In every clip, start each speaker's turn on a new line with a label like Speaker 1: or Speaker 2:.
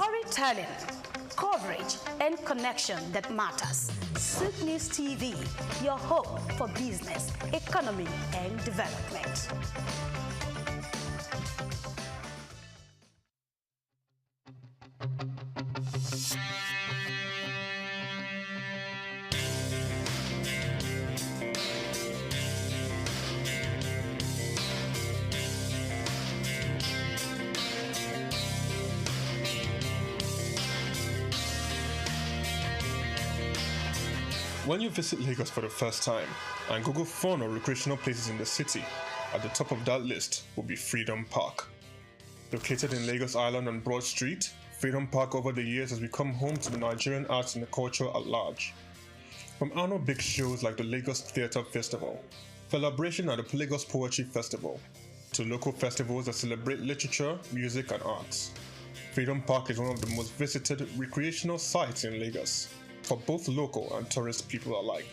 Speaker 1: Storytelling, coverage, and connection that matters. SOUQ News TV, your home for business, economy, and development.
Speaker 2: When you visit Lagos for the first time and Google fun or recreational places in the city, at the top of that list will be Freedom Park. Located in Lagos Island on Broad Street, Freedom Park over the years has become home to the Nigerian arts and the culture at large. From annual big shows like the Lagos Theatre Festival, Celebration at the Lagos Poetry Festival, to local festivals that celebrate literature, music and arts, Freedom Park is one of the most visited recreational sites in Lagos, for both local and tourist people alike.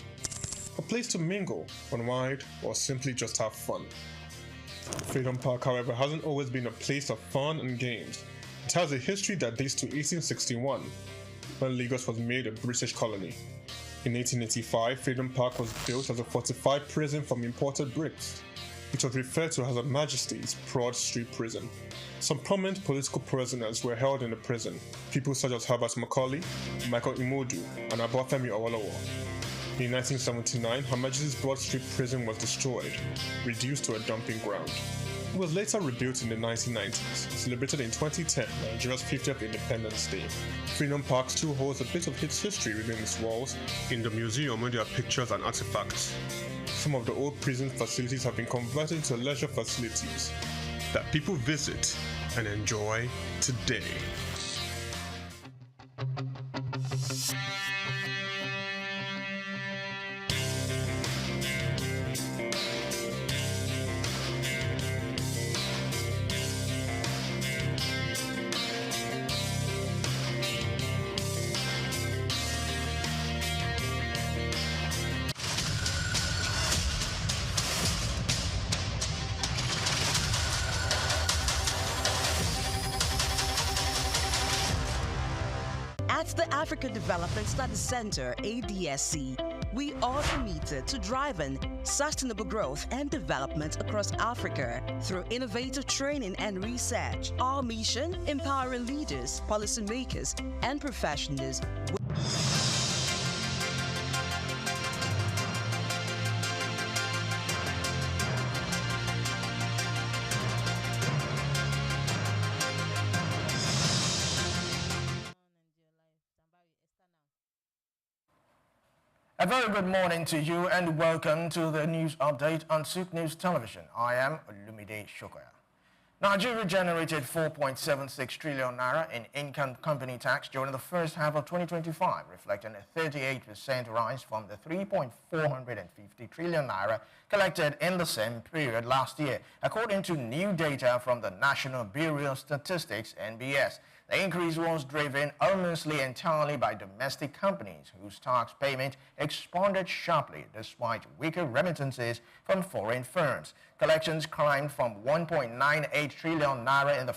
Speaker 2: A place to mingle, unwind, or simply just have fun. Freedom Park, however, hasn't always been a place of fun and games. It has a history that dates to 1861, when Lagos was made a British colony. In 1885, Freedom Park was built as a fortified prison from imported bricks. It was referred to as Her Majesty's Broad Street Prison. Some prominent political prisoners were held in the prison, people such as Herbert Macaulay, Michael Imodu, and Obafemi Awolowo. In 1979, Her Majesty's Broad Street Prison was destroyed, reduced to a dumping ground. It was later rebuilt in the 1990s, celebrated in 2010, Nigeria's 50th Independence Day. Freedom Park still holds a bit of its history within its walls. In the museum, where there are pictures and artifacts. Some of the old prison facilities have been converted into leisure facilities that people visit and enjoy today.
Speaker 3: At the Africa Development Studies Center, ADSC, we are committed to driving sustainable growth and development across Africa through innovative training and research. Our mission, empowering leaders, policymakers, and professionals.
Speaker 4: A very good morning to you and welcome to the news update on SOUQ News Television. I am Olumide Shokoya. Nigeria generated 4.76 trillion naira in income company tax during the first half of 2025, reflecting a 38% rise from the 3.450 trillion naira collected in the same period last year, according to new data from the National Bureau of Statistics (NBS). The increase was driven almost entirely by domestic companies whose tax payment expanded sharply despite weaker remittances from foreign firms. Collections climbed from 1.98 trillion naira in the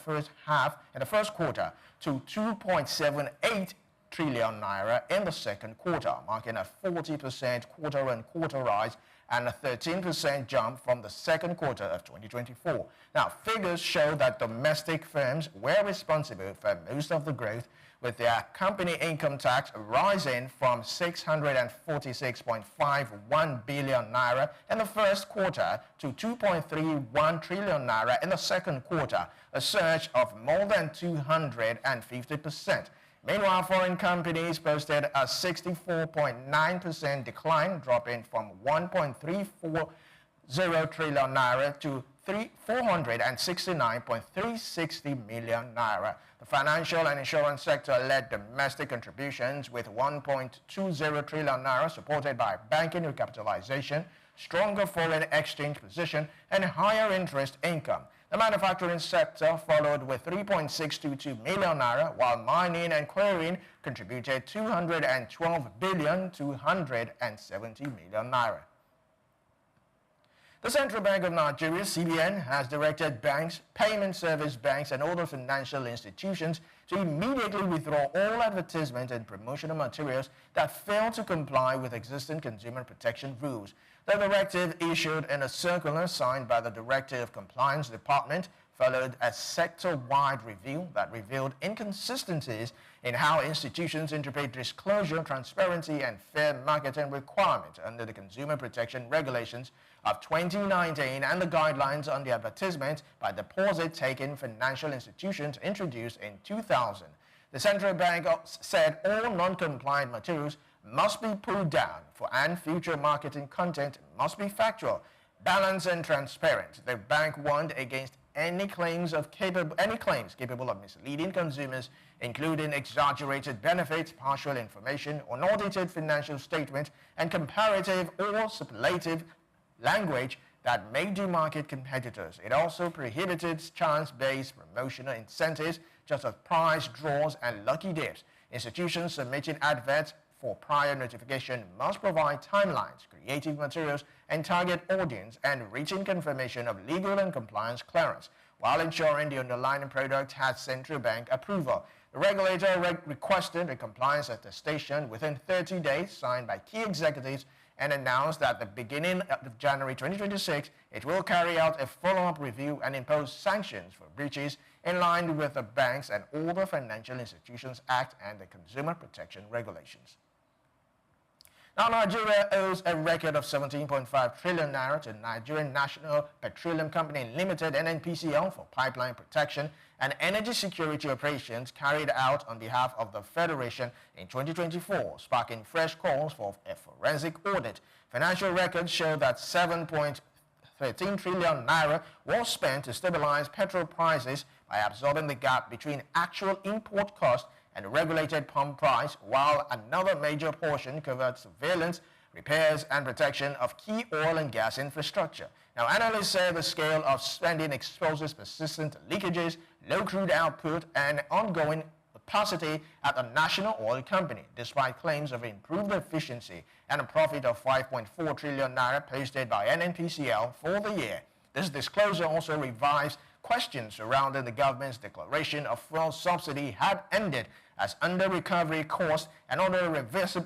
Speaker 4: first quarter to 2.78 trillion naira in the second quarter, marking a 40% quarter-on-quarter rise and a 13% jump from the second quarter of 2024. Now, figures show that domestic firms were responsible for most of the growth, with their company income tax rising from 646.51 billion naira in the first quarter to 2.31 trillion naira in the second quarter, a surge of more than 250%. Meanwhile, foreign companies posted a 64.9% decline, dropping from 1.340 trillion naira to 469.360 million naira. The financial and insurance sector led domestic contributions with 1.20 trillion naira, supported by banking recapitalization, stronger foreign exchange position, and higher interest income. The manufacturing sector followed with 3.622 million naira, while mining and quarrying contributed 212 billion 270 million naira. The Central Bank of Nigeria, CBN, has directed banks, payment service banks, and other financial institutions to immediately withdraw all advertisement and promotional materials that fail to comply with existing consumer protection rules. The directive, issued in a circular signed by the Director of Compliance Department, followed a sector-wide review that revealed inconsistencies in how institutions interpret disclosure, transparency, and fair marketing requirements under the Consumer Protection Regulations of 2019 and the guidelines on the advertisement by deposit-taking financial institutions introduced in 2000. The central bank said all non-compliant materials must be pulled down and future marketing content must be factual, balanced, and transparent. The bank warned against any claims capable of misleading consumers, including exaggerated benefits, partial information, unaudited financial statements, and comparative or superlative language that may demarket competitors. It also prohibited chance-based promotional incentives, such as prize draws and lucky dips. Institutions submitting adverts for prior notification must provide timelines, creative materials, and target audience, and written confirmation of legal and compliance clearance, while ensuring the underlying product has central bank approval. The regulator requested a compliance attestation within 30 days signed by key executives and announced that at the beginning of January 2026, it will carry out a follow-up review and impose sanctions for breaches in line with the Banks and Other Financial Institutions Act and the Consumer Protection Regulations. Now, Nigeria owes a record of 17.5 trillion naira to Nigerian National Petroleum Company Limited (NNPCL) for pipeline protection and energy security operations carried out on behalf of the Federation in 2024, sparking fresh calls for a forensic audit. Financial records show that 7.13 trillion naira was spent to stabilize petrol prices by absorbing the gap between actual import cost and regulated pump price, while another major portion covered surveillance, repairs, and protection of key oil and gas infrastructure. Now, analysts say the scale of spending exposes persistent leakages, low crude output, and ongoing opacity at the national oil company, despite claims of improved efficiency and a profit of 5.4 trillion naira posted by NNPCL for the year. This disclosure also revives questions surrounding the government's declaration of fuel subsidy had ended, as under-recovery costs and other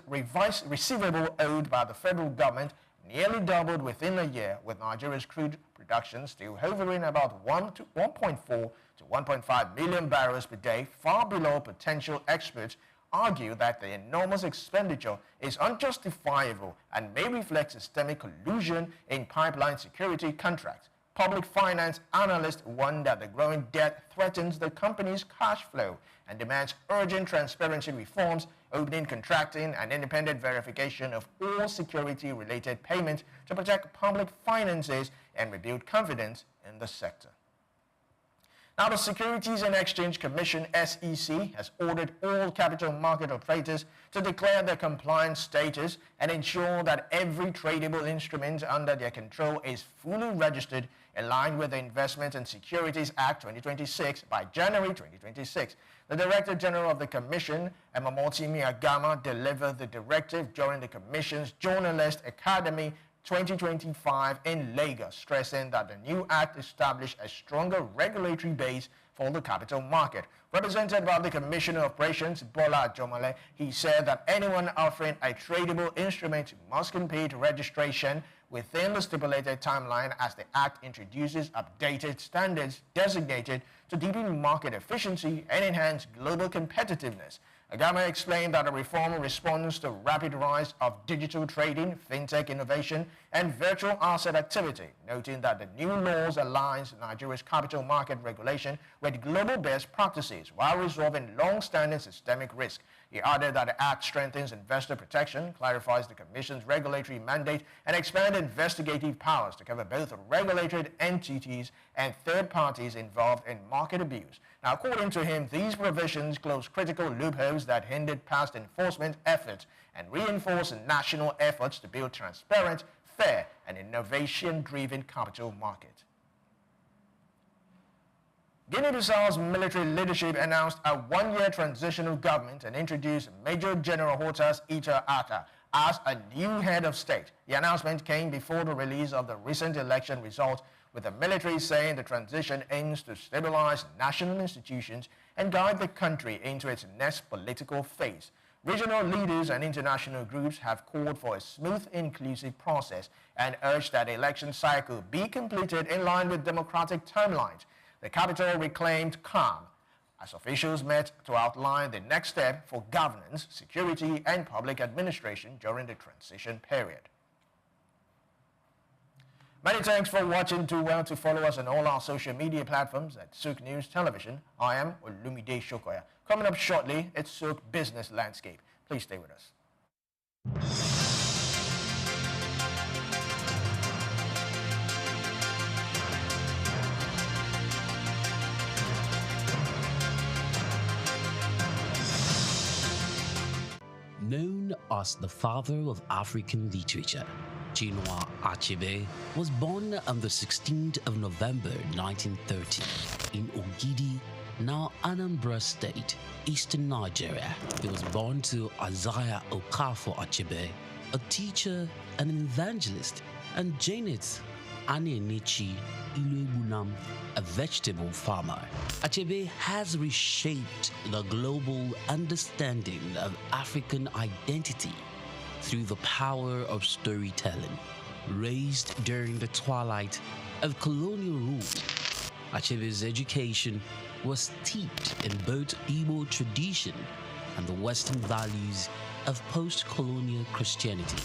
Speaker 4: receivable owed by the federal government nearly doubled within a year, with Nigeria's crude production still hovering about 1.4 to 1.5 million barrels per day, far below potential. Experts argue that the enormous expenditure is unjustifiable and may reflect systemic collusion in pipeline security contracts. Public finance analysts warn that the growing debt threatens the company's cash flow and demands urgent transparency reforms, opening contracting and independent verification of all security-related payments to protect public finances and rebuild confidence in the sector. Now, the Securities and Exchange Commission, SEC, has ordered all capital market operators to declare their compliance status and ensure that every tradable instrument under their control is fully registered in line with the Investment and Securities Act 2026 by January 2026. The Director General of the Commission, Emamotimi Agama, delivered the directive during the Commission's Journalist Academy 2025 in Lagos, stressing that the new act established a stronger regulatory base for the capital market. Represented by the Commissioner of Operations, Bola Jomale, he said that anyone offering a tradable instrument must complete registration within the stipulated timeline, as the Act introduces updated standards designated to deepen market efficiency and enhance global competitiveness. Agama explained that the reform responds to rapid rise of digital trading, fintech innovation, and virtual asset activity, noting that the new laws aligns Nigeria's capital market regulation with global best practices while resolving long-standing systemic risk. He added that the Act strengthens investor protection, clarifies the Commission's regulatory mandate, and expands investigative powers to cover both regulated entities and third parties involved in market abuse. Now, according to him, these provisions close critical loopholes that hindered past enforcement efforts and reinforce national efforts to build transparent, fair, and innovation-driven capital market. Guinea-Bissau's military leadership announced a one-year transitional government and introduced Major General Hortas Ita Ata as a new head of state. The announcement came before the release of the recent election results, with the military saying the transition aims to stabilize national institutions and guide the country into its next political phase. Regional leaders and international groups have called for a smooth, inclusive process and urged that the election cycle be completed in line with democratic timelines. The capital reclaimed calm as officials met to outline the next step for governance, security, and public administration during the transition period. Many thanks for watching. Do well to follow us on all our social media platforms at SOUQ News Television. I am Olumide Shokoya. Coming up shortly, it's SOUQ Business Landscape. Please stay with us.
Speaker 5: Known as the father of African literature, Chinua Achebe was born on the 16th of November 1930 in Ogidi, now Anambra State, eastern Nigeria. He was born to Isaiah Okafor Achebe, a teacher and an evangelist, and Janet Anenichi Iluebunam, a vegetable farmer. Achebe has reshaped the global understanding of African identity through the power of storytelling. Raised during the twilight of colonial rule, Achebe's education was steeped in both Igbo tradition and the Western values of post-colonial Christianity.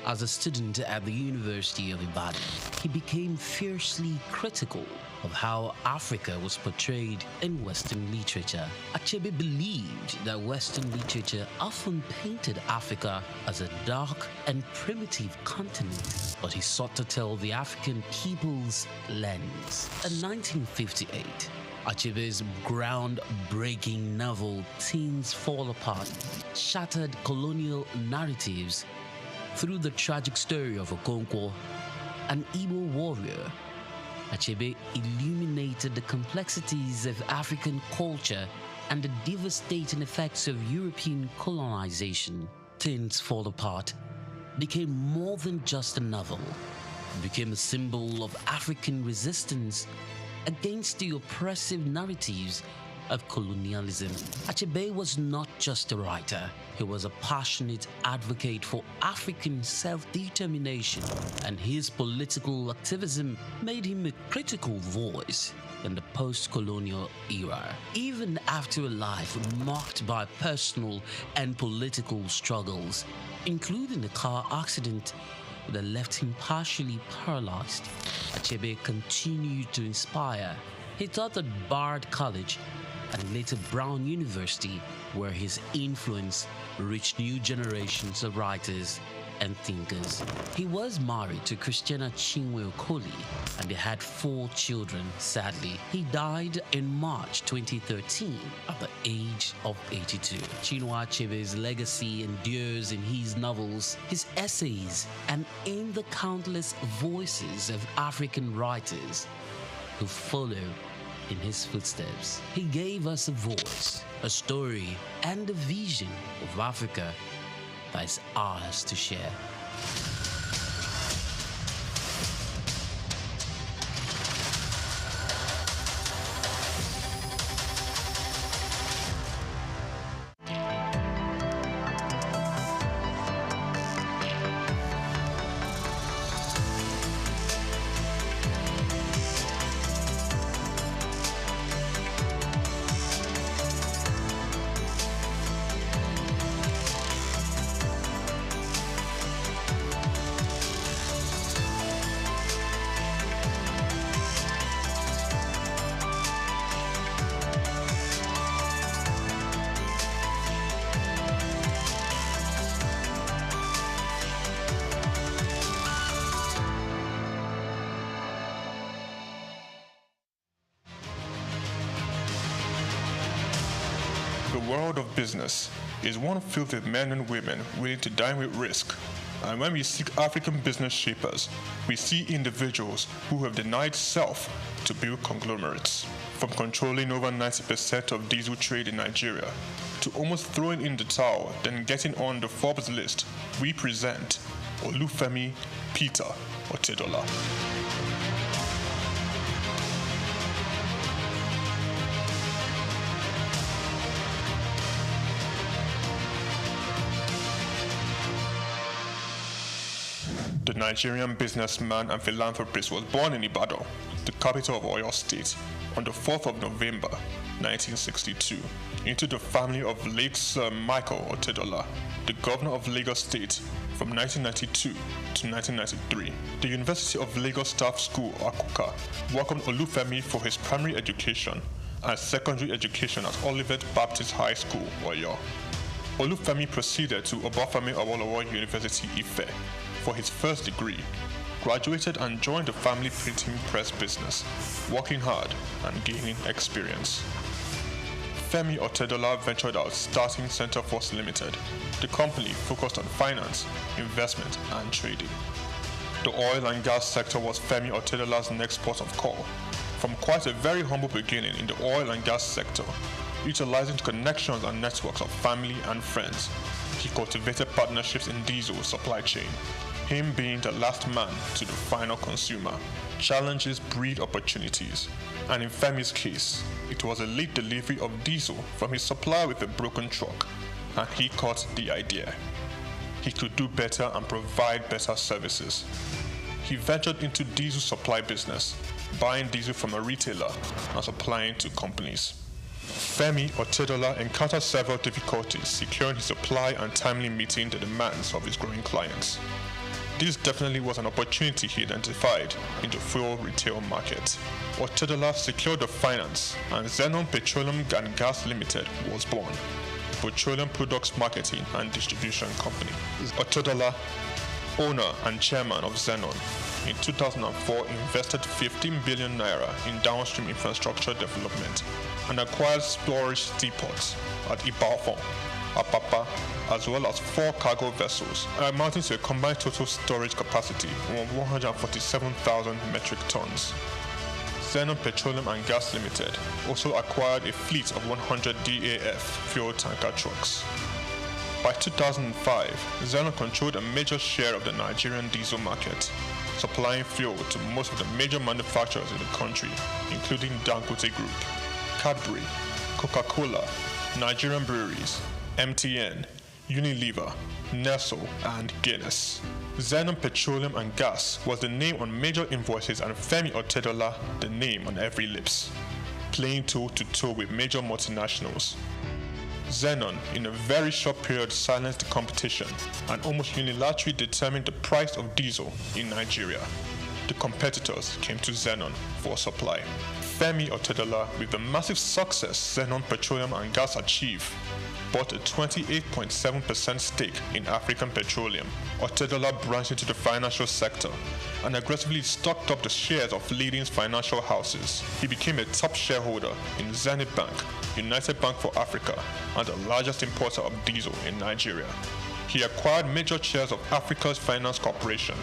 Speaker 5: As a student at the University of Ibadan, he became fiercely critical of how Africa was portrayed in Western literature. Achebe believed that Western literature often painted Africa as a dark and primitive continent, but he sought to tell the African people's lens. In 1958, Achebe's groundbreaking novel Things Fall Apart shattered colonial narratives through the tragic story of Okonkwo, an Igbo warrior. Achebe illuminated the complexities of African culture and the devastating effects of European colonization. Things Fall Apart became more than just a novel. It became a symbol of African resistance against the oppressive narratives of colonialism. Achebe was not just a writer, he was a passionate advocate for African self-determination, and his political activism made him a critical voice in the post-colonial era. Even after a life marked by personal and political struggles, including a car accident that left him partially paralyzed, Achebe continued to inspire. He taught at Bard College and later Brown University, where his influence reached new generations of writers and thinkers. He was married to Christiana Chinwe Okoli, and they had 4 children. Sadly, he died in March 2013 at the age of 82. Chinua Achebe's legacy endures in his novels, his essays, and in the countless voices of African writers who follow in his footsteps. He gave us a voice, a story, and a vision of Africa that is ours to share.
Speaker 2: The world of business is one filled with men and women willing to dine with risk. And when we seek African business shapers, we see individuals who have denied self to build conglomerates. From controlling over 90% of diesel trade in Nigeria to almost throwing in the towel then getting on the Forbes list, we present Olufemi Peter Otedola. The Nigerian businessman and philanthropist was born in Ibadan, the capital of Oyo State, on the 4th of November 1962, into the family of late Sir Michael Otedola, the governor of Lagos State from 1992 to 1993. The University of Lagos Staff School, Akuka, welcomed Olufemi for his primary education and secondary education at Olivet Baptist High School, Oyo. Olufemi proceeded to Obafemi Awolowo University, Ife, for his first degree, graduated and joined the family printing press business, working hard and gaining experience. Femi Otedola ventured out starting Centreforce Limited. The company focused on finance, investment and trading. The oil and gas sector was Femi Otedola's next port of call. From quite a very humble beginning in the oil and gas sector, utilizing connections and networks of family and friends, he cultivated partnerships in diesel supply chain. Him being the last man to the final consumer. Challenges breed opportunities, and in Femi's case, it was a late delivery of diesel from his supplier with a broken truck, and he caught the idea. He could do better and provide better services. He ventured into diesel supply business, buying diesel from a retailer and supplying to companies. Femi Otedola encountered several difficulties securing his supply and timely meeting the demands of his growing clients. This definitely was an opportunity he identified in the fuel retail market. Otedola secured the finance, and Zenon Petroleum and Gas Limited was born, a petroleum products marketing and distribution company. Otedola, owner and chairman of Zenon, in 2004 invested 15 billion naira in downstream infrastructure development and acquired storage depots at Ibadan, Apapa, as well as 4 cargo vessels, amounting to a combined total storage capacity of 147,000 metric tons. Zenon Petroleum and Gas Limited also acquired a fleet of 100 DAF fuel tanker trucks. By 2005, Zenon controlled a major share of the Nigerian diesel market, supplying fuel to most of the major manufacturers in the country, including Dangote Group, Cadbury, Coca-Cola, Nigerian Breweries, MTN, Unilever, Nestle, and Guinness. Zenon Petroleum and Gas was the name on major invoices and Femi Otedola the name on every lips, playing toe-to-toe with major multinationals. Zenon, in a very short period, silenced the competition and almost unilaterally determined the price of diesel in Nigeria. The competitors came to Zenon for supply. Femi Otedola, with the massive success Zenon Petroleum and Gas achieved, bought a 28.7% stake in African Petroleum. Otedola branched into the financial sector and aggressively stocked up the shares of leading financial houses. He became a top shareholder in Zenith Bank, United Bank for Africa, and the largest importer of diesel in Nigeria. He acquired major shares of Africa's Finance Corporation,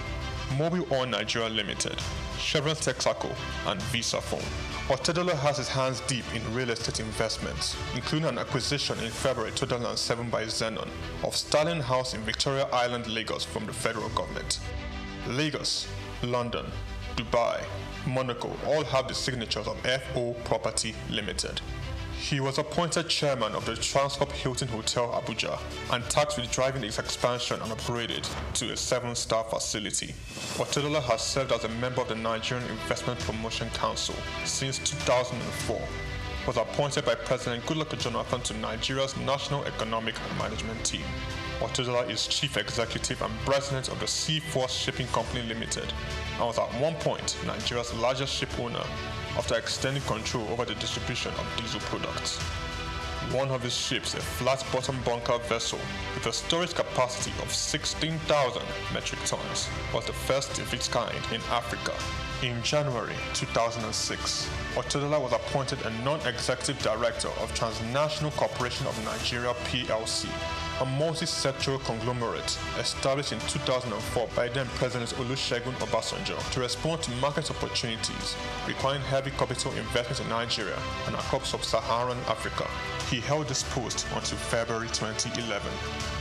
Speaker 2: Mobile Oil Nigeria Limited, Chevron Texaco, and Visa Phone. Otedola has his hands deep in real estate investments, including an acquisition in February 2007 by Zenon of Sterling House in Victoria Island, Lagos from the federal government. Lagos, London, Dubai, Monaco all have the signatures of FO Property Limited. He was appointed chairman of the Transcorp Hilton Hotel Abuja and tasked with driving its expansion and upgraded to a 7-star facility. Otedola has served as a member of the Nigerian Investment Promotion Council since 2004. Was appointed by President Goodluck Jonathan to Nigeria's National Economic and Management Team. Otedola is chief executive and president of the Seaforth Shipping Company Limited and was at one point Nigeria's largest ship owner after extending control over the distribution of diesel products. One of his ships, a flat-bottom bunker vessel with a storage capacity of 16,000 metric tons, was the first of its kind in Africa. In January 2006, Otedola was appointed a non-executive director of Transnational Corporation of Nigeria PLC a multi-sectoral conglomerate established in 2004 by then President Olusegun Obasanjo to respond to market opportunities requiring heavy capital investment in Nigeria and across sub-Saharan Africa. He held this post until February 2011.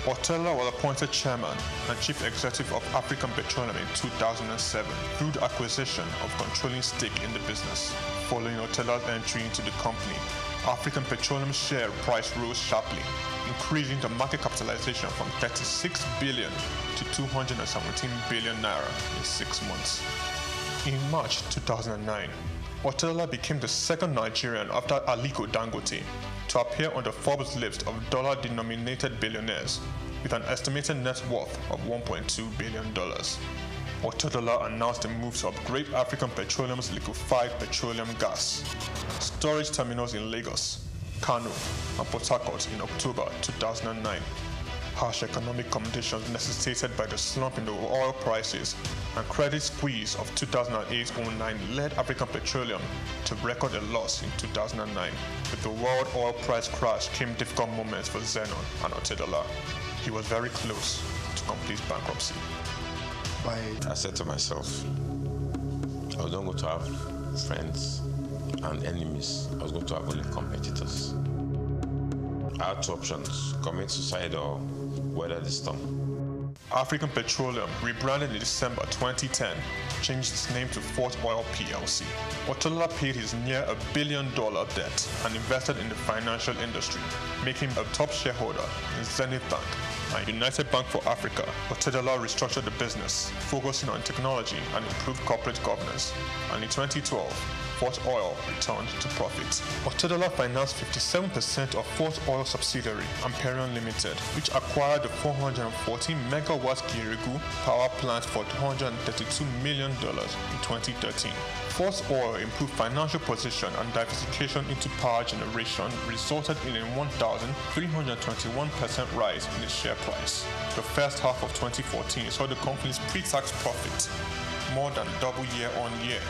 Speaker 2: Otedola was appointed chairman and chief executive of African Petroleum in 2007 through the acquisition of controlling stake in the business. Following Otedola's entry into the company, African Petroleum share price rose sharply, increasing the market capitalization from 36 billion to 217 billion naira in 6 months. In March 2009, Otedola became the second Nigerian after Aliko Dangote to appear on the Forbes list of dollar-denominated billionaires with an estimated net worth of $1.2 billion. Otedola announced a move to upgrade African Petroleum's liquefied petroleum gas storage terminals in Lagos, Kano, and Port Harcourt in October 2009. Harsh economic conditions necessitated by the slump in the oil prices and credit squeeze of 2008-09 led African Petroleum to record a loss in 2009. With the world oil price crash came difficult moments for Zenon and Otedola. He was very close to complete bankruptcy.
Speaker 6: I said to myself, I was not going to have friends and enemies. I was going to have only competitors. I had two options: commit suicide or weather the storm.
Speaker 2: African Petroleum, rebranded in December 2010, changed its name to Fort Oil plc. Otedola paid his near $1 billion debt and invested in the financial industry, making him a top shareholder in Zenith Bank and United Bank for Africa. Otedola restructured the business, focusing on technology and improved corporate governance, and in 2012, Fort Oil returned to profit. Otedola financed 57% of Fort Oil subsidiary, Amperion Limited, which acquired the 414 megawatt Girigu power plant for $232 million in 2013. Fort Oil improved financial position and diversification into power generation resulted in a 1,321% rise in its share price. The first half of 2014 saw the company's pre-tax profit more than double year on year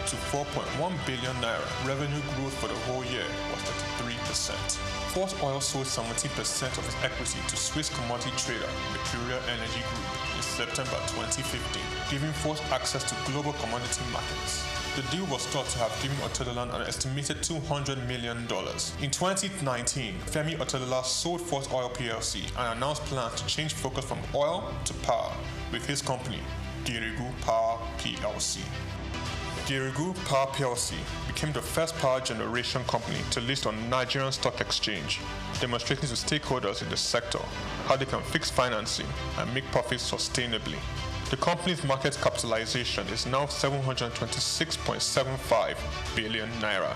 Speaker 2: to 4.1 billion naira. Revenue growth for the whole year was 33%. Fort Oil sold 70% of its equity to Swiss commodity trader Mercurial Energy Group in September 2015, giving Fort access to global commodity markets. The deal was thought to have given Otedola an estimated $200 million. In 2019, Femi Otedola sold Fort Oil plc and announced plans to change focus from oil to power with his company, Girigu Power plc. Girigu Power plc became the first power generation company to list on Nigerian Stock Exchange, demonstrating to stakeholders in the sector how they can fix financing and make profits sustainably. The company's market capitalization is now 726.75 billion naira,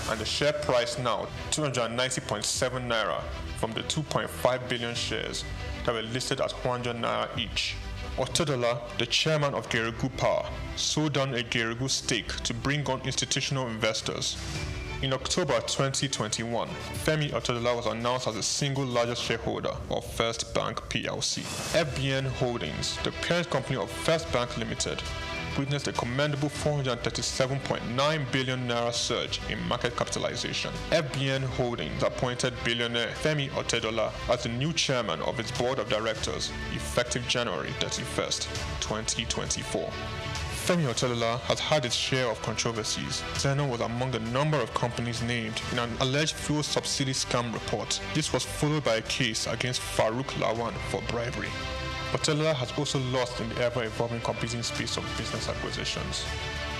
Speaker 2: and the share price now 290.7 naira from the 2.5 billion shares that were listed at 100 naira each. Otedola, the chairman of Girigu Power, sold down a Girigu stake to bring on institutional investors. In October 2021, Femi Otedola was announced as the single largest shareholder of First Bank plc. FBN Holdings, the parent company of First Bank Limited, witnessed a commendable 437.9 billion naira surge in market capitalization. FBN Holdings appointed billionaire Femi Otedola as the new chairman of its board of directors, effective January 31st, 2024. Femi Otedola has had its share of controversies. Zenon was among the number of companies named in an alleged fuel subsidy scam report. This was followed by a case against Farouk Lawan for bribery. Otedola has also lost in the ever-evolving competing space of business acquisitions.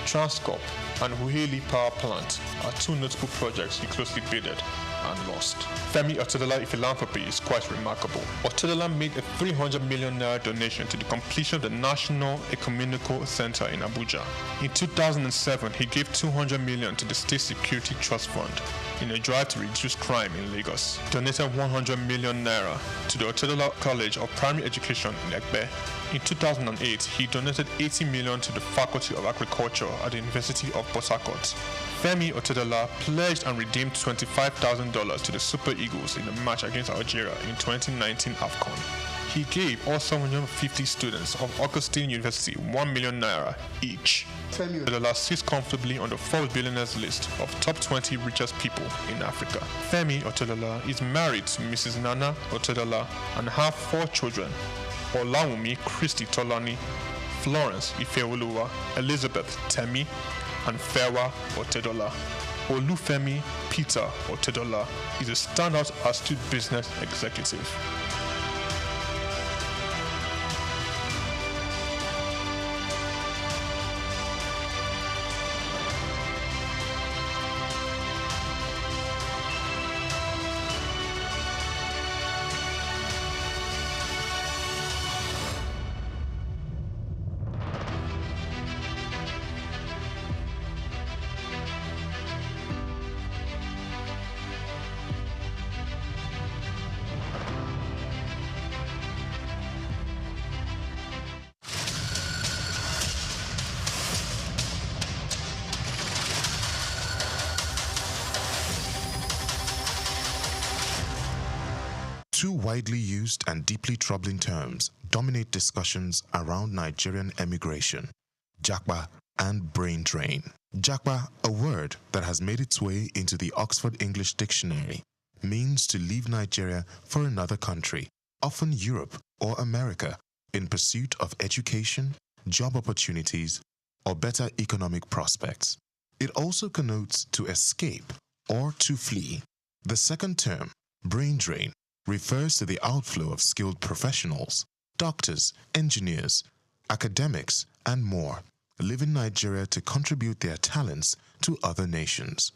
Speaker 2: Transcorp and Huheli Power Plant are two notable projects he closely bidded and lost. Femi Otedola philanthropy is quite remarkable. Otedola made a 300 million naira donation to the completion of the National Ecumenical Center in Abuja. In 2007, he gave 200 million to the State Security Trust Fund in a drive to reduce crime in Lagos. Donated 100 million naira to the Otedola College of Primary Education in Ekpe. In 2008, he donated 80 million to the Faculty of Agriculture at the University of Port Harcourt. Femi Otedola pledged and redeemed $25,000 to the Super Eagles in the match against Algeria in 2019 AFCON. He gave all 750 students of Augustine University 1 million naira each. Femi Otedola sits comfortably on the Forbes billionaires list of top 20 richest people in Africa. Femi Otedola is married to Mrs. Nana Otedola and have 4 children: Olawumi Christy Tolani, Florence Ifeoluwa, Elizabeth Temi, and Fewa Otedola. Olufemi Peter Otedola is a standout astute business executive.
Speaker 7: Two widely used and deeply troubling terms dominate discussions around Nigerian emigration: japa and brain drain. Japa, a word that has made its way into the Oxford English Dictionary, means to leave Nigeria for another country, often Europe or America, in pursuit of education, job opportunities, or better economic prospects. It also connotes to escape or to flee. The second term, brain drain, refers to the outflow of skilled professionals, doctors, engineers, academics, and more, leaving Nigeria to contribute their talents to other nations.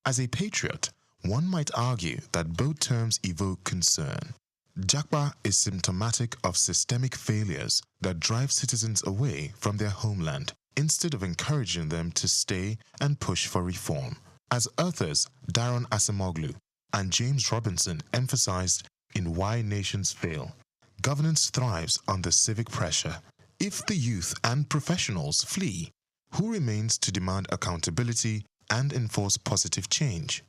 Speaker 7: As a patriot, one might argue that both terms evoke concern. Japa is symptomatic of systemic failures that drive citizens away from their homeland instead of encouraging them to stay and push for reform. As authors Daron Acemoglu and James Robinson emphasized in Why Nations Fail, governance thrives under civic pressure. If the youth and professionals flee, who remains to demand accountability and enforce positive change?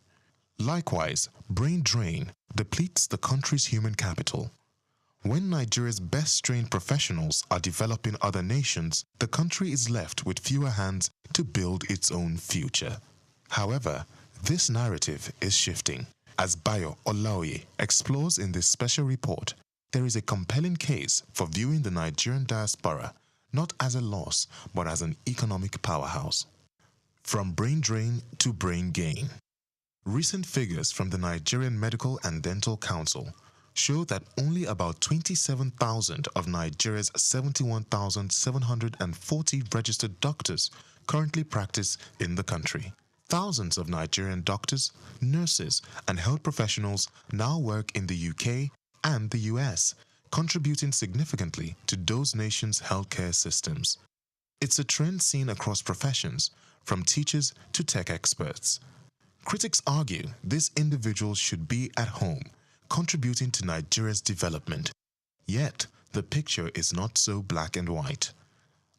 Speaker 7: Likewise, brain drain depletes the country's human capital. When Nigeria's best-trained professionals are developing other nations, the country is left with fewer hands to build its own future. However, this narrative is shifting. As Bayo Olaoye explores in this special report, there is a compelling case for viewing the Nigerian diaspora not as a loss, but as an economic powerhouse. From brain drain to brain gain. Recent figures from the Nigerian Medical and Dental Council show that only about 27,000 of Nigeria's 71,740 registered doctors currently practice in the country. Thousands of Nigerian doctors, nurses, and health professionals now work in the UK and the US, contributing significantly to those nations' healthcare systems. It's a trend seen across professions, from teachers to tech experts. Critics argue these individuals should be at home, contributing to Nigeria's development. Yet, the picture is not so black and white.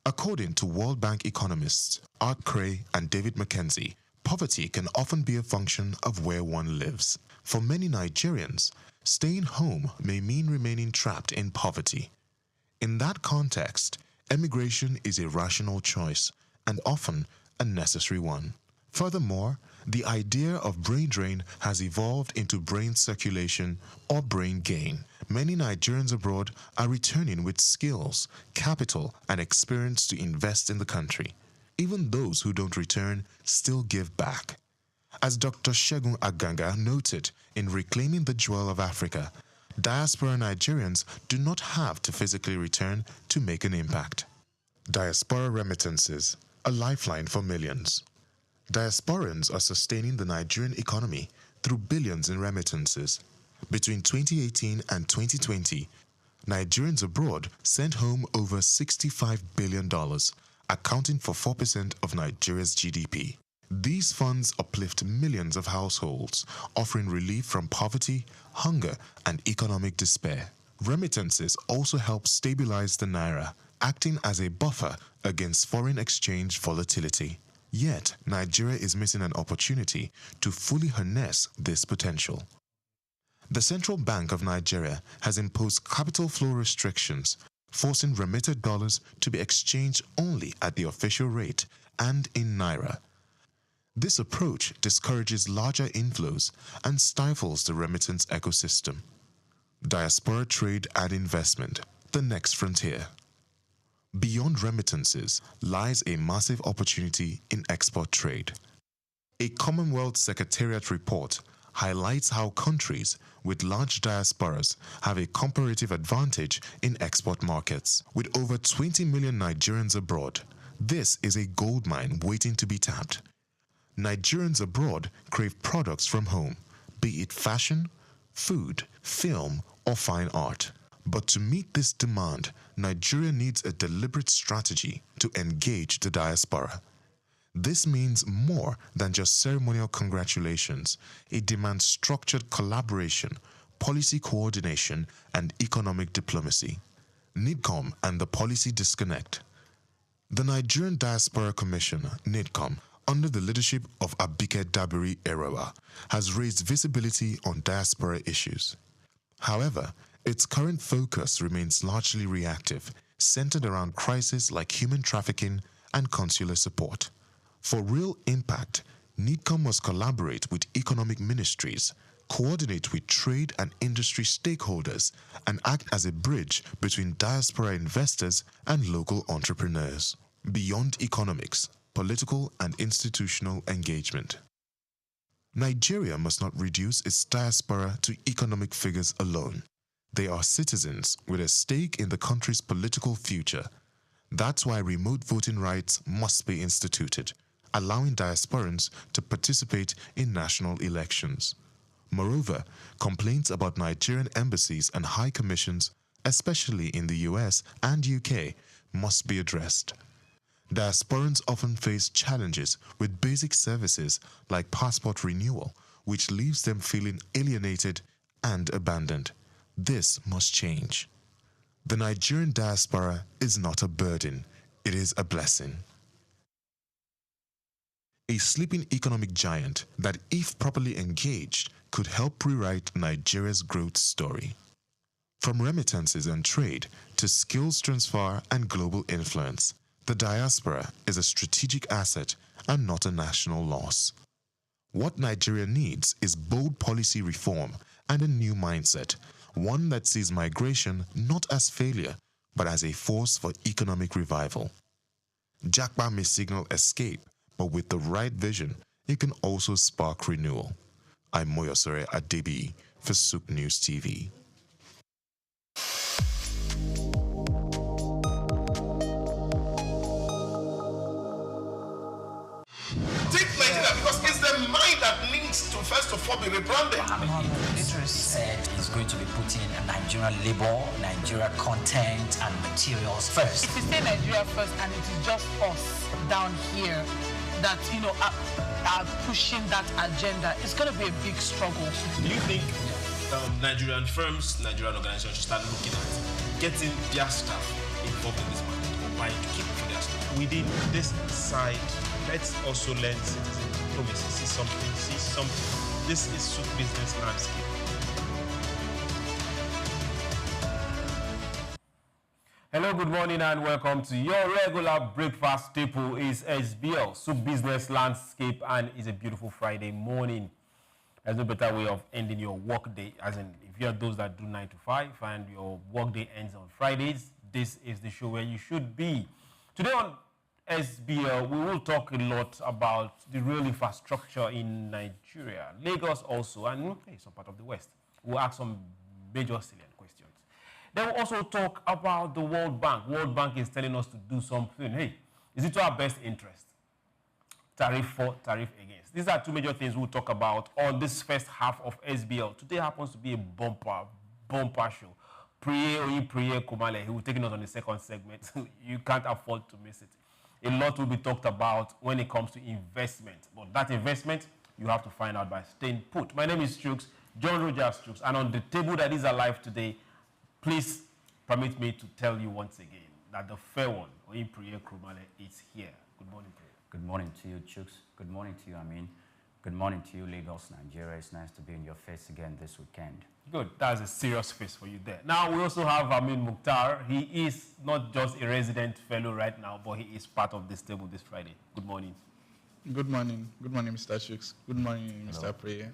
Speaker 7: According to World Bank economists Art Cray and David Mackenzie, poverty can often be a function of where one lives. For many Nigerians, staying home may mean remaining trapped in poverty. In that context, emigration is a rational choice and often a necessary one. Furthermore, the idea of brain drain has evolved into brain circulation or brain gain. Many Nigerians abroad are returning with skills, capital, and experience to invest in the country. Even those who don't return still give back. As Dr. Segun Aganga noted in Reclaiming the Jewel of Africa, diaspora Nigerians do not have to physically return to make an impact. Diaspora remittances, a lifeline for millions. Diasporans are sustaining the Nigerian economy through billions in remittances. Between 2018 and 2020, Nigerians abroad sent home over $65 billion, accounting for 4% of Nigeria's GDP. These funds uplift millions of households, offering relief from poverty, hunger, and economic despair. Remittances also help stabilize the naira, acting as a buffer against foreign exchange volatility. Yet, Nigeria is missing an opportunity to fully harness this potential. The Central Bank of Nigeria has imposed capital flow restrictions, forcing remitted dollars to be exchanged only at the official rate and in naira. This approach discourages larger inflows and stifles the remittance ecosystem. Diaspora trade and investment, the next frontier. Beyond remittances lies a massive opportunity in export trade. A Commonwealth Secretariat report highlights how countries with large diasporas have a comparative advantage in export markets. With over 20 million Nigerians abroad, this is a goldmine waiting to be tapped. Nigerians abroad crave products from home, be it fashion, food, film, or fine art. But to meet this demand, Nigeria needs a deliberate strategy to engage the diaspora. This means more than just ceremonial congratulations. It demands structured collaboration, policy coordination, and economic diplomacy. NIDCOM and the policy disconnect. The Nigerian Diaspora Commission, NIDCOM, under the leadership of Abike Dabiri Erewa, has raised visibility on diaspora issues. However, its current focus remains largely reactive, centered around crises like human trafficking and consular support. For real impact, NIDCOM must collaborate with economic ministries, coordinate with trade and industry stakeholders, and act as a bridge between diaspora investors and local entrepreneurs. Beyond economics, political and institutional engagement. Nigeria must not reduce its diaspora to economic figures alone. They are citizens with a stake in the country's political future. That's why remote voting rights must be instituted, allowing diasporans to participate in national elections. Moreover, complaints about Nigerian embassies and high commissions, especially in the US and UK, must be addressed. Diasporans often face challenges with basic services like passport renewal, which leaves them feeling alienated and abandoned. This must change. The Nigerian diaspora is not a burden, it is a blessing. A sleeping economic giant that, if properly engaged, could help rewrite Nigeria's growth story. From remittances and trade to skills transfer and global influence, the diaspora is a strategic asset and not a national loss. What Nigeria needs is bold policy reform and a new mindset, one that sees migration not as failure, but as a force for economic revival. Japa may signal escape, but with the right vision, it can also spark renewal. I'm Moyosore Adebi for SOUQ News TV.
Speaker 4: Because it's the mind that needs to first of all be rebranded.
Speaker 8: Literally said he's going to be putting Nigerian labor, Nigeria content and materials first.
Speaker 9: If you say Nigeria first and it is just us down here that, are pushing that agenda, it's going to be a big struggle.
Speaker 10: Do you think Nigerian firms, Nigerian organizations should start looking at getting their staff involved in this market or buying to keep for their staff?
Speaker 11: Within this side, let's also learn citizen diplomacy. See something. This is SOUQ Business Landscape.
Speaker 4: Hello, good morning and welcome to your regular breakfast staple is SBL, SOUQ Business Landscape, and it's a beautiful Friday morning. There's no better way of ending your work day, as in if you're those that do 9 to 5 and your work day ends on Fridays, this is the show where you should be. Today on SBL, we will talk a lot about the real infrastructure in Nigeria, Lagos also, and some part of the West. We'll ask some major salient questions. Then we'll also talk about the World Bank. World Bank is telling us to do something. Hey, is it to our best interest? Tariff for, tariff against. These are two major things we'll talk about on this first half of SBL. Today happens to be a bumper show. Priye Kumale, he will take us on the second segment. You can't afford to miss it. A lot will be talked about when it comes to investment. But that investment, you have to find out by staying put. My name is SOUQ, John Rogers SOUQ, and on the table that is alive today, please permit me to tell you once again,
Speaker 10: that the fair one, Priya Krumale, is here. Good morning, Priya.
Speaker 12: Good morning to you, Chooks. Good morning to you, Amin. Good morning to you, Lagos, Nigeria. It's nice to be in your face again this weekend.
Speaker 10: Good. That's a serious face for you there. Now, we also have Amin Mukhtar. He is not just a resident fellow right now, but he is part of this table this Friday. Good morning.
Speaker 13: Good morning. Good morning, Mr. Chooks. Good morning, Mr. Priya.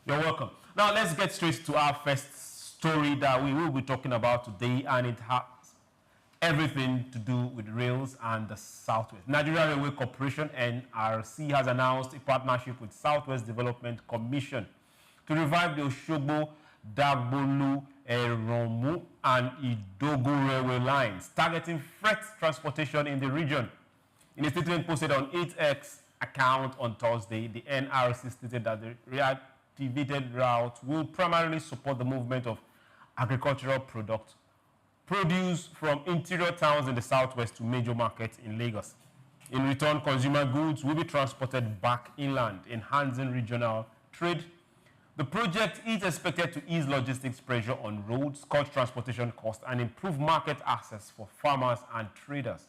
Speaker 10: You're welcome. Now, let's get straight to our first story that we will be talking about today, and it has everything to do with rails and the Southwest. Nigeria Railway Corporation, NRC, has announced a partnership with Southwest Development Commission to revive the Osogbo, Dagbolu, Eromu, and Idogo railway lines, targeting freight transportation in the region. In a statement posted on its X account on Thursday, the NRC stated that the reactivated route will primarily support the movement of agricultural produce from interior towns in the Southwest to major markets in Lagos. In return, consumer goods will be transported back inland, enhancing regional trade. The project is expected to ease logistics pressure on roads, cut transportation costs, and improve market access for farmers and traders.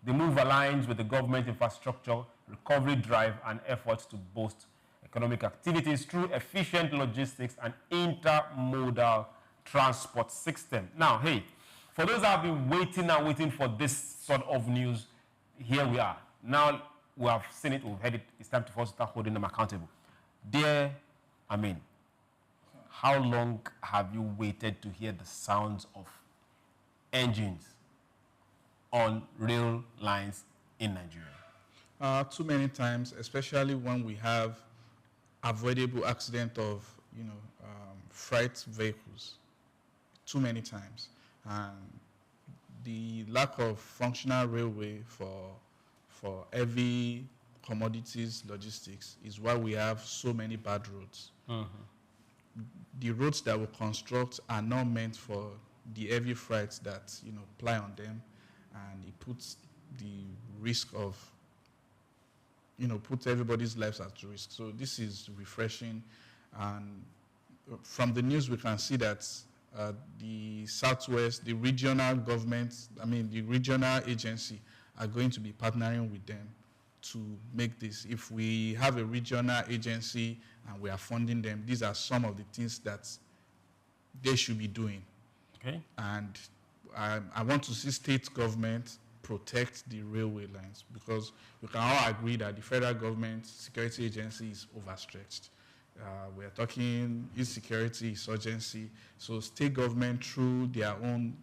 Speaker 10: The move aligns with the government infrastructure recovery drive and efforts to boost economic activities through efficient logistics and intermodal transport system. Now, hey, for those that have been waiting for this sort of news, here we are. Now we have seen it, we've heard it, it's time for us to start holding them accountable. Dear Amin, how long have you waited to hear the sounds of engines on rail lines in Nigeria?
Speaker 13: Too many times, especially when we have avoidable accident of, freight vehicles. Too many times. And the lack of functional railway for heavy commodities logistics is why we have so many bad roads. The roads that we construct are not meant for the heavy freights that ply on them, and it puts the risk of put everybody's lives at risk. So this is refreshing, and from the news we can see that the Southwest, the regional government, the regional agency are going to be partnering with them to make this. If we have a regional agency and we are funding them, these are some of the things that they should be doing.
Speaker 10: Okay.
Speaker 13: And I want to see state government protect the railway lines, because we can all agree that the federal government security agency is overstretched. We are talking insecurity, insurgency. So state government, through their own,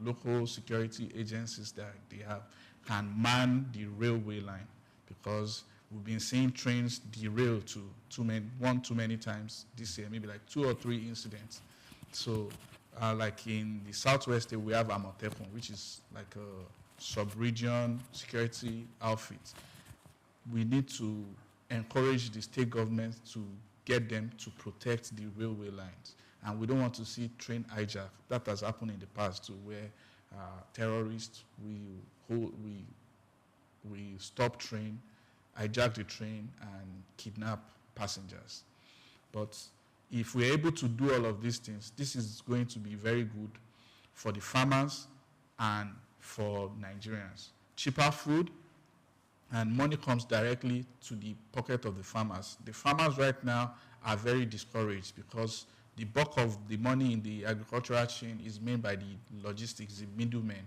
Speaker 13: local security agencies that they have, can man the railway line, because we've been seeing trains derail too many times this year, maybe like 2 or 3 incidents. So, like in the Southwest, we have Amotekun, which is like a sub-region security outfit. We need to encourage the state government to get them to protect the railway lines. And we don't want to see train hijack. That has happened in the past too, where terrorists, we stop train, hijack the train, and kidnap passengers. But if we're able to do all of these things, this is going to be very good for the farmers and for Nigerians. Cheaper food, and money comes directly to the pocket of the farmers. The farmers right now are very discouraged because the bulk of the money in the agricultural chain is made by the logistics, the middlemen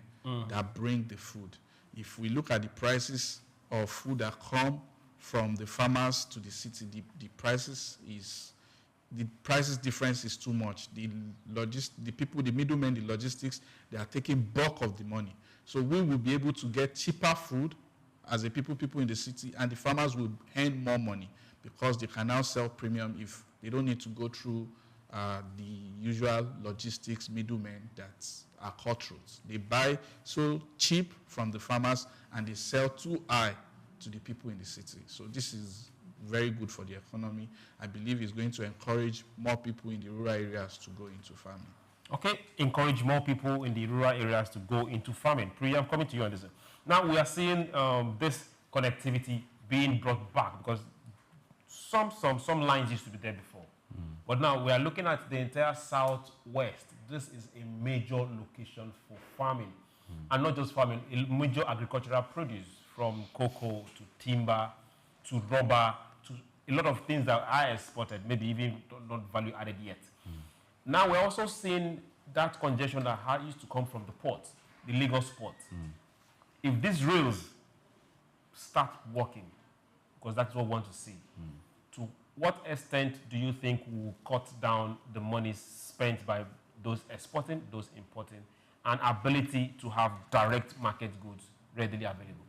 Speaker 13: that bring the food. If we look at the prices of food that come from the farmers to the city, the prices difference is too much. The people, the middlemen, the logistics, they are taking bulk of the money. So we will be able to get cheaper food as a people in the city, and the farmers will earn more money because they can now sell premium if they don't need to go through the usual logistics middlemen that are cutthroats. They buy so cheap from the farmers and they sell too high to the people in the city. So this is very good for the economy. I believe it's going to encourage more people in the rural areas to go into farming.
Speaker 10: Okay, encourage more people in the rural areas to go into farming. Priya, I'm coming to you on this. Now we are seeing this connectivity being brought back because some lines used to be there before. But now we are looking at the entire Southwest. This is a major location for farming. and not just farming, major agricultural produce from cocoa to timber to rubber to a lot of things that are exported, maybe even not value added yet. Now we're also seeing that congestion that used to come from the port, the Lagos port. If these rails start working, because that's what we want to see, to what extent do you think will cut down the money spent by those exporting, those importing, and ability to have direct market goods readily available?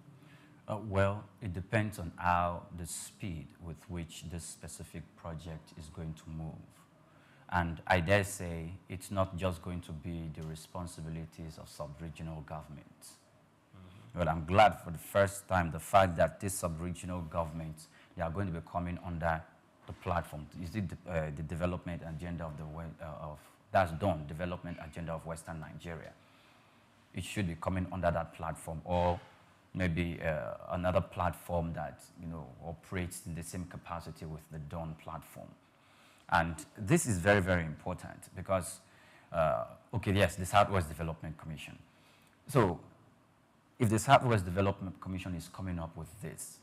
Speaker 12: Well, it depends on how the speed with which this specific project is going to move. And I dare say it's not just going to be the responsibilities of sub-regional governments. But I'm glad for the first time the fact that these sub-regional governments, they are going to be coming under the platform. Is it the development agenda of that's done, development agenda of Western Nigeria? It should be coming under that platform, or maybe another platform that operates in the same capacity with the Dawn platform. And this is very, very important because, okay, yes, the Southwest Development Commission. So if the Southwest Development Commission is coming up with this,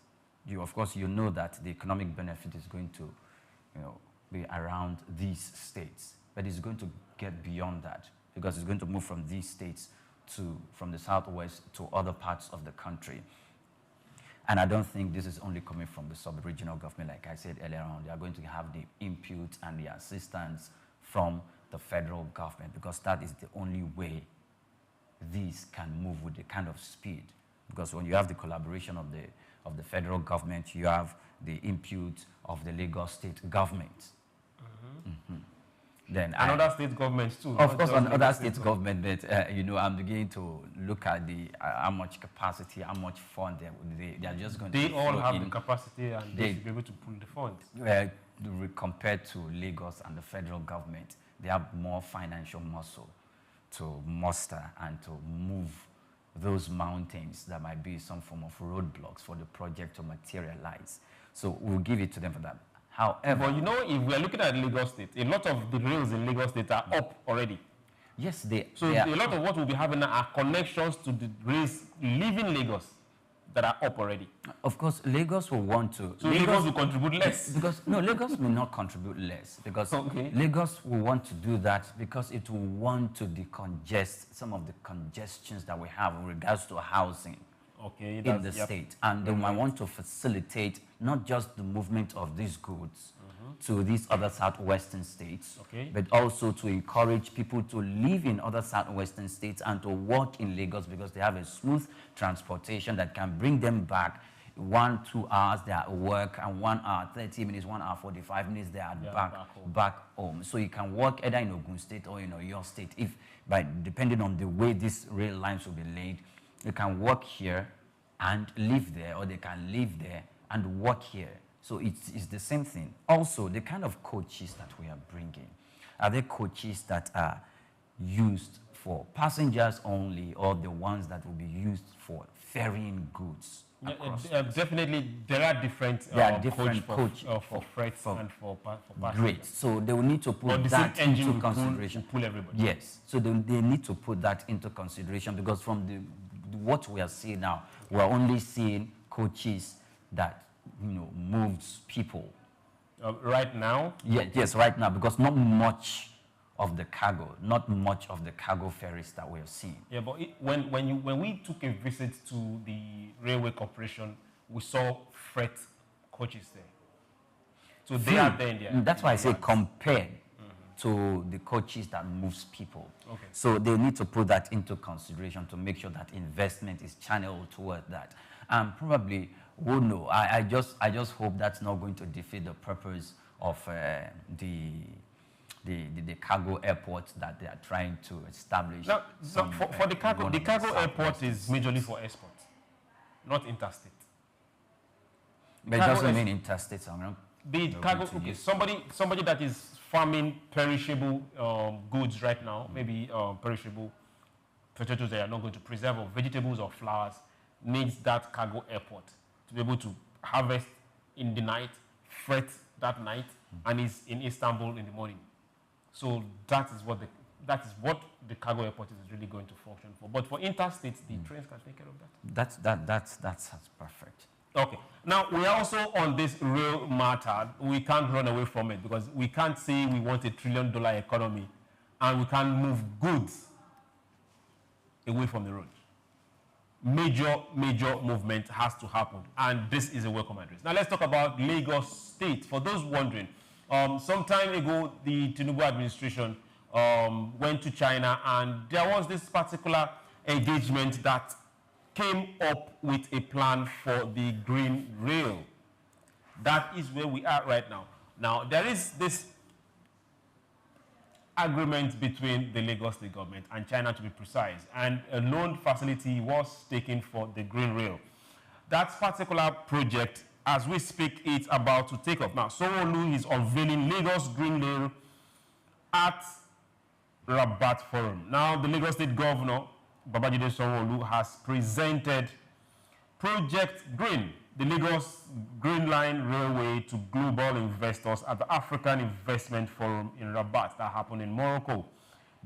Speaker 12: of course, you know that the economic benefit is going to be around these states, but it's going to get beyond that because it's going to move from these states from the Southwest to other parts of the country. And I don't think this is only coming from the sub-regional government, like I said earlier on. They are going to have the input and the assistance from the federal government because that is the only way these can move with the kind of speed. Because when you have the collaboration of the federal government, you have the input of the Lagos state government. Then
Speaker 10: other state governments too.
Speaker 12: Of course, on other state government, but I'm beginning to look at how much capacity, how much fund they are just going to.
Speaker 10: They all have the capacity and they should be able to pull the fund.
Speaker 12: Compared to Lagos and the federal government, they have more financial muscle to muster and to move those mountains that might be some form of roadblocks for the project to materialize. So we'll give it to them for that. However,
Speaker 10: but if we are looking at Lagos State, a lot of the rails in Lagos State are up already.
Speaker 12: Yes,
Speaker 10: So a lot of what we'll be having now are connections to the rails leaving Lagos that are up already.
Speaker 12: Of course, Lagos will want to.
Speaker 10: So Lagos will contribute less.
Speaker 12: Lagos will not contribute less because Lagos will want to do that because it will want to decongest some of the congestions that we have in regards to housing. In the state, and they might want to facilitate not just the movement of these goods to these other southwestern states, but also to encourage people to live in other southwestern states and to work in Lagos because they have a smooth transportation that can bring them back 1-2 hours they are at work and 1 hour 30 minutes, 1 hour 45 minutes they are back home. So you can work either in Ogun State or in your state, depending on the way these rail lines will be laid. They can work here and live there, or they can live there and work here. So it's the same thing. Also, the kind of coaches that we are bringing, are they coaches that are used for passengers only, or the ones that will be used for ferrying goods?
Speaker 10: Definitely, there are different coach for freight and for passengers.
Speaker 12: Great. So they will need to put that into consideration.
Speaker 10: Pull everybody.
Speaker 12: Yes. So they need to put that into consideration because from what we are seeing now, we are only seeing coaches that moves people.
Speaker 10: Right now?
Speaker 12: Yes, right now, because not much of the cargo ferries that we have seen.
Speaker 10: Yeah, but when we took a visit to the railway corporation, we saw freight coaches there. So they are there in there.
Speaker 12: That's why I say compared to the coaches that moves people. So they need to put that into consideration to make sure that investment is channeled toward that. And probably, who knows? I just hope that's not going to defeat the purpose of the cargo airport that they are trying to establish.
Speaker 10: Now, for the cargo airport is majorly for export, not interstate.
Speaker 12: But it doesn't mean interstate.
Speaker 10: The cargo, somebody that is farming perishable goods right now, maybe perishable potatoes that are not going to preserve, or vegetables or flowers, needs that cargo airport to be able to harvest in the night, freight that night, and is in Istanbul in the morning. So that is what that is what the cargo airport is really going to function for. But for interstates, the trains can take care of that.
Speaker 12: That's perfect.
Speaker 10: Okay. Now, we are also on this rail matter. We can't run away from it because we can't say we want $1 trillion economy and we can't move goods away from the road. Major movement has to happen, and this is a welcome address. Now, let's talk about Lagos State. For those wondering, some time ago, the Tinubu administration went to China, and there was this particular engagement that came up with a plan for the Green Rail. That is where we are right now. Now, there is this agreement between the Lagos State government and China, to be precise, and a loan facility was taken for the Green Rail. That particular project, as we speak, it's about to take off. Now, Sanwo-Olu is unveiling Lagos Green Rail at Rabat Forum. Now, the Lagos State Governor, Babajide Sanwo-Olu, has presented Project Green, the Lagos Green Line Railway, to global investors at the African Investment Forum in Rabat that happened in Morocco,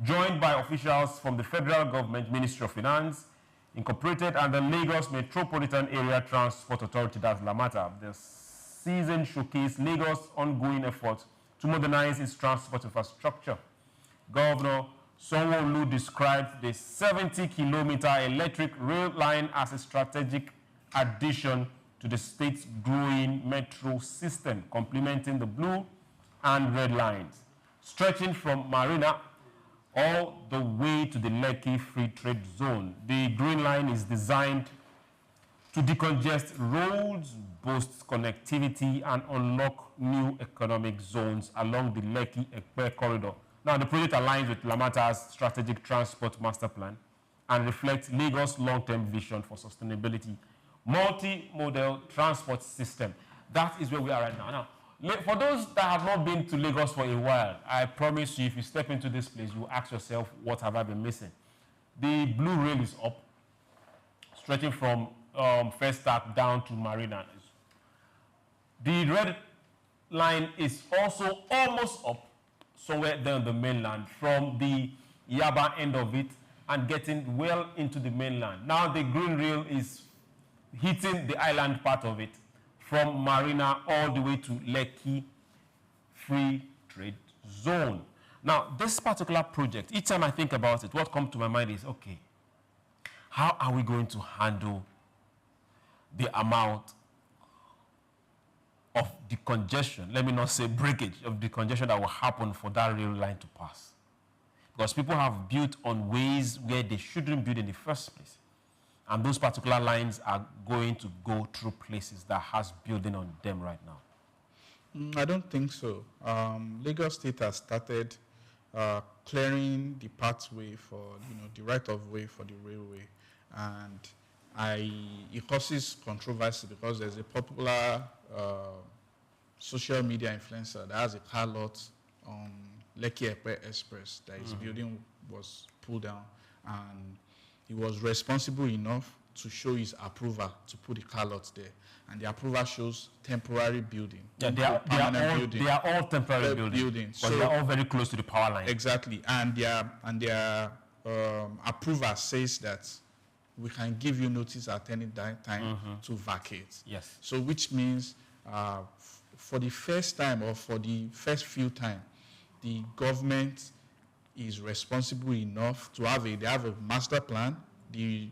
Speaker 10: joined by officials from the federal government, Ministry of Finance, Incorporated, and the Lagos Metropolitan Area Transport Authority, that's LAMATA. The season showcased Lagos' ongoing efforts to modernize its transport infrastructure. Governor Sanwo-Olu described the 70-kilometer electric rail line as a strategic addition to the state's growing metro system, complementing the blue and red lines, stretching from Marina all the way to the Lekki Free Trade Zone. The Green Line is designed to decongest roads, boost connectivity, and unlock new economic zones along the Lekki-Ekpe corridor. Now, the project aligns with LAMATA's strategic transport master plan and reflects Lagos' long-term vision for sustainability, multi-modal transport system. That is where we are right now. Now, for those that have not been to Lagos for a while, I promise you, if you step into this place, you ask yourself, what have I been missing? The blue rail is up, stretching from First Start down to Marina. The red line is also almost up, somewhere there on the mainland, from the Yaba end of it and getting well into the mainland. Now the green rail is hitting the island part of it, from Marina all the way to Lekki Free Trade Zone. Now, this particular project, each time I think about it, what comes to my mind is, okay, how are we going to handle the amount of the congestion, let me not say breakage, of the congestion that will happen for that rail line to pass? Because people have built on ways where they shouldn't build in the first place. And those particular lines are going to go through places that has building on them right now.
Speaker 13: I don't think so. Lagos State has started clearing the pathway for, the right of way for the railway, and it causes controversy because there's a popular social media influencer that has a car lot on Lekki-Ekpe Express that his building was pulled down, and he was responsible enough to show his approval to put the car lot there. And the approval shows temporary building.
Speaker 10: Yeah, they are all temporary buildings. But so, they are all very close to the power line.
Speaker 13: Exactly. And their approval says that we can give you notice at any time to vacate.
Speaker 10: Yes.
Speaker 13: So which means for the first time or for the first few times, the government is responsible enough to have a master plan. The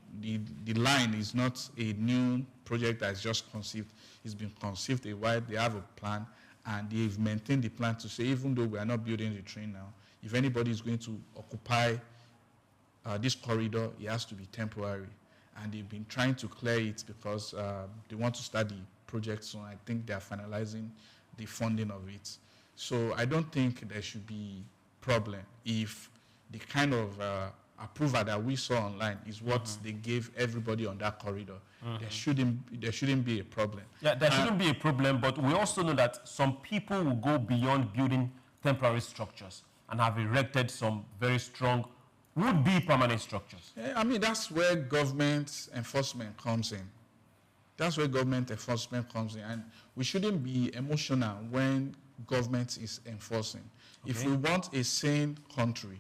Speaker 13: line is not a new project that's just conceived. It's been conceived a while. They have a plan, and they've maintained the plan to say, even though we are not building the train now, if anybody is going to occupy this corridor, it has to be temporary. And they've been trying to clear it because they want to start the project soon. I think they are finalizing the funding of it. So I don't think there should be problem if the kind of approval that we saw online is what they gave everybody on that corridor. There shouldn't be a problem.
Speaker 10: Yeah, there shouldn't be a problem, but we also know that some people will go beyond building temporary structures and have erected some very strong would-be permanent structures.
Speaker 13: I mean, that's where government enforcement comes in. That's where government enforcement comes in. And we shouldn't be emotional when government is enforcing. Okay. If we want a sane country,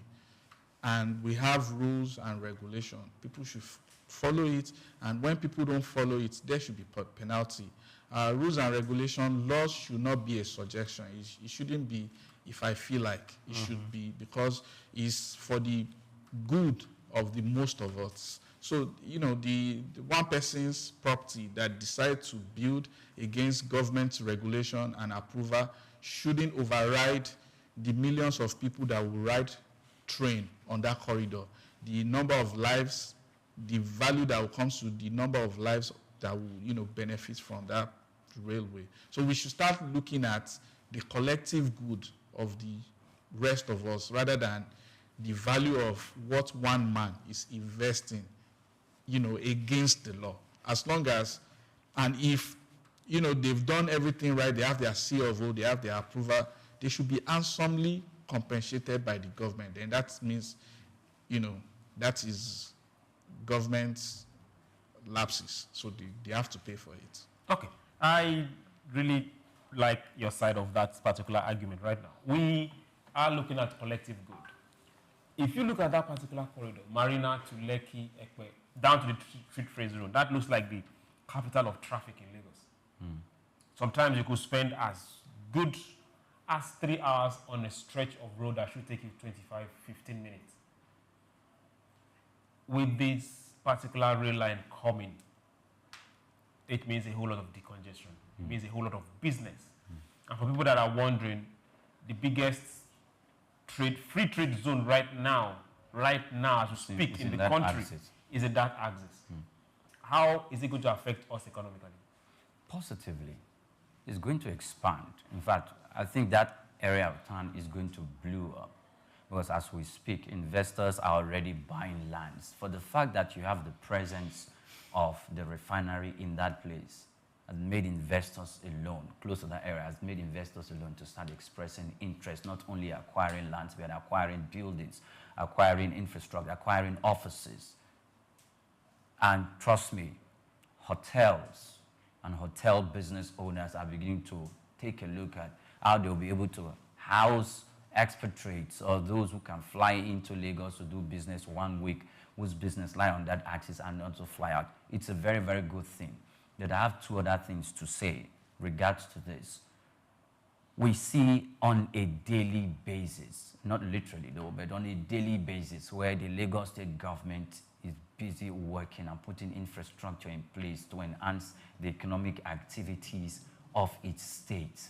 Speaker 13: and we have rules and regulation. People should follow it, and when people don't follow it, there should be penalty. Rules and regulation, laws should not be a suggestion. It shouldn't be if I feel like. It should be because it's for the good of the most of us. So, you know, the one person's property that decides to build against government regulation and approval shouldn't override the millions of people that will ride train on that corridor. The number of lives, the value that will come to the number of lives that will, you know, benefit from that railway. So we should start looking at the collective good of the rest of us rather than the value of what one man is investing, you know, against the law. As long as, and if, you know, they've done everything right, they have their C of O, they have their approval, they should be handsomely compensated by the government. And that means, you know, that is government's lapses. So they have to pay for it.
Speaker 10: Okay. I really like your side of that particular argument right now. We are looking at collective good. If you look at that particular corridor, Marina to Lekki, Ekpe, down to the Free Trade Zone, that looks like the capital of traffic in Lagos. Sometimes you could spend as good as 3 hours on a stretch of road that should take you 25, 15 minutes. With this particular rail line coming, it means a whole lot of decongestion. It means a whole lot of business. And for people that are wondering, the biggest free trade zone right now as we speak in the country, is in that axis. How is it going to affect us economically?
Speaker 12: Positively. It's going to expand. In fact, I think that area of town is going to blow up. Because as we speak, investors are already buying lands. For the fact that you have the presence of the refinery in that place has made investors alone, close to that area, has made investors alone to start expressing interest, not only acquiring lands, but acquiring buildings, acquiring infrastructure, acquiring offices. And trust me, hotels and hotel business owners are beginning to take a look at how they'll be able to house expatriates or those who can fly into Lagos to do business 1 week, whose business lie on that axis and not to fly out. It's a very, very good thing. That I have two other things to say regards to this. We see on a daily basis, not literally though, but on a daily basis where the Lagos state government is busy working and putting infrastructure in place to enhance the economic activities of its state.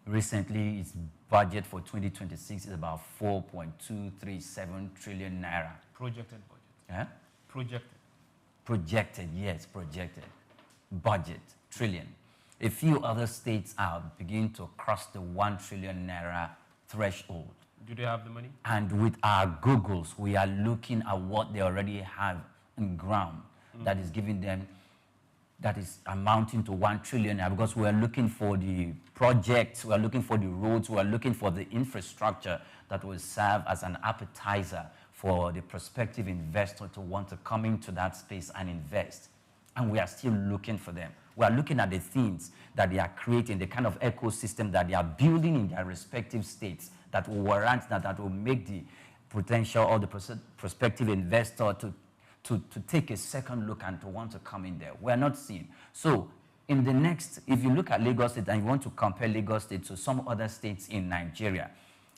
Speaker 12: Recently, its budget for 2026 is about 4.237 trillion naira.
Speaker 10: Projected budget.
Speaker 12: Yeah?
Speaker 10: Projected.
Speaker 12: Projected, yes, projected. Budget, trillion. A few other states are beginning to cross the 1 trillion naira threshold.
Speaker 10: Do they have the money?
Speaker 12: And with our Googles, we are looking at what they already have in ground that is giving them, that is amounting to 1 trillion naira, because we are looking for the projects, we are looking for the roads, we are looking for the infrastructure that will serve as an appetizer for the prospective investor to want to come into that space and invest. And we are still looking for them. We are looking at the things that they are creating, the kind of ecosystem that they are building in their respective states that will warrant that will make the potential or the prospective investor to take a second look and to want to come in there. We are not seeing. So in the next, if you look at Lagos State and you want to compare Lagos State to some other states in Nigeria,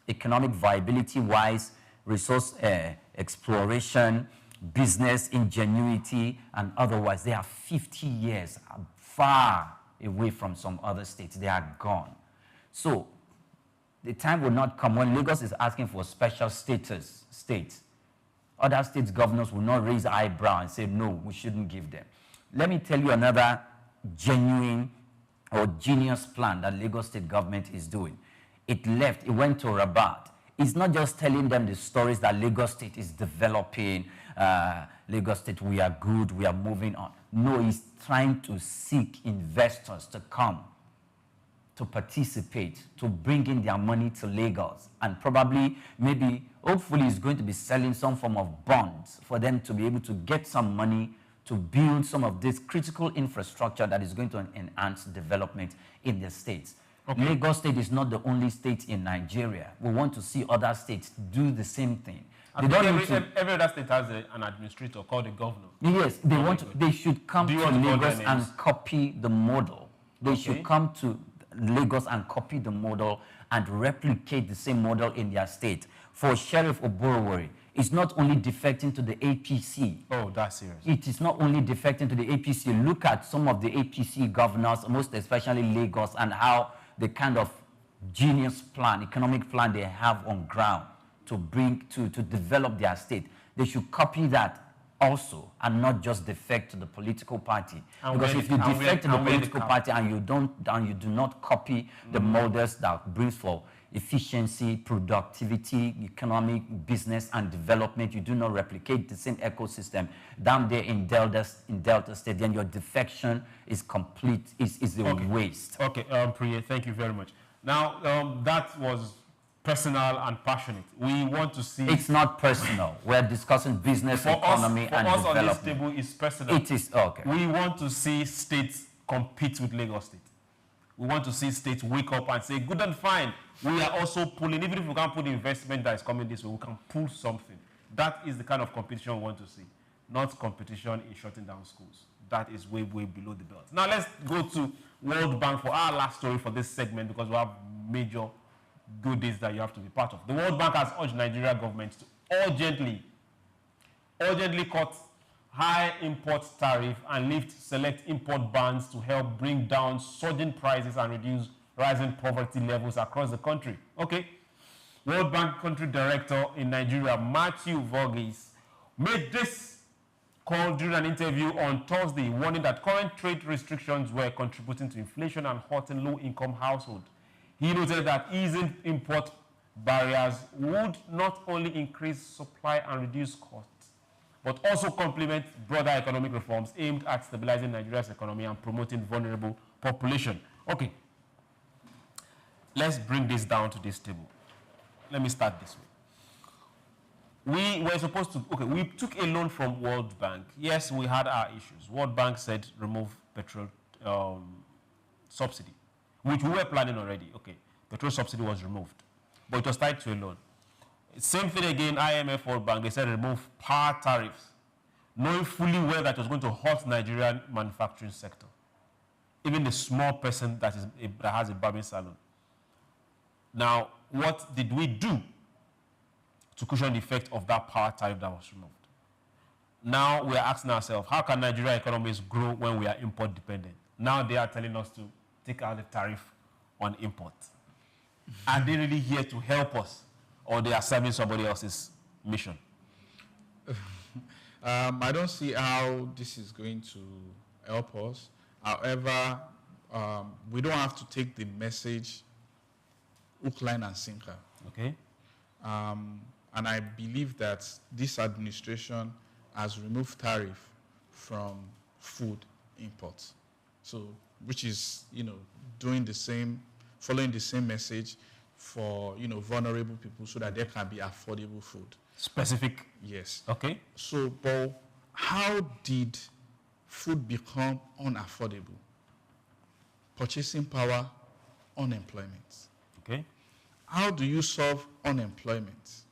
Speaker 12: economic viability-wise, resource exploration, business ingenuity, and otherwise, they are 50 years far away from some other states. They are gone. So the time will not come when Lagos is asking for special status, other states' governors will not raise eyebrow and say, no, we shouldn't give them. Let me tell you another genuine or genius plan that Lagos state government is doing. It went to Rabat. It's not just telling them the stories that Lagos state is developing, Lagos state, we are good, we are moving on. No, it's trying to seek investors to come, to participate, to bring in their money to Lagos. And probably, maybe, hopefully, it's going to be selling some form of bonds for them to be able to get some money to build some of this critical infrastructure that is going to enhance development in the states. Okay. Lagos state is not the only state in Nigeria. We want to see other states do the same thing.
Speaker 10: They don't need to. Every other state has an administrator called the governor.
Speaker 12: Yes, they should come to Lagos and copy the model. They should come to Lagos and copy the model and replicate the same model in their state. For Sheriff Oborowori, it's not only defecting to the APC.
Speaker 10: Oh, that's serious.
Speaker 12: It is not only defecting to the APC. Look at some of the APC governors, most especially Lagos, and how the kind of genius plan, economic plan they have on ground to develop their state. They should copy that also and not just defect to the political party. Because if you defect to the political party and you do not copy the models that brings for efficiency, productivity, economic, business, and development, you do not replicate the same ecosystem down there in Delta State, then your defection is complete, is a waste.
Speaker 10: Okay, Priya, thank you very much. Now, that was personal and passionate. We want to see...
Speaker 12: It's not personal. We're discussing business, economy, and development. For us on this table,
Speaker 10: it's personal.
Speaker 12: It is, okay.
Speaker 10: We want to see states compete with Lagos State. We want to see states wake up and say, good and fine, we are also pulling, even if we can't put the investment that is coming this way, we can pull something. That is the kind of competition we want to see, not competition in shutting down schools. That is way, way below the belt. Now let's go to World Bank for our last story for this segment, because we have major goodies that you have to be part of. The World Bank has urged Nigeria government to urgently cut high import tariff and lift select import bans to help bring down surging prices and reduce rising poverty levels across the country. Okay. World Bank Country Director in Nigeria, Matthew Vorgis, made this call during an interview on Thursday, warning that current trade restrictions were contributing to inflation and hurting low-income households. He noted that easing import barriers would not only increase supply and reduce costs, but also complement broader economic reforms aimed at stabilizing Nigeria's economy and promoting vulnerable population. Okay, let's bring this down to this table. Let me start this way. We were supposed to, we took a loan from World Bank. Yes, we had our issues. World Bank said remove petrol subsidy, which we were planning already. Okay, petrol subsidy was removed, but it was tied to a loan. Same thing again, IMF, World Bank, they said remove power tariffs, knowing fully well that it was going to hurt Nigerian manufacturing sector. Even the small person that has a barbing salon. Now, what did we do to cushion the effect of that power tariff that was removed? Now we are asking ourselves, how can Nigerian economies grow when we are import dependent? Now they are telling us to take out the tariff on import. Are they really here to help us, or they are serving somebody else's mission?
Speaker 13: I don't see how this is going to help us. However, we don't have to take the message hook, line, and sinker.
Speaker 10: Okay.
Speaker 13: And I believe that this administration has removed tariff from food imports. So, which is, doing the same, following the same message for, vulnerable people so that there can be affordable food.
Speaker 10: Specific?
Speaker 13: Yes.
Speaker 10: Okay.
Speaker 13: So, but how did food become unaffordable? Purchasing power, unemployment.
Speaker 10: Okay.
Speaker 13: How do you solve unemployment?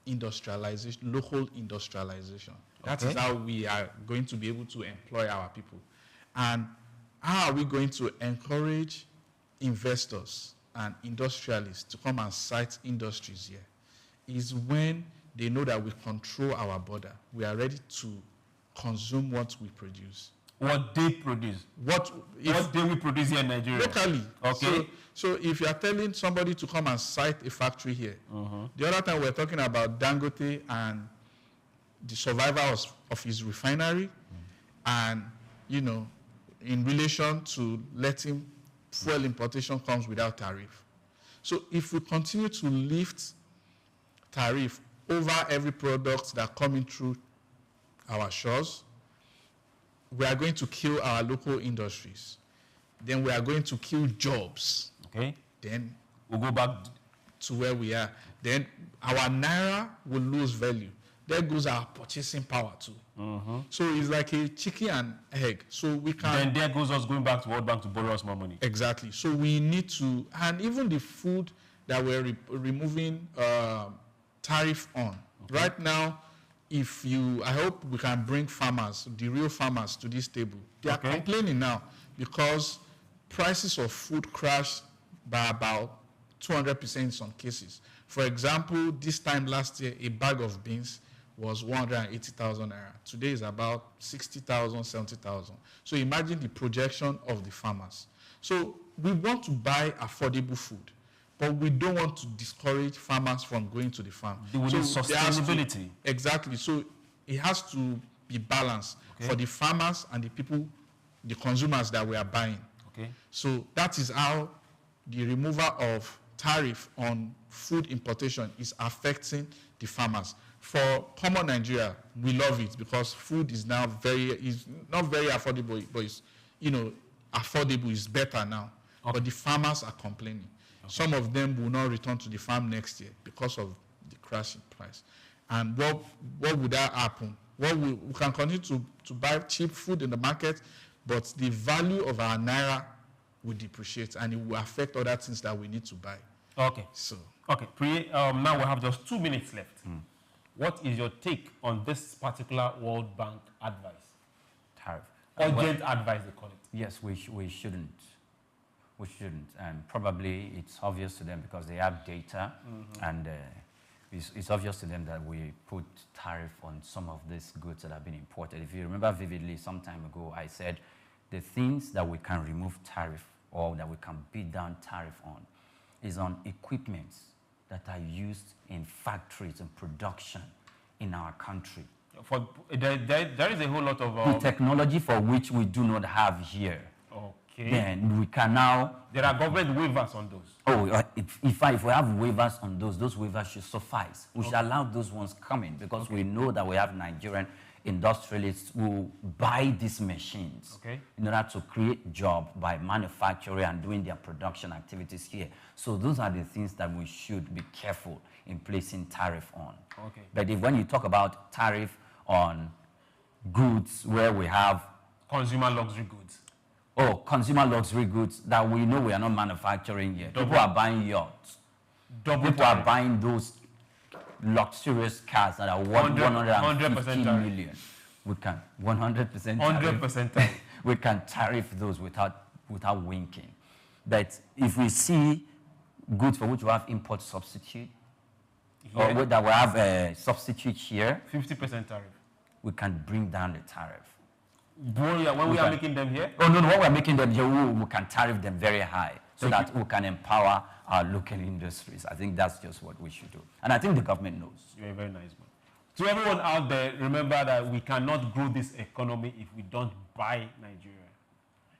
Speaker 13: Industrialization, local industrialization. That is how we are going to be able to employ our people. And how are we going to encourage investors and industrialists to come and site industries here? Is when they know that we control our border. We are ready to consume what we produce.
Speaker 10: What they produce. What do we produce here in Nigeria?
Speaker 13: Locally.
Speaker 10: Okay.
Speaker 13: So if you are telling somebody to come and site a factory here, the other time we were talking about Dangote and the survival of his refinery, and in relation to letting fuel importation comes without tariff. So if we continue to lift tariff over every product that coming through our shores, we are going to kill our local industries. Then we are going to kill jobs.
Speaker 10: Okay.
Speaker 13: Then
Speaker 10: we'll go back
Speaker 13: to where we are. Then our naira will lose value. There goes our purchasing power too. So it's like a chicken and egg. So we can.
Speaker 10: Then there goes us going back to World Bank to borrow us more money.
Speaker 13: Exactly. So we need to, and even the food that we're removing tariff on, Okay. Right now, I hope we can bring farmers, the real farmers, to this table. They are complaining now because prices of food crashed by about 200% in some cases. For example, this time last year, a bag of beans was 180,000 naira. Today is about 60,000, 70,000. So imagine the projection of the farmers. So we want to buy affordable food, but we don't want to discourage farmers from going to the farm.
Speaker 10: So sustainability.
Speaker 13: Exactly. So it has to be balanced for the farmers and the people, the consumers that we are buying.
Speaker 10: Okay.
Speaker 13: So that is how the removal of tariff on food importation is affecting the farmers. For common Nigeria, we love it because food is now is not very affordable, but it's, affordable is better now. Okay. But the farmers are complaining. Okay. Some of them will not return to the farm next year because of the crash in price. And what would that happen? We can continue to buy cheap food in the market, but the value of our naira will depreciate, and it will affect other things that we need to buy.
Speaker 10: Okay. Now we have just 2 minutes left. What is your take on this particular World Bank advice?
Speaker 12: Tariff.
Speaker 10: Urgent advice, they call it.
Speaker 12: Yes, we shouldn't. We shouldn't. And probably it's obvious to them because they have data, and it's obvious to them that we put tariff on some of these goods that have been imported. If you remember vividly, some time ago, I said the things that we can remove tariff or that we can beat down tariff on is on equipments that are used in factories and production in our country.
Speaker 10: There is a whole lot of...
Speaker 12: the technology for which we do not have here.
Speaker 10: Okay.
Speaker 12: Then we can now...
Speaker 10: There are government waivers on those.
Speaker 12: Oh, if we have waivers on those waivers should suffice. We should allow those ones coming because we know that we have Nigerian industrialists who buy these machines in order to create jobs by manufacturing and doing their production activities here. So those are the things that we should be careful in placing tariff on.
Speaker 10: Okay.
Speaker 12: But when you talk about tariff on goods where we have...
Speaker 10: Consumer luxury goods.
Speaker 12: Oh, consumer luxury goods that we know we are not manufacturing here. People are buying yachts. People are buying those luxurious cars that are worth 150 million. We can 100%
Speaker 10: 100%.
Speaker 12: We can tariff those without winking. But if we see goods for which we have import substitute, or that we have a substitute here,
Speaker 10: 50% tariff.
Speaker 12: We can bring down the tariff.
Speaker 10: When we are making them here?
Speaker 12: Oh, no, when we are making them here, we can tariff them very high so that we can empower our local industries. I think that's just what we should do. And I think the government knows.
Speaker 10: You're a very nice man. To everyone out there, remember that we cannot grow this economy if we don't buy Nigeria.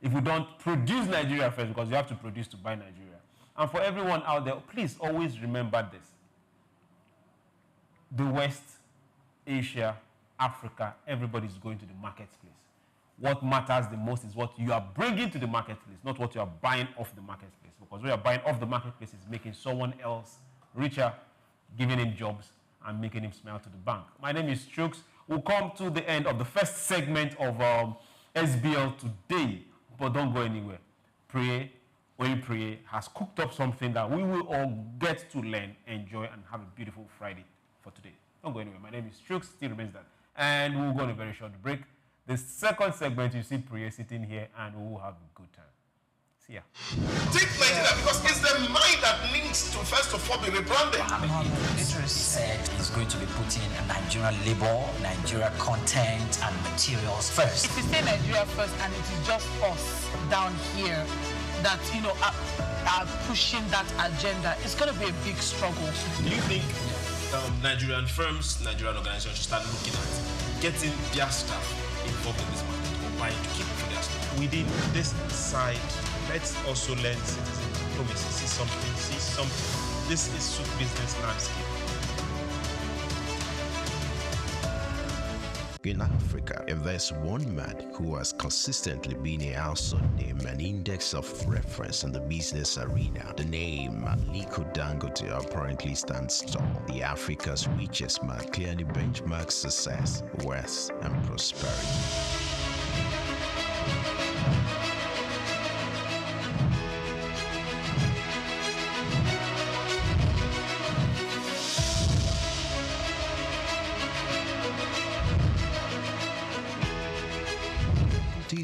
Speaker 10: If we don't produce Nigeria first, because you have to produce to buy Nigeria. And for everyone out there, please always remember this. The West, Asia, Africa, everybody's going to the marketplace. What matters the most is what you are bringing to the marketplace, not what you are buying off the marketplace. Because what you are buying off the marketplace is making someone else richer, giving him jobs, and making him smile to the bank. My name is SOUQ. We'll come to the end of the first segment of SBL today, but don't go anywhere. Pray, when you pray, has cooked up something that we will all get to learn, enjoy, and have a beautiful Friday for today. Don't go anywhere. My name is SOUQ, still remains that. And we'll go on a very short break. The second segment, you see Priya sitting here, and we will have a good time. See ya.
Speaker 14: Take Nigeria because it's the mind that needs to first of all be rebranded.
Speaker 8: Literally said he's going to be putting Nigerian labor, Nigeria content, and materials first.
Speaker 9: If you say Nigeria first, and it is just us down here that are pushing that agenda, it's going to be a big struggle.
Speaker 11: Do you think Nigerian firms, Nigerian organizations should start looking at getting their staff involved in this market or buying to keep for their stuff?
Speaker 6: Within this side, let's also learn citizen diplomacy. See something. This is SOUQ Business Landscape.
Speaker 15: In Africa, and there's one man who has consistently been a household name, an index of reference in the business arena. The name Aliko Dangote apparently stands tall. The Africa's richest man clearly benchmarks success, wealth, and prosperity.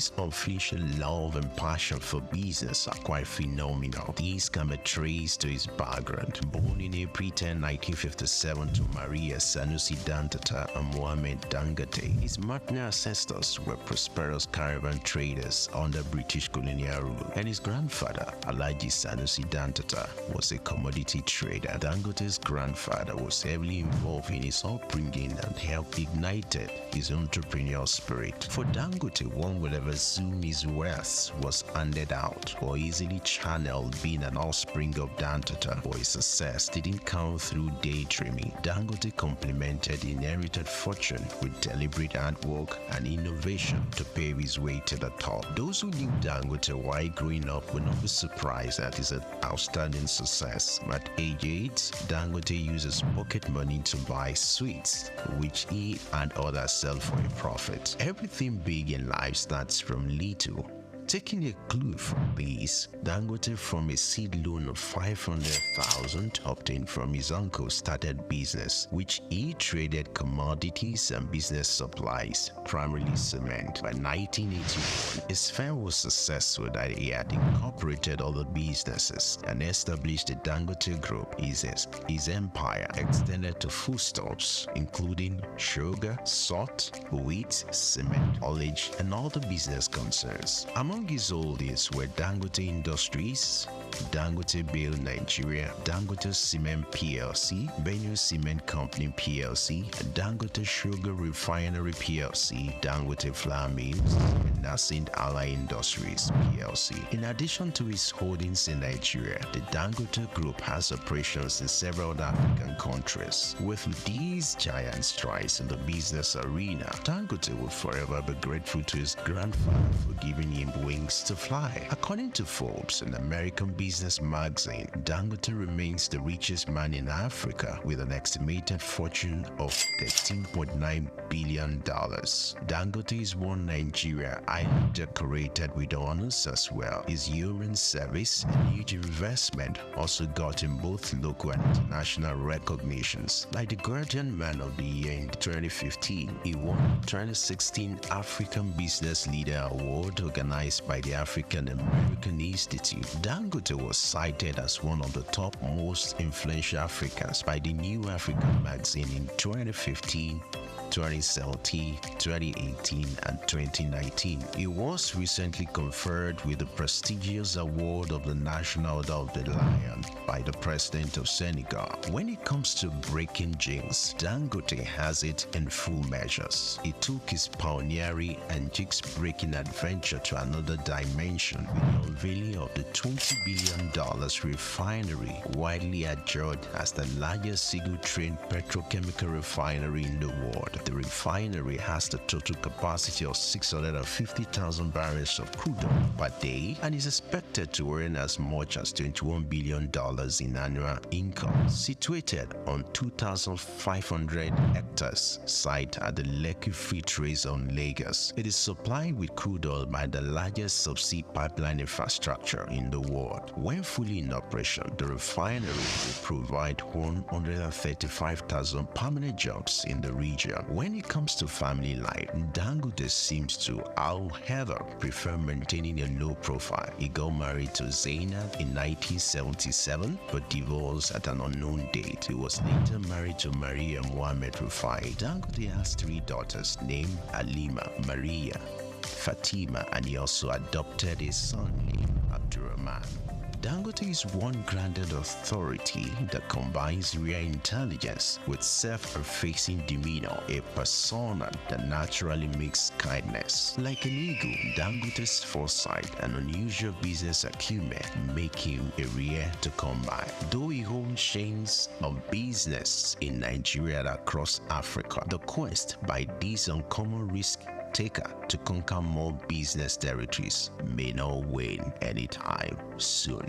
Speaker 15: Dangote's unflinching love and passion for business are quite phenomenal. These can be traced to his background. Born in April 10, 1957 to Maria Sanusi Dangote and Mohammed Dangote, his maternal ancestors were prosperous caravan traders under British colonial rule, and his grandfather, Alhaji Sanusi Dangote, was a commodity trader. Dangote's grandfather was heavily involved in his upbringing and helped ignited his entrepreneurial spirit. For Dangote, one would ever assume his wealth was handed out or easily channeled, being an offspring of Dangote, but his success didn't come through daydreaming. Dangote complemented inherited fortune with deliberate hard work and innovation to pave his way to the top. Those who knew Dangote while growing up would not be surprised at his outstanding success. At age 8, Dangote uses pocket money to buy sweets, which he and others sell for a profit. Everything big in life starts from little. Taking a clue from this, Dangote, from a seed loan of 500,000 obtained from his uncle, started business, which he traded commodities and business supplies, primarily cement. By 1981, his firm was successful that he had incorporated other businesses and established the Dangote Group. His empire extended to foodstuffs, including sugar, salt, wheat, cement, haulage, and other business concerns. Among his holdings were Dangote Industries, Dangote Bale Nigeria, Dangote Cement PLC, Benue Cement Company PLC, Dangote Sugar Refinery PLC, Dangote Flour Mills, and Nascent Ally Industries PLC. In addition to his holdings in Nigeria, the Dangote Group has operations in several African countries. With these giant strides in the business arena, Dangote will forever be grateful to his grandfather for giving him wings to fly. According to Forbes, an American business magazine, Dangote remains the richest man in Africa with an estimated fortune of $13.9 billion. Dangote is one Nigeria, highly decorated with honors as well. His urine service and huge investment also got him both local and international recognitions. Like the Guardian Man of the Year in 2015, he won the 2016 African Business Leader Award organized by the African American Institute. Dangote was cited as one of the top most influential Africans by the New African magazine in 2015, 2017, 2018, and 2019. He was recently conferred with the prestigious award of the National Order of the Lion by the President of Senegal. When it comes to breaking jinx, Dangote has it in full measures. He took his pioneering and jinx-breaking adventure to another dimension with the unveiling of the $20 billion refinery, widely adjudged as the largest single-train petrochemical refinery in the world. The refinery has the total capacity of 650,000 barrels of crude oil per day and is expected to earn as much as $21 billion in annual income. Situated on 2,500 hectares site at the Lekki Free Trade Zone, Lagos, it is supplied with crude oil by the largest subsea pipeline infrastructure in the world. When fully in operation, the refinery will provide 135,000 permanent jobs in the region. When it comes to family life, Dangote seems to, however, prefer maintaining a low profile. He got married to Zainab in 1977 but divorced at an unknown date. He was later married to Maria Mohammed Rufai. Dangote has 3 daughters named Halima, Maria, Fatima, and he also adopted a son named Abdurrahman. Dangote is one grounded authority that combines real intelligence with self-effacing demeanor, a persona that naturally makes kindness. Like an eagle, Dangote's foresight and unusual business acumen make him a rare to come by. Though he owns chains of business in Nigeria and across Africa, the quest by this uncommon risk taker to conquer more business territories may not wane anytime soon.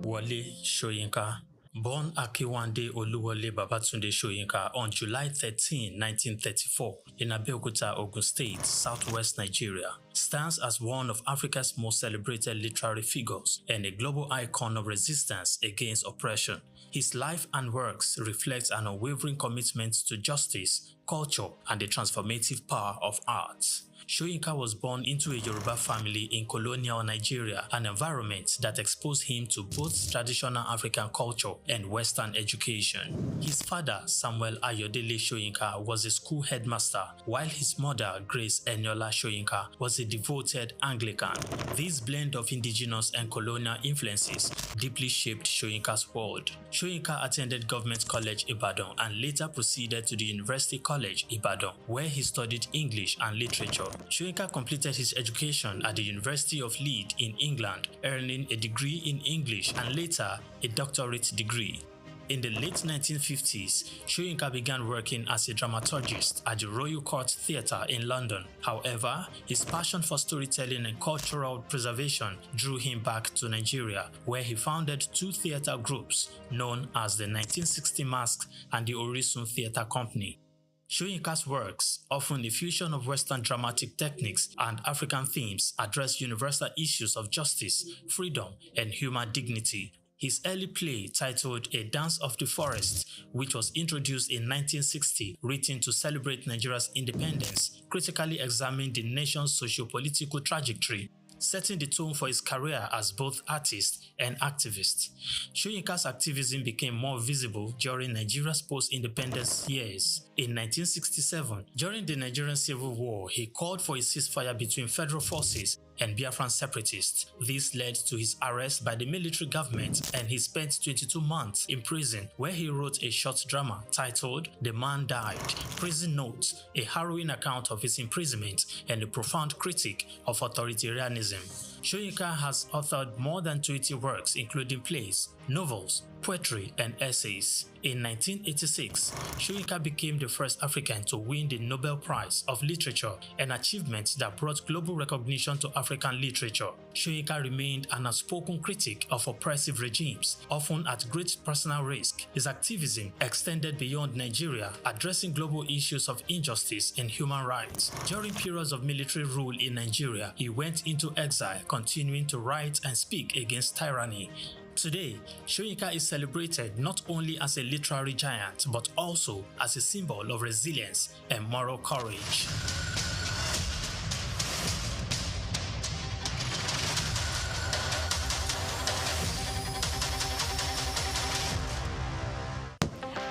Speaker 16: Wole Soyinka. Born Akiwande Oluwole Babatunde Soyinka on July 13, 1934 in Abeokuta, Ogun State, southwest Nigeria, stands as one of Africa's most celebrated literary figures and a global icon of resistance against oppression. His life and works reflect an unwavering commitment to justice, culture, and the transformative power of art. Soyinka was born into a Yoruba family in colonial Nigeria, an environment that exposed him to both traditional African culture and Western education. His father, Samuel Ayodele Soyinka, was a school headmaster, while his mother, Grace Eniola Soyinka, was a devoted Anglican. This blend of indigenous and colonial influences deeply shaped Soyinka's world. Soyinka attended Government College Ibadan and later proceeded to the University College Ibadan, where he studied English and literature. Soyinka completed his education at the University of Leeds in England, earning a degree in English and later a doctorate degree. In the late 1950s, Soyinka began working as a dramaturgist at the Royal Court Theatre in London. However, his passion for storytelling and cultural preservation drew him back to Nigeria, where he founded two theatre groups known as the 1960 Masks and the Orisun Theatre Company. Soyinka's works, often a fusion of Western dramatic techniques and African themes, address universal issues of justice, freedom, and human dignity. His early play, titled A Dance of the Forest, which was introduced in 1960, written to celebrate Nigeria's independence, critically examined the nation's socio-political trajectory, setting the tone for his career as both artist and activist. Soyinka's activism became more visible during Nigeria's post-independence years. In 1967, during the Nigerian Civil War, he called for a ceasefire between federal forces and Biafran separatists. This led to his arrest by the military government, and he spent 22 months in prison, where he wrote a short drama titled The Man Died, Prison Notes, a harrowing account of his imprisonment and a profound critique of authoritarianism. Soyinka has authored more than 20 works, including plays, novels, poetry, and essays. In 1986, Soyinka became the first African to win the Nobel Prize of Literature, an achievement that brought global recognition to African literature. Soyinka remained an outspoken critic of oppressive regimes, often at great personal risk. His activism extended beyond Nigeria, addressing global issues of injustice and human rights. During periods of military rule in Nigeria, he went into exile, continuing to write and speak against tyranny. Today, Soyinka is celebrated not only as a literary giant, but also as a symbol of resilience and moral courage.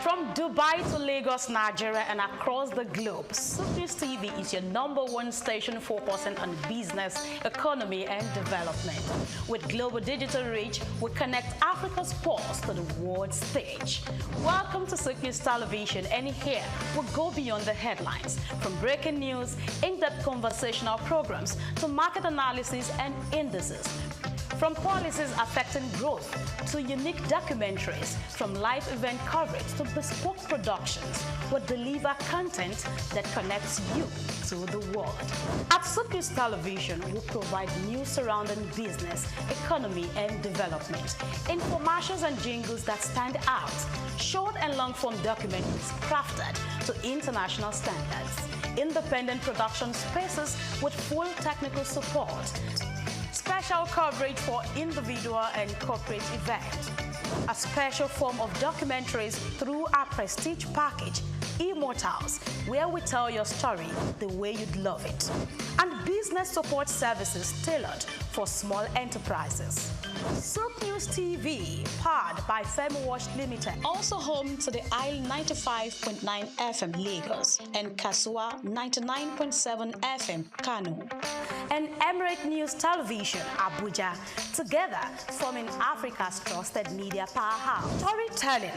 Speaker 1: From Dubai to Lagos, Nigeria, and across the globe, SOUQ News TV is your #1 station focusing on business, economy, and development. With global digital reach, we connect Africa's pulse to the world stage. Welcome to SOUQ News Television, and here we go beyond the headlines. From breaking news, in-depth conversational programs, to market analysis and indices. From policies affecting growth to unique documentaries, from live event coverage to bespoke productions, we deliver content that connects you to the world. At SOUQ News Television, we provide news surrounding business, economy, and development, infomercials and jingles that stand out, short and long-form documentaries crafted to international standards, independent production spaces with full technical support, special coverage for individual and corporate events, a special form of documentaries through our prestige package, Immortals, where we tell your story the way you'd love it, and business support services tailored for small enterprises. SOUQ News TV, powered by FemWatch Limited, also home to the Isle 95.9 FM Lagos and Kasua 99.7 FM Kano, and Emirate News Television Abuja, together forming Africa's trusted media powerhouse. Storytelling,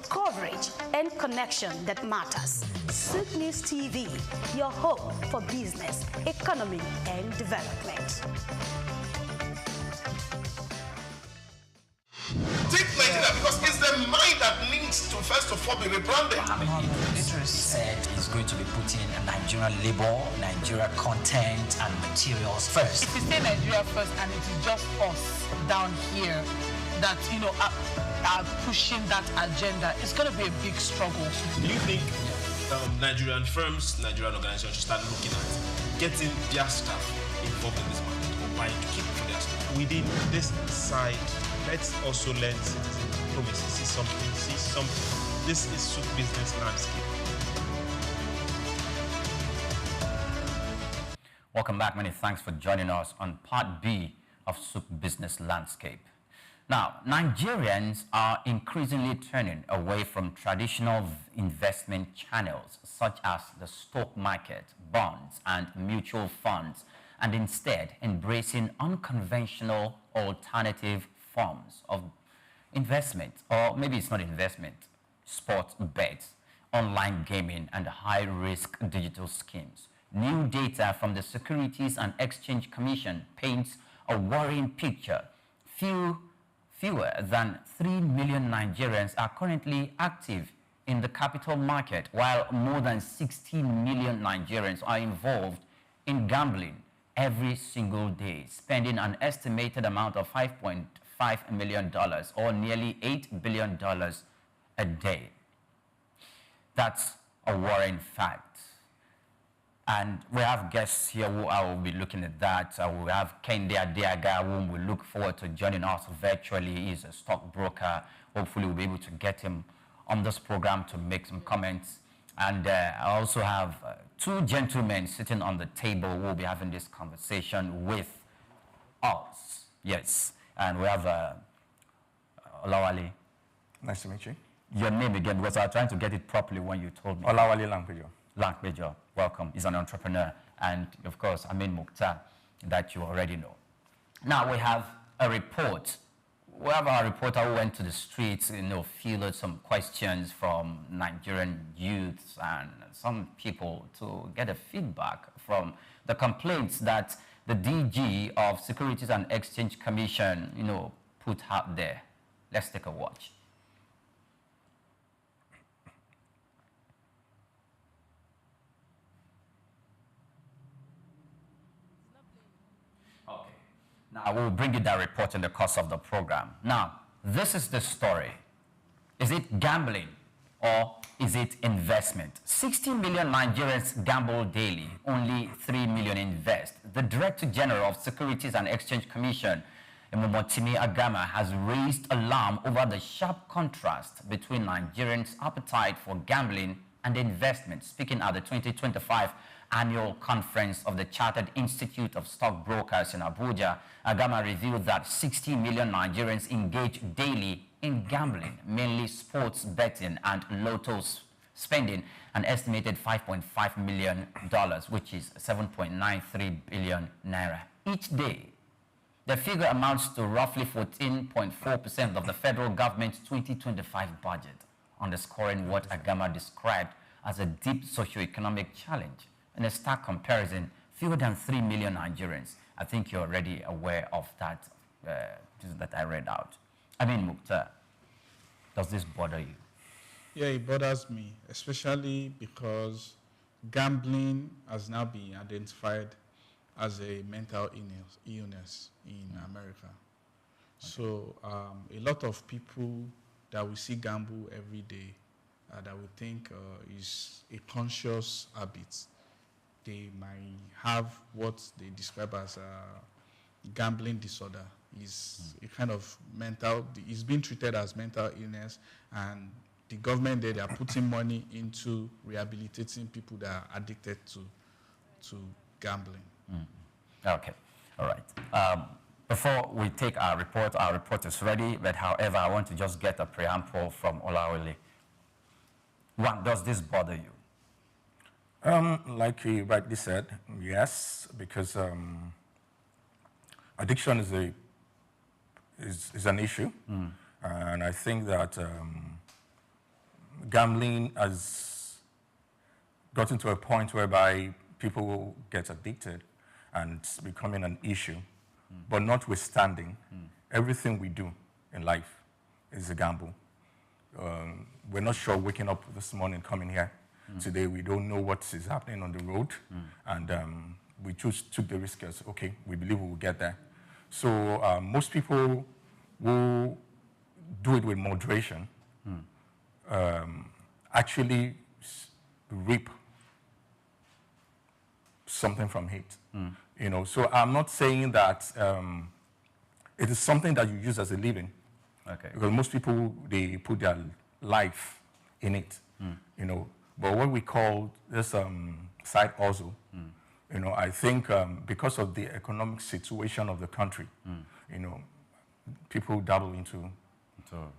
Speaker 1: coverage, and connection that matters. SOUQ News TV, your home for business, economy, and development.
Speaker 14: Take Nigeria because it's the mind that needs to first of all be rebranded.
Speaker 8: Literally said is going to be putting Nigerian labor, Nigeria content and materials first.
Speaker 9: If you say Nigeria first and it is just us down here that, are pushing that agenda, it's going to be a big struggle.
Speaker 11: Do you think Nigerian firms, Nigerian organizations should start looking at getting their staff involved in this market or buying to keep for their staff?
Speaker 6: Within this side, let's also learn citizen diplomacy, see something. This is SOUQ Business Landscape.
Speaker 12: Welcome back. Many thanks for joining us on part B of SOUQ Business Landscape. Now, Nigerians are increasingly turning away from traditional investment channels such as the stock market, bonds, and mutual funds, and instead embracing unconventional alternative forms of investment, or maybe it's not investment, sports bets, online gaming, and high-risk digital schemes. New data from the Securities and Exchange Commission paints a worrying picture. Fewer than 3 million Nigerians are currently active in the capital market, while more than 16 million Nigerians are involved in gambling every single day, spending an estimated amount of $5.5 million or nearly $8 billion a day. That's a worrying fact. And we have guests here who will be looking at that. We have Kendi Adiaga, whom we look forward to joining us virtually. He's a stockbroker. Hopefully we'll be able to get him on this program to make some comments. And I also have two gentlemen sitting on the table who will be having this conversation with us. Yes. And we have Olawale.
Speaker 17: Nice to meet you.
Speaker 12: Your name again, because I was trying to get it properly when you told me.
Speaker 17: Olawale Langpejo.
Speaker 12: Langpejo, welcome. He's an entrepreneur. And of course, Amin Mukhtar, that you already know. Now we have a report. We have our reporter who went to the streets, fielded some questions from Nigerian youths and some people to get a feedback from the complaints that the DG of Securities and Exchange Commission, put out there. Let's take a watch. Now, we'll bring you that report in the course of the program. Now, this is the story. Is it gambling or is it investment? 60 million Nigerians gamble daily, only 3 million invest. The Director General of Securities and Exchange Commission, Emomotimi Agama, has raised alarm over the sharp contrast between Nigerians' appetite for gambling and investment. Speaking at the 2025 annual conference of the Chartered Institute of Stockbrokers in Abuja, Agama revealed that 60 million Nigerians engage daily in gambling, mainly sports betting and lottos, spending an estimated $5.5 million, which is 7.93 billion naira each day. The figure amounts to roughly 14.4% of the federal government's 2025 budget, underscoring what Agama described as a deep socioeconomic challenge. In a stark comparison, fewer than 3 million Nigerians. I think you're already aware of that that I read out. I mean, Mukhtar, does this bother you?
Speaker 13: Yeah, it bothers me, especially because gambling has now been identified as a mental illness in America. Okay. So a lot of people that we see gamble every day that we think is a conscious habit. They might have what they describe as a gambling disorder. Is a kind of it's being treated as mental illness, and the government they are putting money into rehabilitating people that are addicted to gambling.
Speaker 12: Okay, all right. Before we take our report is ready, but however, I want to just get a preamble from Olawale. One, does this bother you?
Speaker 17: Like you rightly said, yes, because addiction is an issue, and I think that gambling has gotten to a point whereby people get addicted and it's becoming an issue. But notwithstanding, everything we do in life is a gamble. We're not sure waking up this morning, coming here. Today, we don't know what is happening on the road, and we took the risk as, okay, we believe we will get there. So most people who do it with moderation, actually reap something from it. You know, so I'm not saying that it is something that you use as a living.
Speaker 12: Okay.
Speaker 17: Because most people, they put their life in it. You know, but what we call this side hustle, you know, I think because of the economic situation of the country, you know, people dabble into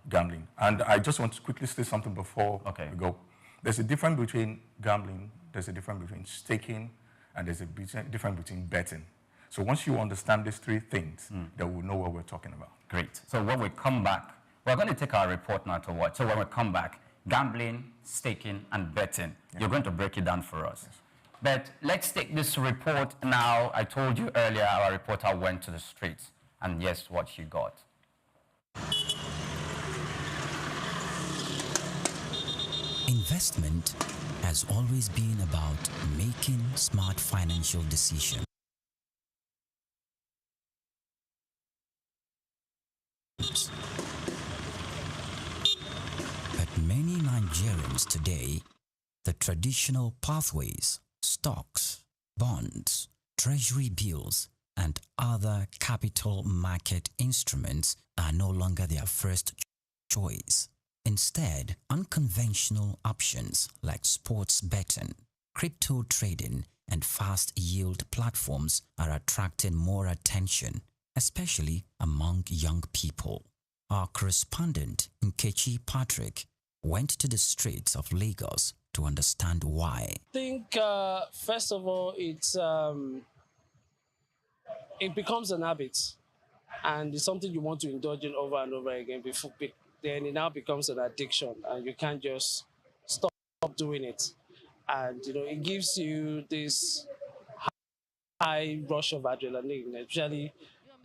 Speaker 17: gambling. And I just want to quickly say something before we go. There's a difference between gambling, there's a difference between staking, and there's a difference between betting. So once you understand these three things, then we'll know what we're talking about.
Speaker 12: Great. So when we come back, we're going to take our report now to watch. So when we come back, gambling, staking, and betting, you're going to break it down for us. Yes. But let's take this report now. I told you earlier our reporter went to the streets, and guess what she got?
Speaker 18: Investment has always been about making smart financial decisions. But many Nigerians today, the traditional pathways, stocks, bonds, treasury bills, and other capital market instruments are no longer their first choice. Instead, unconventional options like sports betting, crypto trading, and fast yield platforms are attracting more attention, especially among young people. Our correspondent, Nkechi Patrick, went to the streets of Lagos to understand why.
Speaker 19: I think, first of all, it becomes an habit, and it's something you want to indulge in over and over again before. Then it now becomes an addiction, and you can't just stop doing it. And, you know, it gives you this high rush of adrenaline, especially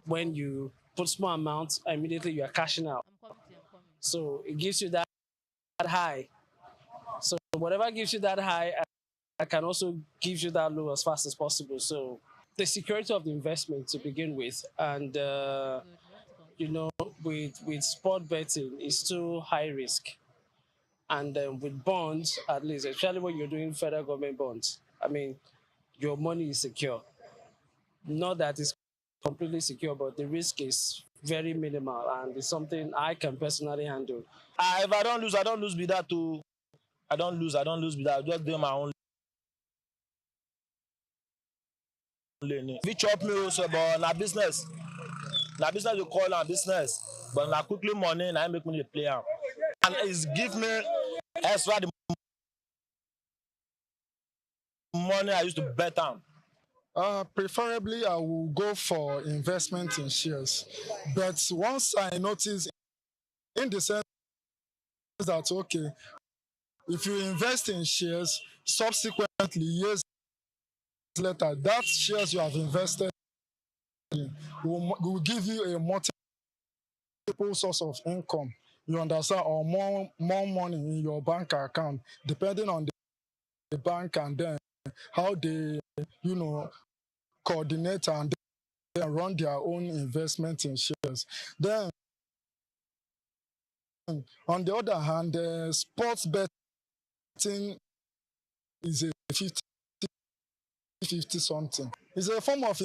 Speaker 19: when you put small amounts, immediately you are cashing out. So it gives you that high. So whatever gives you that high, I can also give you that low as fast as possible. So the security of the investment to begin with, and you know, with sport betting, it's too high risk. And with bonds, at least, especially when you're doing federal government bonds, I mean, your money is secure. Not that it's completely secure, but the risk is very minimal, and it's something I can personally handle.
Speaker 20: If I don't lose with that too. I don't lose with that. I'm just doing my own lane. We chop me also, but na business. Na business you call am business. But na quickly money, na make me dey play am. And it's give me extra the money I used to bet am.
Speaker 21: Preferably, I will go for investment in shares. But once I notice, in the sense that, okay, if you invest in shares, subsequently, years later, that shares you have invested in will give you a multiple source of income. You understand, or more money in your bank account, depending on the bank and then how they, you know, coordinate and then run their own investment in shares. Then, on the other hand, sports betting is a 50-50 something. It's a form of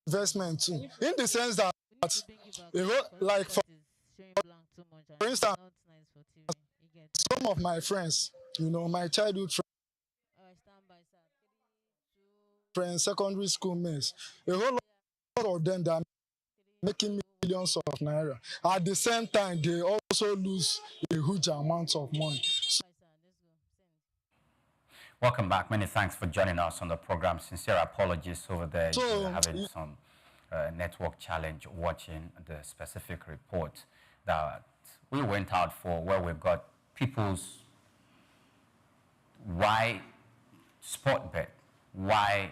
Speaker 21: investment too, in the sense that, like for instance, some of my friends, you know, my childhood friends, secondary school mates, a whole lot of them that are making millions of naira. At the same time, they also lose a huge amount of money.
Speaker 12: Welcome back. Many thanks for joining us on the program. Sincere apologies over there. You're having some network challenge watching the specific report that we went out for, where we've got people's why sport bet, why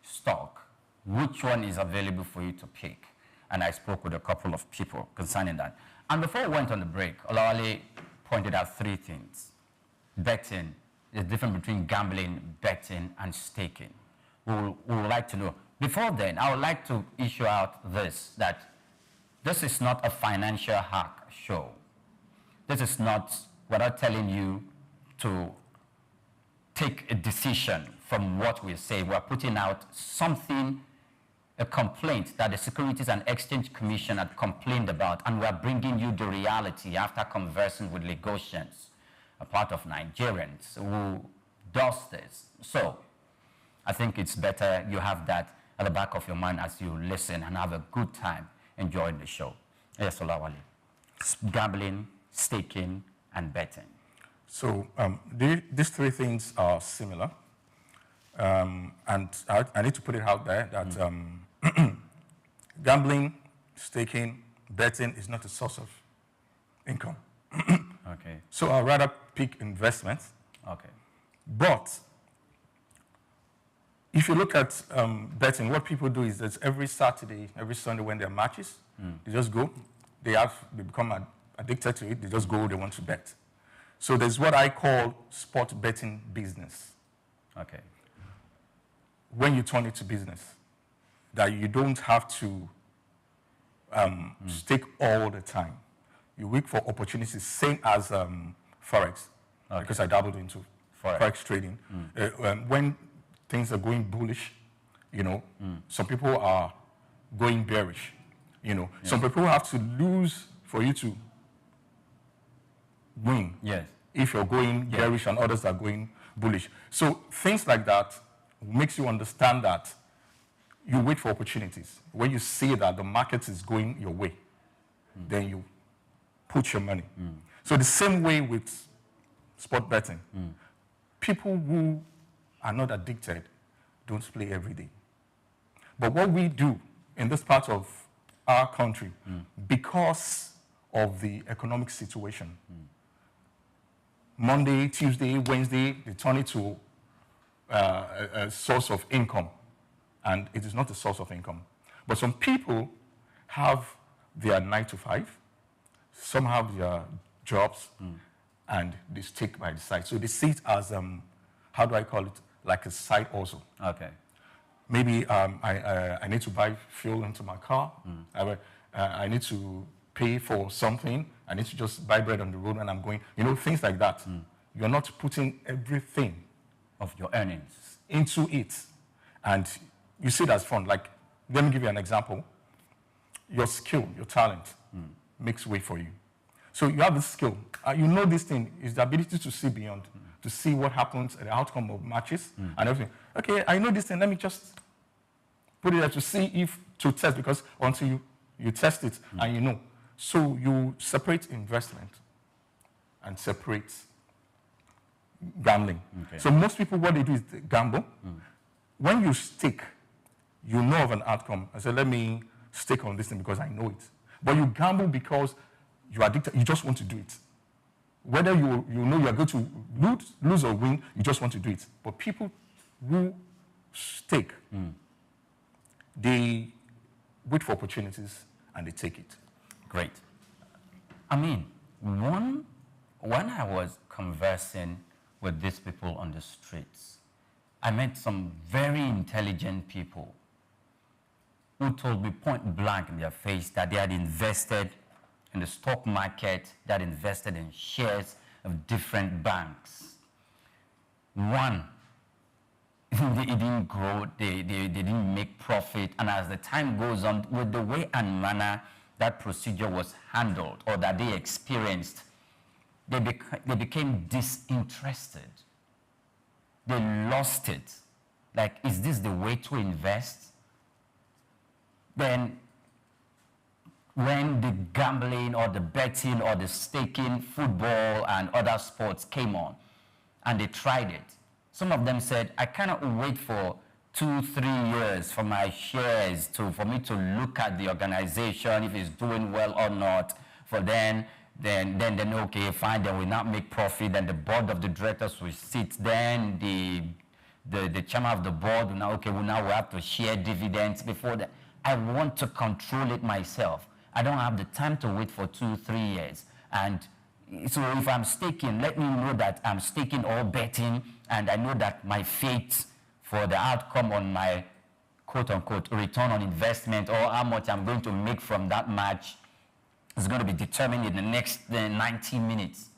Speaker 12: stock, which one is available for you to pick. And I spoke with a couple of people concerning that. And before we went on the break, Olawale pointed out three things. Betting, the difference between gambling, betting, and staking. We would like to know, Before then, I would like to issue out this, that this is not a financial hack show. This is not, we're not telling you to take a decision from what we say. We're putting out something, a complaint that the Securities and Exchange Commission had complained about, and we're bringing you the reality after conversing with Lagosians, a part of Nigerians who does this. So I think it's better you have that at the back of your mind as you listen and have a good time enjoying the show. Yes, Olawale. Gambling, staking, and betting.
Speaker 17: So these three things are similar. And I need to put it out there that gambling, staking, betting is not a source of income.
Speaker 12: Okay.
Speaker 17: So I'd rather pick investments.
Speaker 12: Okay.
Speaker 17: But if you look at betting, what people do is that every Saturday, every Sunday when there are matches, they just go, they become addicted to it, they just go, they want to bet. So there's what I call sport betting business.
Speaker 12: Okay.
Speaker 17: When you turn it to business, that you don't have to stake all the time. You wait for opportunities, same as Forex, because I dabbled into Forex trading. When things are going bullish, some people are going bearish. Some people have to lose for you to win.
Speaker 12: Yes.
Speaker 17: If you're going bearish and others are going bullish. So things like that makes you understand that you wait for opportunities. When you see that the market is going your way, then you put your money. So the same way with sport betting. People who are not addicted don't play every day. But what we do in this part of our country, because of the economic situation, Monday, Tuesday, Wednesday, they turn it to a source of income. And it is not a source of income. But some people have their 9 to 5, some have their jobs, and they stick by the side. So they see it as, how do I call it? Like a side also.
Speaker 12: Okay.
Speaker 17: Maybe I need to buy fuel into my car. I need to pay for something. I need to just buy bread on the road when I'm going. Things like that. You're not putting everything
Speaker 12: of your earnings
Speaker 17: into it. And you see it as fun. Like, let me give you an example. Your skill, your talent makes way for you. So you have this skill. This thing is the ability to see beyond, to see what happens at the outcome of matches and everything. Okay, I know this thing. Let me just put it there to see to test, because until you test it and So you separate investment and separate gambling.
Speaker 12: Okay.
Speaker 17: So most people, what they do is they gamble. When you stake, you know of an outcome. I say, let me stake on this thing because I know it. But you gamble because you're addicted. You just want to do it. Whether you know you're going to lose or win, you just want to do it. But people who stake, they wait for opportunities and they take it.
Speaker 12: Great. I mean, when I was conversing with these people on the streets, I met some very intelligent people who told me point blank in their face that they had invested in the stock market, they had invested in shares of different banks. One, it didn't grow, they didn't make profit, and as the time goes on, with the way and manner that procedure was handled or that they experienced, they became disinterested. They lost it. Like, is this the way to invest? Then when the gambling or the betting or the staking, football and other sports came on and they tried it, some of them said, I cannot wait for 2-3 years for my shares for me to look at the organization, if it's doing well or not, for then okay, fine, then we not make profit, then the board of the directors will sit, then the chairman of the board will now, okay, we have to share dividends before that. I want to control it myself. I don't have the time to wait for 2-3 years. And so if I'm staking, let me know that I'm staking or betting, and I know that my fate for the outcome on my
Speaker 3: quote-unquote return on investment or how much I'm going to make from that match is going to be determined in the next 90 minutes.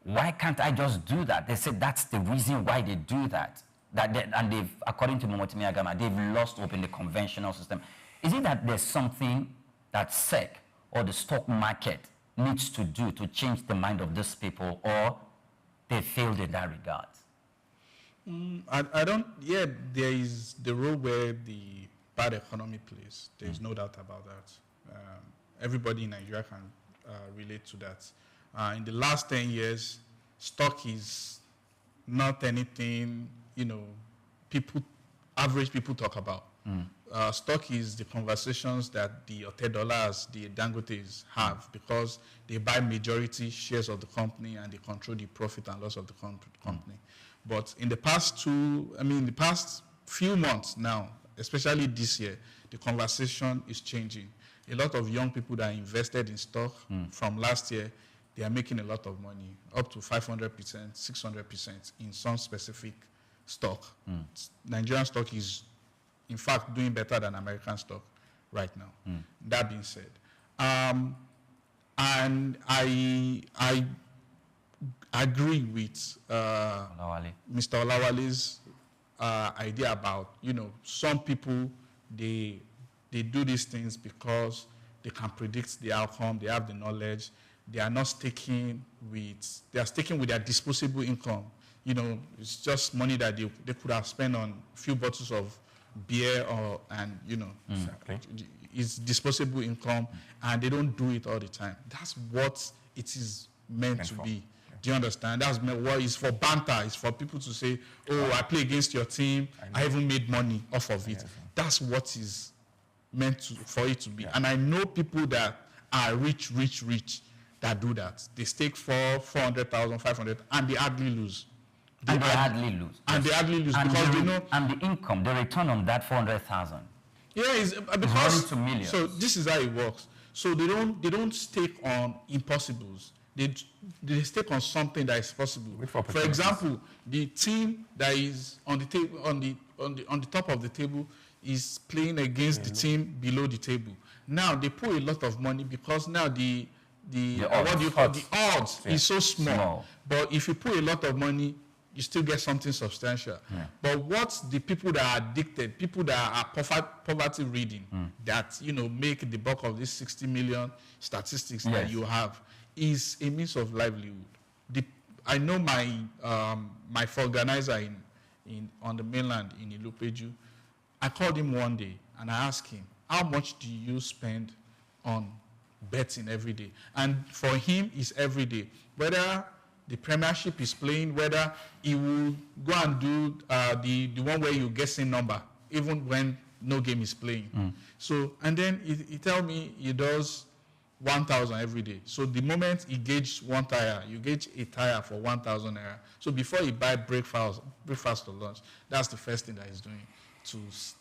Speaker 3: Why can't I just do that? They said that's the reason why they do that. And they've, according to Momotimi Agama, they've lost hope in the conventional system. Is it that there's something that SEC or the stock market needs to do to change the mind of these people, or they failed in that regard?
Speaker 13: I don't, yeah, there is the role where the bad economy plays. There's no doubt about that. Everybody in Nigeria can relate to that. In the last 10 years, stock is not anything, you know, average people talk about. Stock is the conversations that the Otedolas, the Dangotes have because they buy majority shares of the company and they control the profit and loss of the company. But in the past the past few months now, especially this year, the conversation is changing. A lot of young people that invested in stock from last year, they are making a lot of money, up to 500%, 600% in some specific stock. Nigerian stock is, in fact, doing better than American stock right now. That being said, and I agree with Mr. Olawale's idea about, you know, some people, they do these things because they can predict the outcome, they have the knowledge, they are not sticking with, they are sticking with their disposable income. You know, it's just money that they could have spent on a few bottles of beer and, you know, it's disposable income, and they don't do it all the time. That's what it is meant to be. Do you understand? That's what it's for banter. It's for people to say, oh, I play against your team. I even made money off of it. That's what is meant for it to be. And I know people that are rich that do that. They stake for 400,000, 500, and they hardly lose.
Speaker 3: And they hardly lose.
Speaker 13: And they hardly lose because they know.
Speaker 3: And the income, the return on that 400,000.
Speaker 13: Yeah, it's because
Speaker 3: to millions.
Speaker 13: So this is how it works. So they don't stake on impossibles. They stake on something that is possible. For example, the team that is on the table on the top of the table is playing against the team below the table. Now they put a lot of money because now the odds is so small. But if you put a lot of money, you still get something substantial. But what the people that are addicted, people that are poverty reading, that, you know, make the bulk of these 60 million statistics that you have, is a means of livelihood. I know my organizer on the mainland in Ilupeju. I called him one day and I asked him, how much do you spend on betting every day? And for him, it's every day. Whether the Premiership is playing, whether he will go and do the one where you guessing number, even when no game is playing. So, and then he tell me he does 1,000 every day. So the moment he gauge one tire, you gauge a tire for 1,000 naira. So before he buy breakfast or lunch, that's the first thing that he's doing.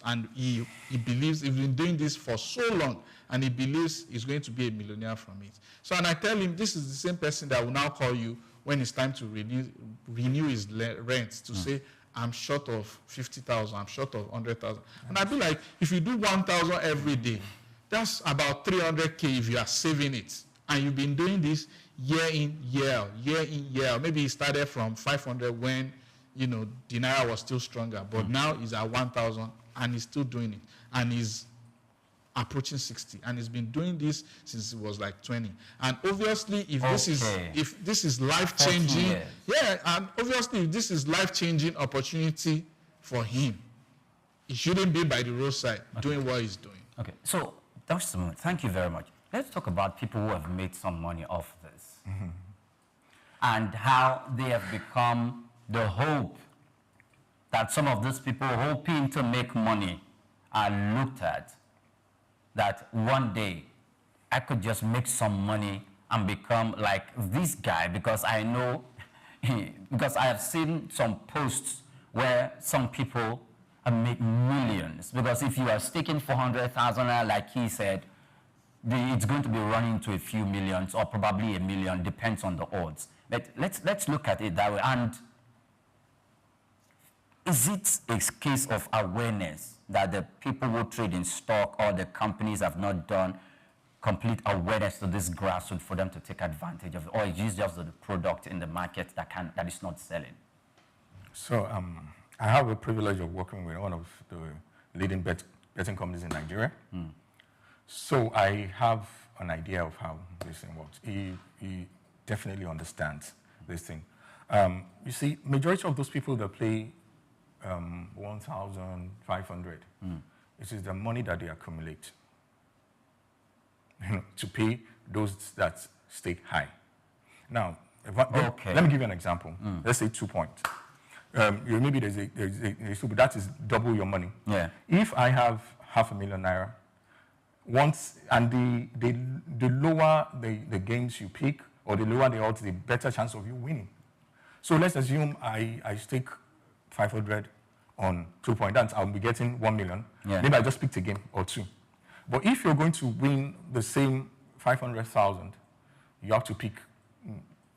Speaker 13: And he believes, he's been doing this for so long, and he believes he's going to be a millionaire from it. So, and I tell him, this is the same person that will now call you when it's time to renew his rent to say, I'm short of 50,000, I'm short of 100,000. And I'd be like, if you do 1,000 every day, that's about 300K if you are saving it. And you've been doing this year in, year out. Maybe he started from 500 when, you know, the naira was still stronger, but now he's at 1,000 and he's still doing it. And he's approaching 60, and he's been doing this since he was like 20. And obviously, if this is life-changing, and obviously if this is life-changing opportunity for him, he shouldn't be by the roadside doing what he's doing.
Speaker 3: Okay, so thank you very much. Let's talk about people who have made some money off this and how they have become the hope that some of these people hoping to make money are looked at, that one day I could just make some money and become like this guy, because I know, because I have seen some posts where some people make millions. Because if you are staking 400,000, like he said, it's going to be running to a few millions or probably a million, depends on the odds. But let's look at it that way. And is it a case of awareness
Speaker 12: that the people who trade in stock or the companies have not done complete awareness to this grassroots for them to take advantage of it, or is just the product in the market that is not selling?
Speaker 17: So I have the privilege of working with one of the leading betting companies in Nigeria. So I have an idea of how this thing works. He definitely understands this thing. You see, majority of those people that play 1,500, it is the money that they accumulate to pay those that stake high. Now, let me give you an example. Let's say 2 points. Maybe there's a that is double your money.
Speaker 12: Yeah.
Speaker 17: If I have $500,000 once, and the lower the games you pick, or the lower the odds, the better chance of you winning. So let's assume I stake 500 on 2 points. That's I'll be getting 1 million.
Speaker 12: Yeah.
Speaker 17: Maybe I just picked a game or two. But if you're going to win the same 500,000, you have to pick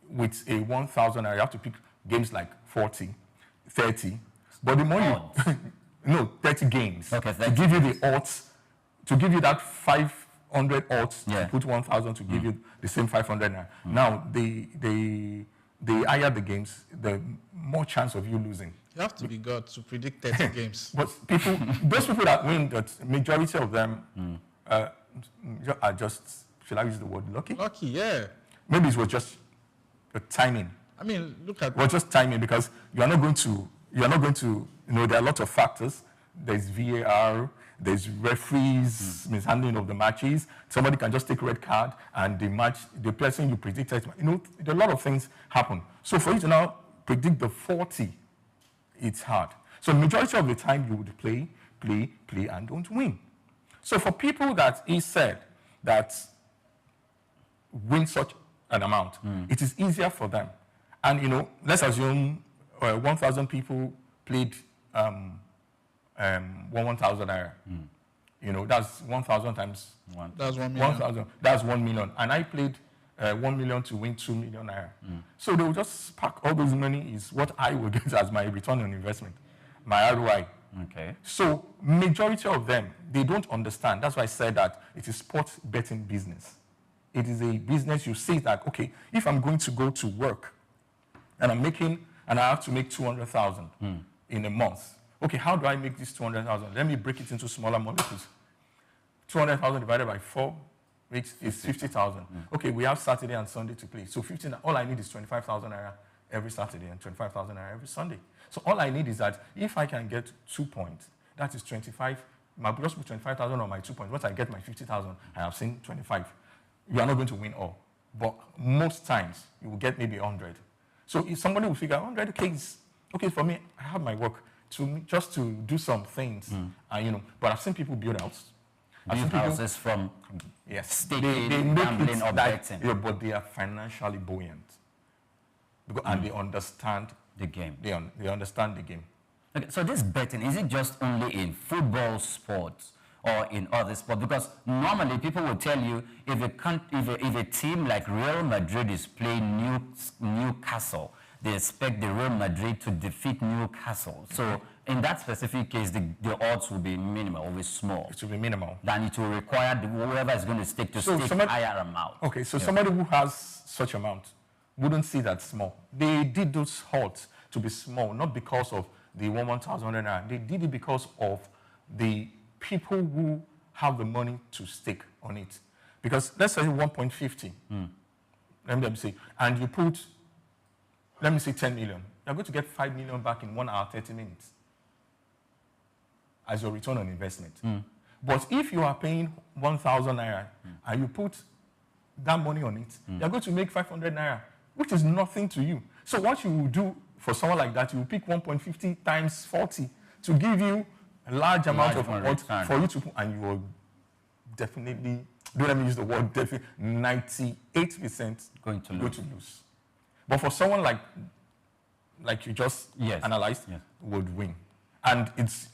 Speaker 17: with a 1,000. You have to pick games like 40, 30. But the more you no 30 games to give you the odds, to give you that 500 odds to put 1,000 to give you the same 500 now. Now the higher the games, the more chance of you losing.
Speaker 13: You have to be God to predict 30 games.
Speaker 17: But those people that win, that majority of them are just, should I use the word lucky?
Speaker 13: Lucky, yeah.
Speaker 17: Maybe it was just the timing.
Speaker 13: I mean, look at.
Speaker 17: Well, just timing, because you're not going to, there are a lot of factors. There's VAR, there's referees, mishandling of the matches. Somebody can just take a red card and the person you predicted, a lot of things happen. So for you to now predict the 40, it's hard. So majority of the time you would play, and don't win. So for people that he said that win such an amount, it is easier for them. And let's assume 1,000 people played 1,000 naira. That's 1,000 times 1.
Speaker 13: That's 1 million.
Speaker 17: 1,000. That's 1 million. And I played 1 million to win 2 million naira. So they will just pack all those money is what I will get as my return on investment, my ROI.
Speaker 12: Okay.
Speaker 17: So majority of them, they don't understand. That's why I said that it is sports betting business. It is a business. You see that, okay, if I'm going to go to work and I have to make 200,000 in a month. Okay, how do I make this 200,000? Let me break it into smaller molecules. 200,000 divided by 4 which is 50,000. Okay, we have Saturday and Sunday to play. So 15. All I need is 25,000 naira every Saturday and 25,000 naira every Sunday. So all I need is that if I can get 2 points, that is 25. Just put 25,000 on my 2 points. Once I get my 50,000, I have seen 25. You are not going to win all, but most times you will get maybe 100. So if somebody will figure 100 is okay for me, I have my work just to do some things, But I've seen people build houses.
Speaker 12: Build houses from staking,
Speaker 17: they make
Speaker 12: gambling, or betting.
Speaker 17: Yeah, but they are financially buoyant, and they understand
Speaker 12: the game.
Speaker 17: They understand the game.
Speaker 12: Okay, so this betting, is it just only in football sports or in other sports? Because normally people will tell you if a team like Real Madrid is playing Newcastle, they expect the Real Madrid to defeat Newcastle. So in that specific case, the odds will be minimal, will be small.
Speaker 17: It will be minimal.
Speaker 12: Then it will require whoever is going to stake to stake higher amount.
Speaker 17: Okay, so somebody who has such amount wouldn't see that small. They did those odds to be small, not because of the 1,000 naira. They did it because of the people who have the money to stake on it. Because let's say 1.50, let me say, and you put, let me say 10 million. You're going to get 5 million back in 1 hour, 30 minutes as your return on investment. But if you are paying 1,000 naira and you put that money on it, you're going to make 500 naira, which is nothing to you. So what you will do for someone like that, you will pick 1.50 times 40 to give you a large amount of odds for you to put, and you will definitely, don't let me use the word definitely, 98%
Speaker 12: going to
Speaker 17: lose. But for someone like you just analyzed, would win. And it's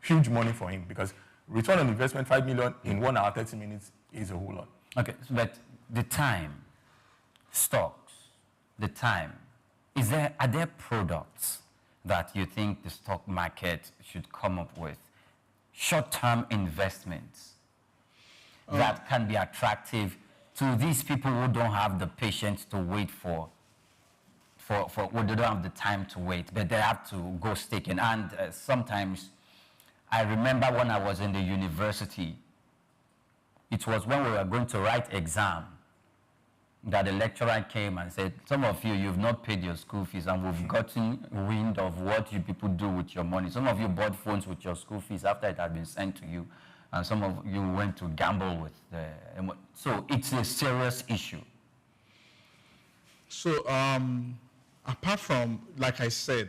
Speaker 17: huge money for him because return on investment 5 million in 1 hour, 30 minutes is a whole lot.
Speaker 12: Okay, so but the time, stocks, the time, are there products that you think the stock market should come up with
Speaker 3: short-term investments that can be attractive to these people who don't have the patience to wait for well, they don't have the time to wait, but they have to go staking. And sometimes, I remember when I was in the university, it was when we were going to write exam that the lecturer came and said, some of you, you've not paid your school fees and we've gotten wind of what you people do with your money. Some of you bought phones with your school fees after it had been sent to you, and some of you went to gamble with the... So it's a serious issue.
Speaker 13: So apart from, like I said,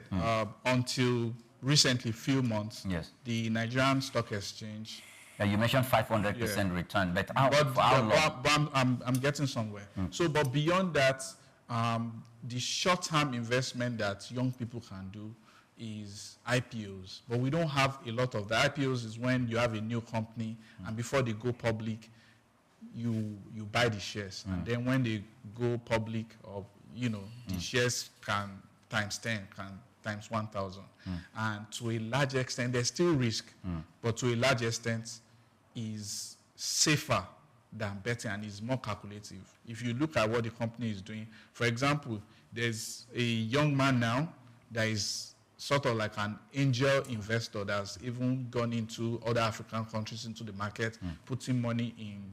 Speaker 13: until recently, few months, the Nigerian Stock Exchange...
Speaker 3: you mentioned 500% return, but
Speaker 13: I'm getting somewhere. So, but beyond that, the short-term investment that young people can do is IPOs. But we don't have a lot of the IPOs. Is when you have a new company, and before they go public, you buy the shares, and then when they go public, or the shares can times 10, can times 1,000, and to a large extent, there's still risk, but to a large extent, is safer than betting and is more calculative. If you look at what the company is doing, for example, there's a young man now that is sort of like an angel investor that's even gone into other African countries, into the market, putting money in,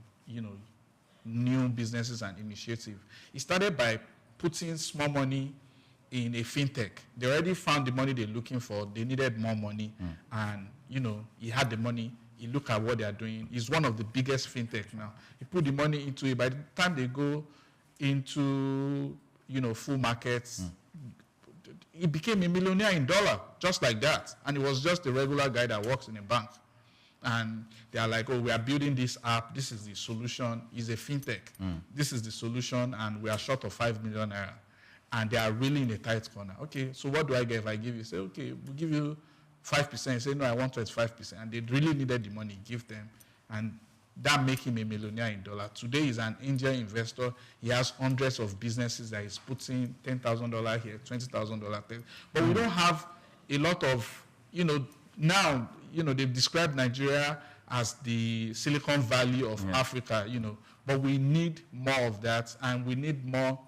Speaker 13: new businesses and initiatives. He started by putting small money in a fintech. They already found the money they're looking for. They needed more money, and he had the money. He looked at what they are doing. He's one of the biggest fintech now. He put the money into it. By the time they go into full markets, he became a millionaire in dollar, just like that. And he was just a regular guy that works in a bank. And they are like, oh, we are building this app. This is the solution. He's a fintech. This is the solution, and we are short of 5 million naira. And they are really in a tight corner. Okay, so what do I get if I give you? Say, okay, we'll give you 5%. Say, no, I want 25%. And they really needed the money, give them. And that make him a millionaire in dollar. Today, he's an angel investor. He has hundreds of businesses that he's putting $10,000 here, $20,000 there. But we don't have a lot of, now, they've described Nigeria as the Silicon Valley of Africa, but we need more of that, and we need more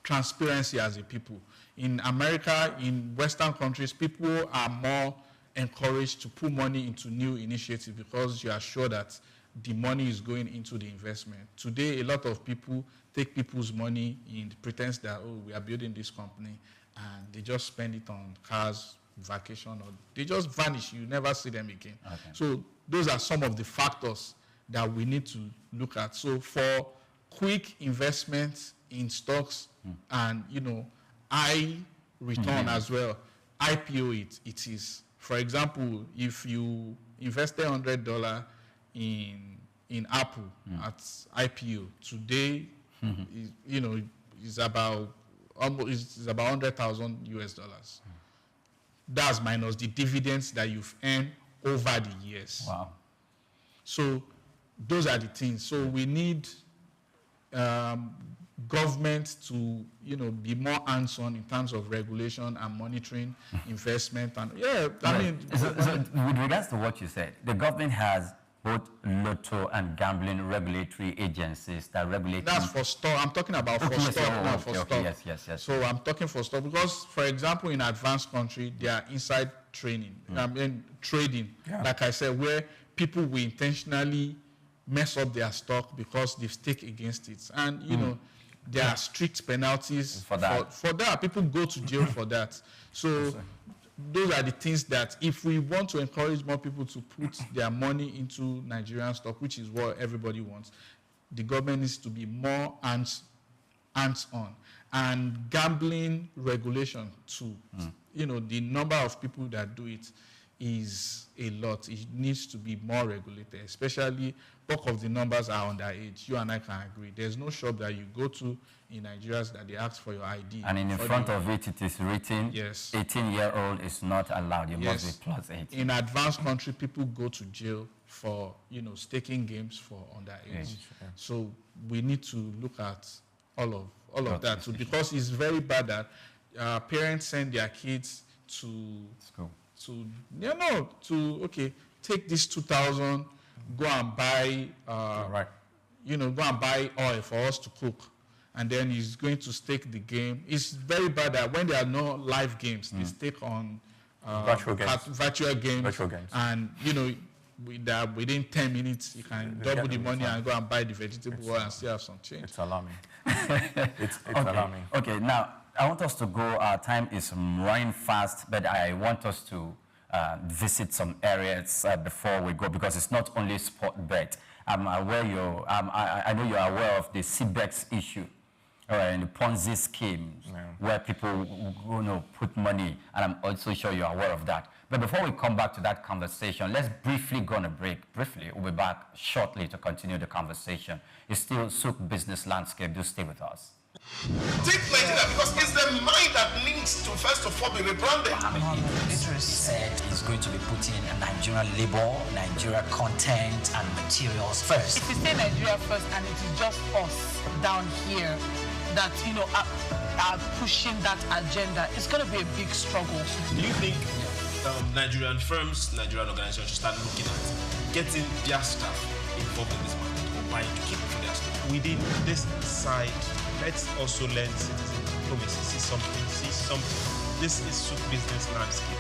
Speaker 13: transparency as a people. In America, in Western countries, people are more encouraged to put money into new initiatives because you are sure that the money is going into the investment. Today, a lot of people take people's money in the pretense that, oh, we are building this company, and they just spend it on cars, vacation, or they just vanish. You never see them again. Okay. So those are some of the factors that we need to look at. So for quick investments in stocks and, high return as well, IPO it is. For example, if you invested $100 in Apple at IPO today, is about $100,000 US. That's minus the dividends that you've earned over the years.
Speaker 3: Wow.
Speaker 13: So those are the things. So we need government to be more hands-on in terms of regulation and monitoring investment. And
Speaker 3: with regards to what you said, the government has both lotto and gambling regulatory agencies that regulate.
Speaker 13: That's for stock. I'm talking about for stock, for stock.
Speaker 3: Yes.
Speaker 13: So I'm talking for stock because, for example, in advanced country, there are inside training. Trading, like I said, where people will intentionally mess up their stock because they've staked against it, and there are strict penalties for that. For that, people go to jail for that. So those are the things that, if we want to encourage more people to put their money into Nigerian stock, which is what everybody wants, the government needs to be more hands-on. And gambling regulation too. The number of people that do it is a lot. It needs to be more regulated, especially bulk of the numbers are underage. You and I can agree. There's no shop that you go to in Nigeria that they ask for your ID.
Speaker 3: And in front of it is written, 18-year-old is not allowed. You must be plus 18.
Speaker 13: In advanced country, people go to jail for, staking games for underage. So we need to look at all of that too, because it's very bad that parents send their kids to school. take this 2,000, go and buy, go and buy oil for us to cook, and then he's going to stake the game. It's very bad that when there are no live games, they stake on virtual games, and within 10 minutes you can double the money and go and buy the vegetable and still have some change.
Speaker 17: It's alarming. it's alarming.
Speaker 3: Okay, now I want us to go. Our time is running fast, but I want us to visit some areas before we go, because it's not only sport bet. I'm aware I know you're aware of the CBEX issue. And the Ponzi schemes where people put money, and I'm also sure you're aware of that. But before we come back to that conversation, let's briefly go on a break. We'll be back shortly to continue the conversation. It's still SOUQ Business Landscape. Do stay with us.
Speaker 14: Take Nigeria because it's the mind that needs to first of all be rebranded.
Speaker 8: Idris said he's going to be putting Nigerian labor, Nigeria content and materials first.
Speaker 9: If you say Nigeria first and it is just us down here that are pushing that agenda, it's going to be a big struggle.
Speaker 11: Do you think Nigerian firms, Nigerian organizations should start looking at getting their staff involved in this market or buying to keep for their staff?
Speaker 6: Within this side, let's also learn citizen diplomacy. See something. This is SOUQ Business Landscape.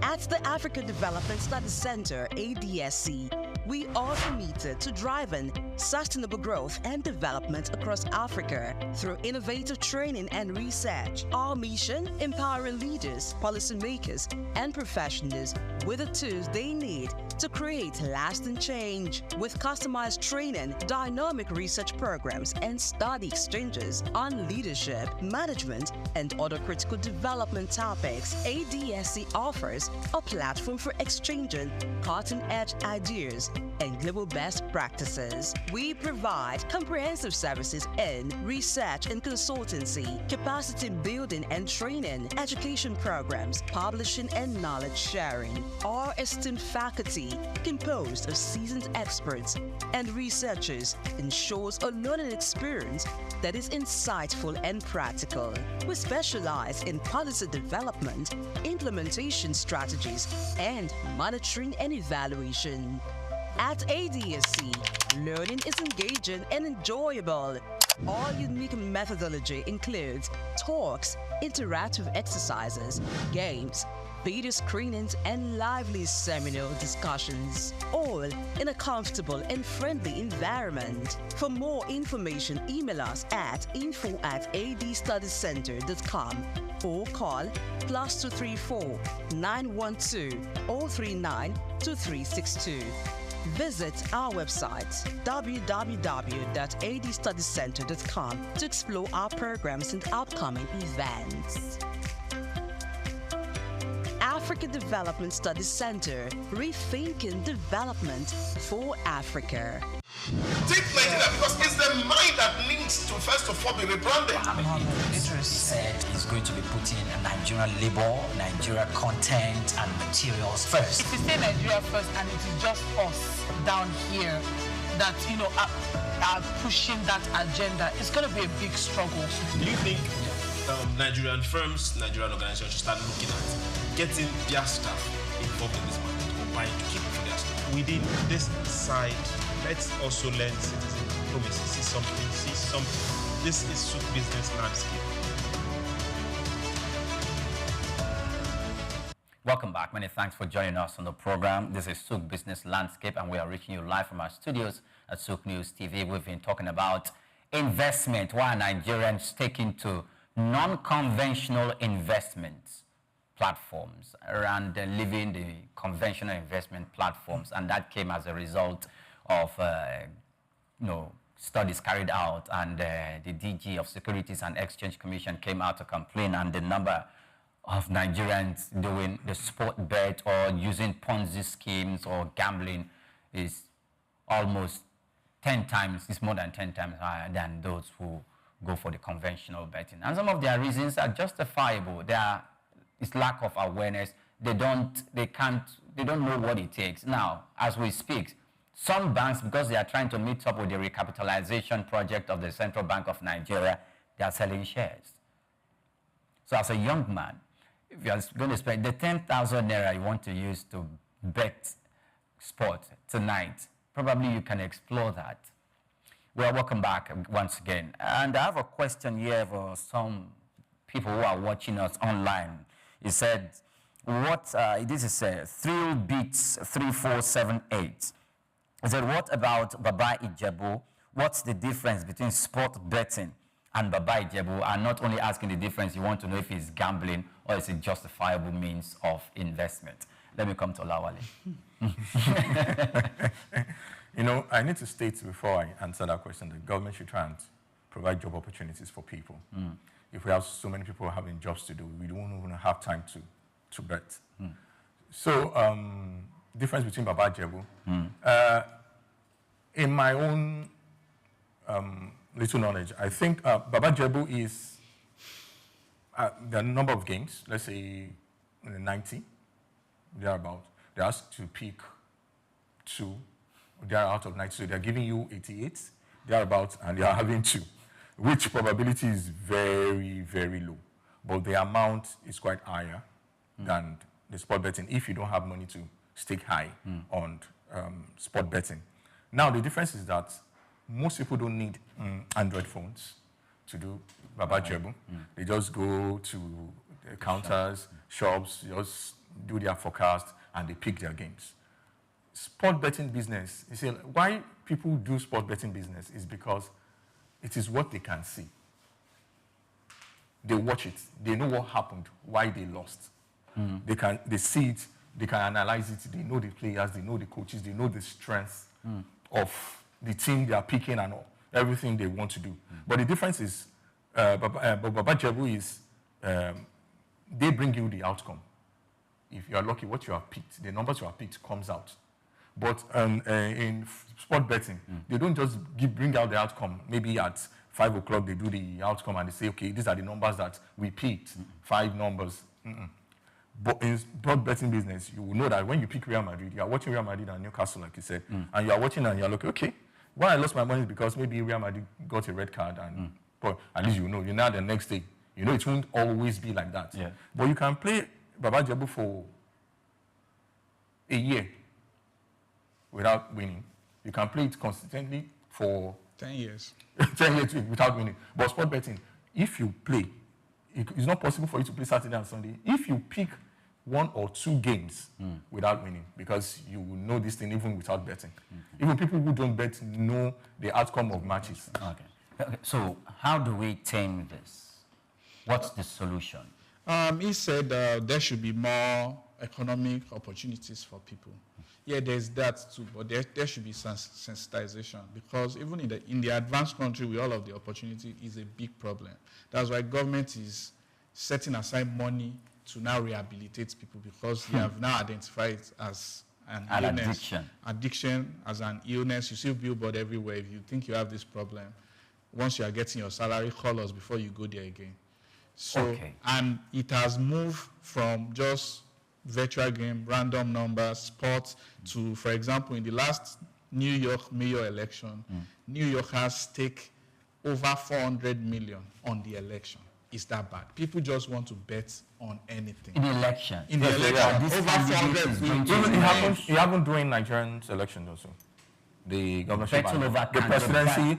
Speaker 5: At the Africa Development Studies Center, ADSC, we are committed to driving sustainable growth and development across Africa through innovative training and research. Our mission, empowering leaders, policymakers, and professionals with the tools they need to create lasting change. With customized training, dynamic research programs, and study exchanges on leadership, management, and other critical development topics, ADSC offers a platform for exchanging cutting-edge ideas and global best practices. We provide comprehensive services in research and consultancy, capacity building and training, education programs, publishing and knowledge sharing. Our esteemed faculty, composed of seasoned experts and researchers, ensures a learning experience that is insightful and practical. We specialize in policy development, implementation strategies, and monitoring and evaluation. At ADSC, learning is engaging and enjoyable. Our unique methodology includes talks, interactive exercises, games, video screenings, and lively seminar discussions, all in a comfortable and friendly environment. For more information, email us at info@adstudiescenter.com or call +234 912 039 2362. Visit our website www.adstudiescenter.com to explore our programs and upcoming events. Africa Development Studies Center, rethinking development for Africa.
Speaker 14: Take Nigeria because it's the mind that needs to first of all be rebranded.
Speaker 8: Idris said he's going to be putting Nigerian labor, Nigeria content and materials first.
Speaker 9: If you say Nigeria first and it is just us down here that are pushing that agenda, it's going to be a big struggle.
Speaker 11: Do you think Nigerian firms, Nigerian organizations should start looking at getting their staff involved in this market or buying to keep for their staff?
Speaker 6: Within this side, let's also learn citizen diplomacy. See something. This is SOUQ Business Landscape.
Speaker 3: Welcome back. Many thanks for joining us on the program. This is SOUQ Business Landscape, and we are reaching you live from our studios at SOUQ News TV. We've been talking about investment, why Nigerians take into non-conventional investments platforms around leaving the conventional investment platforms, and that came as a result of studies carried out, and the DG of Securities and Exchange Commission came out to complain, and the number of Nigerians doing the sport bet or using Ponzi schemes or gambling is almost 10 times, it's more than 10 times higher than those who go for the conventional betting. And some of their reasons are justifiable. It's lack of awareness. They don't know what it takes. Now, as we speak, some banks, because they are trying to meet up with the recapitalization project of the Central Bank of Nigeria, they are selling shares. So as a young man, if you're going to spend the 10,000 naira you want to use to bet sport tonight, probably you can explore that. Well, welcome back once again. And I have a question here for some people who are watching us online. He said, this is Thrill Beats 3478. He said, what about Baba Ijebu? What's the difference between sport betting and Baba Ijebu? And not only asking the difference, you want to know if it's gambling or is it justifiable means of investment. Let me come to Lawale.
Speaker 17: You know, I need to state before I answer that question, the government should try and provide job opportunities for people. If we have so many people having jobs to do, we don't even have time to bet. So, difference between Baba Ijebu. In my own little knowledge, I think Baba Ijebu is the number of games, let's say 90, thereabout. They ask to pick 2. They are out of 90, so they're giving you 88, thereabouts, and they are having 2, which probability is very, very low. But the amount is quite higher than the sport betting if you don't have money to stake high on sport betting. Now, the difference is that most people don't need Android phones to do Baba Ijebu. They just go to the counters, shops, just do their forecast, and they pick their games. Sport betting business, you see, why people do sport betting business is because it is what they can see. They watch it, they know what happened, why they lost. They see it, they can analyze it, they know the players, they know the coaches, they know the strength of the team they are picking and all, everything they want to do. But the difference is, Baba Ijebu is, they bring you the outcome. If you are lucky, what you have picked, the numbers you have picked comes out. But in sport betting, they don't just bring out the outcome. Maybe at 5 o'clock, they do the outcome and they say, okay, these are the numbers that we picked, 5 numbers. But in sport betting business, you will know that when you pick Real Madrid, you are watching Real Madrid and Newcastle, like you said, and you are watching and you are like, okay, why I lost my money is because maybe Real Madrid got a red card, and but at least you know the next day. You know it won't always be like that.
Speaker 3: Yeah.
Speaker 17: But you can play Baba Ijebu for a year without winning. You can play it consistently for
Speaker 13: 10 years.
Speaker 17: 10 years without winning. But sport betting, if you play, it's not possible for you to play Saturday and Sunday. If you pick 1 or 2 games without winning, because you will know this thing even without betting. Even people who don't bet know the outcome of matches.
Speaker 3: Okay. So how do we tame this? What's the solution?
Speaker 13: He said there should be more economic opportunities for people. Yeah, there's that too, but there should be sensitization, because even in the advanced country with all of the opportunity is a big problem. That's why government is setting aside money to now rehabilitate people, because they have now identified it as an illness. Addiction as an illness. You see billboard everywhere. If you think you have this problem, once you are getting your salary, call us before you go there again. So, and it has moved from just virtual game, random numbers, sports, to, for example, in the last New York mayor election, New York has staked over 400 million on the election. Is that bad? People just want to bet on anything.
Speaker 3: In the election?
Speaker 13: In the election, over 400 million.
Speaker 17: It happened during Nigerian elections also. The governorship, the presidency,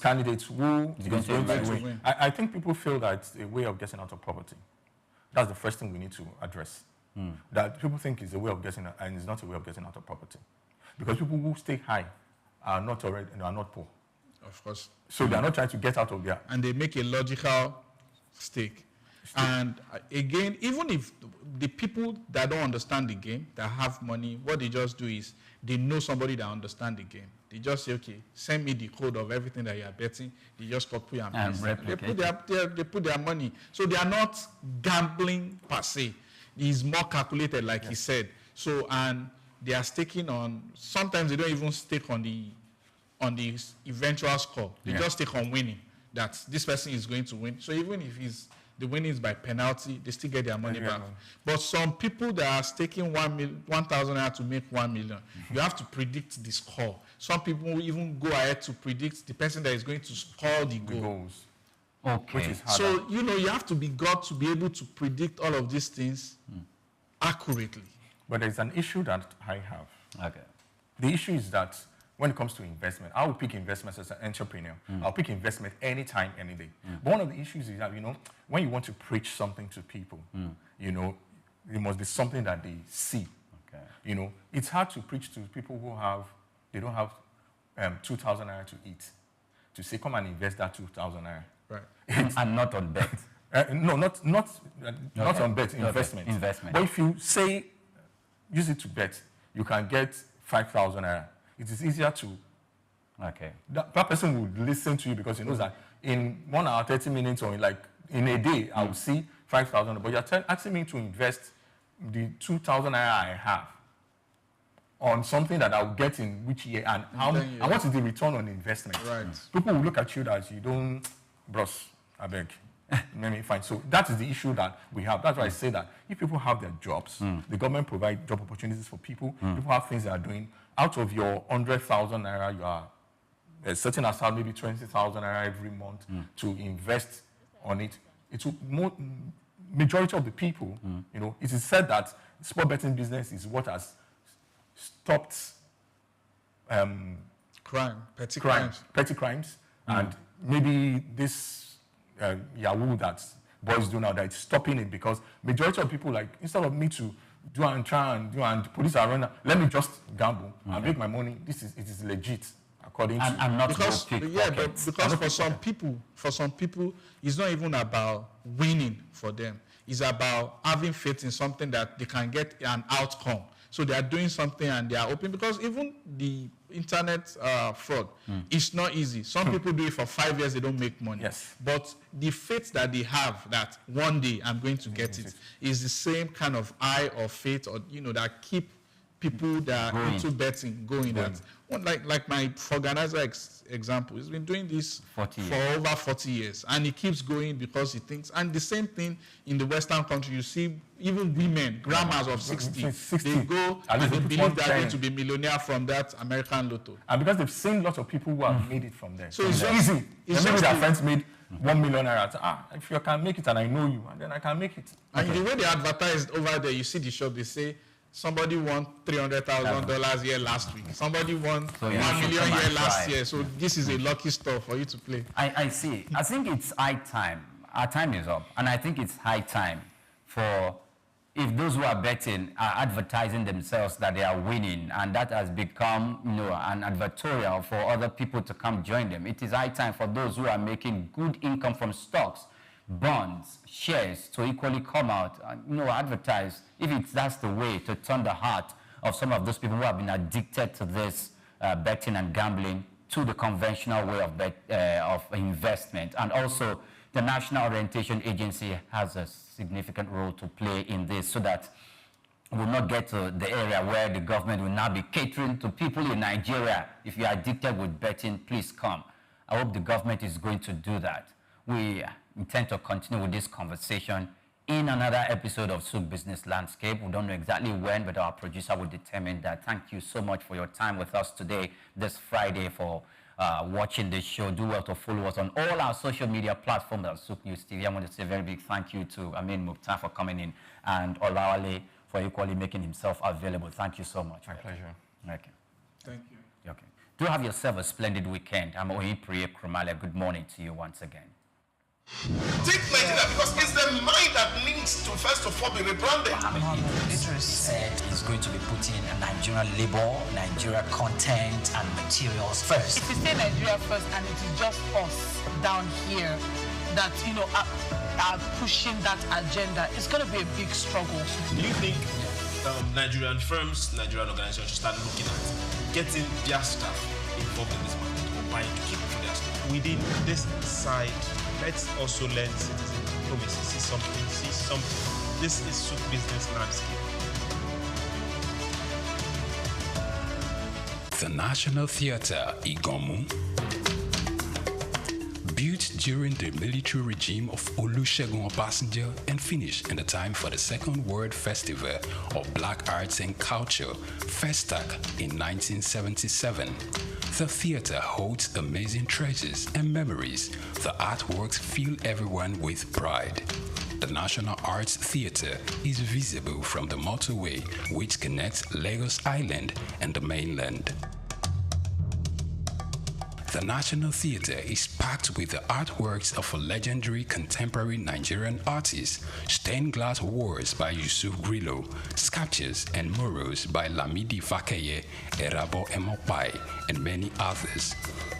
Speaker 17: candidates who is going to win. I think people feel that it's a way of getting out of poverty. That's the first thing we need to address. That people think is a way of getting, and it's not a way of getting out of poverty. Because people who stay high are not poor.
Speaker 13: Of course.
Speaker 17: So they are not trying to get out of there.
Speaker 13: And they make a logical stake. And again, even if the people that don't understand the game, that have money, what they just do is they know somebody that understands the game. They just say, okay, send me the code of everything that you are betting. They just copy and paste. They put their money. So they are not gambling per se. It's more calculated, like he said. So, and they are staking on, sometimes they don't even stake on the eventual score. They just stake on winning, that this person is going to win. So even if the winning is by penalty, they still get their money back. But some people that are staking 1,000 naira to make 1 million, you have to predict the score. Some people will even go ahead to predict the person that is going to score the goals.
Speaker 3: Okay.
Speaker 17: Which is harder.
Speaker 13: So, you have to be God to be able to predict all of these things accurately.
Speaker 17: But there's an issue that I have.
Speaker 3: Okay.
Speaker 17: The issue is that when it comes to investment, I will pick investments as an entrepreneur. I'll pick investment anytime, any day. But one of the issues is that, when you want to preach something to people, it must be something that they see. Okay. It's hard to preach to people who don't have 2,000 naira to eat. To say, come and invest that 2,000 naira.
Speaker 13: Right.
Speaker 3: And not on bet.
Speaker 17: No, not on bet, investment.
Speaker 3: Investment.
Speaker 17: But if you say, use it to bet, you can get 5,000 naira. It is easier to...
Speaker 3: Okay.
Speaker 17: That person would listen to you because he knows that in 1 hour, 30 minutes, or in a day, I will see 5,000. But you're asking me to invest the 2,000 naira I have on something that I will get in which year and what is the return on investment?
Speaker 13: Right.
Speaker 17: People will look at you that you don't... Bros, I beg. Maybe fine. So that is the issue that we have. That's why I say that if people have their jobs, the government provides job opportunities for people. People have things they are doing. Out of your 100,000 naira, you are setting aside maybe 20,000 naira every month to invest on it. It's majority of the people, it is said that sport betting business is what has stopped
Speaker 13: petty
Speaker 17: crimes, and maybe this Yahoo that boys do now, that it's stopping it because majority of people, like, instead of me to do and try and do and police are running, let me just gamble and make my money. It is legit according to...
Speaker 3: And not
Speaker 13: because for some people, it's not even about winning for them. It's about having faith in something that they can get an outcome. So they are doing something and they are open, because even the internet fraud is not easy. Some people do it for 5 years, they don't make money.
Speaker 17: Yes.
Speaker 13: But the faith that they have that one day I'm going to get it is the same kind of eye or faith, or that keep people that are into betting going. That one, like my organizer example, he's been doing this for over 40 years, and he keeps going because he thinks. And the same thing in the Western country, you see even women, grandmas of 60, they go and they believe they're going to be millionaire from that American lotto.
Speaker 17: And because they've seen lots of people who have made it from there.
Speaker 13: So it's
Speaker 17: easy.
Speaker 13: It's
Speaker 17: maybe
Speaker 13: just
Speaker 17: their friends made 1 million naira. If you can make it and I know you, and then I can make it.
Speaker 13: And the way they advertised over there, you see the shop, they say, somebody won $300,000 here last week. Somebody won $1 million here last year. So this is a lucky store for you to play.
Speaker 3: I see. I think it's high time. Our time is up. And I think it's high time for, if those who are betting are advertising themselves that they are winning, and that has become an advertorial for other people to come join them, it is high time for those who are making good income from stocks, bonds, shares, to equally come out and advertise, if that's the way to turn the heart of some of those people who have been addicted to this betting and gambling to the conventional way of investment. And also the National Orientation Agency has a significant role to play in this, so that we'll not get to the area where the government will now be catering to people in Nigeria. If you're addicted with betting, please come. I hope the government is going to do that. We intend to continue with this conversation in another episode of SOUQ Business Landscape. We don't know exactly when, but our producer will determine that. Thank you so much for your time with us today, this Friday, for watching this show. Do well to follow us on all our social media platforms at SOUQ News TV. I want to say a very big thank you to Amin Mukhtar for coming in, and Olawale for equally making himself available. Thank you so much.
Speaker 17: My pleasure.
Speaker 3: Okay.
Speaker 13: Thank you.
Speaker 3: Okay. Do have yourself a splendid weekend. I'm Oyipriye Krumale. Good morning to you once again.
Speaker 14: Take Nigeria, because it's the mind that needs to first of all be rebranded.
Speaker 8: Idris said he's going to be putting Nigerian labor, Nigeria content and materials first.
Speaker 9: If you say Nigeria first and it is just us down here that are pushing that agenda, it's going to be a big struggle.
Speaker 11: Do you think Nigerian firms, Nigerian organizations should start looking at getting their staff involved in this market, or buying to keep for their staff?
Speaker 6: Within this side, let's also learn citizen diplomacy. See something. This is SOUQ Business Landscape.
Speaker 2: The National Theatre, Igomu. Built during the military regime of Olusegun Obasanjo and finished in the time for the Second World Festival of Black Arts and Culture, FESTAC, in 1977. The theater holds amazing treasures and memories. The artworks fill everyone with pride. The National Arts Theatre is visible from the motorway which connects Lagos Island and the mainland. The National Theatre is packed with the artworks of a legendary contemporary Nigerian artist, stained glass walls by Yusuf Grillo, sculptures and murals by Lamidi Fakeye, Erabo Emopai, and many others.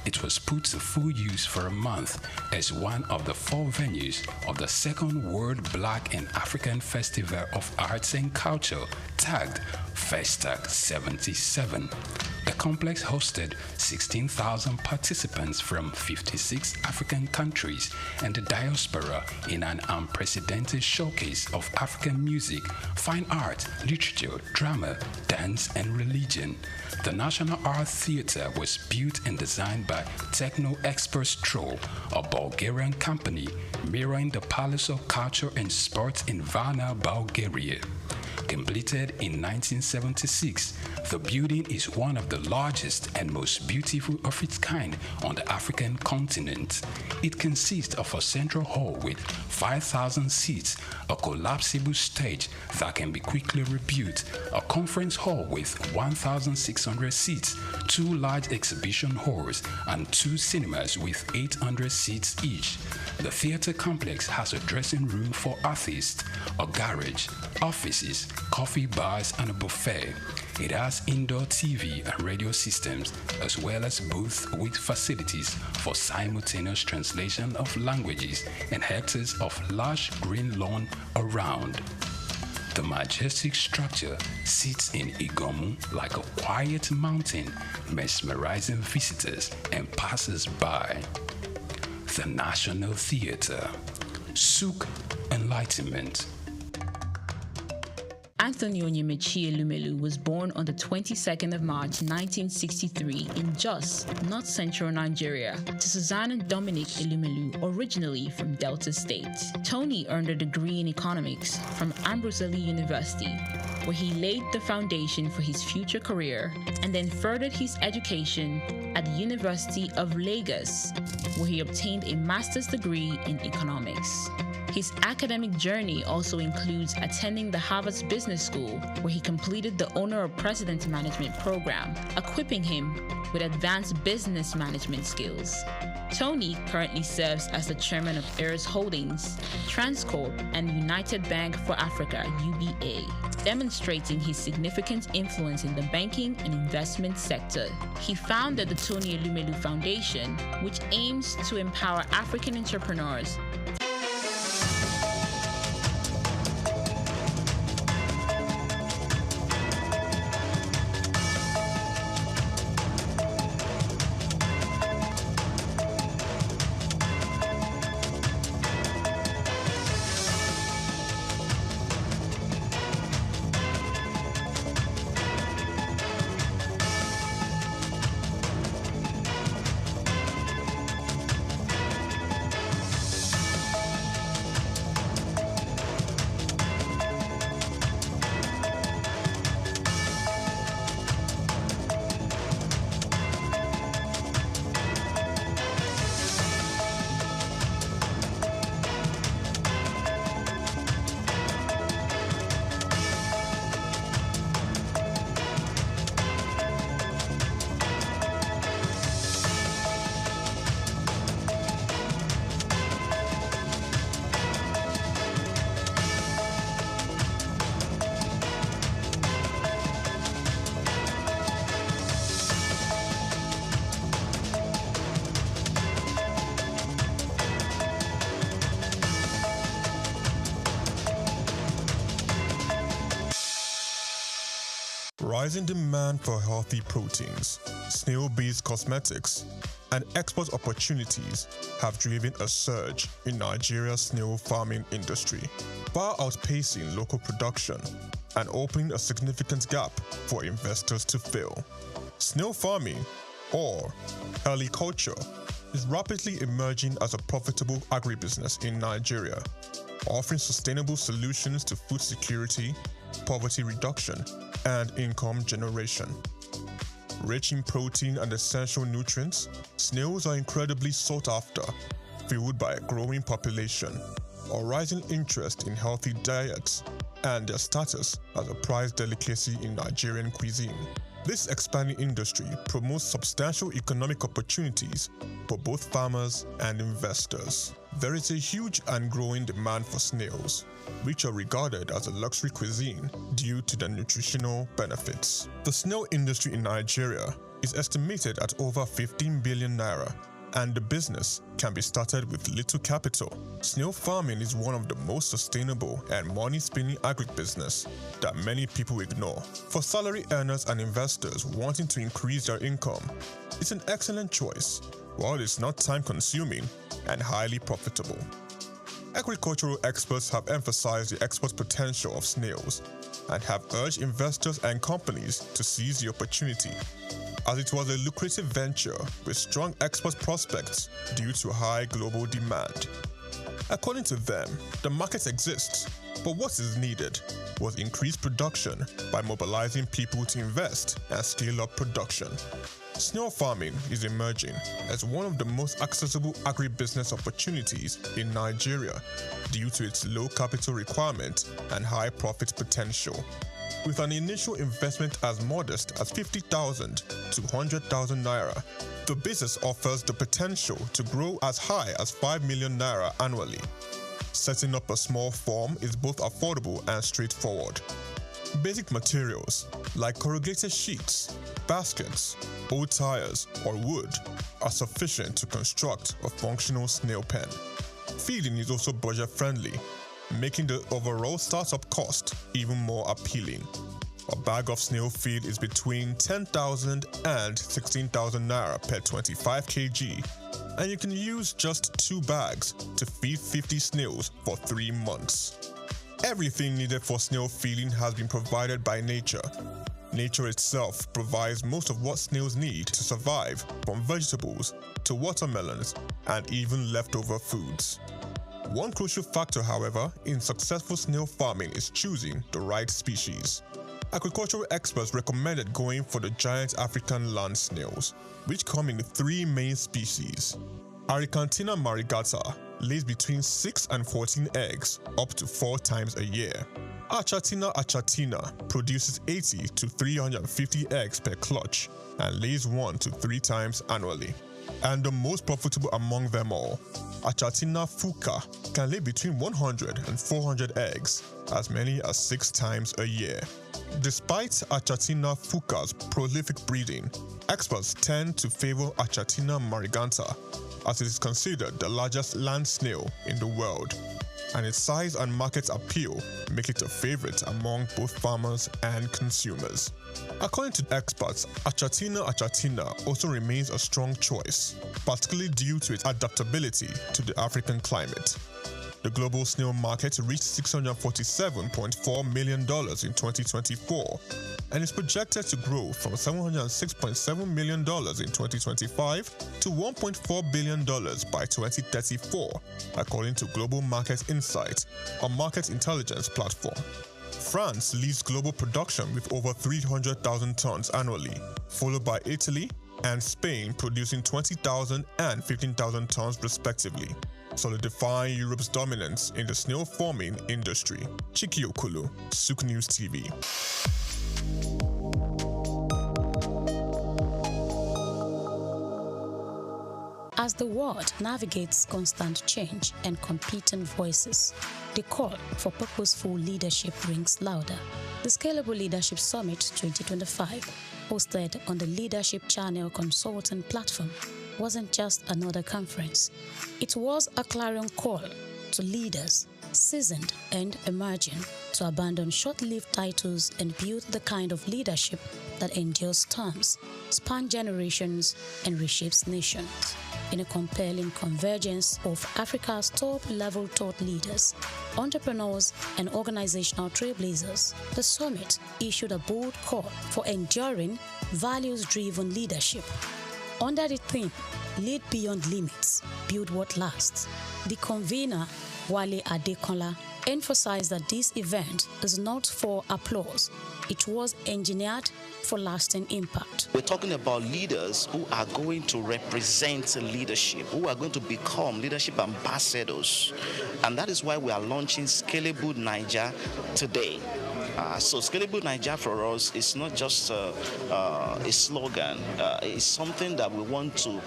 Speaker 2: It was put to full use for a month as one of the 4 venues of the second World Black and African Festival of Arts and Culture, tagged Festac 77. The complex hosted 16,000 participants from 56 African countries and the diaspora in an unprecedented showcase of African music, fine art, literature, drama, dance, and religion. The National Art Theatre was built and designed by Techno Expert Stroll, a Bulgarian company mirroring the Palace of Culture and Sports in Varna, Bulgaria. Completed in 1976, the building is one of the largest and most beautiful of its kind on the African continent. It consists of a central hall with 5,000 seats, a collapsible stage that can be quickly rebuilt, a conference hall with 1,600 seats, 2 large exhibition halls, and 2 cinemas with 800 seats each. The theater complex has a dressing room for artists, a garage, offices, coffee bars, and a buffet. It has indoor TV and radio systems, as well as booths with facilities for simultaneous translation of languages and hectares of lush green lawn around. The majestic structure sits in Igomu like a quiet mountain, mesmerizing visitors and passers-by. The National Theatre. SOUQ Enlightenment.
Speaker 7: Anthony Onyemaechi Elumelu was born on the 22nd of March 1963 in Jos, North Central Nigeria, to Susanna Dominic Elumelu, originally from Delta State. Tony earned a degree in economics from Ambrose Ali University, where he laid the foundation for his future career, and then furthered his education at the University of Lagos, where he obtained a master's degree in economics. His academic journey also includes attending the Harvard Business School, where he completed the Owner of President Management program, equipping him with advanced business management skills. Tony currently serves as the chairman of Heirs Holdings, Transcorp, and United Bank for Africa, UBA, demonstrating his significant influence in the banking and investment sector. He founded the Tony Elumelu Foundation, which aims to empower African entrepreneurs.
Speaker 22: Rising demand for healthy proteins, snail-based cosmetics, and export opportunities have driven a surge in Nigeria's snail farming industry, far outpacing local production and opening a significant gap for investors to fill. Snail farming, or heliculture, is rapidly emerging as a profitable agribusiness in Nigeria, offering sustainable solutions to food security, poverty reduction, and income generation. Rich in protein and essential nutrients, snails are incredibly sought after, fueled by a growing population, a rising interest in healthy diets, and their status as a prized delicacy in Nigerian cuisine. This expanding industry promotes substantial economic opportunities for both farmers and investors. There is a huge and growing demand for snails, which are regarded as a luxury cuisine due to their nutritional benefits. The snail industry in Nigeria is estimated at over 15 billion naira, and the business can be started with little capital. Snail farming is one of the most sustainable and money-spinning agribusiness that many people ignore. For salary earners and investors wanting to increase their income, it's an excellent choice, while it's not time-consuming and highly profitable. Agricultural experts have emphasized the export potential of snails and have urged investors and companies to seize the opportunity, as it was a lucrative venture with strong export prospects due to high global demand. According to them, the market exists, but what is needed was increased production by mobilizing people to invest and scale up production. Snail farming is emerging as one of the most accessible agribusiness opportunities in Nigeria due to its low capital requirement and high profit potential. With an initial investment as modest as 50,000 to 100,000 naira, the business offers the potential to grow as high as 5 million naira annually. Setting up a small farm is both affordable and straightforward. Basic materials like corrugated sheets, baskets, old tires, or wood are sufficient to construct a functional snail pen. Feeding is also budget-friendly, making the overall startup cost even more appealing. A bag of snail feed is between 10,000 and 16,000 naira per 25 kg, and you can use just 2 bags to feed 50 snails for 3 months. Everything needed for snail feeding has been provided by nature. Nature itself provides most of what snails need to survive, from vegetables to watermelons and even leftover foods. One crucial factor, however, in successful snail farming is choosing the right species. Agricultural experts recommended going for the giant African land snails, which come in 3 main species. Aricantina marigata lays between 6 and 14 eggs up to 4 times a year. Achatina achatina produces 80 to 350 eggs per clutch and lays 1 to 3 times annually. And the most profitable among them all, Achatina fuka, can lay between 100 and 400 eggs, as many as 6 times a year. Despite Achatina fuka's prolific breeding, experts tend to favor Achatina marigata, as it is considered the largest land snail in the world, and its size and market appeal make it a favorite among both farmers and consumers. According to experts, Achatina also remains a strong choice, particularly due to its adaptability to the African climate. The global snail market reached $647.4 million in 2024 and is projected to grow from $706.7 million in 2025 to $1.4 billion by 2034, according to Global Market Insights, a market intelligence platform. France leads global production with over 300,000 tons annually, followed by Italy and Spain producing 20,000 and 15,000 tons respectively, solidifying Europe's dominance in the snail farming industry. Chiki Okulu, SOUQ News TV.
Speaker 1: As the world navigates constant change and competing voices, the call for purposeful leadership rings louder. The Scalable Leadership Summit 2025, hosted on the Leadership Channel Consulting platform, wasn't just another conference. It was a clarion call to leaders, seasoned and emerging, to abandon short-lived titles and build the kind of leadership that endures storms, spans generations, and reshapes nations. In a compelling convergence of Africa's top-level thought leaders, entrepreneurs, and organizational trailblazers, the summit issued a bold call for enduring, values-driven leadership. Under the theme, Lead Beyond Limits, Build What Lasts, the convener, Wale Adekola, emphasized that this event is not for applause. It was engineered for lasting impact.
Speaker 4: We're talking about leaders who are going to represent leadership, who are going to become leadership ambassadors. And that is why we are launching Scalable Niger today. So Scalable Niger for us is not just a slogan. It's something that we want to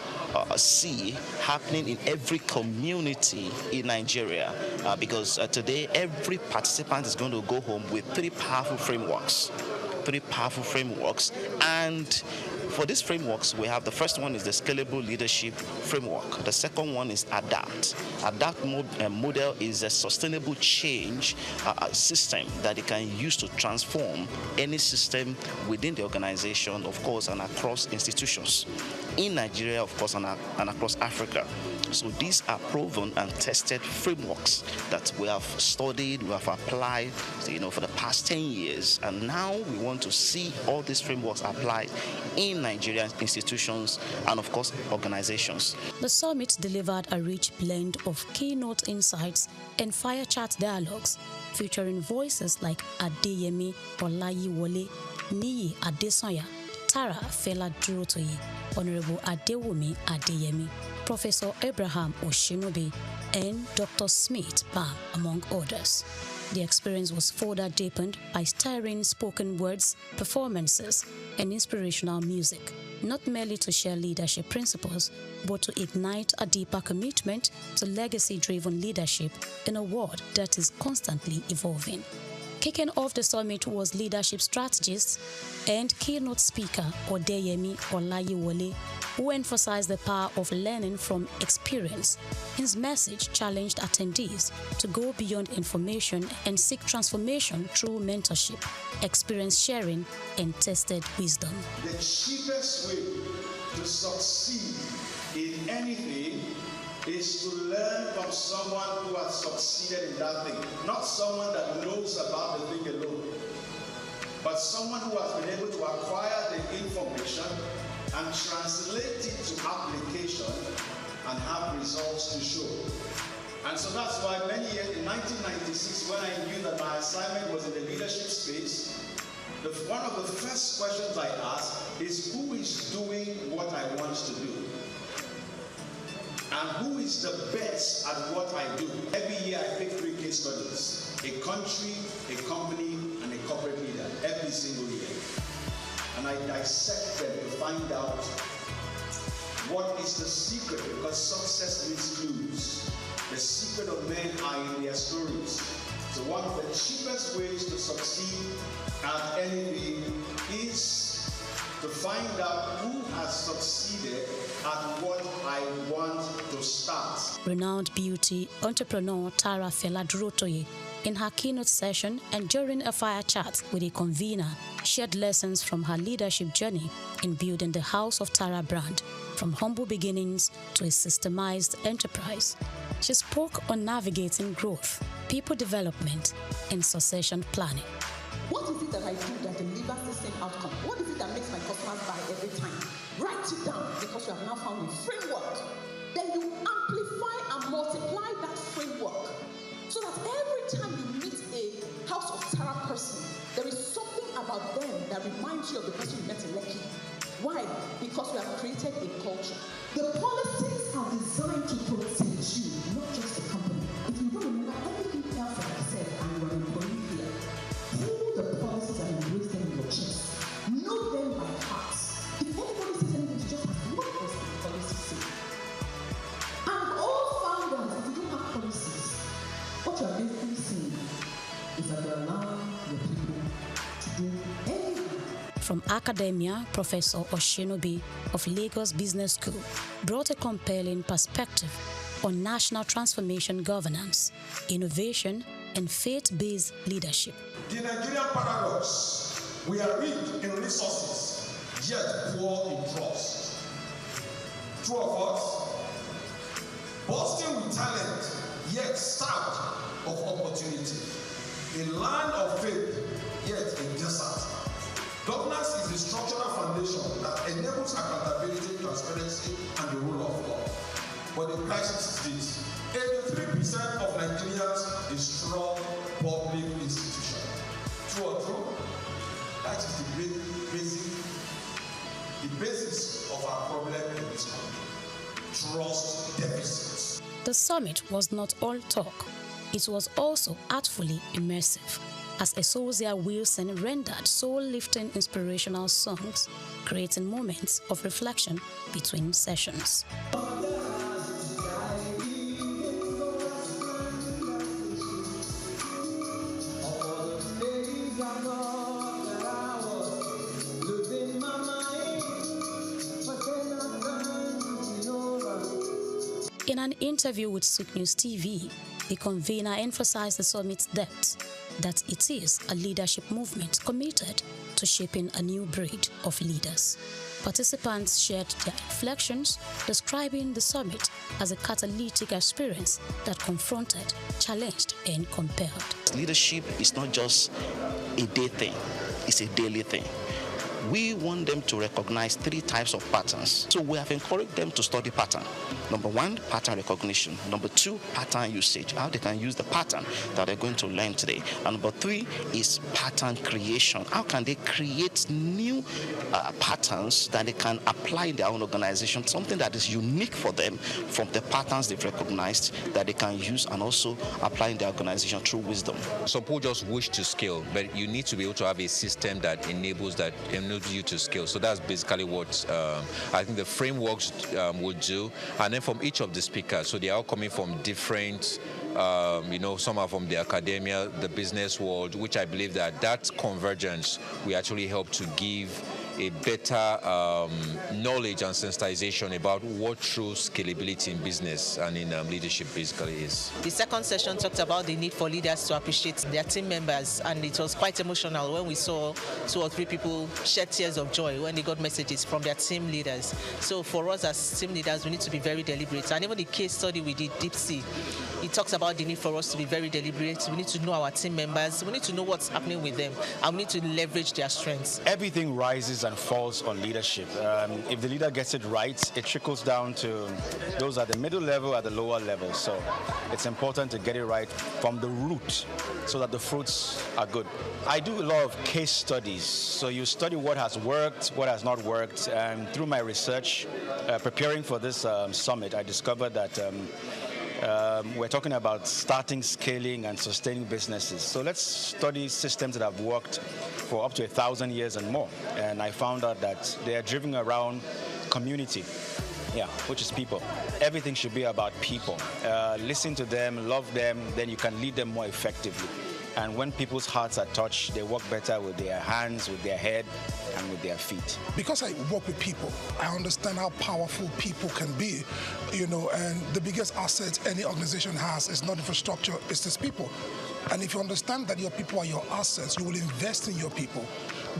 Speaker 4: see happening in every community in Nigeria, because today every participant is going to go home with three powerful frameworks. And for these frameworks, we have the first one is the Scalable Leadership Framework. The second one is ADAPT. ADAPT model is a sustainable change system that it can use to transform any system within the organization, of course, and across institutions in Nigeria, of course, and across Africa. So these are proven and tested frameworks that we have studied, we have applied, for the past 10 years. And now we want to see all these frameworks applied in Nigerian institutions and, of course, organizations.
Speaker 1: The summit delivered a rich blend of keynote insights and fire chat dialogues, featuring voices like Adeyemi Olayiwole, Niyi Adesanya, Tara Fela-Durotoye, Honorable Adewumi Adeyemi, Professor Abraham Oshinobi, and Dr. Smith Bam, among others. The experience was further deepened by stirring spoken words, performances, and inspirational music, not merely to share leadership principles, but to ignite a deeper commitment to legacy-driven leadership in a world that is constantly evolving. Kicking off the summit was leadership strategist and keynote speaker Odeyemi Olayiwole, who emphasized the power of learning from experience. His message challenged attendees to go beyond information and seek transformation through mentorship, experience sharing, and tested wisdom.
Speaker 10: The cheapest way to succeed in anything is to learn from someone who has succeeded in that thing. Not someone that knows about the thing alone, but someone who has been able to acquire the information and translate it to application and have results to show. And so that's why many years, in 1996, when I knew that my assignment was in the leadership space, one of the first questions I asked is, who is doing what I want to do? And who is the best at what I do? Every year I pick 3 case studies: a country, a company, and a corporate leader, every single year. And I dissect them to find out what is the secret, because success needs clues. The secret of men are in their stories. So one of the cheapest ways to succeed at anything is to find out who has succeeded at what I want to start.
Speaker 1: Renowned beauty entrepreneur Tara Fela-Durotoye, in her keynote session and during a fire chat with a convener, shared lessons from her leadership journey in building the House of Tara brand, from humble beginnings to a systemized enterprise. She spoke on navigating growth, people development, and succession planning.
Speaker 23: What is it that I do that delivers the same outcome? What is it that makes my customers buy every time? Write it down, because you have now found a framework. Then you amplify and multiply that framework so that every time you meet a House of Tara person, there is something about them that reminds you of the person you met in Lekki. Why? Because we have created a culture. The policies are designed to protect you, not just the company. If you don't remember everything else that I said and you are employee here, pull the policies and embrace them in your chest. Know them by heart. If anybody says anything, you just ask, what does the policy say? And all founders, if you don't have policies, what you are basically saying is that you're allowing your people to do anything.
Speaker 1: From academia, Professor Oshinobi of Lagos Business School brought a compelling perspective on national transformation governance, innovation, and faith-based leadership.
Speaker 10: The Nigerian paradox: we are rich in resources, yet poor in trust. True of us, bursting with talent, yet starved of opportunity. A land of faith, yet a desert. Governance is the structural foundation that enables accountability, transparency, and the rule of law. But the crisis is this: 83% of Nigerians is strong
Speaker 15: base of our problem in this country. Trust deficits.
Speaker 1: The summit was not all talk. It was also artfully immersive, as Esosia Wilson rendered soul-lifting inspirational songs, creating moments of reflection between sessions. In an interview with SOUQ News TV, the convener emphasized the summit's depth, that it is a leadership movement committed to shaping a new breed of leaders. Participants shared their reflections, describing the summit as a catalytic experience that confronted, challenged, and compelled.
Speaker 4: Leadership is not just a day thing, it's a daily thing. We want them to recognize 3 types of patterns. So we have encouraged them to study pattern. Number 1, pattern recognition. Number 2, pattern usage, how they can use the pattern that they're going to learn today. And number 3 is pattern creation. How can they create new patterns that they can apply in their own organization, something that is unique for them from the patterns they've recognized that they can use and also apply in their organization through wisdom.
Speaker 16: Some people just wish to scale, but you need to be able to have a system that enables you to scale. So that's basically what I think the frameworks would do. And then from each of the speakers, so they are all coming from different, some are from the academia, the business world, which I believe that convergence will actually help to give a better knowledge and sensitization about what true scalability in business and in leadership basically is.
Speaker 18: The second session talked about the need for leaders to appreciate their team members, and it was quite emotional when we saw 2 or 3 people shed tears of joy when they got messages from their team leaders. So for us as team leaders, we need to be very deliberate. And even the case study we did, Deep Sea, it talks about the need for us to be very deliberate. We need to know our team members. We need to know what's happening with them, and we need to leverage their strengths.
Speaker 24: Everything rises and falls on leadership. If the leader gets it right, it trickles down to those at the middle level, at the lower level. So it's important to get it right from the root so that the fruits are good. I do a lot of case studies. So you study what has worked, what has not worked. And through my research, preparing for this summit, I discovered that we're talking about starting, scaling, and sustaining businesses. So let's study systems that have worked for up to 1,000 years and more. And I found out that they are driven around community, which is people. Everything should be about people. Listen to them, love them, then you can lead them more effectively. And when people's hearts are touched, they work better with their hands, with their head, and with their feet.
Speaker 25: Because I work with people, I understand how powerful people can be, and the biggest asset any organization has is not infrastructure, it's its people. And if you understand that your people are your assets, you will invest in your people.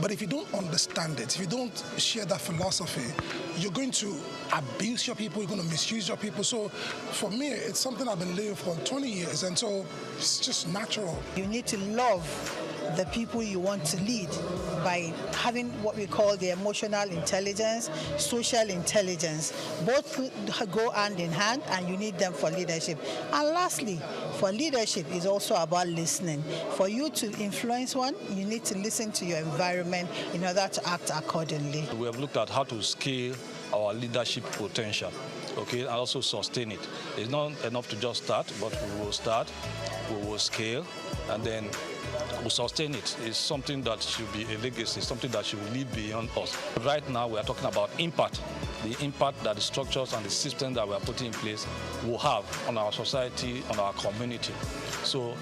Speaker 25: But if you don't understand it, if you don't share that philosophy, you're going to abuse your people, you're going to misuse your people. So for me, it's something I've been living for 20 years, and so it's just natural.
Speaker 26: You need to love the people you want to lead by having what we call the emotional intelligence, social intelligence. Both go hand in hand, and you need them for leadership. And lastly, for leadership is also about listening. For you to influence one, you need to listen to your environment in order to act accordingly.
Speaker 27: We have looked at how to scale our leadership potential, and also sustain it. It's not enough to just start, but we will start, we will scale, and then we'll sustain it. It's something that should be a legacy, something that should live beyond us. Right now, we are talking about impact, the impact that the structures and the systems that we are putting in place will have on our society, on our community. So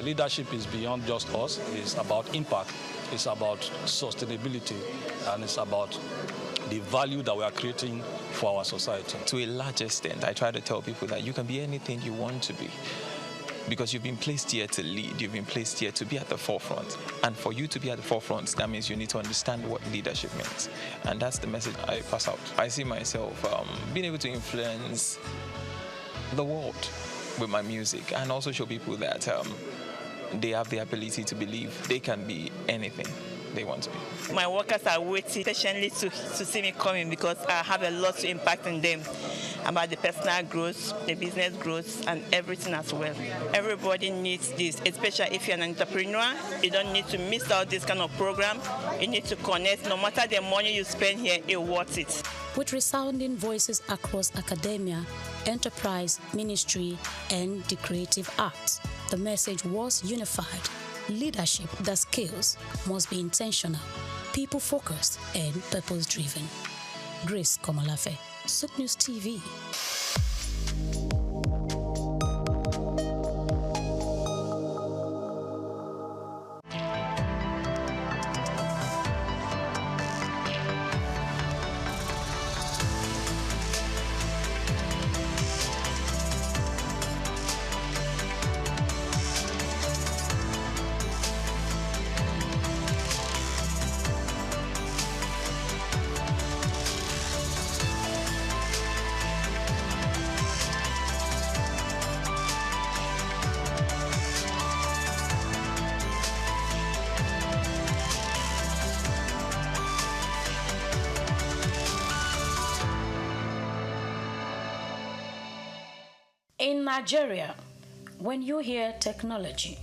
Speaker 27: leadership is beyond just us. It's about impact, it's about sustainability, and it's about the value that we are creating for our society.
Speaker 28: To a large extent, I try to tell people that you can be anything you want to be, because you've been placed here to lead, you've been placed here to be at the forefront. And for you to be at the forefront, that means you need to understand what leadership means. And that's the message I pass out. I see myself being able to influence the world with my music, and also show people that they have the ability to believe they can be anything they want to be.
Speaker 29: My workers are waiting patiently to see me coming, because I have a lot to impact on them about the personal growth, the business growth, and everything as well. Everybody needs this, especially if you're an entrepreneur. You don't need to miss out this kind of program. You need to connect. No matter the money you spend here, it's worth it.
Speaker 1: with resounding voices across academia, enterprise, ministry, and the creative arts. The message was unified. Leadership that scales must be intentional, people-focused, and purpose-driven. Grace Komolafe, SOUQ News TV. In Nigeria, when you hear technology,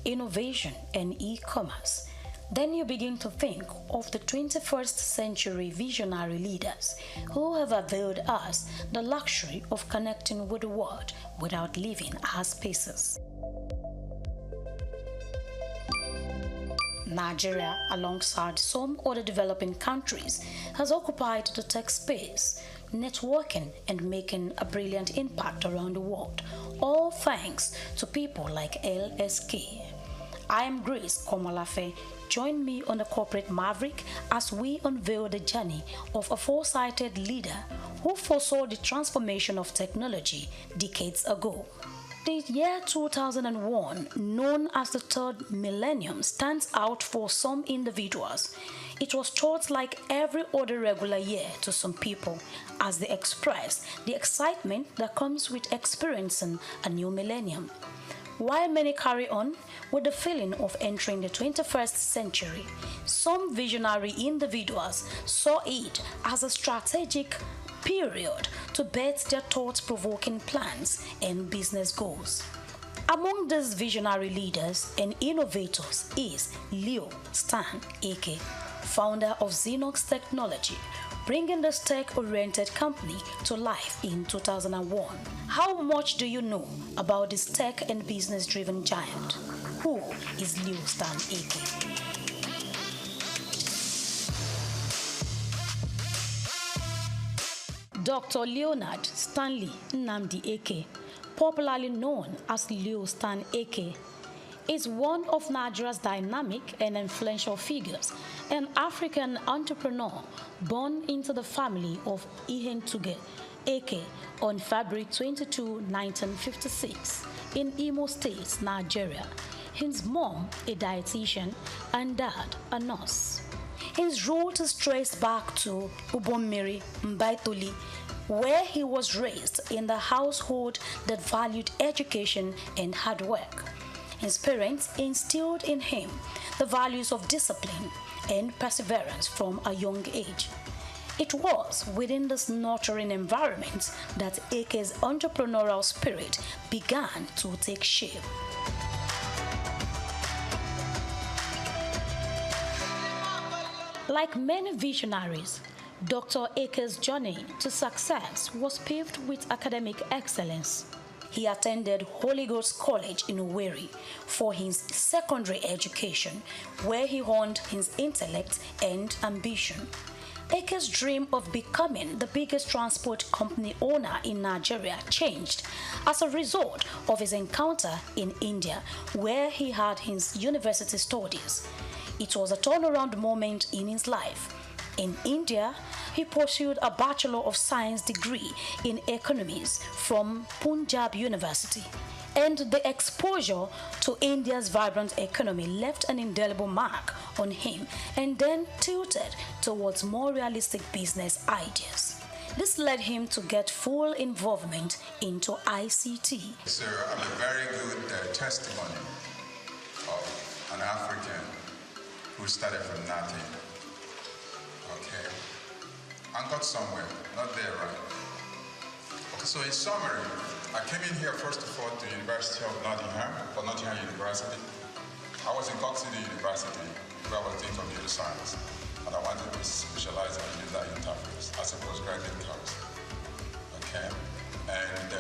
Speaker 1: innovation, and e-commerce, then you begin to think of the 21st century visionary leaders who have availed us the luxury of connecting with the world without leaving our spaces. Nigeria, alongside some other developing countries, has occupied the tech space, networking and making a brilliant impact around the world, all thanks to people like LSK. I am Grace Komolafe. Join me on the Corporate Maverick as we unveil the journey of a foresighted leader who foresaw the transformation of technology decades ago. The year 2001, known as the third millennium, stands out for some individuals. It was thought like every other regular year to some people, as they express the excitement that comes with experiencing a new millennium. While many carry on with the feeling of entering the 21st century, some visionary individuals saw it as a strategic period to bet their thought-provoking plans and business goals. Among these visionary leaders and innovators is Leo Stan Eke, founder of Xenox Technology, bringing this tech-oriented company to life in 2001. How much do you know about this tech and business-driven giant? Who is Leo Stan Eke? Dr. Leonard Stanley Nnamdi Eke, popularly known as Leo Stan Eke, is one of Nigeria's dynamic and influential figures, an African entrepreneur born into the family of Ihentuge Eke on February 22, 1956, in Imo State, Nigeria. His mom, a dietitian, and dad, a nurse. His root is traced back to Ubommiri Mbaitoli, where he was raised in the household that valued education and hard work. His parents instilled in him the values of discipline and perseverance from a young age. It was within this nurturing environment that Eke's entrepreneurial spirit began to take shape. Like many visionaries, Dr. Eke's journey to success was paved with academic excellence. He attended Holy Ghost College in Owerri for his secondary education, where he honed his intellect and ambition. Eke's dream of becoming the biggest transport company owner in Nigeria changed as a result of his encounter in India, where he had his university studies. It was a turnaround moment in his life. In India, he pursued a Bachelor of Science degree in economics from Punjab University, and the exposure to India's vibrant economy left an indelible mark on him and then tilted towards more realistic business ideas. This led him to get full involvement into ICT.
Speaker 3: So I'm a very good testimony of an African who started from nothing, okay, and got somewhere, not there, right? Okay, so in summary, I came in here first of all to the University of Nottingham, or Nottingham University. I was in Cork City University, where I was doing computer science. and I wanted to specialize in user interface as a postgraduate course. Okay, and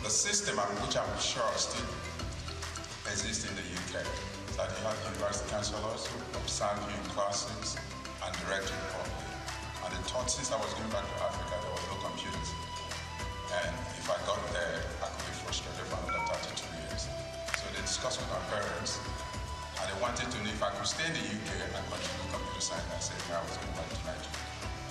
Speaker 3: the system which I'm sure still exists in the UK is that you have university counselors who observe you in classes and direct you properly. And the thought, since I was going back to Africa, there was no computers. And if I got there, I could be frustrated for another 32 years. So they discussed with my parents, and they wanted to know if I could stay in the UK and continue computer science. I said, no, I was going back to Nigeria.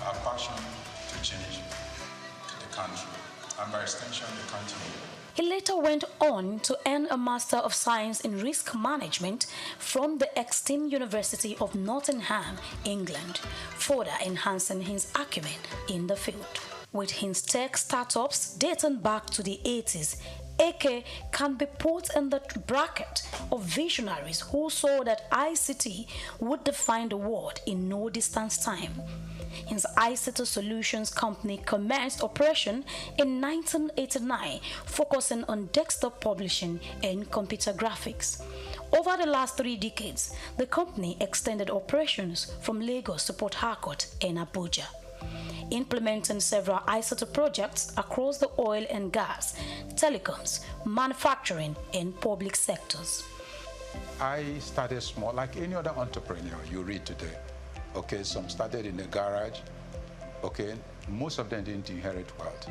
Speaker 3: I have passion to change the country, and by extension, the continent.
Speaker 1: He later went on to earn a Master of Science in Risk Management from the Exeter University of Nottingham, England, further enhancing his acumen in the field. With his tech startups dating back to the 80s, AK can be put in the bracket of visionaries who saw that ICT would define the world in no distant time. His ICT Solutions company commenced operation in 1989, focusing on desktop publishing and computer graphics. Over the last 3 decades, the company extended operations from Lagos to Port Harcourt and Abuja, implementing several ICT projects across the oil and gas, telecoms, manufacturing, and public sectors.
Speaker 5: I started small, like any other entrepreneur you read today. Okay, some started in the garage. Okay, most of them didn't inherit wealth.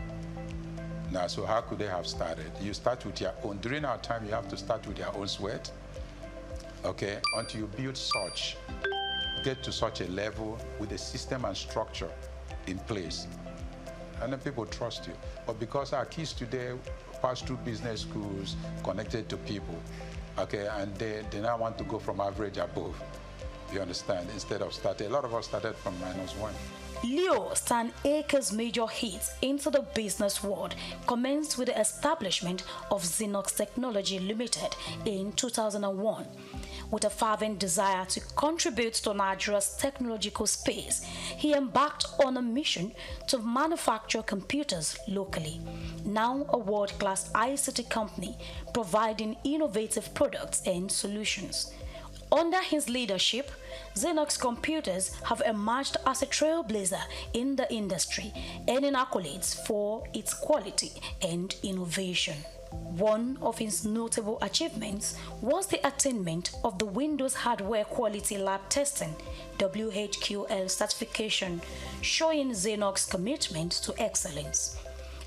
Speaker 5: Now, so how could they have started? You start with your own. During our time, you have to start with your own sweat. Okay, until you build such, get to such a level with a system and structure in place, and then people trust you. But because our kids today pass through business schools connected to people, okay, and they now want to go from average above. You understand? Instead of starting, a lot of us started from -1.
Speaker 1: Leo Stan Akers' major hits into the business world commenced with the establishment of SOUQ Technology Limited in 2001. With a fervent desire to contribute to Nigeria's technological space, he embarked on a mission to manufacture computers locally. Now a world-class ICT company providing innovative products and solutions. Under his leadership, SOUQ Computers have emerged as a trailblazer in the industry, earning accolades for its quality and innovation. One of his notable achievements was the attainment of the Windows Hardware Quality Lab Testing (WHQL) certification, showing SOUQ's commitment to excellence.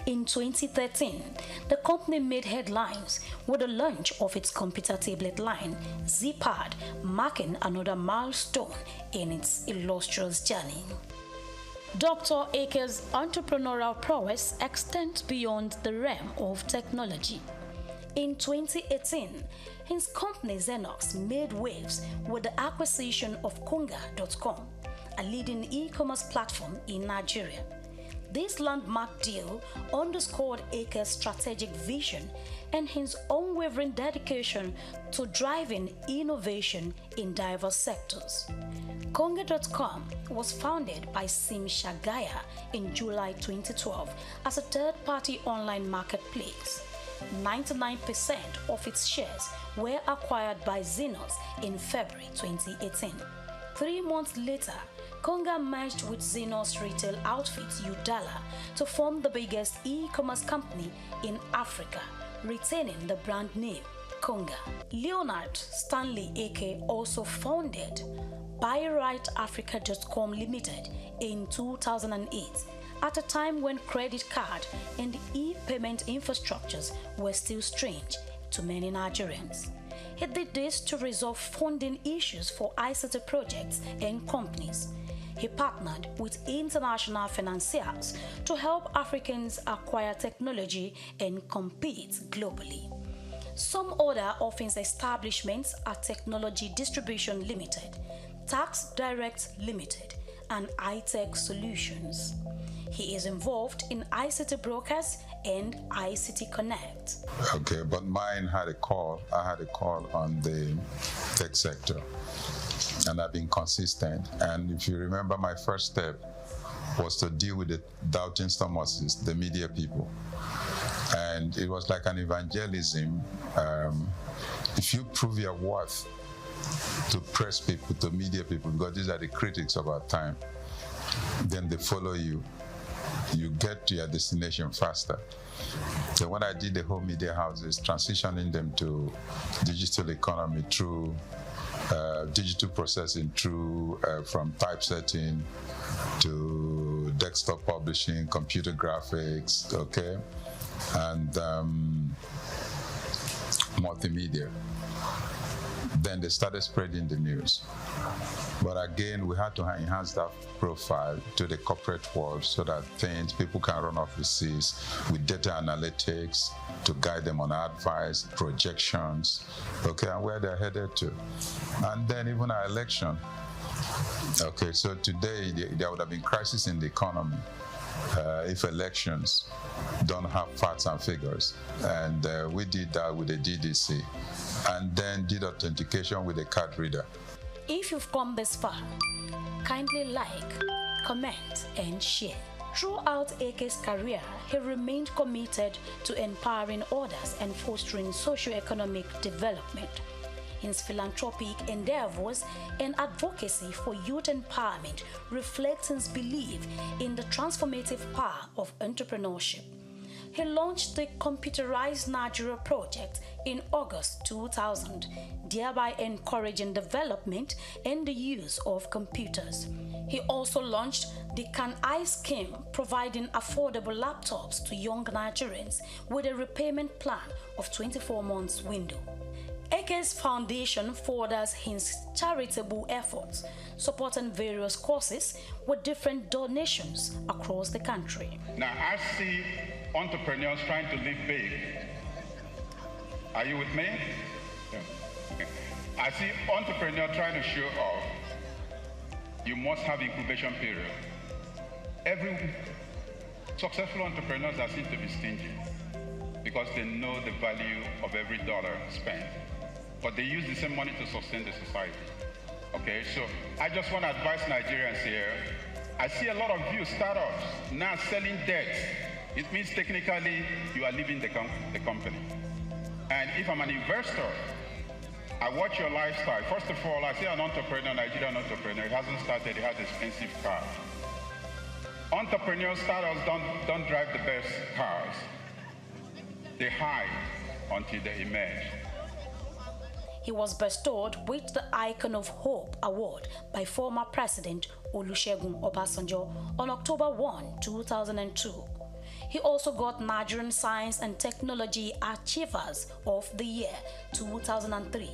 Speaker 1: In 2013, the company made headlines with the launch of its computer tablet line, ZPad, marking another milestone in its illustrious journey. Dr. Akers' entrepreneurial prowess extends beyond the realm of technology. In 2018, his company SOUQ made waves with the acquisition of Konga.com, a leading e-commerce platform in Nigeria. This landmark deal underscored Akers' strategic vision and his unwavering dedication to driving innovation in diverse sectors. Konga.com was founded by Sim Shagaya in July 2012 as a third-party online marketplace. 99% of its shares were acquired by SOUQ in February 2018. 3 months later, Konga merged with SOUQ's retail outfit Udala to form the biggest e-commerce company in Africa, retaining the brand name Konga. Leonard Stanley Ake also founded BuyRightAfrica.com Limited in 2008, at a time when credit card and e-payment infrastructures were still strange to many Nigerians. He did this to resolve funding issues for ICT projects and companies. He partnered with international financiers to help Africans acquire technology and compete globally. Some other of his establishments are Technology Distribution Limited, Tax Direct Limited, and iTech Solutions. He is involved in ICT Brokers and ICT Connect.
Speaker 3: Okay, but mine had a call. I had a call on the tech sector, and I've been consistent. And if you remember, my first step was to deal with the doubting Thomases, the media people. And it was like an evangelism. If you prove your worth
Speaker 5: to press people, to media people, because these are the critics of our time. Then they follow you. You get to your destination faster. So when I did the whole media houses, transitioning them to digital economy through digital processing, through from typesetting to desktop publishing, computer graphics, okay, and multimedia. Then they started spreading the news. But again, we had to enhance that profile to the corporate world so that people can run offices with data analytics to guide them on advice, projections, okay, and where they're headed to. And then even our election. Okay, so today there would have been crisis in the economy if elections don't have facts and figures. And we did that with the DDC and then did authentication with a card reader.
Speaker 1: If you've come this far, kindly like, comment, and share. Throughout AK's career, he remained committed to empowering others and fostering socio-economic development. His philanthropic endeavors and advocacy for youth empowerment reflect his belief in the transformative power of entrepreneurship. He launched the Computerized Nigeria project in August 2000, thereby encouraging development and the use of computers. He also launched the Can I scheme, providing affordable laptops to young Nigerians with a repayment plan of 24 months window. AK's foundation furthers his charitable efforts, supporting various causes with different donations across the country.
Speaker 3: Now, I see entrepreneurs trying to live big. Are you with me? Yeah. I see entrepreneurs trying to show off. You must have incubation period. Every successful entrepreneurs are seen to be stingy because they know the value of every dollar spent. But they use the same money to sustain the society. Okay, so I just want to advise Nigerians here. I see a lot of you startups now selling debt. It means technically you are leaving the company. And if I'm an investor, I watch your lifestyle. First of all, I see an entrepreneur, Nigerian entrepreneur, he hasn't started, he has an expensive car. Entrepreneurs, startups don't drive the best cars. They hide until they emerge.
Speaker 1: He was bestowed with the Icon of Hope Award by former President Olusegun Obasanjo on October 1, 2002. He also got Nigerian Science and Technology Achievers of the Year 2003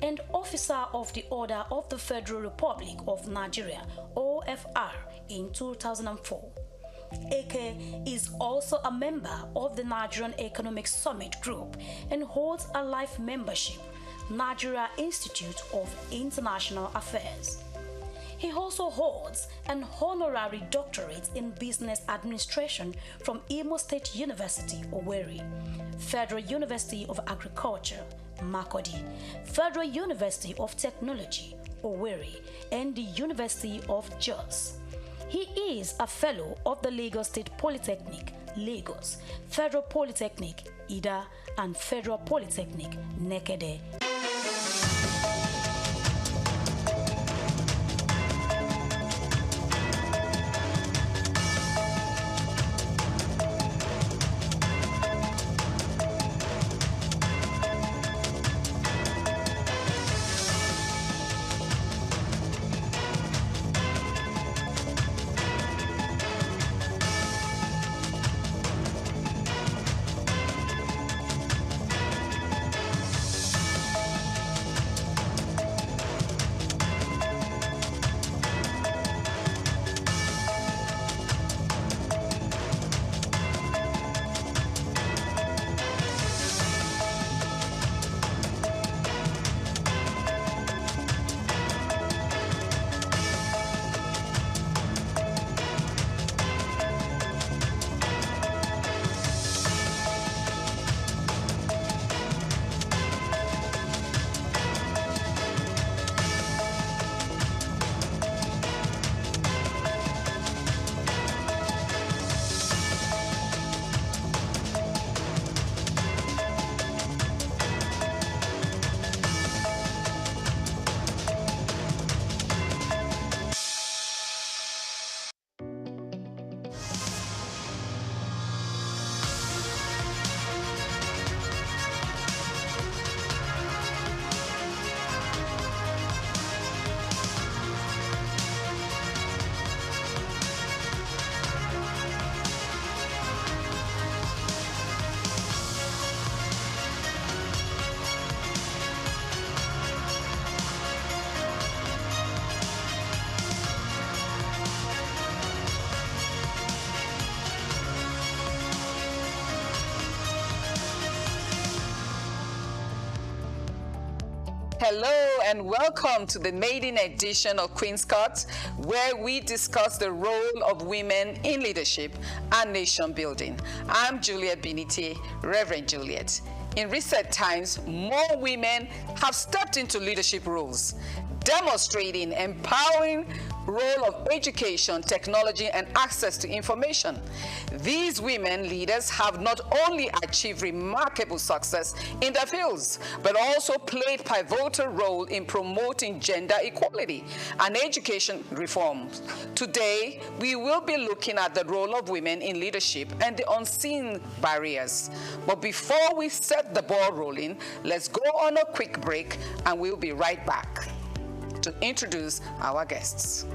Speaker 1: and Officer of the Order of the Federal Republic of Nigeria OFR in 2004. AK is also a member of the Nigerian Economic Summit Group and holds a life membership Nigeria Institute of International Affairs. He also holds an honorary doctorate in business administration from Imo State University, Owerri, Federal University of Agriculture, Makurdi, Federal University of Technology, Owerri, and the University of Jos. He is a fellow of the Lagos State Polytechnic, Lagos, Federal Polytechnic, Ida, and Federal Polytechnic, Nekede.
Speaker 8: Hello and welcome to the maiden edition of Queen's Court, where we discuss the role of women in leadership and nation building. I'm Juliet Binite, Reverend Juliet. In recent times, more women have stepped into leadership roles, demonstrating empowering role of education, technology, and access to information. These women leaders have not only achieved remarkable success in their fields, but also played pivotal role in promoting gender equality and education reforms. Today, we will be looking at the role of women in leadership and the unseen barriers. But before we set the ball rolling, let's go on a quick break and we'll be right back to introduce our guests.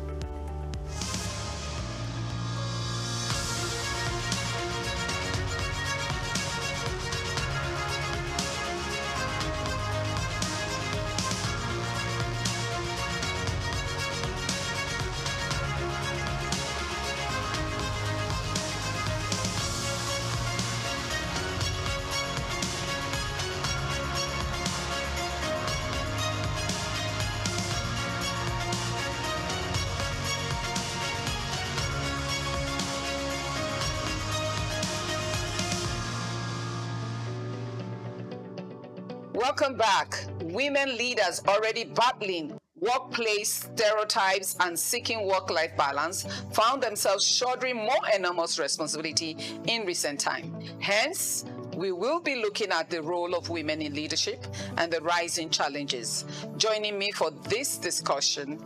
Speaker 8: Welcome back. Women leaders already battling workplace stereotypes and seeking work-life balance found themselves shouldering more enormous responsibility in recent time. Hence, we will be looking at the role of women in leadership and the rising challenges. Joining me for this discussion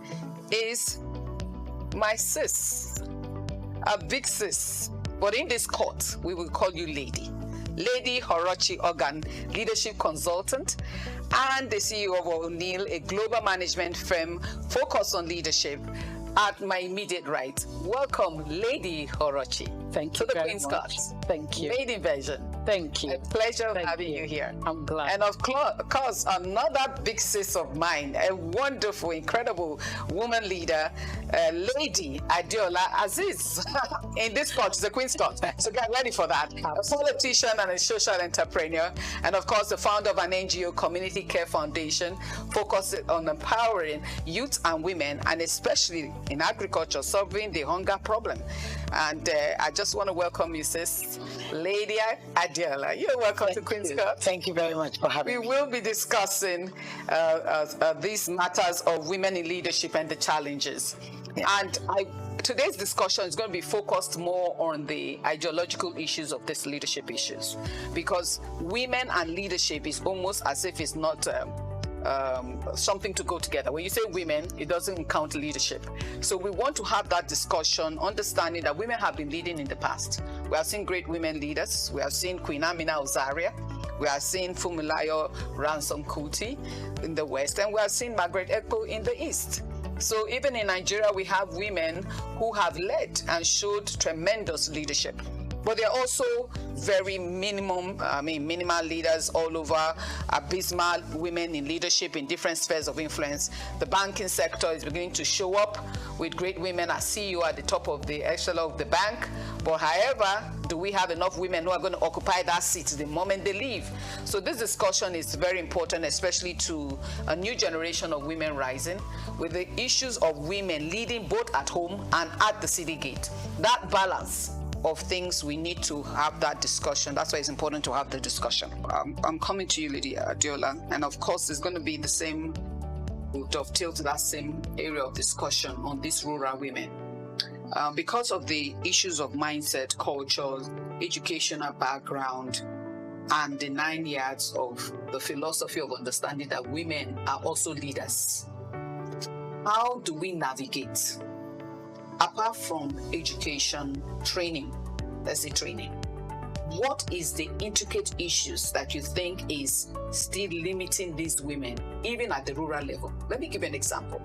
Speaker 8: is my sis, a big sis, but in this court, we will call you Lady. Lady Orochi Ogan, leadership consultant, and the CEO of O'Neill, a global management firm focused on leadership. At my immediate right, welcome, Lady Orochi.
Speaker 9: Thank you
Speaker 8: to the
Speaker 9: very
Speaker 8: Queen's
Speaker 9: much.
Speaker 8: Court.
Speaker 9: Thank you.
Speaker 8: Maiden version.
Speaker 9: Thank you.
Speaker 8: A pleasure
Speaker 9: Thank
Speaker 8: having you here.
Speaker 9: I'm glad.
Speaker 8: And of course, another big sis of mine, a wonderful, incredible woman leader, Lady Adeola Aziz. In this court, the Queen's Court. So get ready for that. A politician and a social entrepreneur, and of course, the founder of an NGO, Community Care Foundation, focused on empowering youth and women, and especially in agriculture, solving the hunger problem. And I just want to welcome you, sis, Lady Adeola. You're welcome to Queen's Court.
Speaker 9: Thank you very much for having me.
Speaker 8: We will be discussing these matters of women in leadership and the challenges. And today's discussion is going to be focused more on the ideological issues of these leadership issues, because women and leadership is almost as if it's not something to go together. When you say women, it doesn't count leadership. So we want to have that discussion, understanding that women have been leading in the past. We have seen great women leaders. We have seen Queen Amina Ozaria. We have seen Fumilayo Ransom Kuti in the West, and we have seen Margaret Ekpo in the East. So even in Nigeria, we have women who have led and showed tremendous leadership. But they're also very minimal leaders all over, abysmal women in leadership in different spheres of influence. The banking sector is beginning to show up with great women as CEO at the top of the echelon of the bank. But however, do we have enough women who are going to occupy that seat the moment they leave? So this discussion is very important, especially to a new generation of women rising, with the issues of women leading both at home and at the city gate. That balance of things, we need to have that discussion. That's why it's important to have the discussion. I'm coming to you, Lady Adeola, and of course it's going to be the same, we'll dovetail to that same area of discussion on these rural women. Because of the issues of mindset, culture, educational background, and the 9 yards of the philosophy of understanding that women are also leaders. How do we navigate apart from education, training, let's say training, what is the intricate issues that you think is still limiting these women, even at the rural level? Let me give you an example.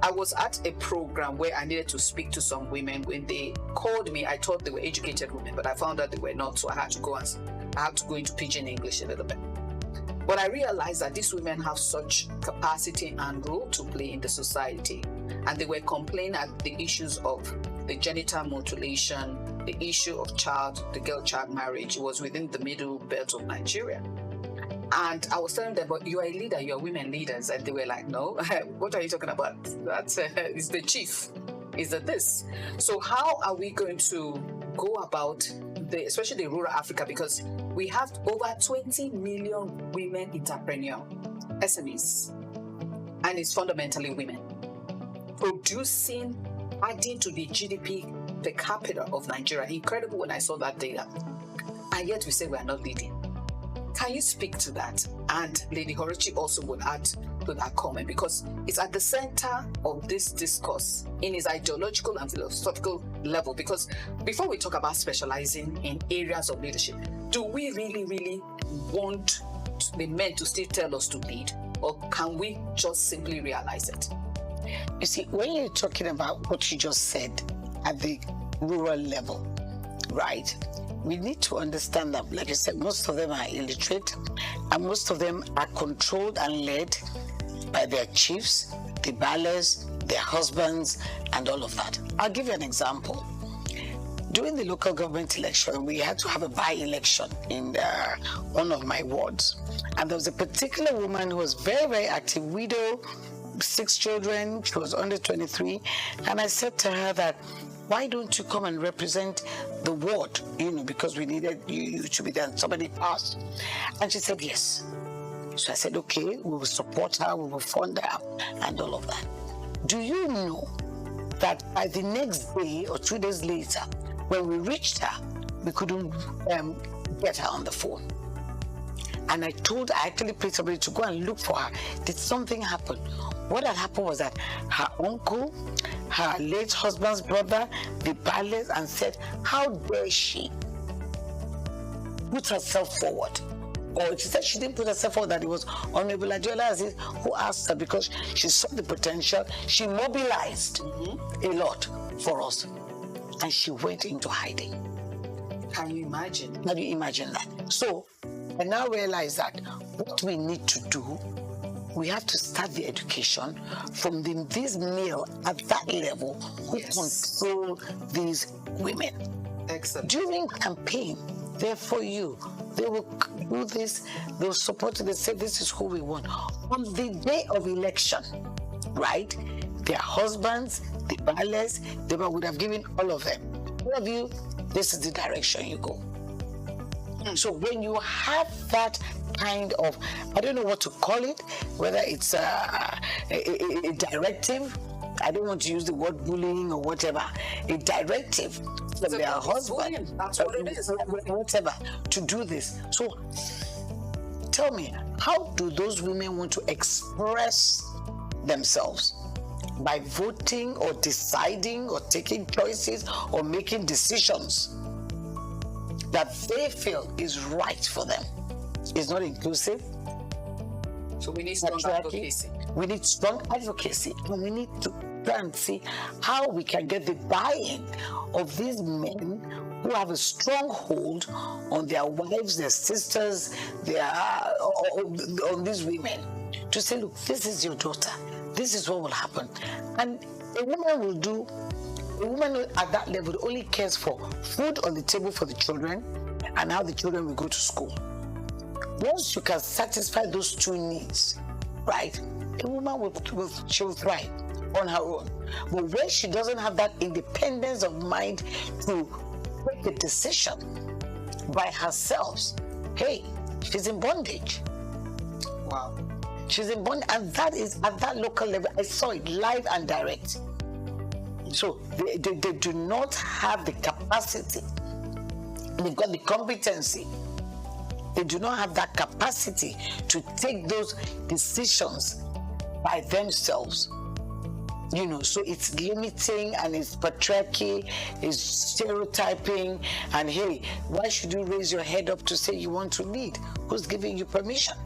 Speaker 8: I was at a program where I needed to speak to some women. When they called me, I thought they were educated women, but I found out they were not, so I had to go into pidgin English a little bit. But I realized that these women have such capacity and role to play in the society, and they were complaining at the issues of the genital mutilation, the issue of the girl-child marriage. It was within the middle belt of Nigeria. And I was telling them, but you are a leader, you are women leaders. And they were like, no, what are you talking about? That's is the chief, is that this. So how are we going to go about, especially the rural Africa, because we have over 20 million women entrepreneurs, SMEs, and it's fundamentally women, producing, adding to the GDP per capita of Nigeria. Incredible when I saw that data. And yet we say we are not leading. Can you speak to that? And Lady Horichi also would add to that comment, because it's at the center of this discourse in its ideological and philosophical level. Because before we talk about specializing in areas of leadership, do we really, really want the men to still tell us to lead? Or can we just simply realize it?
Speaker 9: You see, when you're talking about what you just said at the rural level, right? We need to understand that, like I said, most of them are illiterate, and most of them are controlled and led by their chiefs, the ballers, their husbands, and all of that. I'll give you an example. During the local government election, we had to have a by-election in one of my wards. And there was a particular woman who was very, very active, widow, 6 children, she was under 23. And I said to her that, why don't you come and represent the ward, because we needed you to be there. Somebody asked. And she said, yes. So I said, okay, we will support her, we will fund her, and all of that. Do you know that by the next day or 2 days later, when we reached her, we couldn't get her on the phone. And I actually paid somebody to go and look for her. Did something happen? What had happened was that her uncle, her late husband's brother, the ballers, and said, how dare she put herself forward? Or she said she didn't put herself forward, that it was Honorable Adiola Aziz who asked her, because she saw the potential. She mobilized a lot for us. And she went into hiding.
Speaker 8: Can you imagine?
Speaker 9: Can you imagine that? So I now realize that what we need to do, we have to start the education from these male at that level who control these women.
Speaker 8: Excellent.
Speaker 9: During campaign, they're for you. They will do this, they'll support it, they say this is who we want. On the day of election, right, their husbands, the ballers, they would have given all of them. All of you, this is the direction you go. So when you have that kind of, I don't know what to call it, whether it's a directive, I don't want to use the word bullying or whatever, a directive from their husband,
Speaker 8: that's what it is.
Speaker 9: Whatever, to do this. So tell me, how do those women want to express themselves? By voting or deciding or taking choices or making decisions that they feel is right for them. It's not inclusive.
Speaker 8: So we need strong advocacy.
Speaker 9: We need strong advocacy, and we need to try and see how we can get the buy-in of these men who have a strong hold on their wives, their sisters, on these women, to say, look, this is your daughter. This is what will happen. And a woman at that level only cares for food on the table for the children and how the children will go to school. Once you can satisfy those 2 needs, right, a woman she'll thrive on her own. But when she doesn't have that independence of mind to make a decision by herself, hey, she's in bondage.
Speaker 8: Wow.
Speaker 9: She's in bondage, and that is at that local level. I saw it live and direct. So they do not have the capacity. They've got the competency. They do not have that capacity to take those decisions by themselves. You know, so it's limiting and it's patriarchy, it's stereotyping, and hey, why should you raise your head up to say you want to lead? Who's giving you permission?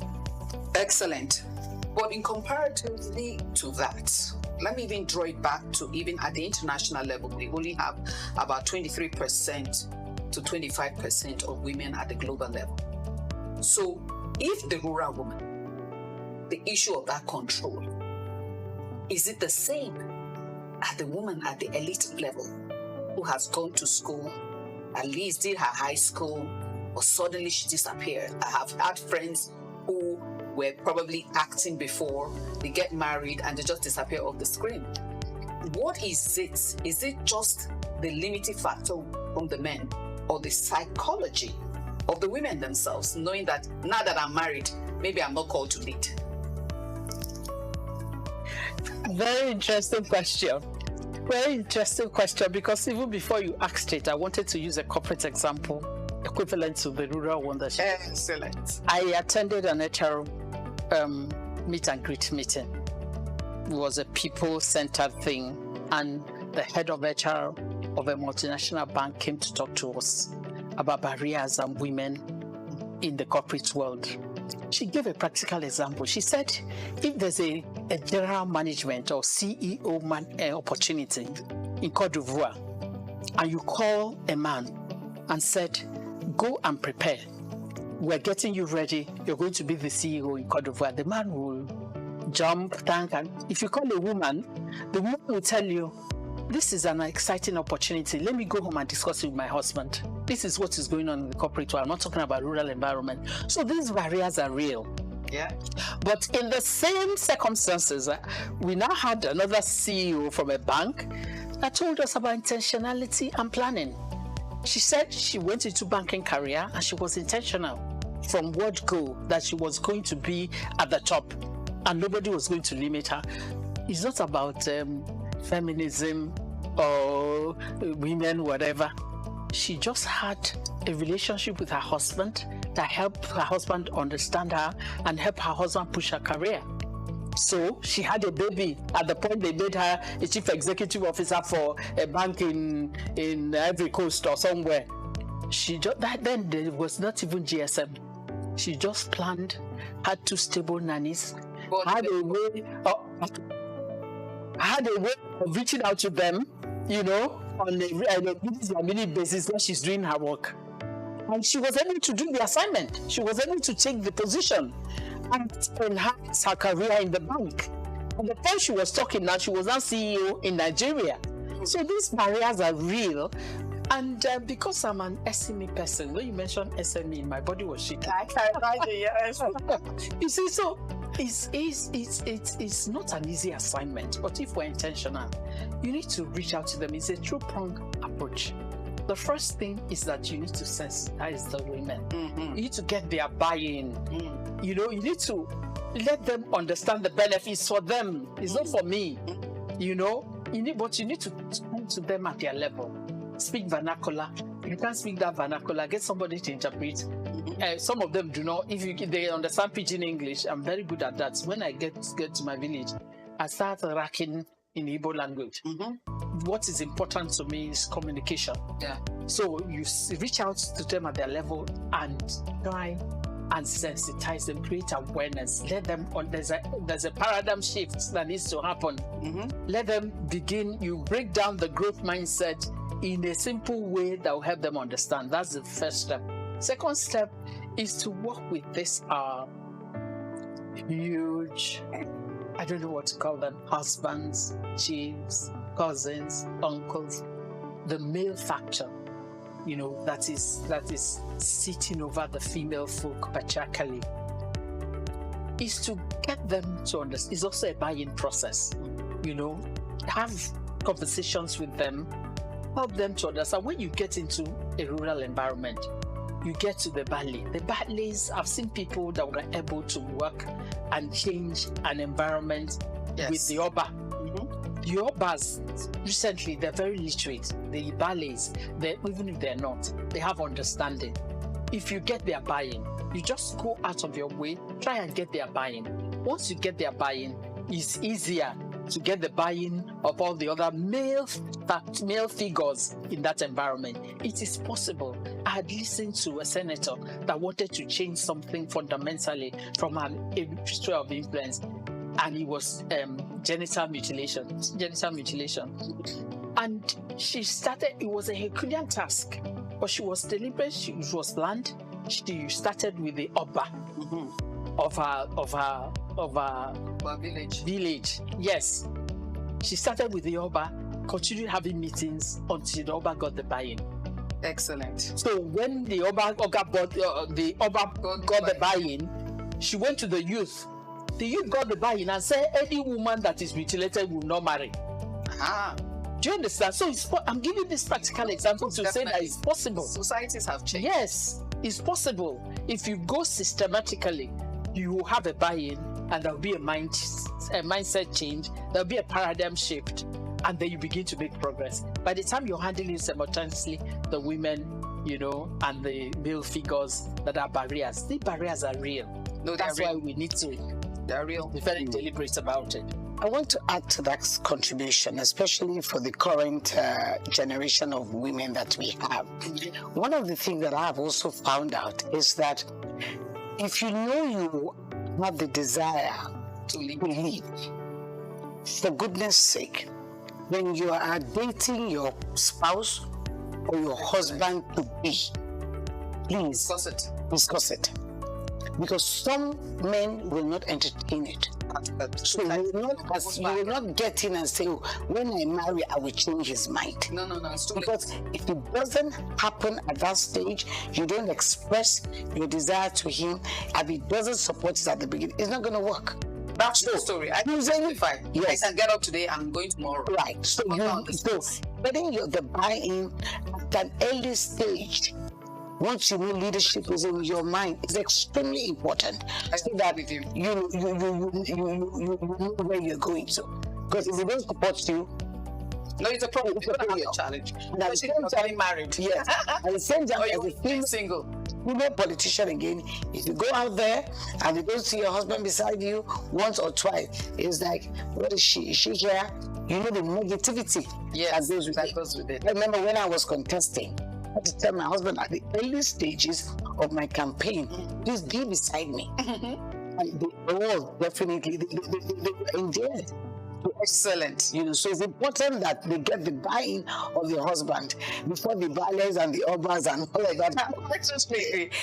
Speaker 8: Excellent. But in comparatively to that, let me even draw it back to even at the international level, we only have about 23% to 25% of women at the global level. So if the rural woman, the issue of that control, is it the same as the woman at the elite level who has gone to school, at least did her high school, or suddenly she disappeared? I have had friends who were probably acting before, they get married and they just disappear off the screen. What is it? Is it just the limiting factor from the men, or the psychology of the women themselves, knowing that now that I'm married, maybe I'm not called to lead?
Speaker 6: Very interesting question. Very interesting question, because even before you asked it, I wanted to use a corporate example equivalent to the rural one that
Speaker 8: Excellent.
Speaker 6: I attended an HR meet and greet meeting. It was a people-centered thing, and the head of HR of a multinational bank came to talk to us about barriers and women in the corporate world. She gave a practical example. She said, if there's a general management or CEO opportunity in Côte d'Ivoire, and you call a man and said, go and prepare, we're getting you ready, you're going to be the CEO in Côte d'Ivoire, the man will jump, thank, and if you call a woman, the woman will tell you, this is an exciting opportunity. Let me go home and discuss it with my husband. This is what is going on in the corporate world. I'm not talking about rural environment. So these barriers are real.
Speaker 8: Yeah.
Speaker 6: But in the same circumstances, we now had another CEO from a bank that told us about intentionality and planning. She said she went into banking career and she was intentional from word go that she was going to be at the top and nobody was going to limit her. It's not about feminism or women, whatever. She just had a relationship with her husband that helped her husband understand her and help her husband push her career. So she had a baby at the point they made her a chief executive officer for a bank in Ivory Coast or somewhere. She just, then there was not even GSM. She just planned, had 2 stable nannies, had a way of reaching out to them, you know, on a minute basis when she's doing her work. And she was able to do the assignment. She was able to take the position and enhance her career in the bank. And the time she was talking now, she was now CEO in Nigeria. So these barriers are real. And because I'm an SME person, when you mentioned SME, my body was shaking.
Speaker 8: I can imagine, yes.
Speaker 6: You see, so it's not an easy assignment, but if we're intentional, you need to reach out to them. It's a two-pronged approach. The first thing is that you need to sensitize the women. You need to get their buy-in. You know, you need to let them understand the benefits for them. It's not for me. You know, you need to talk to them at their level. Speak vernacular. If you can't speak that vernacular, get somebody to interpret. Some of them do not. If they understand Pidgin English, I'm very good at that. When I get to my village, I start racking in Igbo language. What is important to me is communication.
Speaker 8: Yeah.
Speaker 6: So you reach out to them at their level and try and sensitize them, create awareness. Let them there's a paradigm shift that needs to happen. Let them begin. You break down the growth mindset in a simple way that will help them understand. That's the first step. Second step is to work with this huge, I don't know what to call them, husbands, chiefs, cousins, uncles, the male factor, you know, that is sitting over the female folk patriarchally, is to get them to understand. It's also a buy-in process, you know, have conversations with them, help them to understand. When you get into a rural environment, you get to the valley. The valleys, I've seen people that were able to work and change an environment with the Oba. The Obas, recently, they're very literate. The valleys, even if they're not, they have understanding. If you get their buy-in, you just go out of your way, try and get their buy-in. Once you get their buy-in, it's easier to get the buy-in of all the other male figures in that environment. It is possible. I had listened to a senator that wanted to change something fundamentally from an history of influence, and it was genital mutilation. And she started, it was a Herculean task, but she was deliberate, it was planned. She started with the Oba of her village. Yes. She started with the Oba, continued having meetings until the Oba got the buy-in.
Speaker 8: Excellent.
Speaker 6: So when the Oba got the buy-in, she went to the youth. The youth got the buy-in and said any woman that is mutilated will not marry. Do you understand? So I'm giving this practical example to say that it's possible.
Speaker 8: Societies have changed.
Speaker 6: Yes, it's possible. If you go systematically, you will have a buy-in, and there will be a mindset change. There will be a paradigm shift, and then you begin to make progress. By the time you're handling simultaneously the women, and the male figures that are barriers, the barriers are real.
Speaker 8: No,
Speaker 6: that's why we need to.
Speaker 8: They're real.
Speaker 6: Be very deliberate about it.
Speaker 9: I want to add to that contribution, especially for the current generation of women that we have. One of the things that I have also found out is that if you know you have the desire to lead, for goodness sake, when you are dating your spouse or your husband to be, please discuss it. Because some men will not entertain it. So you will not get in and say, when I marry, I will change his mind.
Speaker 8: No, it's too late.
Speaker 9: Because if it doesn't happen at that stage, you don't express your desire to him, and it doesn't support it at the beginning, it's not going to work.
Speaker 8: That's the story. I can simplify.
Speaker 9: Yes.
Speaker 8: I can get up today, I'm going tomorrow.
Speaker 9: Right. So getting the buy-in at an early stage, once you know leadership is in your mind, is extremely important. So that you know where you're going to. Because if they don't support you,
Speaker 8: no, it's a problem. It's a challenge.
Speaker 9: And at the same time,
Speaker 8: married.
Speaker 9: Yes. At the same time, as a
Speaker 8: single
Speaker 9: politician again, if you go out there and you don't see your husband beside you once or twice, it's like, what is she? Is she here? You know the negativity that goes with it. I remember when I was contesting, I had to tell my husband at the early stages of my campaign, please be beside me. And they all definitely they were endeared.
Speaker 8: Excellent.
Speaker 9: So it's important that they get the buy-in of the husband before the violence and the obas and all of that.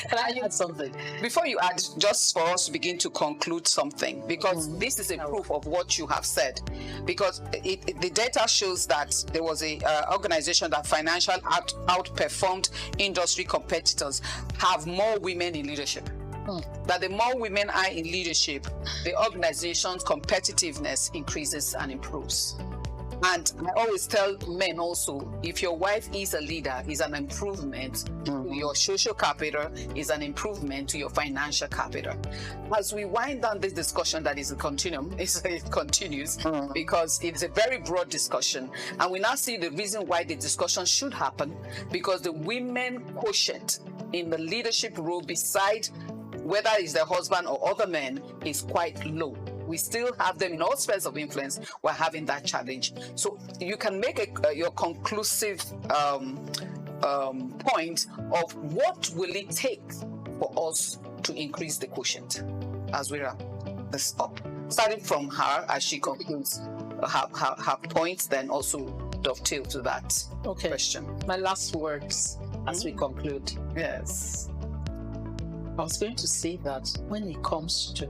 Speaker 8: Can I add something? Before you add, just for us to begin to conclude something, because this is a proof of what you have said. Because the data shows that there was a organization that financially outperformed industry competitors have more women in leadership. That the more women are in leadership, the organization's competitiveness increases and improves. And I always tell men also, if your wife is a leader, is an improvement to your social capital, is an improvement to your financial capital. As we wind down this discussion that is a continuum, it continues because it's a very broad discussion. And we now see the reason why the discussion should happen, because the women quotient in the leadership role beside whether it's their husband or other men, is quite low. We still have them in all spheres of influence. We're having that challenge. So you can make your conclusive point of what will it take for us to increase the quotient as we wrap this up. Starting from her as she concludes her points, then also dovetail to that question.
Speaker 6: My last words as we conclude.
Speaker 8: Yes.
Speaker 6: I was going to say that when it comes to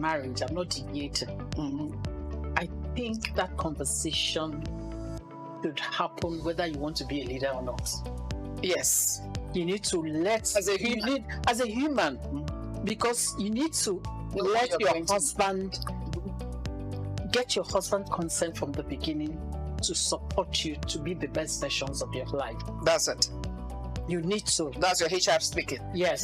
Speaker 6: marriage, I'm not deviating. I think that conversation should happen whether you want to be a leader or not.
Speaker 8: Yes.
Speaker 6: You need to as a human, because you need to let your husband get your husband consent from the beginning to support you to be the best versions of your life.
Speaker 8: That's it.
Speaker 6: You need to.
Speaker 8: That's your HR speaking.
Speaker 6: Yes.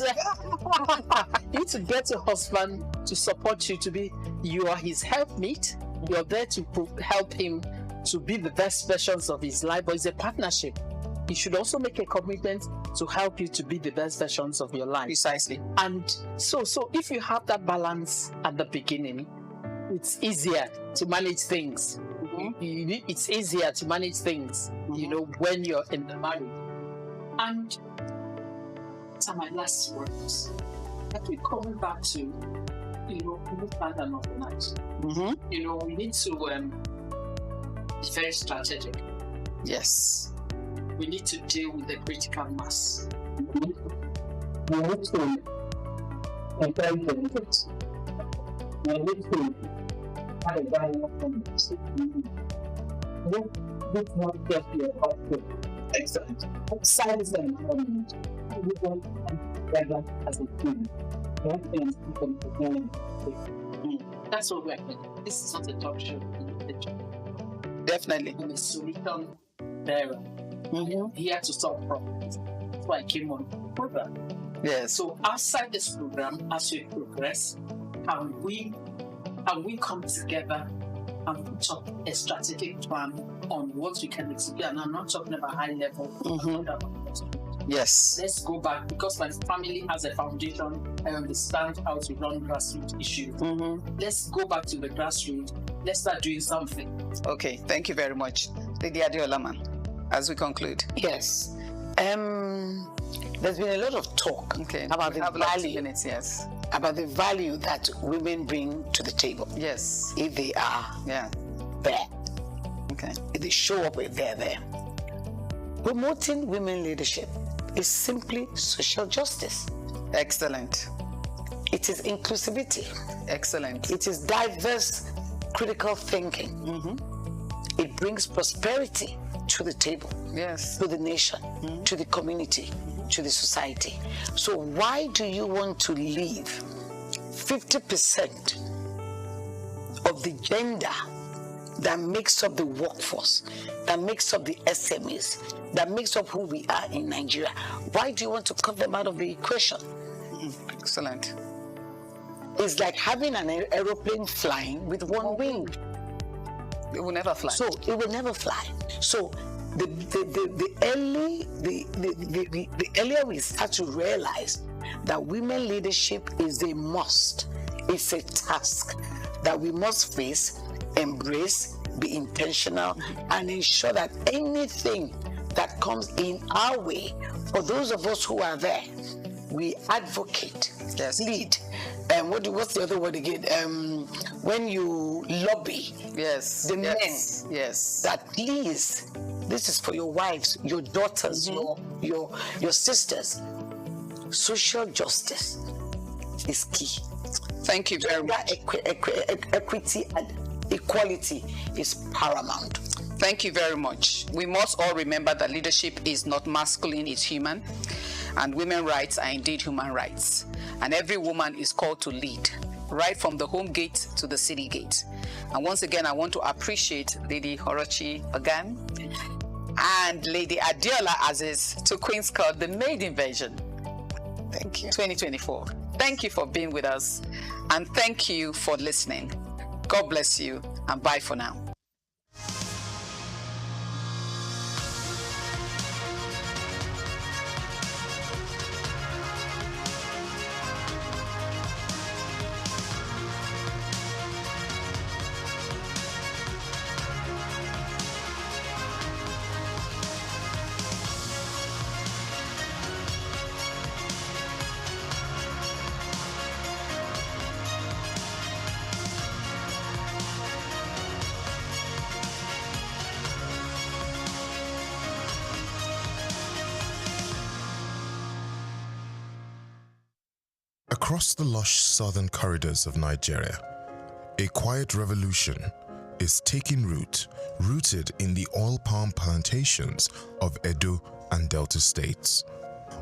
Speaker 6: You need to get your husband to support you to be, you are his helpmeet. You're there to help him to be the best versions of his life, but it's a partnership. He should also make a commitment to help you to be the best versions of your life.
Speaker 8: Precisely.
Speaker 6: And so if you have that balance at the beginning, it's easier to manage things. It's easier to manage things, you know, when you're in the marriage. And to my last words, I keep coming back to, you know, move plan and organize. You know, we need to be very strategic.
Speaker 8: Yes.
Speaker 6: We need to deal with the critical mass. We need to encourage benefits. We need to have a dialogue from the city. This is not just your husband. Excellent. Outside the environment, we want to come together as a team. That's what we're doing. This is not a talk show.
Speaker 8: Definitely.
Speaker 6: I'm a solution bearer. Here to solve problems. That's why I came on the program.
Speaker 8: Yes.
Speaker 6: So outside this program, as we progress, can we come together and put up a strategic plan on what we can execute? And I'm not talking about high level.
Speaker 8: Yes.
Speaker 6: Let's go back, because my family has a foundation. I understand how to run grassroots issues. Let's go back to the grassroots. Let's start doing something.
Speaker 8: Okay, thank you very much. Lady Adeola, as we conclude.
Speaker 9: Yes. There's been a lot of talk about the value.
Speaker 8: Yes.
Speaker 9: About the value that women bring to the table.
Speaker 8: Yes.
Speaker 9: If they are there.
Speaker 8: Okay.
Speaker 9: If they show up, if they're there. Promoting women leadership is simply social justice.
Speaker 8: Excellent.
Speaker 9: It is inclusivity.
Speaker 8: Excellent.
Speaker 9: It is diverse critical thinking. It brings prosperity to the table.
Speaker 8: Yes.
Speaker 9: To the nation, to the community, to the society. So why do you want to leave 50% of the gender that makes up the workforce, that makes up the SMEs, that makes up who we are in Nigeria? Why do you want to cut them out of the equation?
Speaker 8: Excellent.
Speaker 9: It's like having an aeroplane flying with one wing.
Speaker 8: It will never fly.
Speaker 9: So it will never fly. So the earlier we start to realize that women leadership is a must, it's a task that we must face, embrace, be intentional, and ensure that anything that comes in our way, for those of us who are there, we advocate, lead. What's the other word again? When you lobby, the men, that please, this is for your wives, your daughters, your sisters. Social justice is key.
Speaker 8: Thank you very much.
Speaker 9: Equity and equality is paramount.
Speaker 8: Thank you very much. We must all remember that leadership is not masculine, it's human. And women's rights are indeed human rights. And every woman is called to lead, right from the home gate to the city gate. And once again, I want to appreciate Lady Orochi Ogan and Lady Adeola Aziz to Queen's Court, the maiden version.
Speaker 9: Thank you.
Speaker 8: 2024. Thank you for being with us. And thank you for listening. God bless you, and bye for now.
Speaker 22: Across the lush southern corridors of Nigeria, a quiet revolution is taking root, rooted in the oil palm plantations of Edo and Delta states.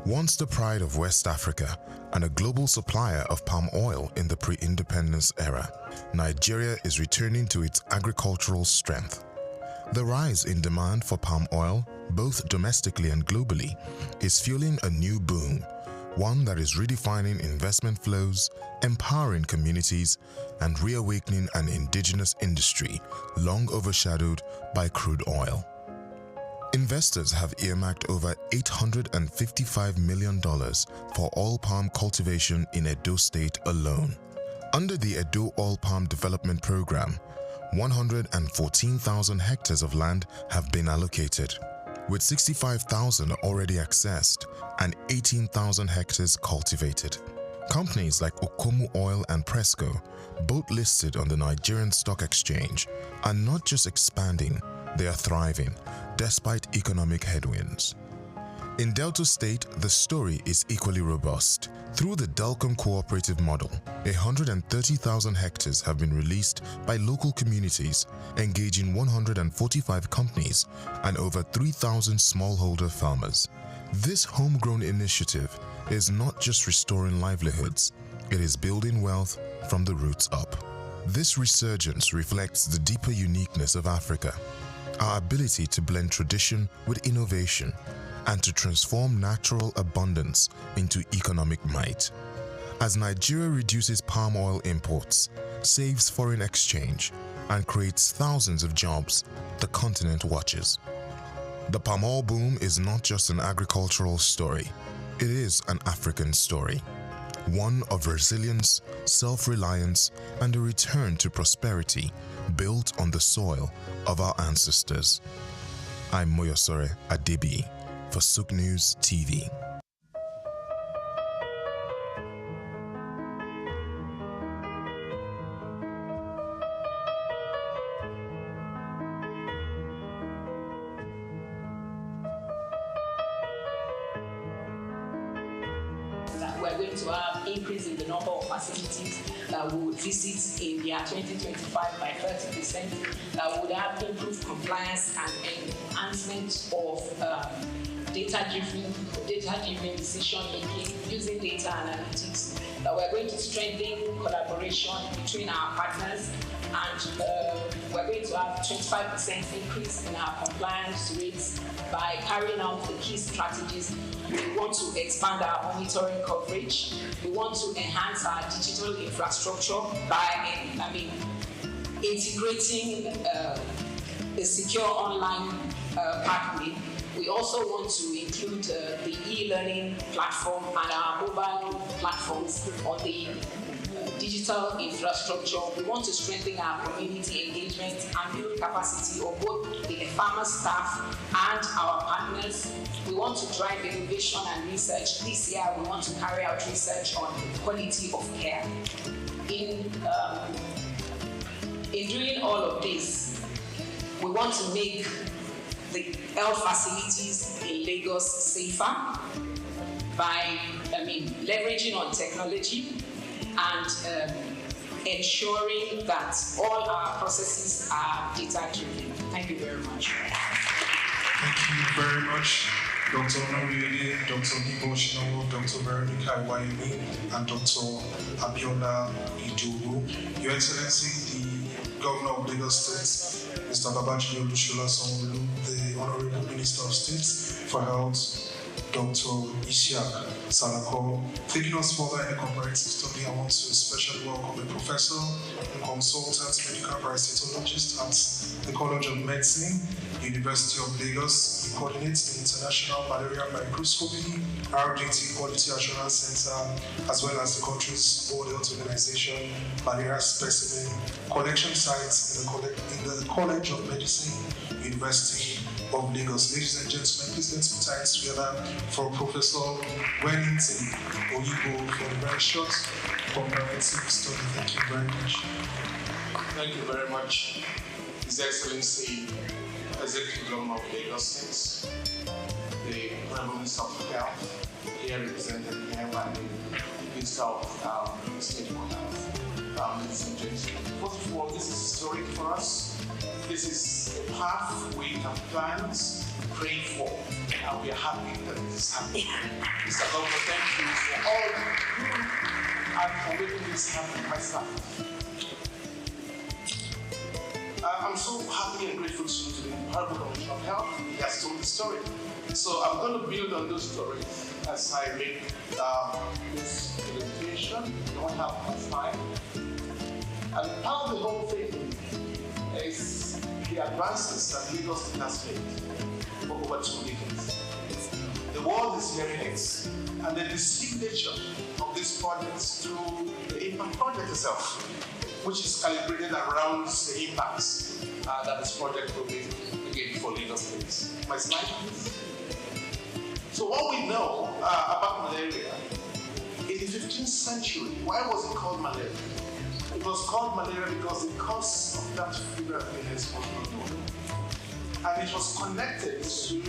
Speaker 22: Once the pride of West Africa and a global supplier of palm oil in the pre-independence era, Nigeria is returning to its agricultural strength. The rise in demand for palm oil, both domestically and globally, is fueling a new boom, one that is redefining investment flows, empowering communities, and reawakening an indigenous industry long overshadowed by crude oil. Investors have earmarked over $855 million for oil palm cultivation in Edo State alone.
Speaker 2: Under the Edo Oil Palm Development Program, 114,000 hectares of land have been allocated, with 65,000 already accessed and 18,000 hectares cultivated. Companies like Okomu Oil and Presco, both listed on the Nigerian Stock Exchange, are not just expanding, they are thriving despite economic headwinds. In Delta State, the story is equally robust. Through the Delcom Cooperative Model, 130,000 hectares have been released by local communities, engaging 145 companies and over 3,000 smallholder farmers. This homegrown initiative is not just restoring livelihoods, it is building wealth from the roots up. This resurgence reflects the deeper uniqueness of Africa, our ability to blend tradition with innovation, and to transform natural abundance into economic might. As Nigeria reduces palm oil imports, saves foreign exchange, and creates thousands of jobs, the continent watches. The palm oil boom is not just an agricultural story, it is an African story. One of resilience, self-reliance, and a return to prosperity built on the soil of our ancestors. I'm Moyosore Adebi for SOUQ News TV.
Speaker 11: We're going to have increase in the number of facilities that we would visit in the year 2025 by 30%, that would have improved compliance and enhancement of data-driven decision making using data analytics, that we're going to strengthen collaboration between our partners, and we're going to have 25% increase in our compliance rates by carrying out the key strategies. We want to expand our monitoring coverage. We want to enhance our digital infrastructure by integrating a secure online pathway. We also want to include the e-learning platform and our mobile platforms on the digital infrastructure. We want to strengthen our community engagement and build capacity of both the farmer staff and our partners. We want to drive innovation and research. This year, we want to carry out research on quality of care. In doing all of this, we want to make the health facilities in Lagos safer by leveraging on technology and ensuring that all our processes are data-driven. Thank you very much.
Speaker 12: Thank you very much, Dr. Onoriede, Dr. Nibo Shinowo, Dr. Veronica Iwayemi, and Dr. Abiola Idowu. Your Excellency, the Governor of Lagos State, Mr. Babajide Olusola Sanwo-Olu, the Honorable Minister of State for Health, Dr. Isiaq Salako. Taking us further in the comparative study, I want to especially welcome a professor and consultant medical parasitologist at the College of Medicine, University of Lagos. He coordinates the International Malaria Microscopy RDT Quality Assurance Center, as well as the country's World Health Organization malaria specimen collection sites in the College of Medicine, University of Lagos. Ladies and gentlemen, please let's put hands together for Professor Wellington Oyibo for the very short comparative study. Thank you very much.
Speaker 13: Thank you very much, His Excellency, Executive Governor of Lagos State, the Honorable Minister of Health, here represented here by the Minister of State of Health. Ladies and gentlemen, first of all, this is historic for us. This is a path we have planned, prayed for, and we are happy that this is happening. Mr. Governor, thank you for all you and for making this happen myself. I'm so happy and grateful to the Honorable Commissioner of Health. He has told the story. So I'm going to build on those stories as I make this presentation. We don't have much time. And part of the whole thing is the advances that Lagos has made for over 2 decades. The the world is hearing it. And then the signature of this project through the impact project itself, which is calibrated around the impacts that this project will make again for Lagos State. My slide, please. So what we know about malaria, in the 15th century, why was it called malaria? It was called malaria because the cause of that fever illness was not known. And it was connected to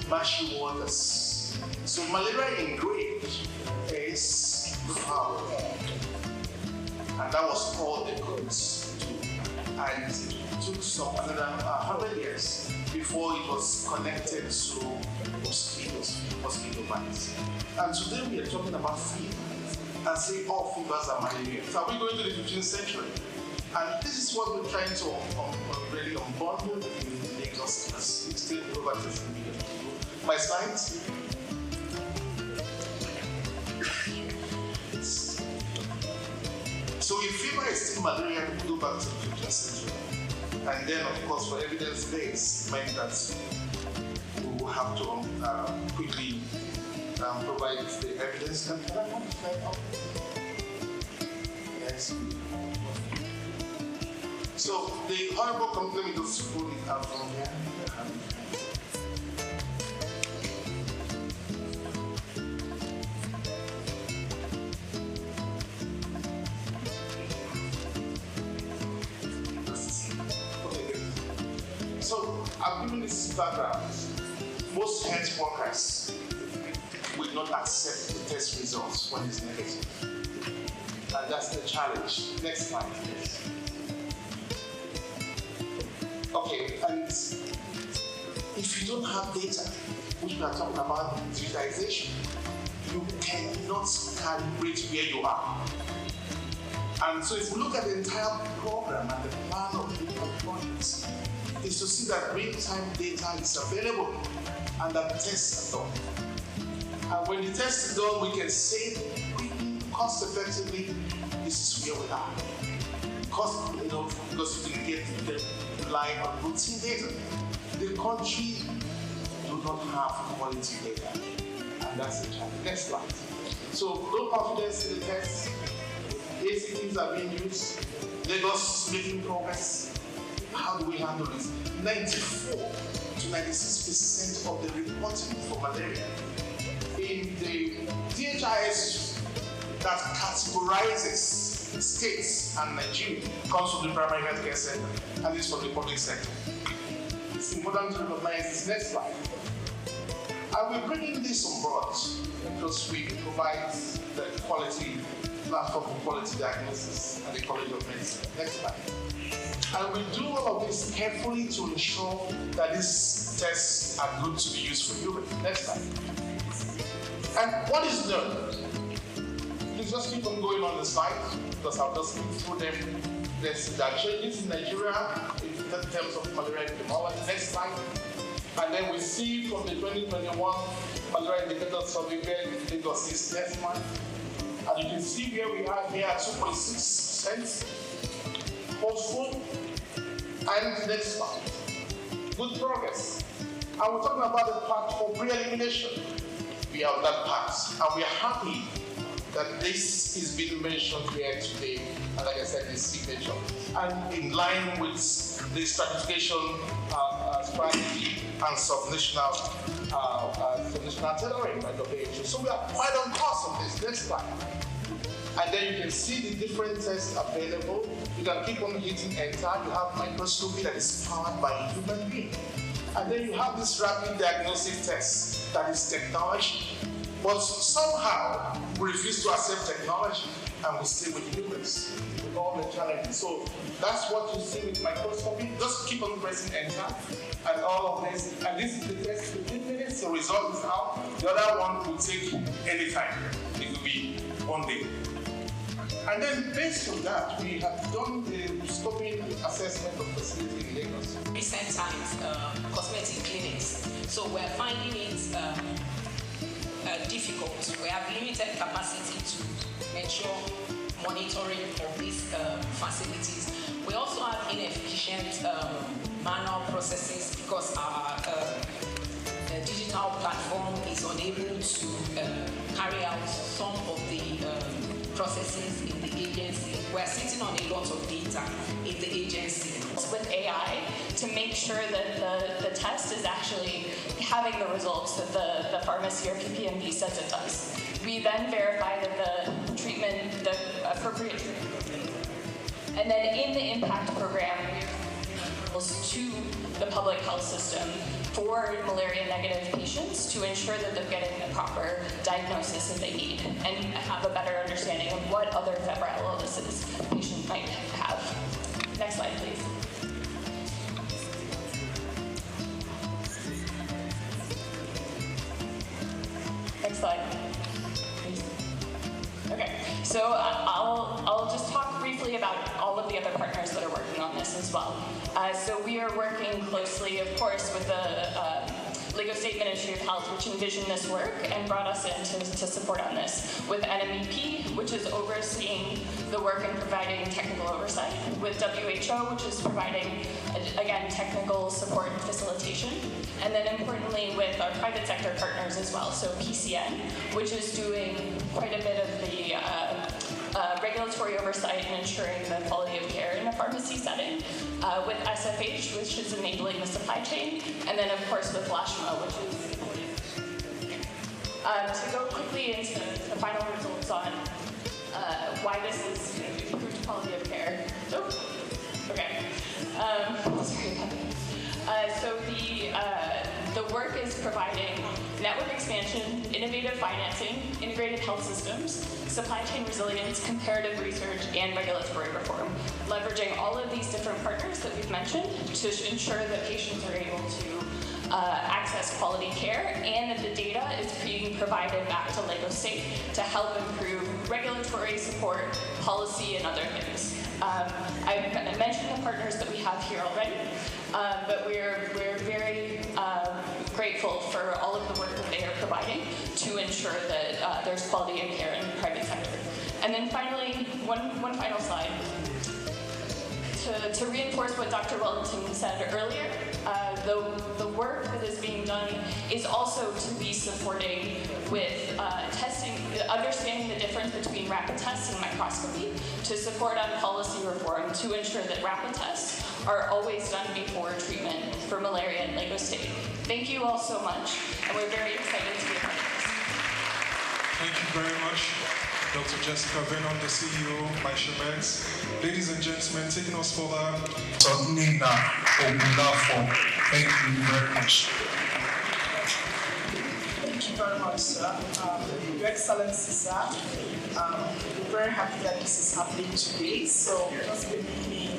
Speaker 13: marshy waters. So malaria in Greek is foul. And that was all they could do. And it took some another 100 years before it was connected to mosquito bites. And today we are talking about fever and say all fevers are malaria. So are we going to the 15th century? And this is what we're trying to really unbundle in Lagos. It's still over 15 million people. My slides. So if fever is still malaria, we go back to the 15th century. And then, of course, for evidence base, meant that we will have to quickly provide the evidence. Can I have the slide up? Yes. So the horrible complaint of school is out from here. So I've given this background. Most health workers will not accept the test results when it's negative. And that's the challenge. Next slide, please. Okay, and if you don't have data, which we are talking about digitization, you cannot calibrate where you are. And so if we look at the entire program and the plan of different projects, is to see that real-time data is available and that tests are done. And when the test is done, we can say quickly, cost-effectively, this is where we are. Because you can get the rely on routine data. The country do not have quality data, and that's the challenge. Next slide. So, no confidence in the test. ACTs are being used. Lagos is making progress. How do we handle this? 94 to 96% of the reporting for malaria in the DHIS that categorizes states and Nigeria comes from the primary healthcare center, and this from the public sector. It's important to recognize this. Next slide. And we're bringing this on board because we provide the quality platform for quality diagnosis at the College of Medicine. Next slide. And we do all of this carefully to ensure that these tests are good to be used for humans. Next slide. And what is learned? Please just keep on going on the slide because I'll just go through them. There are changes in Nigeria in terms of malaria epidemiology. Next slide. And then we see from the 2021 malaria indicator survey where Lagos is next month. And you can see where we are here at 2.6%. Hopeful. And next slide. Good progress. And we're talking about the path for pre-elimination. We have that path. And we are happy that this is being mentioned here today, and like I said, this signature, and in line with the stratification strategy and subnational tailoring by WHO. So we are quite on course on this. Next slide. And then you can see the different tests available. You can keep on hitting enter. You have microscopy that is powered by a human being. And then you have this rapid diagnostic test that is technology. But somehow, we refuse to accept technology and we stay with humans, with all the challenges. So that's what you see with microscopy. Just keep on pressing enter and all of this. And this is the test 15 minutes, the result is out. The other one will take any time. It will be 1 day. And then based on that, we have done the scoping assessment of facility in Lagos.
Speaker 11: Recent times, cosmetic clinics. So we're finding it difficult. We have limited capacity to ensure monitoring of these facilities. We also have inefficient manual processes because our digital platform is unable to carry out some of the processes in the agency. We're sitting on a lot of data in the agency.
Speaker 7: With AI to make sure that the test is actually having the results that the pharmacy or PPMD says it does. We then verify that the treatment, the appropriate treatment. And then in the impact program, we to the public health system for malaria-negative patients to ensure that they're getting the proper diagnosis that they need and have a better understanding of what other febrile illnesses patients might have. Next slide, please. Next slide, please. Okay, so I'll just talk briefly about all of the other partners that are working on this as well. So we are working closely, of course, with the Lagos State Ministry of Health, which envisioned this work and brought us in to support on this, with NMEP, which is overseeing the work and providing technical oversight, with WHO, which is providing, again, technical support and facilitation, and then importantly with our private sector partners as well, so PCN, which is doing quite a bit of the regulatory oversight and ensuring the quality of care in a pharmacy setting, with SFH, which is enabling the supply chain, and then of course with LASHMA, which is to go quickly into the final results on why this is improved quality of care. Oh, okay. Sorry about that. So the work is providing network expansion, innovative financing, integrated health systems, supply chain resilience, comparative research, and regulatory reform, leveraging all of these different partners that we've mentioned to ensure that patients are able to access quality care and that the data is being provided back to Lagos State to help improve regulatory support, policy, and other things. I've mentioned the partners that we have here already, but we're very grateful for all of the work that they are providing to ensure that there's quality of care in the private sector. And then finally, one final slide. To reinforce what Dr. Wellington said earlier, the work that is being done is also to be supporting with testing, understanding the difference between rapid tests and microscopy, to support on policy reform to ensure that rapid tests are always done before treatment for malaria in Lagos State. Thank you all so much, and we're very excited to be a part of this.
Speaker 12: Thank you very much, Dr. Jessica Vernon, the CEO, Myshemeds. Ladies and gentlemen, taking us further, Nina Ogunlafo. Thank you very much.
Speaker 10: Thank you very much, sir. Your Excellency, sir. We're very happy that this is happening today. So just permit me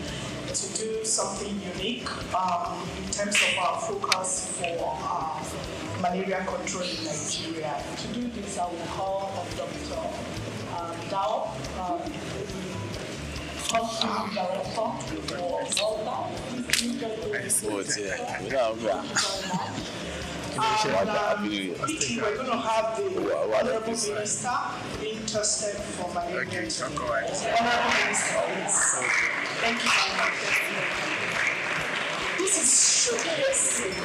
Speaker 10: to do something unique in terms of our focus for malaria control in Nigeria. To do this, I will call on Dr. Dao, Country Director for Volta. We're going to have the Honorable Minister interested for malaria. Honorable Minister, please. Thank you very much. This is showcasing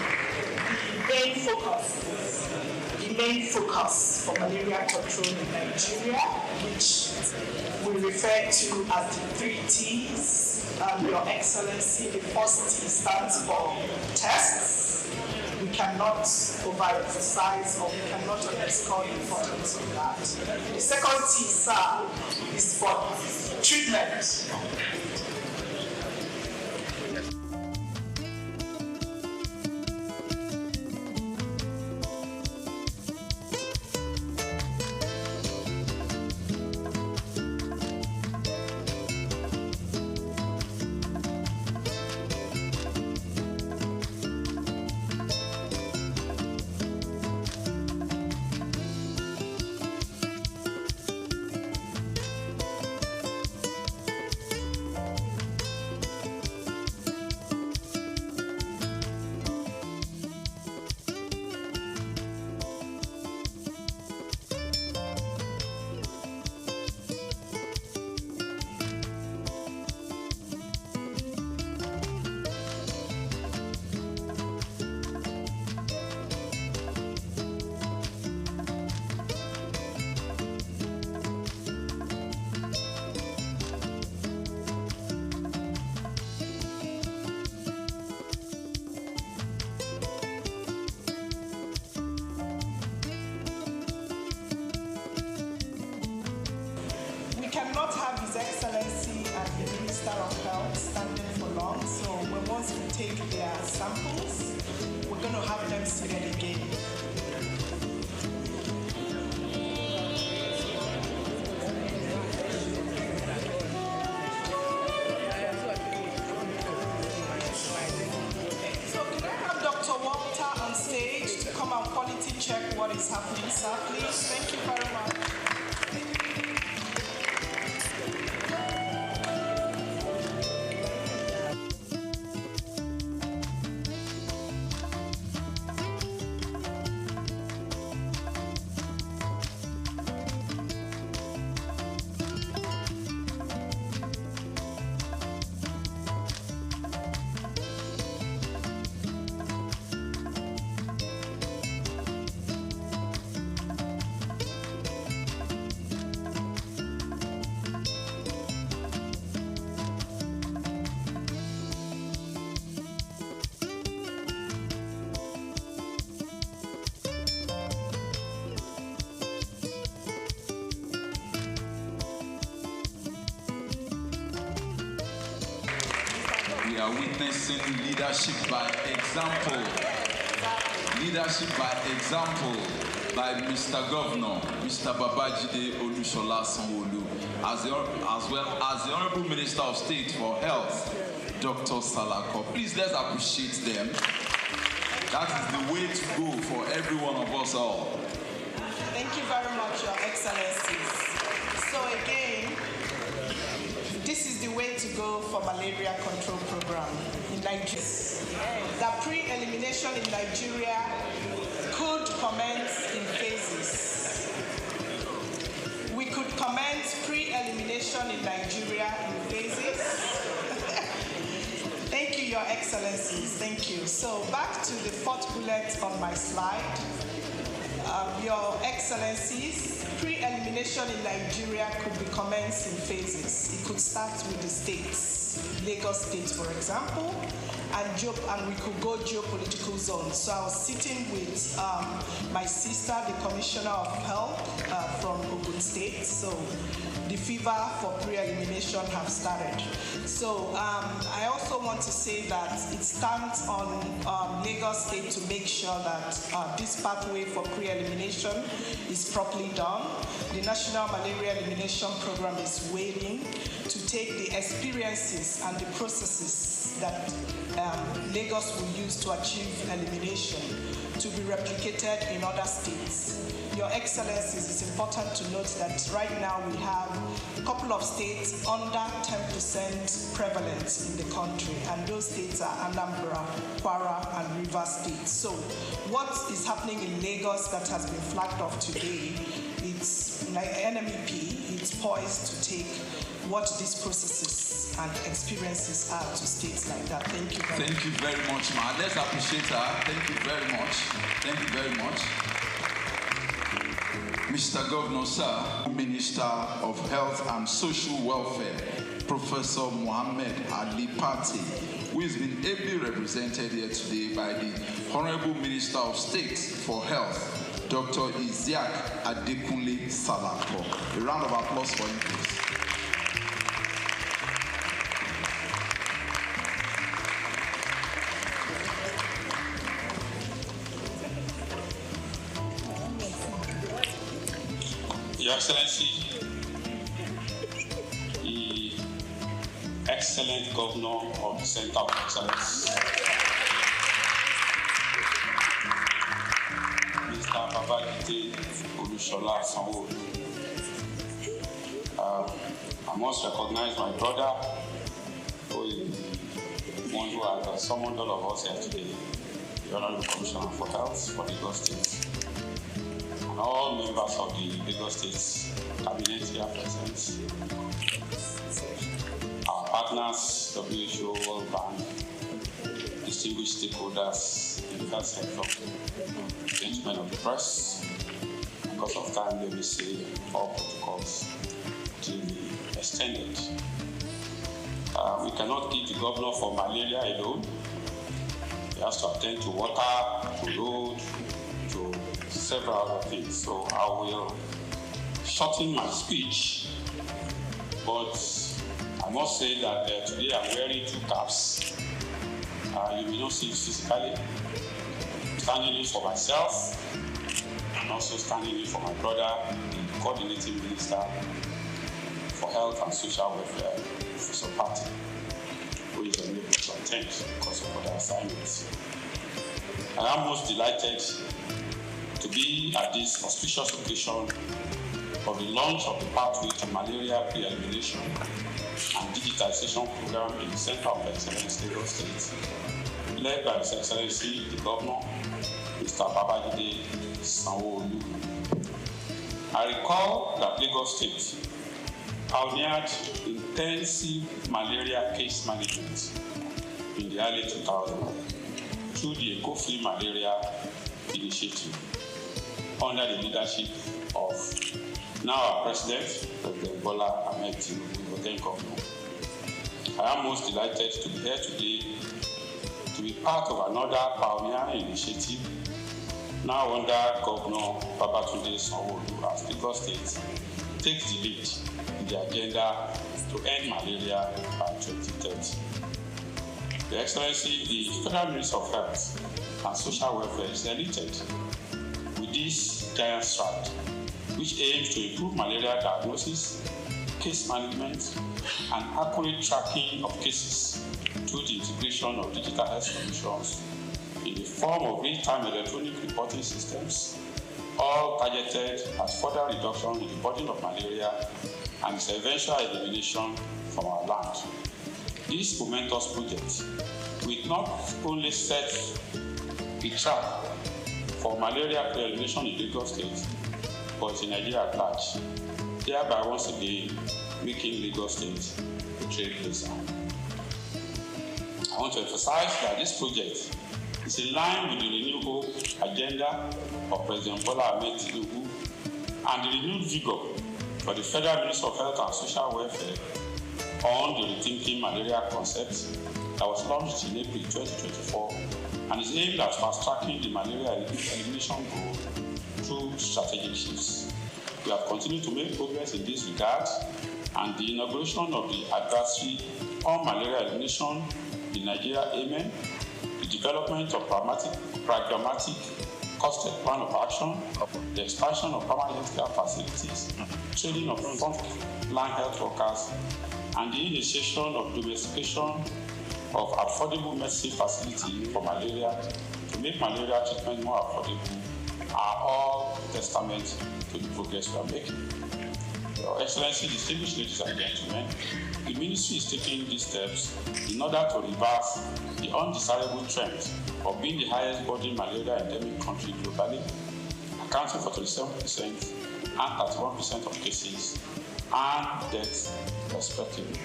Speaker 10: the main focus for malaria control in Nigeria, which we refer to as the 3 T's. Your Excellency, the first T stands for tests. We cannot overemphasize or we cannot underscore the importance of that. The second T, sir, is for treatment. not have His Excellency and the Minister of Health standing for long, so once we take their samples, we're going to have them seated again. So can I have Dr. Walter on stage to come and quality check what is happening, sir, please? Thank you very much.
Speaker 4: We are witnessing leadership by example. Leadership by example by Mr. Governor, Mr. Babajide Olusola Sanwo-Olu, as well as the Honorable Minister of State for Health, Dr. Salako. Please, let's appreciate them. That is the way to go for every one of us all.
Speaker 10: Thank you very much, Your Excellencies. So again, this is the way to go for malaria control program in Nigeria. The pre-elimination in Nigeria could commence in phases. We could commence pre-elimination in Nigeria in phases. Thank you, Your Excellencies. Thank you. So back to the fourth bullet on my slide. Your Excellencies, pre-elimination in Nigeria could be commenced in phases. It could start with the states, Lagos State, for example, and we could go geopolitical zones. So I was sitting with my sister, the Commissioner of Health from Ogun State. So the fever for pre-elimination have started. So I also want to say that it stands on Lagos State to make sure that this pathway for pre-elimination is properly done. The National Malaria Elimination Program is waiting to take the experiences and the processes that Lagos will use to achieve elimination to be replicated in other states. Your Excellencies, it's important to note that right now we have a couple of states under 10% prevalence in the country, and those states are Anambra, Kwara, and Rivers States. So what is happening in Lagos that has been flagged off today, it's like NMEP, it's poised to take what these processes and experiences are to states like that. Thank you very much.
Speaker 4: Thank you very much, ma. Let's appreciate her. Thank you very much. Thank you very much. Mr. Governor, sir, Minister of Health and Social Welfare, Professor Mohammed Ali Pati, who has been ably represented here today by the Honorable Minister of State for Health, Dr. Isiaq Adekunle Salako. A round of applause for him, please.
Speaker 14: Your Excellency, the excellent Governor of the Center of Excellence, Mr. Babajide Olusola Sanwo-Olu. I must recognize my brother, who is the one who has summoned all of us here today, the Honorable Commissioner for Health for Lagos State. All members of the Lagos State Cabinet here present, our partners, WHO, World Bank, distinguished stakeholders in the health sector, gentlemen of the press. Because of time, let me say all protocols to be extended. We cannot keep the governor for malaria alone. He has to attend to water, to road, to several other things. So I will shorten my speech, but I must say that today I'm wearing two caps. You may not see it physically. Standing in for myself, and also standing in for my brother, the coordinating minister for health and social welfare, Professor Party, who is unable to attend because of other assignments. I am most delighted to be at this auspicious occasion of the launch of the Pathway to Malaria Pre-Elimination and Digitization Program in the Center of Excellence, Lagos State, led by His Excellency the Governor, Mr. Babajide Sanwo-Olu. I recall that Lagos State pioneered intensive malaria case management in the early 2000s through the Eco-Free Malaria Initiative under the leadership of now our President, President Bola Ahmed Tinubu, the then Governor. I am most delighted to be here today to be part of another pioneering initiative now under Governor Babatunde Sanwo-Olu as Lagos State takes the lead in the agenda to end malaria by 2030. Your Excellency, the Federal Minister of Health and Social Welfare is elated with this giant stride, which aims to improve malaria diagnosis, case management, and accurate tracking of cases through the integration of digital health solutions in the form of real-time electronic reporting systems, all targeted at further reduction in the burden of malaria and its eventual elimination from our land. This momentous project will not only set a track for malaria pre-elimination in Lagos State, but in Nigeria at large, thereby once again making Lagos State a trailblazer. I want to emphasize that this project is in line with the renewable agenda of President Bola Ahmed Tinubu and the renewed vigor for the Federal Ministry of Health and Social Welfare on the Rethinking Malaria concept that was launched in April 2024 and is aimed at fast-tracking the malaria elimination goal through strategic shifts. We have continued to make progress in this regard, and the inauguration of the advisory on malaria elimination in Nigeria, AMEN, the development of pragmatic costed plan of action, the expansion of permanent healthcare facilities, training of frontline health workers, and the initiation of domestication of affordable medicine facility for malaria to make malaria treatment more affordable are all testament to the progress we are making. Your Excellency, distinguished ladies and gentlemen, the Ministry is taking these steps in order to reverse the undesirable trend of being the highest burden malaria endemic country globally, accounting for 37% and 31% of cases and deaths respectively.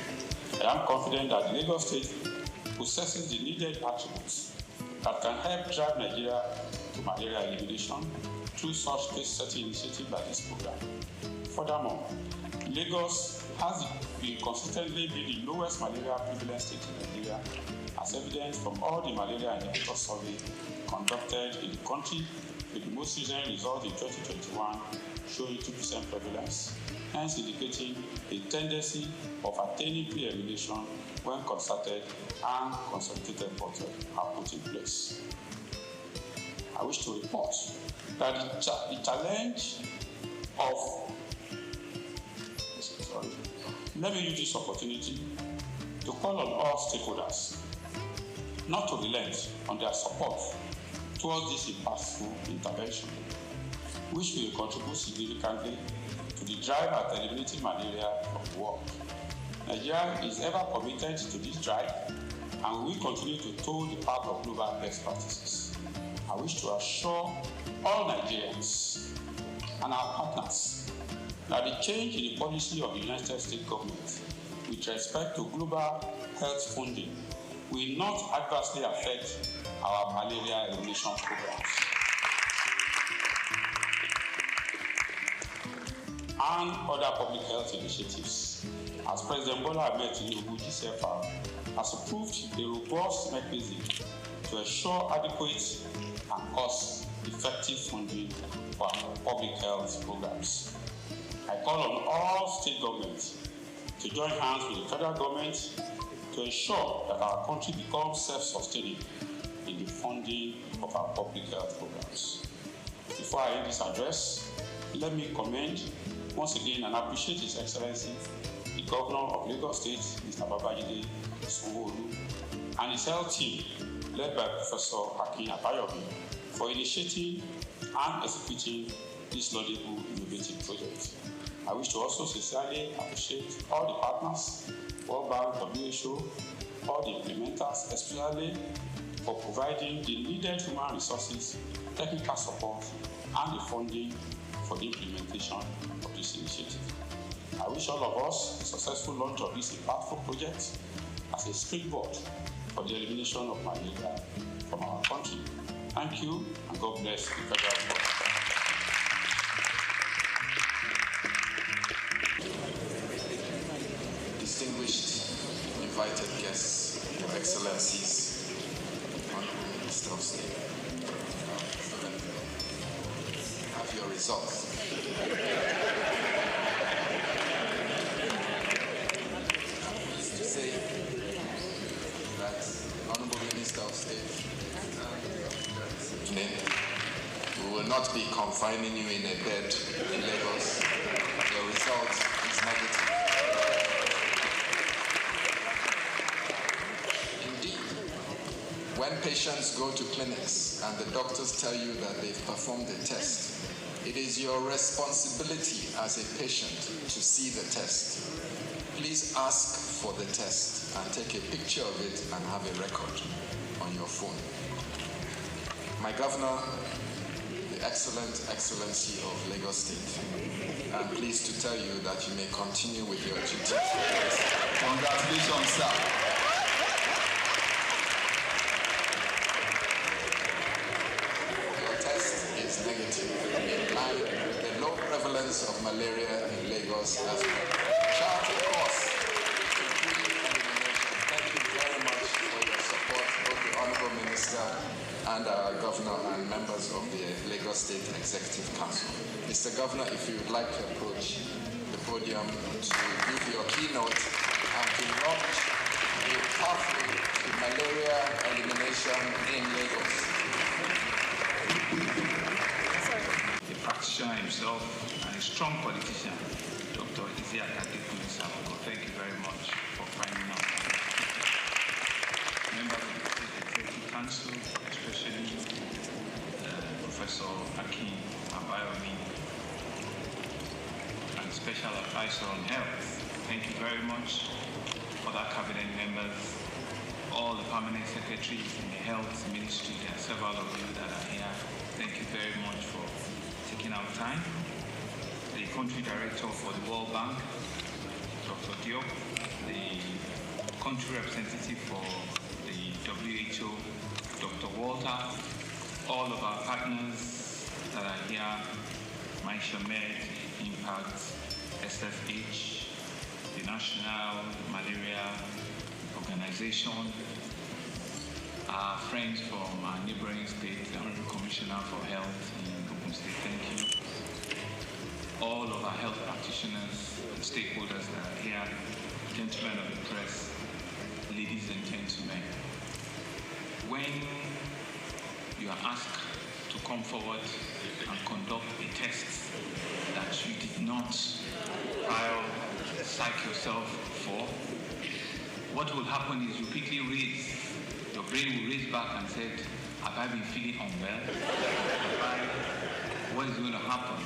Speaker 14: I am confident that Lagos State possesses the needed attributes that can help drive Nigeria to malaria elimination through such case-setting initiatives like this program. Furthermore, Lagos has been consistently the lowest malaria prevalence state in Nigeria, as evidenced from all the malaria indicator survey conducted in the country, with the most recent result in 2021 showing 2% prevalence, hence indicating a tendency of attaining pre-elimination when concerted and consolidated efforts are put in place. I wish to report that the challenge of let me use this opportunity to call on all stakeholders not to relent on their support towards this impactful intervention, which will contribute significantly to the drive at eliminating malaria from the world. Nigeria is ever committed to this drive and will continue to toe the path of global best practices. I wish to assure all Nigerians and our partners that the change in the policy of the United States government with respect to global health funding will not adversely affect our malaria elimination programs and other public health initiatives, as President Bola Ahmed Tinubu GCFR has approved a robust mechanism to ensure adequate and cost-effective funding for our public health programs. I call on all state governments to join hands with the federal government to ensure that our country becomes self-sustaining in the funding of our public health programs. Before I end this address, let me commend once again and appreciate His Excellency, the Governor of Lagos State, Mr. Babajide Sanwo-Olu, and his health team, led by Professor Akin Abayomi, for initiating and executing this laudable innovative project. I wish to also sincerely appreciate all the partners, World Bank, WHO, all the implementers, especially for providing the needed human resources, technical support, and the funding for the implementation of this initiative. I wish all of us a successful launch of this impactful project as a springboard for the elimination of malaria from our country. Thank you, and God bless the federal government.
Speaker 15: Distinguished invited guests, Your Excellencies, Honorable Minister of State, have your results. Pleased to say that Honorable Minister of State, we will not be confining you in a bed in Lagos. Your result is negative. When patients go to clinics and the doctors tell you that they've performed a test, it is your responsibility as a patient to see the test. Please ask for the test and take a picture of it and have a record on your phone. My governor, the Excellency of Lagos State, I'm pleased to tell you that you may continue with your duties. Congratulations, sir. Negative, in line with the low prevalence of malaria in Lagos as well. Chart a course to elimination. Thank you very much for your support, both the Honorable Minister and our Governor and members of the Lagos State Executive Council. Mr. Governor, if you would like to approach the podium to give your keynote and to launch a pathway to malaria elimination in Lagos.
Speaker 16: Practitioner himself and a strong politician, Dr. Thank you very much for finding out. Members of the State Executive Council, especially Professor Akin Abayomi, and Special Advisor on Health. Thank you very much. Other cabinet members, all the permanent secretaries in the Health Ministry, there are several of you that are here. Thank you very much for taking our time. The country director for the World Bank, Dr. Diop, the country representative for the WHO, Dr. Walter, all of our partners that are here, MyShamed, Impact, SFH, the National Malaria Organization, our friends from our neighboring state, the Honorable Commissioner for Health in Ogun State, thank you. All of our health practitioners, stakeholders that are here, gentlemen of the press, ladies and gentlemen. When you are asked to come forward and conduct a test that you did not psych yourself for, what will happen is you quickly raise, your brain will raise back and say, have I been feeling unwell? What is going to happen?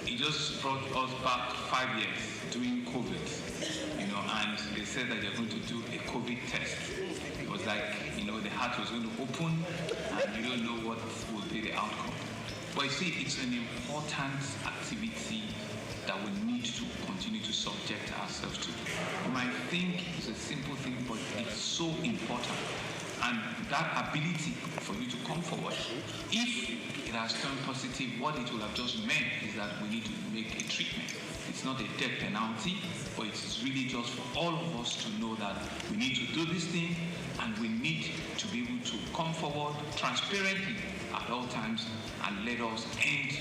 Speaker 16: It just brought us back 5 years during COVID, and they said that they're going to do a COVID test. It was like, the heart was going to open and you don't know what will be the outcome. But you see, it's an important activity that we need to continue to subject ourselves to. You might think it's a simple thing, but it's so important. And that ability for you to come forward, if it has turned positive, what it will have just meant is that we need to make a treatment. It's not a death penalty, but it's really just for all of us to know that we need to do this thing and we need to be able to come forward transparently at all times and let us end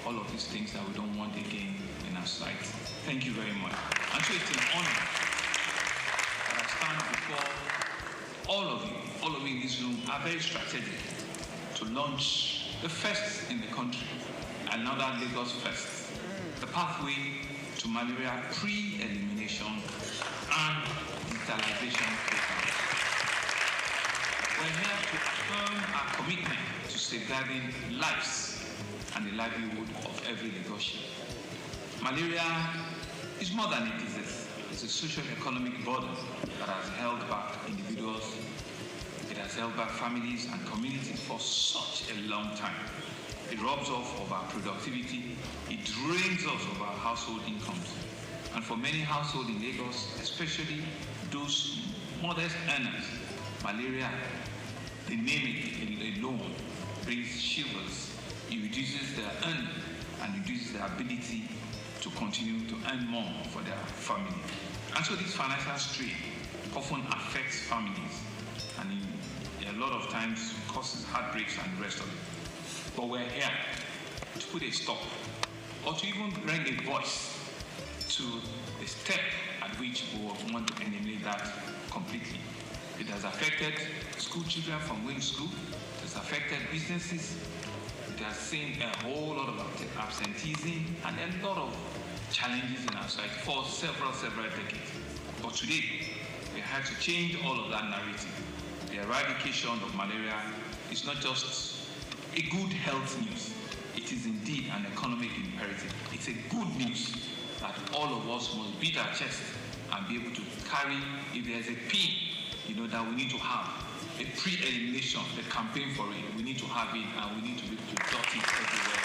Speaker 16: all of these things that we don't want again in our sight. Thank you very much. And so it's an honor all of you in this room are very strategic to launch the first in the country, another Lagos first, the pathway to malaria pre-elimination and digitalization program. We're here to affirm our commitment to safeguarding lives and the livelihood of every Lagosian. Malaria is more than a disease. It's a socio-economic burden that has held back individuals, it has held back families and communities for such a long time. It robs us of our productivity, it drains us of our household incomes. And for many households in Lagos, especially those modest earners, malaria, the name it alone, brings shivers. It reduces their earning and reduces their ability to continue to earn more for their family. And so this financial strain often affects families and a lot of times causes heartbreaks and the rest of it. But we're here to put a stop or to even bring a voice to the step at which we want to eliminate that completely. It has affected school children from going to school, it has affected businesses, it has seen a whole lot of absenteeism and a lot of challenges in our society for several decades. But today, we have to change all of that narrative. The eradication of malaria is not just a good health news, it is indeed an economic imperative. It's a good news that all of us must beat our chest and be able to carry, if there's a P, that we need to have, a pre-elimination, the campaign for it, we need to have it and we need to be able to dot it everywhere.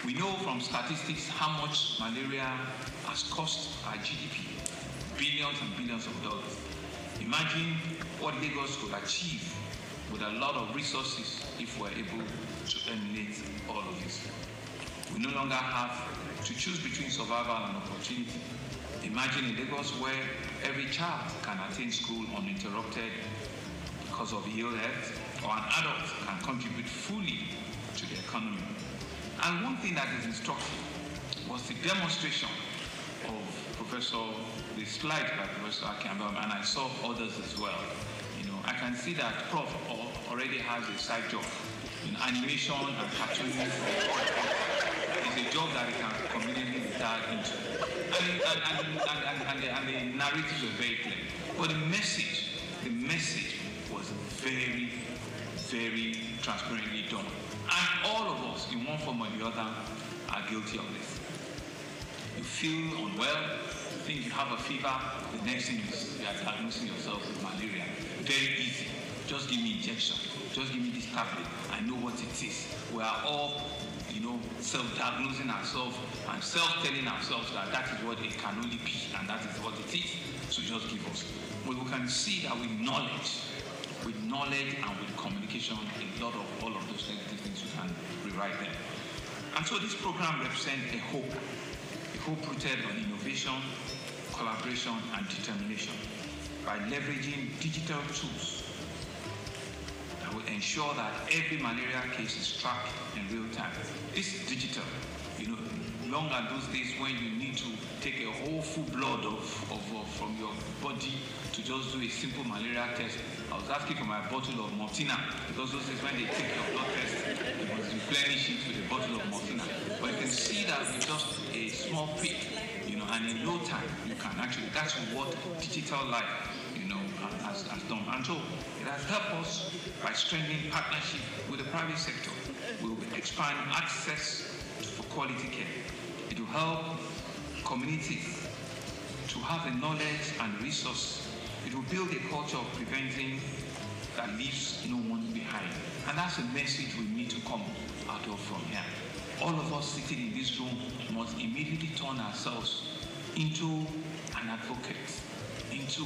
Speaker 16: We know from statistics how much malaria has cost our GDP, billions and billions of dollars. Imagine what Lagos could achieve with a lot of resources if we're able to eliminate all of this. We no longer have to choose between survival and opportunity. Imagine a Lagos where every child can attend school uninterrupted because of ill health, or an adult can contribute fully to the economy. And one thing that is instructive was the demonstration of the slide by Professor Campbell, and I saw others as well. I can see that Prof already has a side job in animation and cartooning. It's a job that he can conveniently retire into. And the narratives were very clear. But the message was very, very transparently done. And all of us, in one form or the other, are guilty of this. You feel unwell, you think you have a fever, the next thing is you are diagnosing yourself with malaria. Very easy. Just give me injection. Just give me this tablet. I know what it is. We are all, self-diagnosing ourselves and self-telling ourselves that that is what it can only be and that is what it is. So just give us. But we can see that with knowledge and with communication, a lot of all of those negative things you can rewrite them. And so this program represents a hope rooted on innovation, collaboration, and determination by leveraging digital tools that will ensure that every malaria case is tracked in real time. This is digital. Long are those days when you need to take a whole full blood from your body to just do a simple malaria test. I was asking for my bottle of Mortina because those days when they take your blood test, they must replenish it with a bottle of Mortina. But you can see that with just a small prick, and in no time you can actually. That's what digital life, has done. And so it has helped us by strengthening partnership with the private sector. We will expand access for quality care. It will help communities to have the knowledge and resources. It will build a culture of preventing that leaves no one behind. And that's a message we need to come out of from here. All of us sitting in this room must immediately turn ourselves into an advocate, into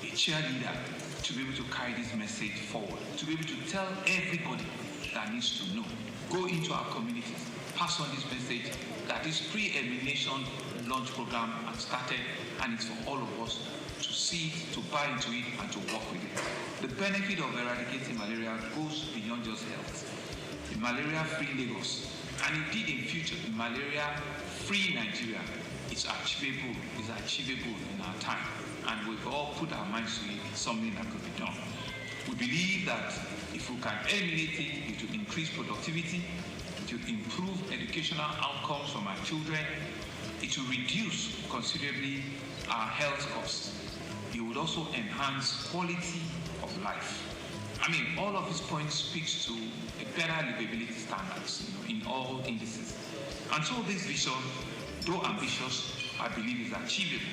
Speaker 16: a cheerleader to be able to carry this message forward, to be able to tell everybody that needs to know. Go into our communities, pass on this message that this pre-elimination launch program has started, and it's for all of us to see it, to buy into it, and to work with it. The benefit of eradicating malaria goes beyond just health. In malaria-free Lagos, and indeed in future, in malaria-free Nigeria, is achievable in our time. and we've all put our minds to it. It's something that could be done. We believe that if we can eliminate it, it will increase productivity, it will improve educational outcomes for our children, it will reduce considerably our health costs. It would also enhance quality of life. I mean, all of these points speaks to a better livability standards, in all indices. And so this vision, though ambitious, I believe is achievable.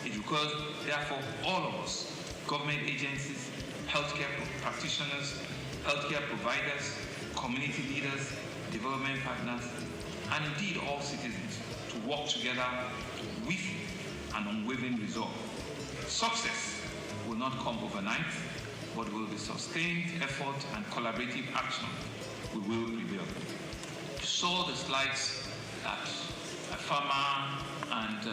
Speaker 16: It requires, therefore, all of us, government agencies, healthcare practitioners, healthcare providers, community leaders, development partners, and indeed all citizens to work together with an unwavering resolve. Success will not come overnight, but will be sustained effort and collaborative action. We will prevail. You saw the slides that a farmer and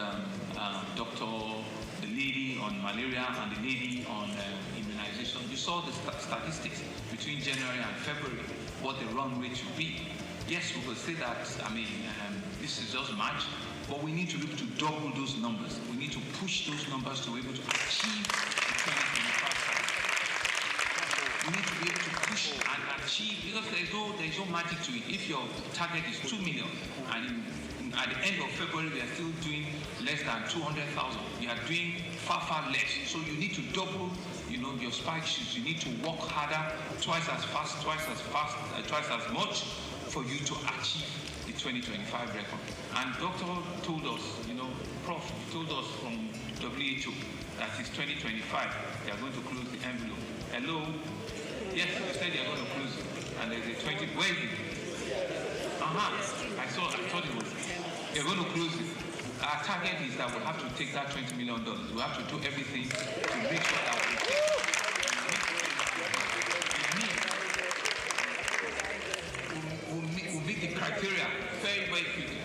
Speaker 16: the lady on malaria and the lady on immunization. You saw the statistics between January and February, what the run rate should be. Yes, we will say that, this is just March, but we need to be able to double those numbers. We need to push those numbers to be able to achieve the 2025. We need to be able to push and achieve, because there is no magic to it. If your target is 2 million, and at the end of February we are still doing less than 200,000, we are doing far, far less. So you need to double, your spike shoots. You need to work harder, twice as as much for you to achieve the 2025 record. And Doctor told us, Prof told us from WHO that it's 2025, they are going to close the envelope. Hello? Yes, they said they are going to close it. And there's a 20, where is it? I thought it was, they're going to close it. Our target is that we'll have to take that $20 million. We have to do everything to make sure that we'll meet the criteria very, very quickly.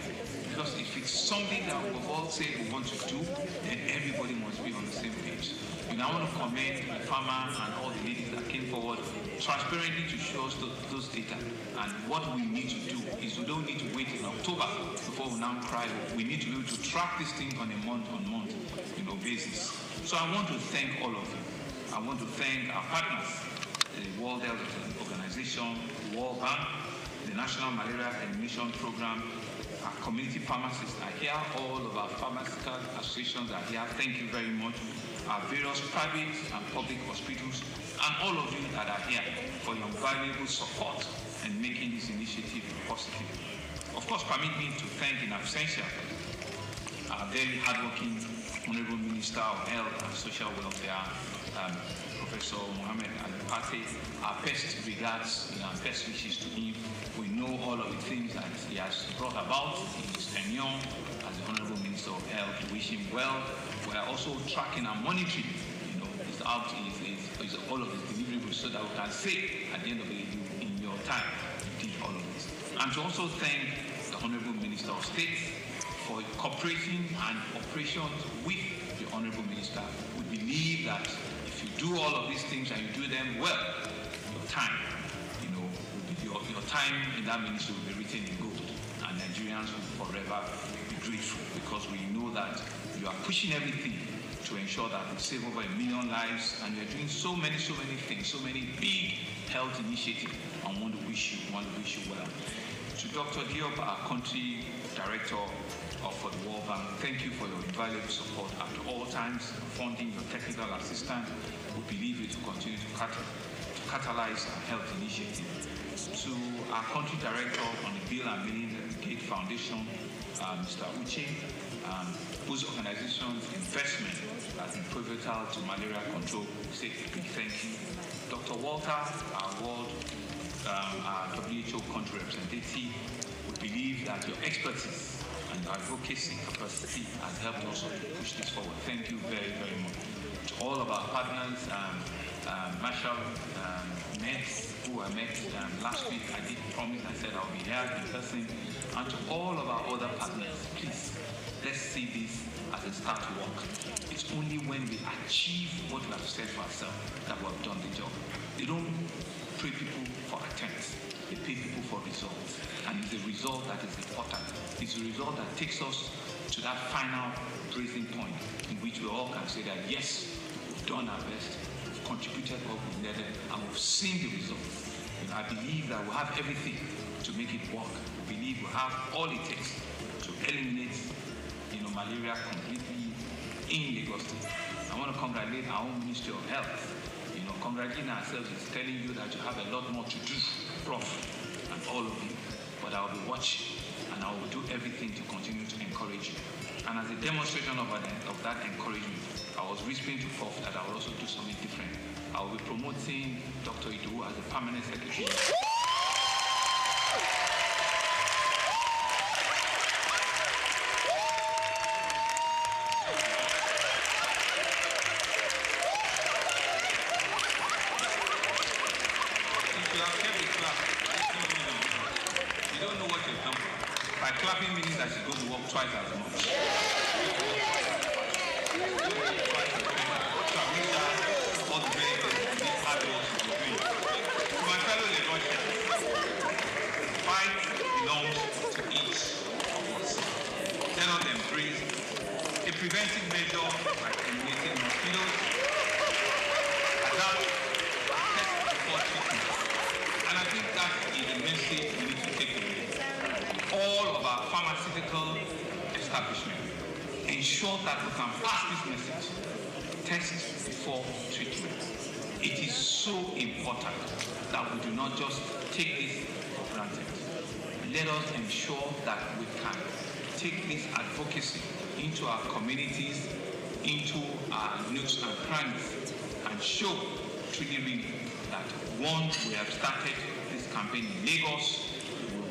Speaker 16: Because if it's something that we all say we want to do, then everybody must be on the same page. I want to commend the farmer and all the ladies that came forward transparently to show us those data. And what we need to do is we don't need to wait in October before we now cry. We need to be able to track this thing on a month-on-month basis. So I want to thank all of you. I want to thank our partners, the World Health Organization, World Bank, the National Malaria Elimination Program, our community pharmacists are here, all of our pharmaceutical associations are here. Thank you very much. Our various private and public hospitals, and all of you that are here for your valuable support and making this initiative positive. Of course, permit me to thank in absentia our very hardworking Honorable Minister of Health and Social Welfare, Professor Mohammed Al-Pate. Our best regards and our best wishes to him. We know all of the things that he has brought about in his tenure as the Honorable Minister of Health. We wish him well. We are also tracking and monitoring, all of his deliverables so that we can say at the end of the day, in your time, you did all of this. And to also thank the Honorable Minister of State for cooperating and operations with the Honorable Minister. We believe that if you do all of these things and you do them well, your time, your time in that ministry will be written in gold, and Nigerians will forever be grateful, because we know that you are pushing everything to ensure that we save over 1 million lives, and you're doing so many things, so many big health initiatives. I want to wish you well. To Dr. Diop, our country director for the World Bank, thank you for your invaluable support at all times, funding your technical assistance. We believe it will continue to catalyze our health initiative. To our country director on the Bill and Melinda Gates Foundation, Mr. Uche, whose organization's investment has been pivotal to malaria control. We say a big thank you. Dr. Walter, our WHO country representative, we believe that your expertise and advocacy capacity has helped us to push this forward. Thank you very, very much. To all of our partners, Marshall, Mets, who I met last week, I did promise, I said I'll be here in person. And to all of our other partners, please, let's see this as a start work. It's only when we achieve what we have said for ourselves that we have done the job. They don't pay people for attempts, they pay people for results. And it's the result that is important. It's the result that takes us to to that final breaking point in which we all can say that yes, we've done our best, we've contributed what we needed, and we've seen the results. I believe that we have everything to make it work. We believe we have all it takes to eliminate, malaria completely in Lagos State. I want to congratulate our own Ministry of Health. Congratulating ourselves is telling you that you have a lot more to do, Prof, and all of you. But I will be watching, and I will do everything to continue to encourage you. And as a demonstration of that encouragement, I was whispering to Prof that I will also do something different. I will be promoting Dr. Idu as a permanent secretary. Clapping means that she's going to work twice as much. All the very hard work she's doing. To my fellow Lagosians, fight belongs to each of us. Let us embrace a preventive measure like eliminating mosquitoes, adapt, test before treatment. And I think that is the message we need to take away. All of our pharmaceutical establishments ensure that we can pass this message. Test before treatment. It is so important that we do not just take this for granted. Let us ensure that we can take this advocacy into our communities, into our nooks and crannies, and show truly that once we have started this campaign in Lagos,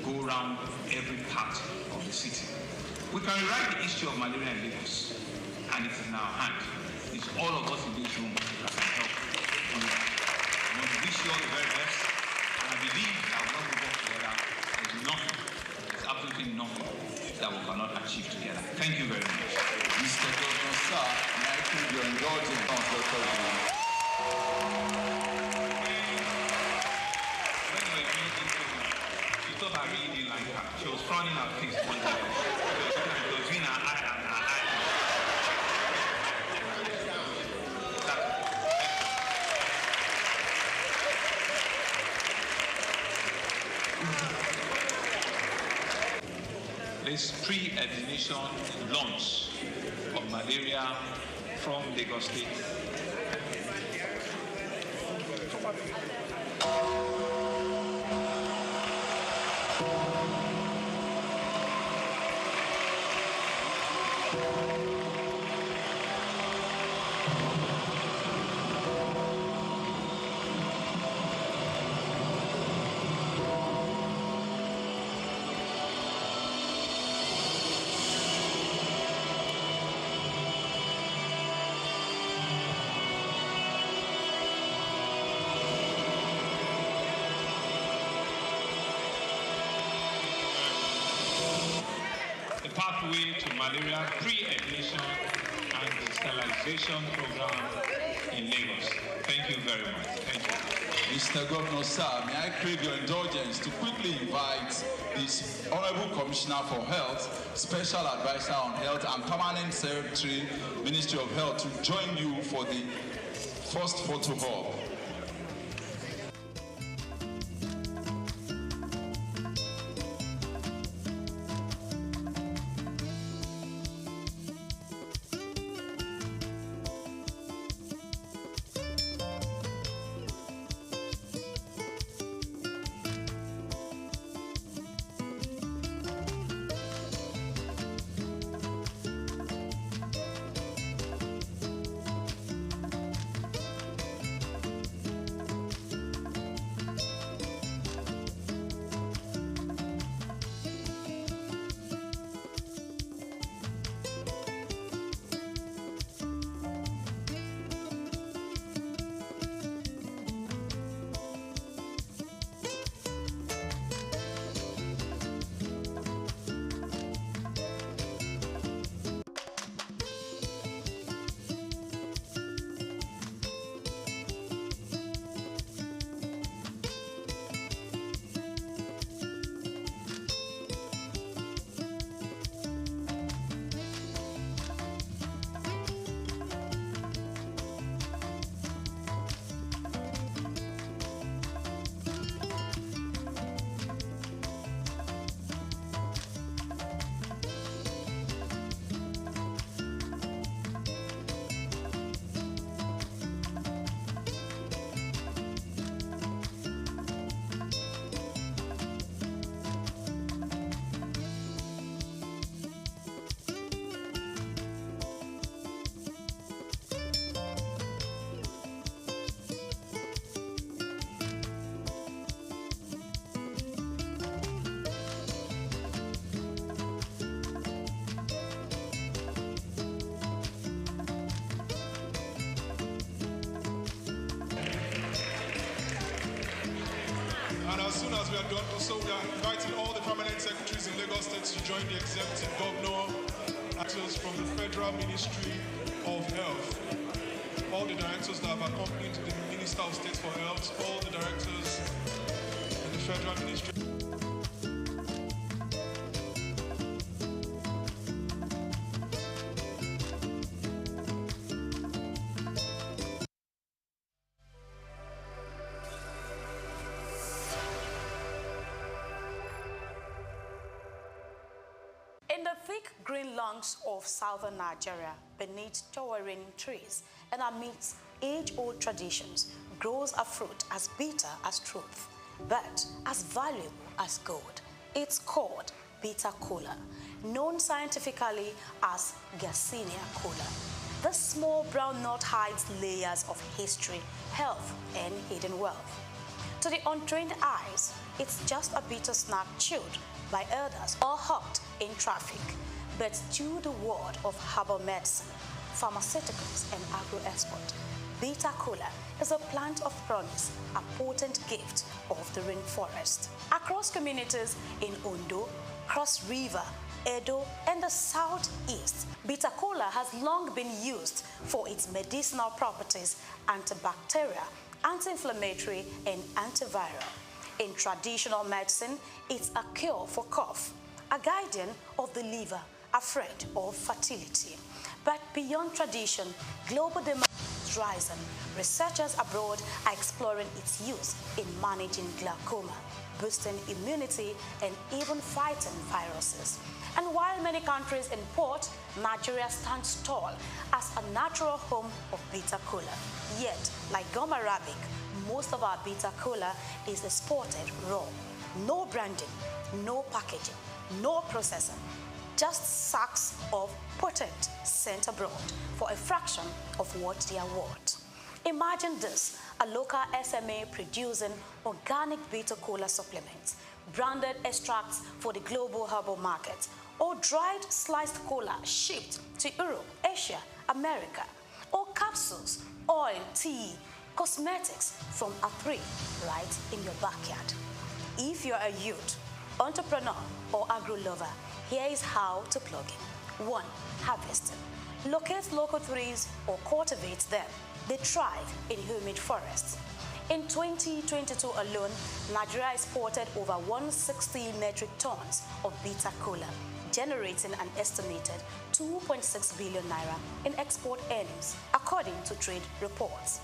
Speaker 16: go around every part of the city. We can rewrite the history of malaria in Lagos, and it is in our hand. It's all of us in this room that can help. I want to wish you all the very best, and I believe that when we work together, there's absolutely nothing that we cannot achieve together. Thank you very much.
Speaker 4: Mr. Governor, sir, may I plead your indulgence, Councillor President?
Speaker 16: I really didn't like her. She was frowning her face one day. It was between her eye and her eye. This pre-examination launch of malaria from Lagos State. Pathway to Malaria Pre-Ignition and Sterilization Program in Lagos. Thank you very much. Thank you.
Speaker 4: Mr. Governor, sir, may I crave your indulgence to quickly invite this Honorable Commissioner for Health, Special Advisor on Health and Permanent Secretary, Ministry of Health, to join you for the first photo op.
Speaker 12: soon as we are done, also we are inviting all the permanent secretaries in Lagos State to join the executive governor, actors from the Federal Ministry of Health, all the directors that have accompanied the Minister of State for Health, all the directors in the Federal Ministry.
Speaker 1: In the thick green lawns of southern Nigeria, beneath towering trees and amidst age-old traditions, grows a fruit as bitter as truth, but as valuable as gold. It's called bitter kola, known scientifically as Garcinia kola. This small brown nut hides layers of history, health, and hidden wealth. To the untrained eyes, it's just a bitter snack chewed by elders or hawked in traffic. But to the world of herbal medicine, pharmaceuticals, and agro-export, bitter kola is a plant of promise, a potent gift of the rainforest. Across communities in Ondo, Cross River, Edo, and the southeast, bitter kola has long been used for its medicinal properties, antibacterial, anti-inflammatory, and antiviral. In traditional medicine, it's a cure for cough, a guardian of the liver, a friend of fertility. But beyond tradition, global demand is rising. Researchers abroad are exploring its use in managing glaucoma, boosting immunity, and even fighting viruses. And while many countries import, Nigeria stands tall as a natural home of bitter kola. Yet, like gum arabic, most of our bitter kola is exported raw. No branding, no packaging, no processing. Just sacks of potent sent abroad for a fraction of what they are worth. Imagine this, a local SMA producing organic bitter kola supplements, branded extracts for the global herbal market, or dried sliced kola shipped to Europe, Asia, America, or capsules, oil, tea, cosmetics from a tree right in your backyard. If you're a youth, entrepreneur, or agro lover, here is how to plug in. 1. Harvesting. Locate local trees or cultivate them. They thrive in humid forests. In 2022 alone, Nigeria exported over 160 metric tons of bitter kola, generating an estimated 2.6 billion naira in export earnings, according to trade reports.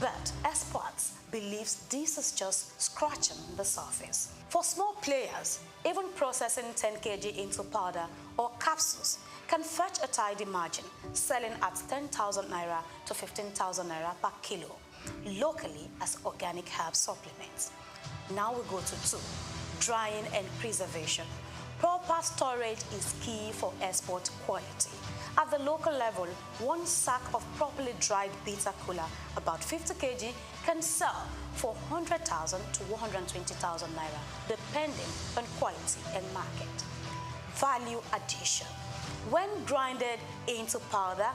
Speaker 1: But experts believe this is just scratching the surface. For small players, even processing 10 kg into powder or capsules can fetch a tidy margin, selling at 10,000 naira to 15,000 naira per kilo, locally as organic herb supplements. Now we go to 2, drying and preservation. Proper storage is key for export quality. At the local level, one sack of properly dried bitter kola, about 50 kg, can sell for 100,000 to 120,000 naira, depending on quality and market. Value addition. When grinded into powder,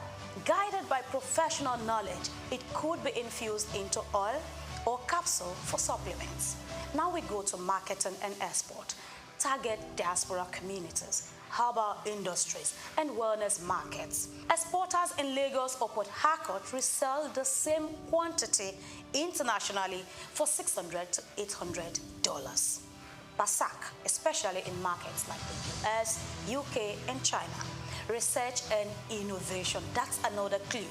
Speaker 1: guided by professional knowledge, it could be infused into oil or capsule for supplements. Now we go to marketing and export. Target diaspora communities, herbal industries, and wellness markets. Exporters in Lagos or Port Harcourt resell the same quantity internationally for $600 to $800 per sack, especially in markets like the US, UK, and China. Research and innovation, that's another clue.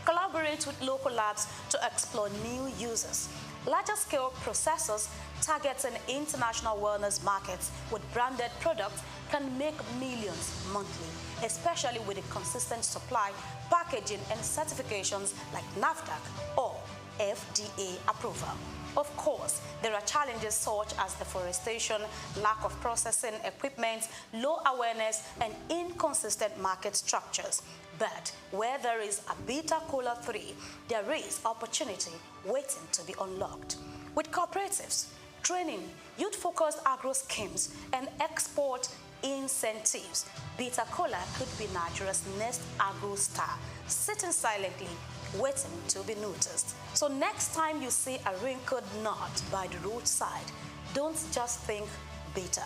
Speaker 1: Collaborate with local labs to explore new uses. Larger-scale processors targeting international wellness markets with branded products can make millions monthly, especially with a consistent supply, packaging, and certifications like NAFDAC or FDA approval. Of course, there are challenges such as deforestation, lack of processing equipment, low awareness, and inconsistent market structures. But where there is a bitter kola 3, there is opportunity waiting to be unlocked. With cooperatives, training, youth-focused agro schemes, and export incentives, bitter kola could be Nigeria's next agro star, sitting silently, waiting to be noticed. So next time you see a wrinkled nut by the roadside, Don't just think bitter.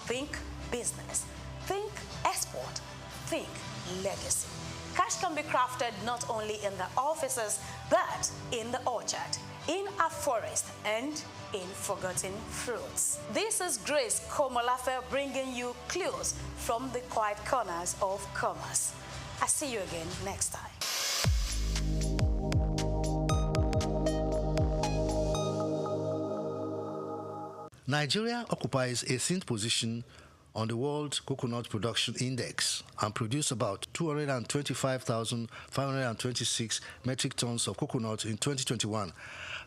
Speaker 1: Think business. Think export. Think legacy. Cash can be crafted not only in the offices, but in the orchard, in a forest, and in forgotten fruits. This is Grace Komolafe bringing you clues from the quiet corners of commerce. I'll see you again next time.
Speaker 17: Nigeria occupies a 18th position on the World Coconut Production Index and produced about 225,526 metric tons of coconut in 2021,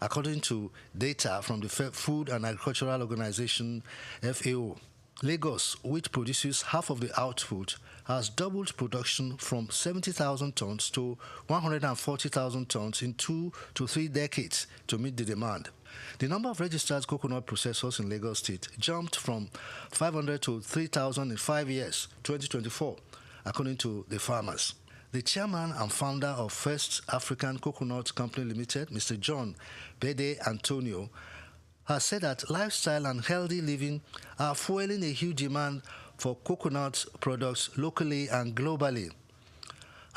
Speaker 17: according to data from the Food and Agricultural Organization, FAO. Lagos, which produces half of the output, has doubled production from 70,000 tons to 140,000 tons in 2 to 3 decades to meet the demand. The number of registered coconut processors in Lagos State jumped from 500 to 3,000 in 5 years, 2024, according to the farmers. The chairman and founder of First African Coconut Company Limited, Mr. John Bede Antonio, has said that lifestyle and healthy living are fueling a huge demand for coconut products locally and globally.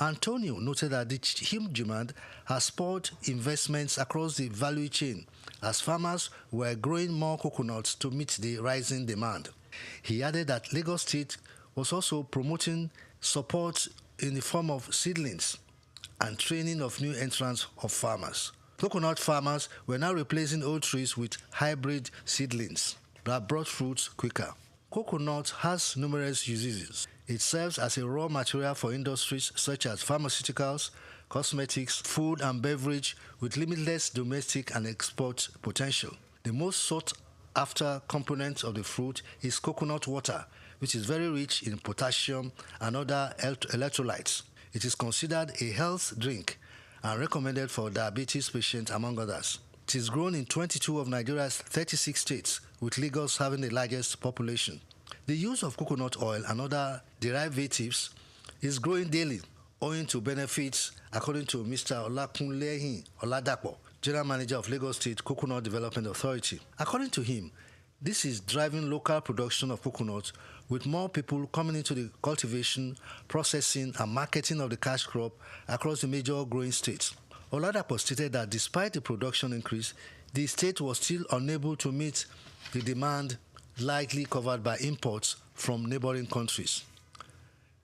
Speaker 17: Antonio noted that the huge demand has spurred investments across the value chain as farmers were growing more coconuts to meet the rising demand. He added that Lagos State was also promoting support in the form of seedlings and training of new entrants of farmers. Coconut farmers were now replacing old trees with hybrid seedlings that brought fruits quicker. Coconut has numerous uses. It serves as a raw material for industries such as pharmaceuticals, cosmetics, food and beverage with limitless domestic and export potential. The most sought-after component of the fruit is coconut water, which is very rich in potassium and other electrolytes. It is considered a health drink and recommended for diabetes patients, among others. It is grown in 22 of Nigeria's 36 states, with Lagos having the largest population. The use of coconut oil and other derivatives is growing daily, owing to benefits, according to Mr. Olakunlehin Oladapo, General Manager of Lagos State Coconut Development Authority. According to him, this is driving local production of coconut, with more people coming into the cultivation, processing, and marketing of the cash crop across the major growing states. Oladapo stated that despite the production increase, the state was still unable to meet the demand likely covered by imports from neighboring countries.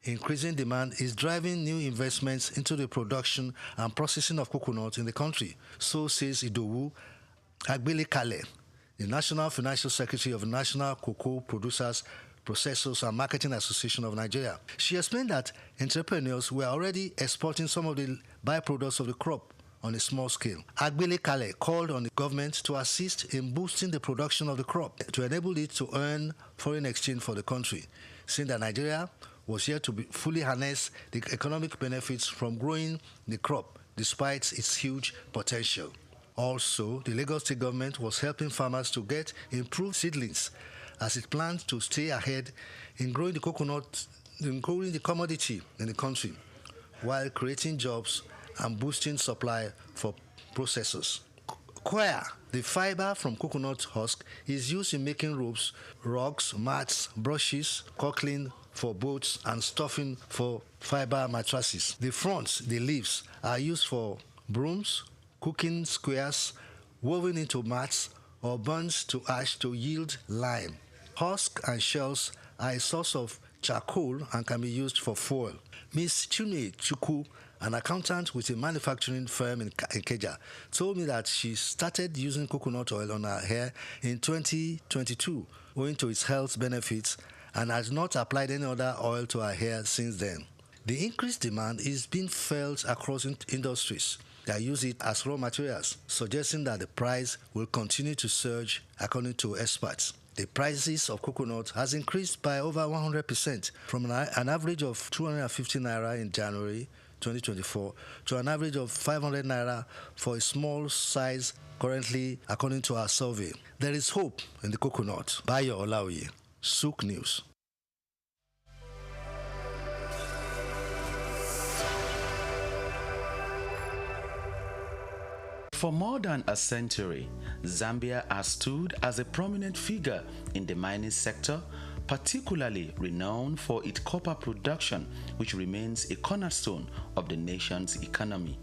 Speaker 17: Increasing demand is driving new investments into the production and processing of coconut in the country, so says Idowu Agbelekale, the National Financial Secretary of the National Cocoa Producers, Processors and Marketing Association of Nigeria. She explained that entrepreneurs were already exporting some of the byproducts of the crop on a small scale. Agbelekale called on the government to assist in boosting the production of the crop to enable it to earn foreign exchange for the country, saying that Nigeria was yet to fully harness the economic benefits from growing the crop despite its huge potential. Also, the Lagos State government was helping farmers to get improved seedlings as it planned to stay ahead in growing the coconut, in growing the commodity in the country, while creating jobs and boosting supply for processors. Coir, the fiber from coconut husk, is used in making ropes, rugs, mats, brushes, caulking for boats, and stuffing for fiber mattresses. The fronds, the leaves, are used for brooms, cooking squares, woven into mats, or burnt to ash to yield lime. Husk and shells are a source of charcoal and can be used for fuel. Ms. Chune Chukwu, an accountant with a manufacturing firm in Ikeja, told me that she started using coconut oil on her hair in 2022, owing to its health benefits, and has not applied any other oil to her hair since then. The increased demand is being felt across industries that use it as raw materials, suggesting that the price will continue to surge, according to experts. The prices of coconut has increased by over 100%, from an average of 250 naira in January 2024 to an average of 500 naira for a small size currently, according to our survey. There is hope in the coconut. Bayo Olaoye, SOUQ News.
Speaker 18: For more than a century, Zambia has stood as a prominent figure in the mining sector, particularly renowned for its copper production, which remains a cornerstone of the nation's economy.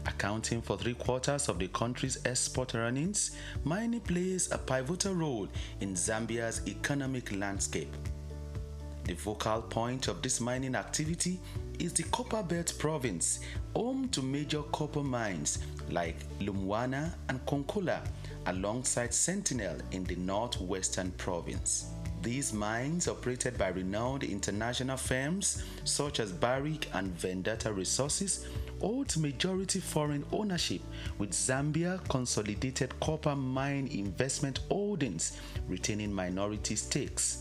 Speaker 18: Accounting for 3/4 of the country's export earnings, mining plays a pivotal role in Zambia's economic landscape. The focal point of this mining activity is the Copperbelt province, home to major copper mines like Lumwana and Konkola, alongside Sentinel in the northwestern province. These mines, operated by renowned international firms such as Barrick and Vendetta Resources, hold majority foreign ownership, with Zambia Consolidated Copper Mine Investment Holdings retaining minority stakes.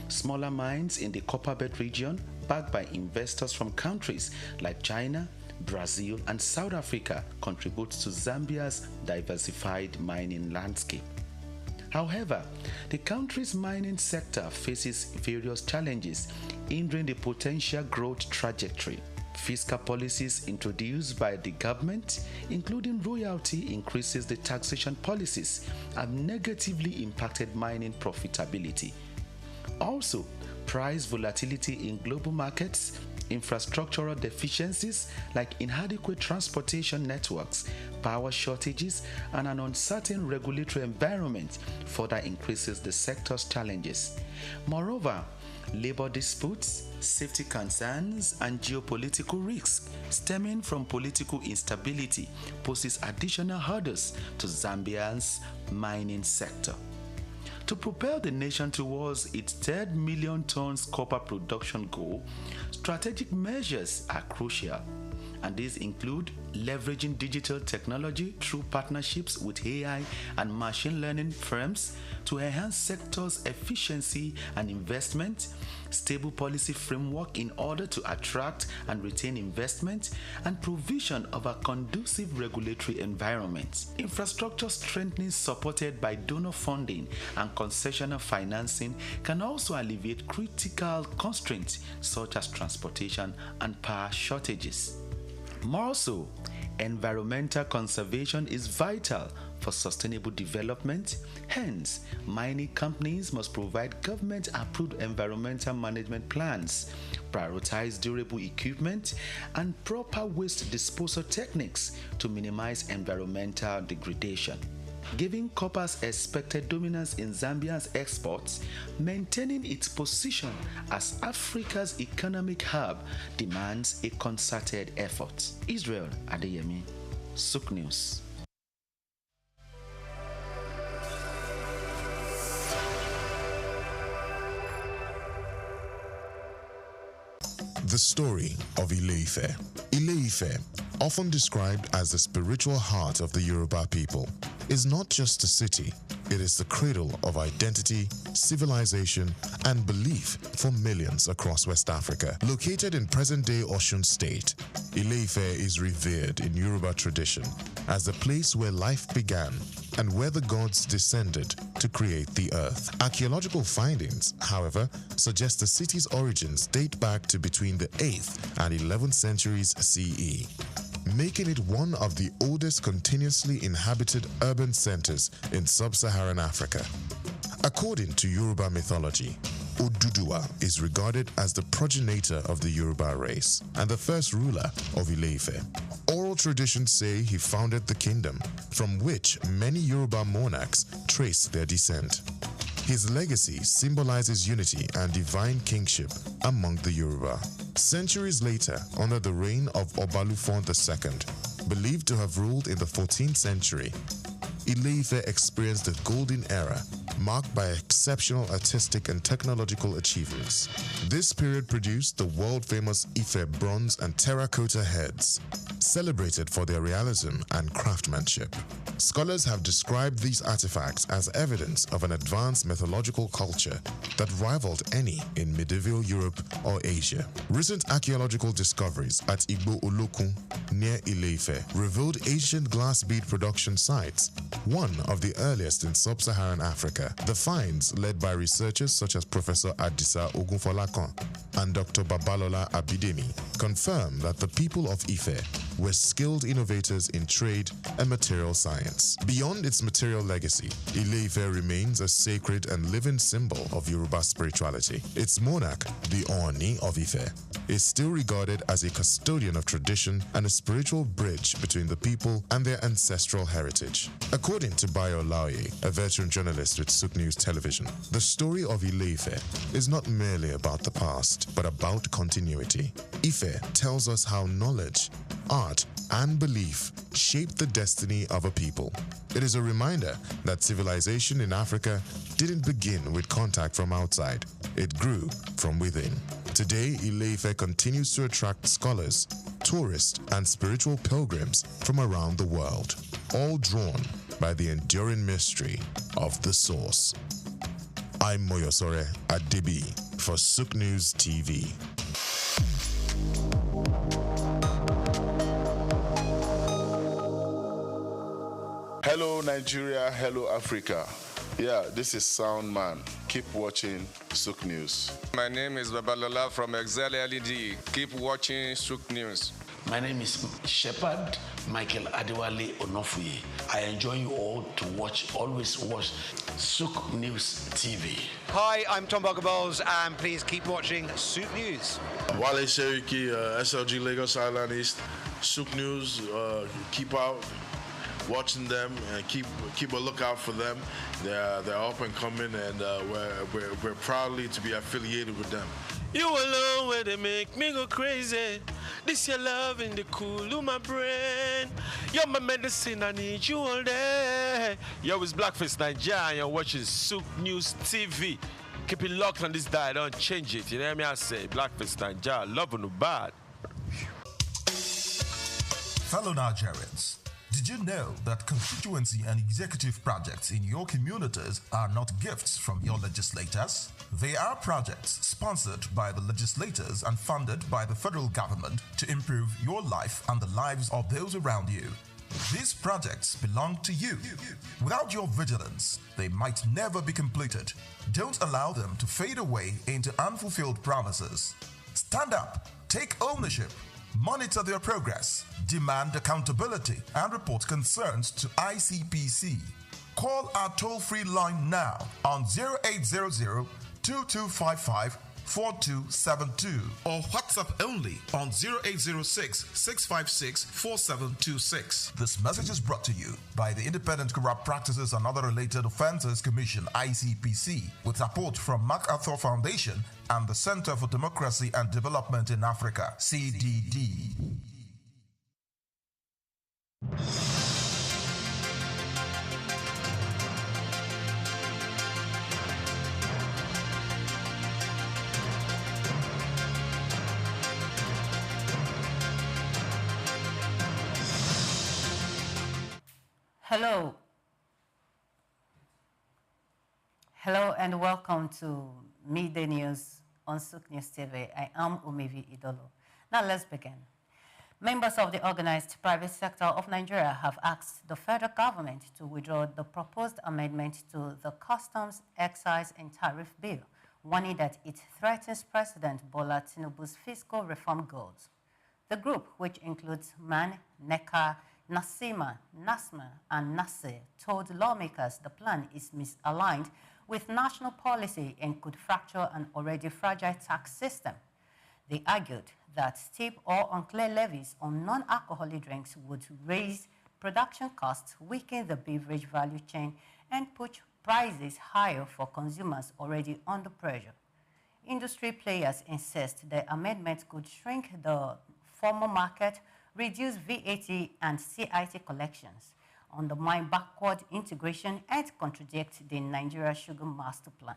Speaker 18: Smaller mines in the Copperbelt region, backed by investors from countries like China, Brazil, and South Africa, contribute to Zambia's diversified mining landscape. However, the country's mining sector faces various challenges, hindering the potential growth trajectory. Fiscal policies introduced by the government, including royalty increases, the taxation policies, have negatively impacted mining profitability. Also, price volatility in global markets, infrastructural deficiencies like inadequate transportation networks, power shortages, and an uncertain regulatory environment further increases the sector's challenges. Moreover, labor disputes, safety concerns, and geopolitical risks stemming from political instability poses additional hurdles to Zambia's mining sector. To propel the nation towards its 3 million tons copper production goal, strategic measures are crucial, and these include leveraging digital technology through partnerships with AI and machine learning firms to enhance sector's efficiency and investment, stable policy framework in order to attract and retain investment, and provision of a conducive regulatory environment. Infrastructure strengthening supported by donor funding and concessional financing can also alleviate critical constraints such as transportation and power shortages. More so, environmental conservation is vital for sustainable development. Hence, mining companies must provide government-approved environmental management plans, prioritize durable equipment, and proper waste disposal techniques to minimize environmental degradation. Given copper's expected dominance in Zambia's exports, maintaining its position as Africa's economic hub demands a concerted effort. Israel Adeyemi, SOUQ News.
Speaker 2: The story of Ile-Ife. Ile-Ife, often described as the spiritual heart of the Yoruba people, is not just a city, it is the cradle of identity, civilization, and belief for millions across West Africa. Located in present-day Osun State, Ile-Ife is revered in Yoruba tradition as the place where life began and where the gods descended to create the earth. Archaeological findings, however, suggest the city's origins date back to between the 8th and 11th centuries CE, making it one of the oldest continuously inhabited urban centers in sub-Saharan Africa. According to Yoruba mythology, Oduduwa is regarded as the progenitor of the Yoruba race and the first ruler of Ile-Ife. Oral traditions say he founded the kingdom, from which many Yoruba monarchs trace their descent. His legacy symbolizes unity and divine kingship among the Yoruba. Centuries later, under the reign of Obalufon II, believed to have ruled in the 14th century, Ile-Ife experienced a golden era marked by exceptional artistic and technological achievements. This period produced the world-famous Ife bronze and terracotta heads, celebrated for their realism and craftsmanship. Scholars have described these artifacts as evidence of an advanced mythological culture that rivaled any in medieval Europe or Asia. Recent archaeological discoveries at Igbo Olokun, near Ile-Ife, revealed ancient glass bead production sites, one of the earliest in sub-Saharan Africa. The finds, led by researchers such as Professor Adisa Ogunfolakon and Dr. Babalola Abidemi, confirm that the people of Ife were skilled innovators in trade and material science. Beyond its material legacy, Ile-Ife remains a sacred and living symbol of Yoruba spirituality. Its monarch, the Ooni of Ife, is still regarded as a custodian of tradition and a spiritual bridge between the people and their ancestral heritage. According to Bayo Laoye, a veteran journalist with SOUQ News Television, the story of Ile-Ife is not merely about the past, but about continuity. Ife tells us how knowledge, art, and belief shape the destiny of a people. It is a reminder that civilization in Africa didn't begin with contact from outside. It grew from within. Today, Ile-Ife continues to attract scholars, tourists, and spiritual pilgrims from around the world, all drawn by the enduring mystery of the source. I'm Moyosore Adebi for SOUQ News TV.
Speaker 19: Hello Nigeria, hello Africa. Yeah, this is Sound Man. Keep watching SOUQ News.
Speaker 20: My name is Babalola from Excel LED. Keep watching SOUQ News.
Speaker 21: My name is Shepherd Michael Adewale Onofuye. I enjoy you all to always watch SOUQ News TV.
Speaker 23: Hi, I'm Tom Bogaballs, and please keep watching SOUQ News.
Speaker 24: Wale Seriki, SLG Lagos Island East, SOUQ News, keep out watching them and keep a lookout for them. They're up and coming, and we're proudly to be affiliated with them.
Speaker 25: You alone where they make me go crazy. This your love in the cool of my brain. You're my medicine, I need you all day. Yo, it's Blackface Nigeria, and you're watching SOUQ News TV. Keep it locked on this dial, don't change it. You know what I say? Blackface Nigeria, love no bad.
Speaker 26: Fellow Nigerians, did you know that constituency and executive projects in your communities are not gifts from your legislators? They are projects sponsored by the legislators and funded by the federal government to improve your life and the lives of those around you. These projects belong to you. Without your vigilance, they might never be completed. Don't allow them to fade away into unfulfilled promises. Stand up, take ownership, monitor their progress, demand accountability, and report concerns to ICPC. Call our toll-free line now on 0800-2255-4272 or WhatsApp only on 0806-656-4726. This message is brought to you by the Independent Corrupt Practices and Other Related Offences Commission, ICPC, with support from MacArthur Foundation and the Center for Democracy and Development in Africa, CDD.
Speaker 27: Hello. Hello and welcome to Midday News on SOUQ News TV. I am Umevi Idolo. Now let's begin. Members of the organized private sector of Nigeria have asked the federal government to withdraw the proposed amendment to the Customs, Excise and Tariff Bill, warning that it threatens President Bola Tinubu's fiscal reform goals. The group, which includes MAN, NECA, Nasima, NASMA, and NASE, told lawmakers the plan is misaligned with national policy and could fracture an already fragile tax system. They argued that steep or unclear levies on non-alcoholic drinks would raise production costs, weaken the beverage value chain, and push prices higher for consumers already under pressure. Industry players insist the amendment could shrink the formal market, reduce VAT and CIT collections, undermine backward integration, and contradict the Nigeria Sugar Master Plan.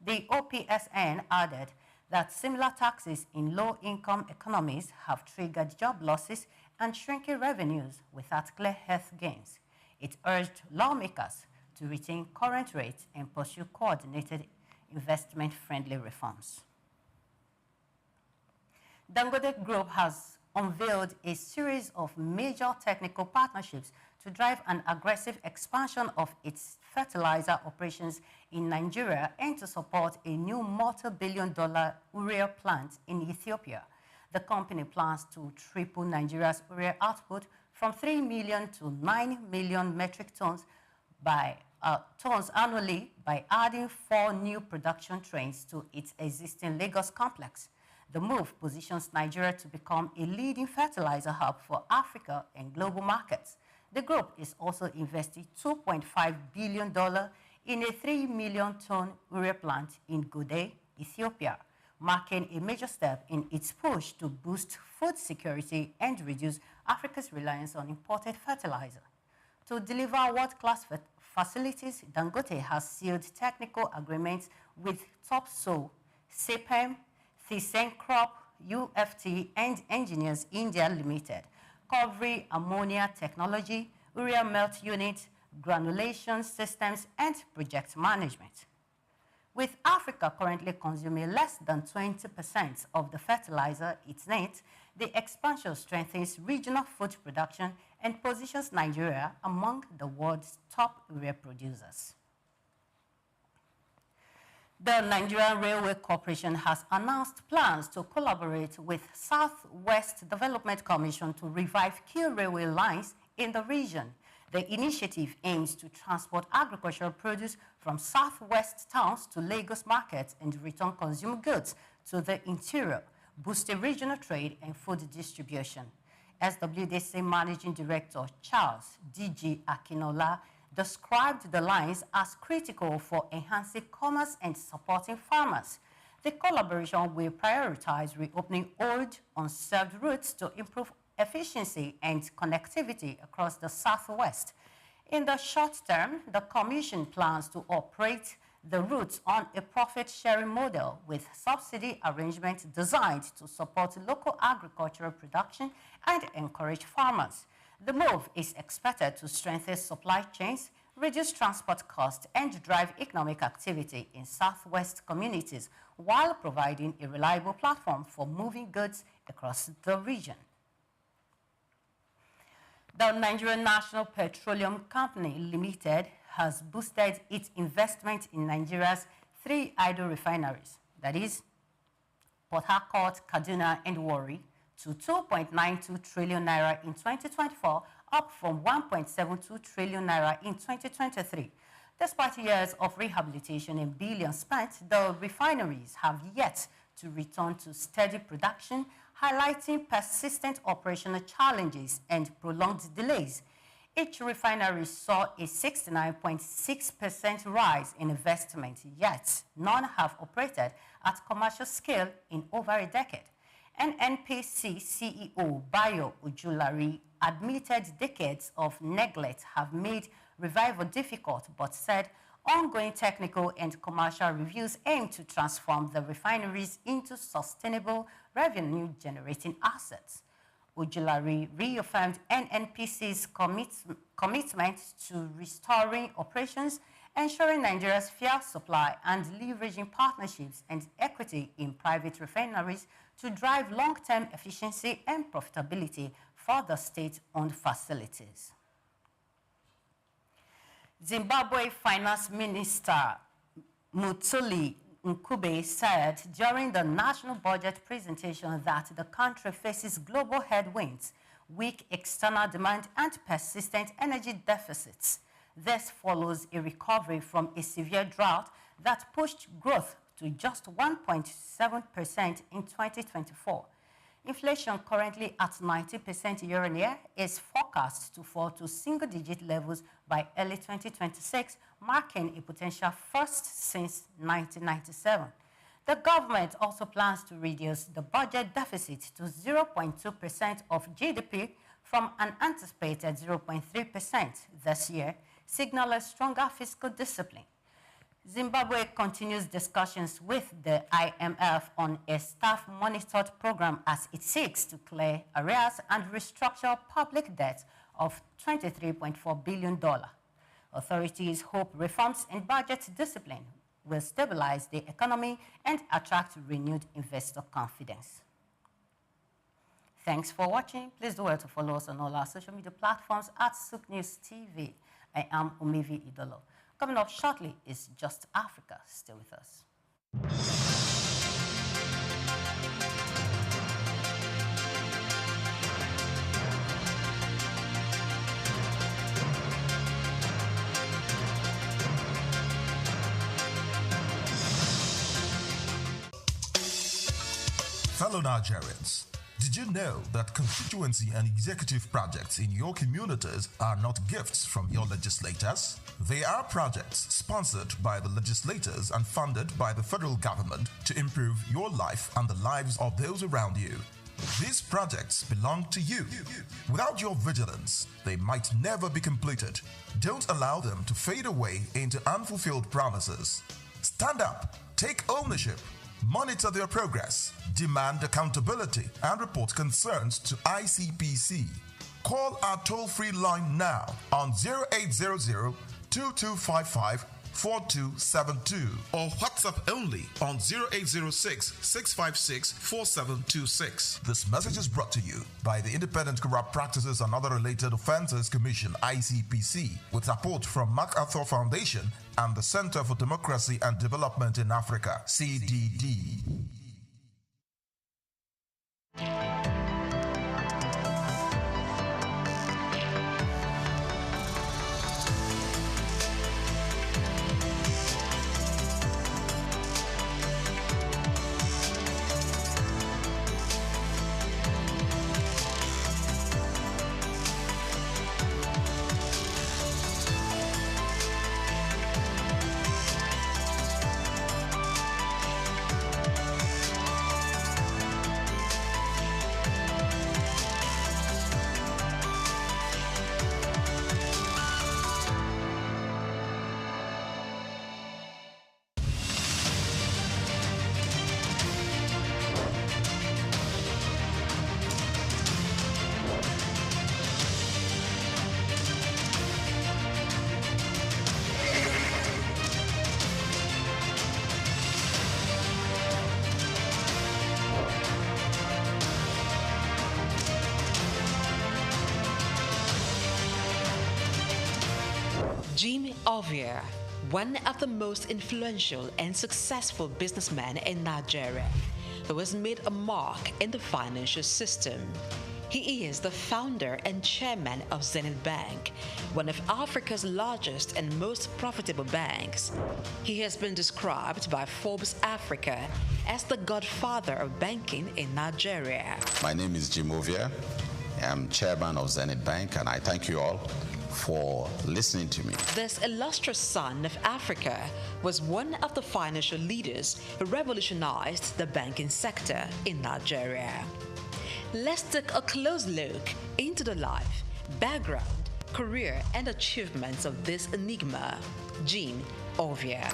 Speaker 27: The OPSN added that similar taxes in low-income economies have triggered job losses and shrinking revenues without clear health gains. It urged lawmakers to retain current rates and pursue coordinated investment-friendly reforms. Dangote Group has unveiled a series of major technical partnerships to drive an aggressive expansion of its fertilizer operations in Nigeria and to support a new multi-billion-dollar urea plant in Ethiopia. The company plans to triple Nigeria's urea output from 3 million to 9 million metric tons annually by adding 4 new production trains to its existing Lagos complex. The move positions Nigeria to become a leading fertilizer hub for Africa and global markets. The group is also investing $2.5 billion in a 3 million ton urea plant in Gode, Ethiopia, marking a major step in its push to boost food security and reduce Africa's reliance on imported fertilizer. To deliver world-class facilities, Dangote has sealed technical agreements with Topsoe, CPEM, ThyssenKrupp, UFT, and Engineers India Limited, covering ammonia technology, urea melt unit, granulation systems, and project management. With Africa currently consuming less than 20% of the fertilizer it needs, the expansion strengthens regional food production and positions Nigeria among the world's top urea producers. The Nigerian Railway Corporation has announced plans to collaborate with Southwest Development Commission to revive key railway lines in the region. The initiative aims to transport agricultural produce from southwest towns to Lagos markets and return consumer goods to the interior, boosting regional trade and food distribution. SWDC Managing Director Charles D.G. Akinola described the lines as critical for enhancing commerce and supporting farmers. The collaboration will prioritize reopening old, unserved routes to improve efficiency and connectivity across the Southwest. In the short term, the Commission plans to operate the routes on a profit-sharing model with subsidy arrangements designed to support local agricultural production and encourage farmers. The move is expected to strengthen supply chains, reduce transport costs, and drive economic activity in Southwest communities while providing a reliable platform for moving goods across the region. The Nigerian National Petroleum Company Limited has boosted its investment in Nigeria's 3 idle refineries, that is, Port Harcourt, Kaduna, and Warri, to 2.92 trillion naira in 2024, up from 1.72 trillion naira in 2023. Despite years of rehabilitation and billions spent, the refineries have yet to return to steady production, highlighting persistent operational challenges and prolonged delays. Each refinery saw a 69.6% rise in investment, yet none have operated at commercial scale in over a decade. NNPC CEO Bayo Ojulari admitted decades of neglect have made revival difficult, but said ongoing technical and commercial reviews aim to transform the refineries into sustainable revenue-generating assets. Ojulari reaffirmed NNPC's commitment to restoring operations, ensuring Nigeria's fair supply, and leveraging partnerships and equity in private refineries to drive long-term efficiency and profitability for the state-owned facilities. Zimbabwe Finance Minister Mutuli Nkube said during the national budget presentation that the country faces global headwinds, weak external demand, and persistent energy deficits. This follows a recovery from a severe drought that pushed growth to just 1.7% in 2024. Inflation, currently at 90% year-on-year, is forecast to fall to single-digit levels by early 2026, marking a potential first since 1997. The government also plans to reduce the budget deficit to 0.2% of GDP from an anticipated 0.3% this year, signaling stronger fiscal discipline. Zimbabwe continues discussions with the IMF on a staff-monitored program as it seeks to clear arrears and restructure public debt of $23.4 billion. Authorities hope reforms in budget discipline will stabilize the economy and attract renewed investor confidence. Thanks for watching. Please do well to follow us on all our social media platforms at SOUQ News TV. I am Umevi Idolo. Coming up shortly is Just Africa. Stay with us.
Speaker 26: Fellow Nigerians, did you know that constituency and executive projects in your communities are not gifts from your legislators? They are projects sponsored by the legislators and funded by the federal government to improve your life and the lives of those around you. These projects belong to you. Without your vigilance, they might never be completed. Don't allow them to fade away into unfulfilled promises. Stand up, take ownership, monitor their progress, demand accountability, and report concerns to ICPC. Call our toll-free line now on 0800 2255 4272 or WhatsApp only on 0806 656 4726. This message is brought to you by the Independent Corrupt Practices and Other Related Offences Commission ICPC with support from MacArthur Foundation and the Center for Democracy and Development in Africa CDD.
Speaker 3: Jim Ovia, one of the most influential and successful businessmen in Nigeria, who has made a mark in the financial system. He is the founder and chairman of Zenith Bank, one of Africa's largest and most profitable banks. He has been described by Forbes Africa as the godfather of banking in Nigeria.
Speaker 5: My name is Jim Ovia. I'm chairman of Zenith Bank, and I thank you all for listening to me.
Speaker 3: This illustrious son of Africa was one of the financial leaders who revolutionized the banking sector in Nigeria. Let's take a close look into the life, background, career, and achievements of this enigma, Jim Ovia.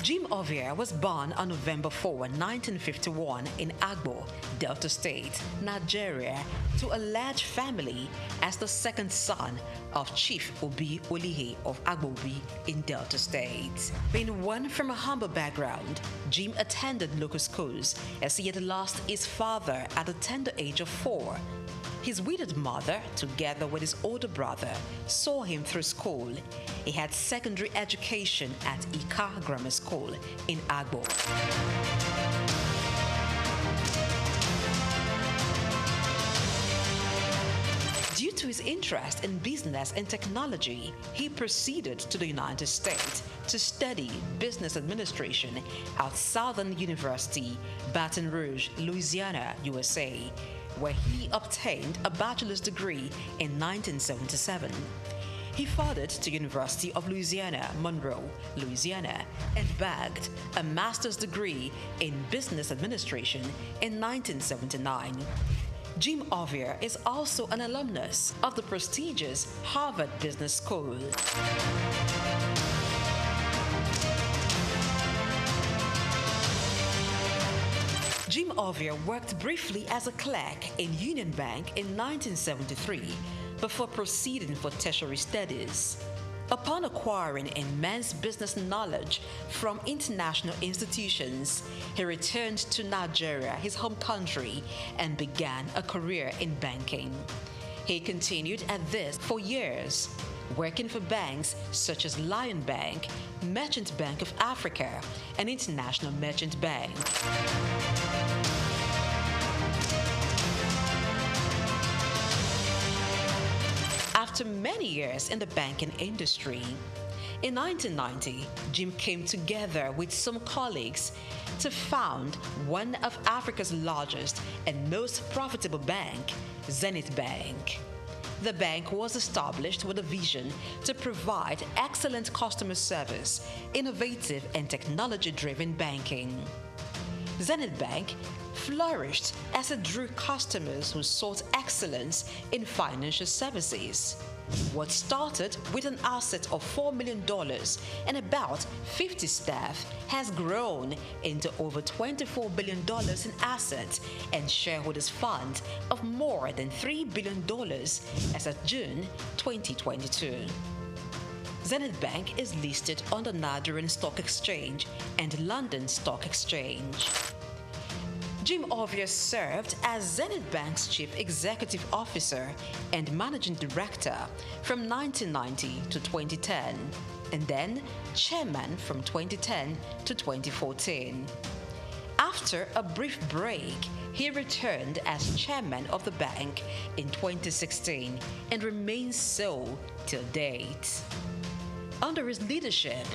Speaker 3: Jim Ovia was born on November 4, 1951 in Agbo, Delta State, Nigeria, to a large family as the second son of Chief Obi Olihe of Agbobi in Delta State. Being one from a humble background, Jim attended local schools as he had lost his father at the tender age of 4. His widowed mother, together with his older brother, saw him through school. He had secondary education at Ika Grammar School in Agbo. Due to his interest in business and technology, he proceeded to the United States to study business administration at Southern University, Baton Rouge, Louisiana, USA, where he obtained a bachelor's degree in 1977. He furthered to University of Louisiana, Monroe, Louisiana, and bagged a master's degree in business administration in 1979. Jim Ovia is also an alumnus of the prestigious Harvard Business School. Jim Ovia worked briefly as a clerk in Union Bank in 1973 before proceeding for tertiary studies. Upon acquiring immense business knowledge from international institutions, he returned to Nigeria, his home country, and began a career in banking. He continued at this for years, working for banks such as Lion Bank, Merchant Bank of Africa, and International Merchant Bank. After many years in the banking industry, In 1990, Jim came together with some colleagues to found one of Africa's largest and most profitable bank, Zenith Bank. The bank was established with a vision to provide excellent customer service, innovative and technology-driven banking. Zenith Bank flourished as it drew customers who sought excellence in financial services. What started with an asset of $4 million and about 50 staff has grown into over $24 billion in assets and shareholders' funds of more than $3 billion as of June 2022. Zenith Bank is listed on the Nigerian Stock Exchange and London Stock Exchange. Jim Ovia served as Zenith Bank's Chief Executive Officer and Managing Director from 1990 to 2010, and then Chairman from 2010 to 2014. After a brief break, he returned as Chairman of the bank in 2016 and remains so till date. Under his leadership,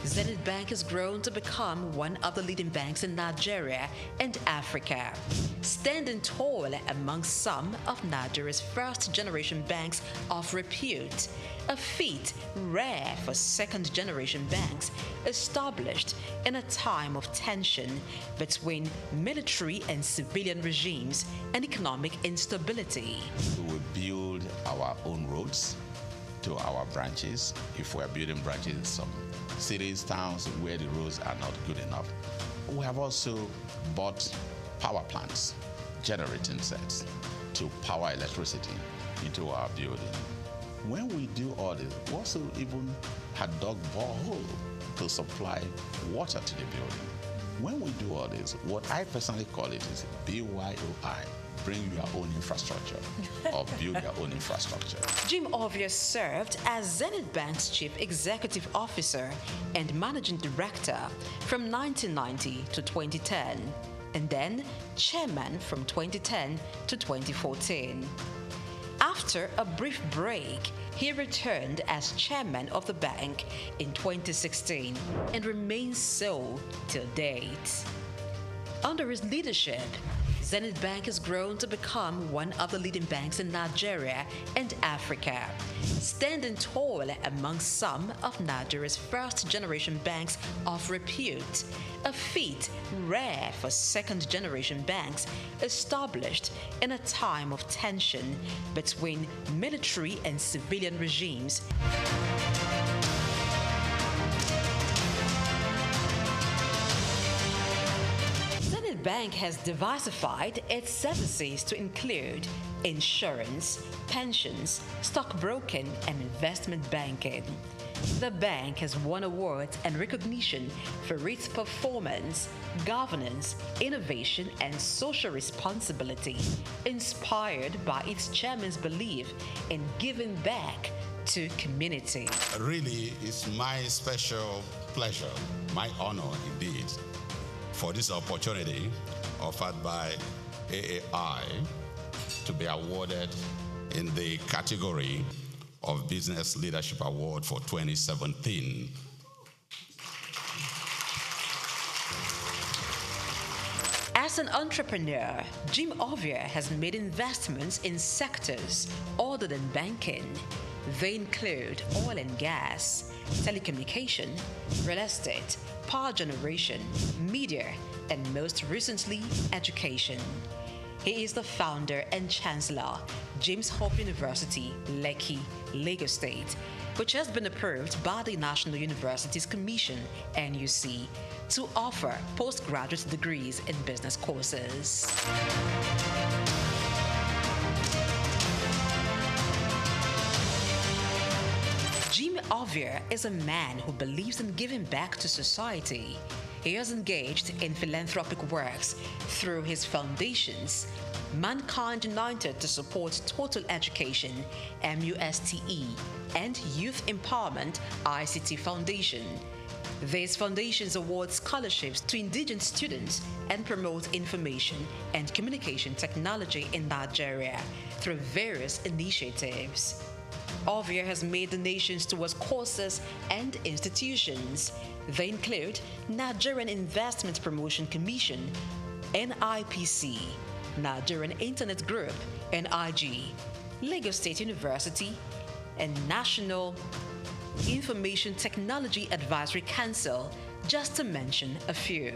Speaker 3: Zenith Bank has grown to become one of the leading banks in Nigeria and Africa, standing tall among some of Nigeria's first-generation banks of repute, a feat rare for second-generation banks established in a time of tension between military and civilian regimes and economic instability.
Speaker 5: We will build our own roads to our branches. If we're building branches in some cities, towns where the roads are not good enough. We have also bought power plants, generating sets to power electricity into our building. When we do all this, we also even had dug borehole to supply water to the building. When we do all this, what I personally call it is BYOI. Bring your own infrastructure or build your own infrastructure.
Speaker 3: Jim Ovia served as Zenith Bank's Chief Executive Officer and Managing Director from 1990 to 2010, and then Chairman from 2010 to 2014. After a brief break, he returned as Chairman of the bank in 2016 and remains so till date. Under his leadership, Zenith Bank has grown to become one of the leading banks in Nigeria and Africa, standing tall among some of Nigeria's first-generation banks of repute, a feat rare for second-generation banks established in a time of tension between military and civilian regimes. Bank has diversified its services to include insurance, pensions, stockbroking, and investment banking. The bank has won awards and recognition for its performance, governance, innovation, and social responsibility, inspired by its chairman's belief in giving back to community.
Speaker 6: Really, it's my special pleasure, my honor indeed, for this opportunity offered by AAI to be awarded in the category of Business Leadership Award for 2017.
Speaker 3: As an entrepreneur, Jim Ovia has made investments in sectors other than banking. They include oil and gas, telecommunication, real estate, power generation, media, and most recently, education. He is the founder and chancellor, James Hope University, Lekki, Lagos State, which has been approved by the National Universities Commission, NUC, to offer postgraduate degrees in business courses. Jim Ovia is a man who believes in giving back to society. He has engaged in philanthropic works through his foundations, Mankind United to support total education, MUSTE, and Youth Empowerment, ICT Foundation. These foundations award scholarships to indigenous students and promote information and communication technology in Nigeria through various initiatives. Ovia has made donations towards courses and institutions. They include Nigerian Investment Promotion Commission, NIPC, Nigerian Internet Group, NIG, Lagos State University, and National Information Technology Advisory Council, just to mention a few.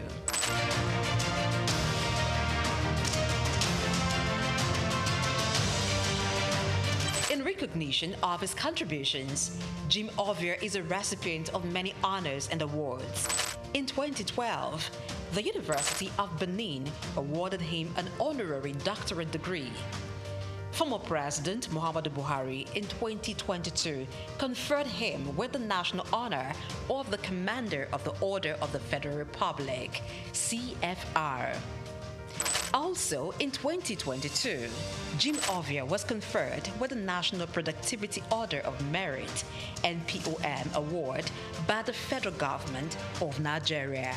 Speaker 3: In recognition of his contributions, Jim Ovia is a recipient of many honors and awards. In 2012, the University of Benin awarded him an honorary doctorate degree. Former President Muhammadu Buhari in 2022 conferred him with the national honor of the Commander of the Order of the Federal Republic, CFR. Also, in 2022, Jim Ovia was conferred with the National Productivity Order of Merit, NPOM award, by the federal government of Nigeria.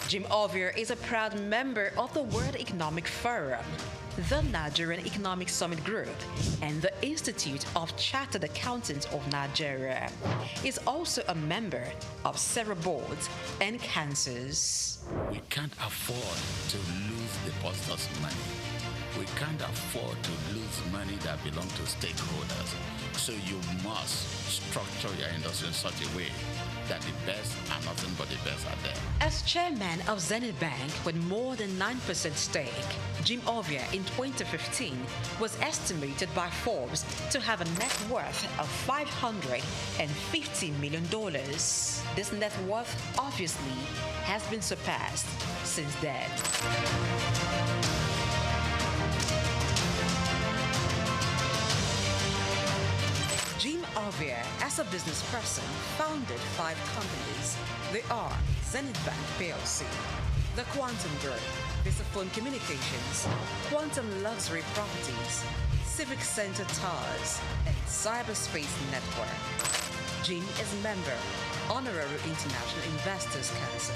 Speaker 3: Jim Ovia is a proud member of the World Economic Forum, the Nigerian Economic Summit Group, and the Institute of Chartered Accountants of Nigeria. He is also a member of several boards and councils.
Speaker 21: We can't afford to lose depositors' money. We can't afford to lose money that belongs to stakeholders. So you must structure your industry in such a way that the best and nothing but the best are there.
Speaker 3: As chairman of Zenith Bank with more than 9% stake, Jim Ovia in 2015 was estimated by Forbes to have a net worth of $550 million. This net worth obviously has been surpassed since then. Jim Ovia, as a business person, founded 5 companies. They are Zenith Bank PLC, the Quantum Group, Visaphone Communications, Quantum Luxury Properties, Civic Center Towers, and Cyberspace Network. Jim is a member, Honorary International Investors Council.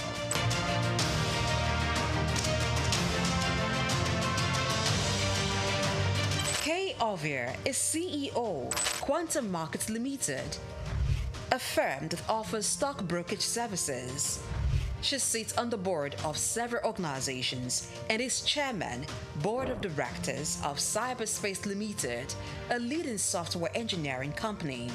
Speaker 3: Kay Ovia is CEO, Quantum Markets Limited, a firm that offers stock brokerage services. She sits on the board of several organizations and is chairman, board of directors of Cyberspace Limited, a leading software engineering company.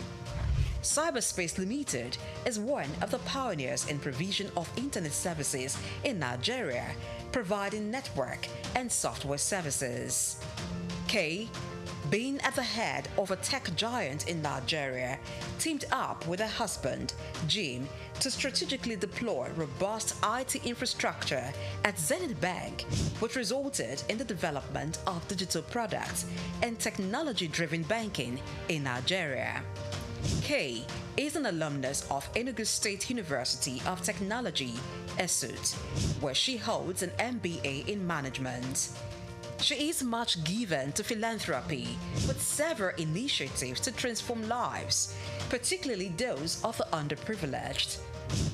Speaker 3: Cyberspace Limited is one of the pioneers in provision of internet services in Nigeria, providing network and software services. Kay, being at the head of a tech giant in Nigeria, teamed up with her husband, Jim, to strategically deploy robust IT infrastructure at Zenith Bank, which resulted in the development of digital products and technology-driven banking in Nigeria. Kay is an alumnus of Enugu State University of Technology, SOUQ, where she holds an MBA in management. She is much given to philanthropy, with several initiatives to transform lives, particularly those of the underprivileged.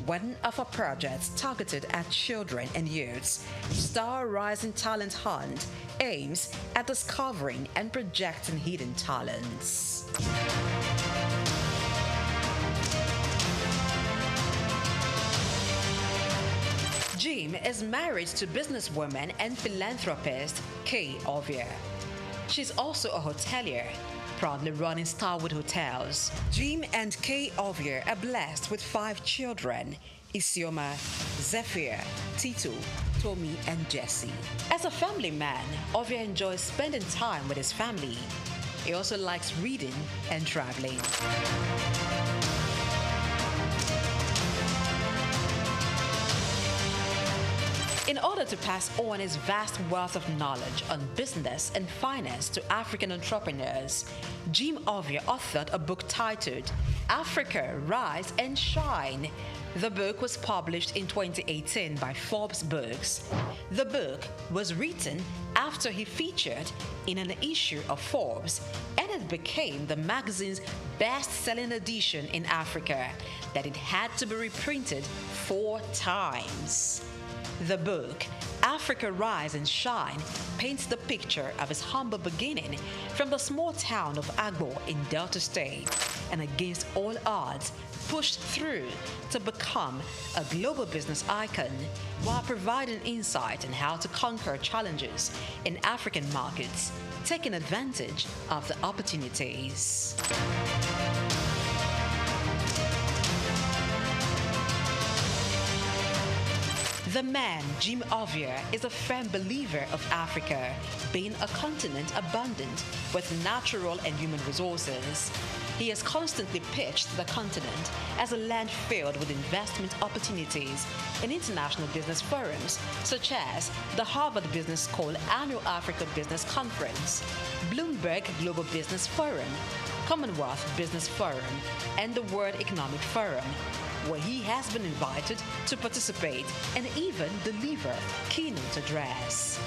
Speaker 3: One of her projects targeted at children and youths, Star Rising Talent Hunt, aims at discovering and projecting hidden talents. Jim is married to businesswoman and philanthropist Kay Ovia. She's also a hotelier, proudly running Starwood Hotels. Jim and Kay Ovia are blessed with 5 children: Isioma, Zephyr, Tito, Tommy, and Jesse. As a family man, Ovia enjoys spending time with his family. He also likes reading and traveling. In order to pass on his vast wealth of knowledge on business and finance to African entrepreneurs, Jim Ovia authored a book titled Africa, Rise and Shine. The book was published in 2018 by Forbes Books. The book was written after he featured in an issue of Forbes, and it became the magazine's best-selling edition in Africa, that it had to be reprinted 4 times. The book, Africa Rise and Shine, paints the picture of his humble beginning from the small town of Agbo in Delta State, and against all odds, pushed through to become a global business icon while providing insight on how to conquer challenges in African markets, taking advantage of the opportunities. The man, Jim Ovia, is a firm believer of Africa being a continent abundant with natural and human resources. He has constantly pitched the continent as a land filled with investment opportunities in international business forums, such as the Harvard Business School Annual Africa Business Conference, Bloomberg Global Business Forum, Commonwealth Business Forum, and the World Economic Forum, where he has been invited to participate and even deliver keynote address.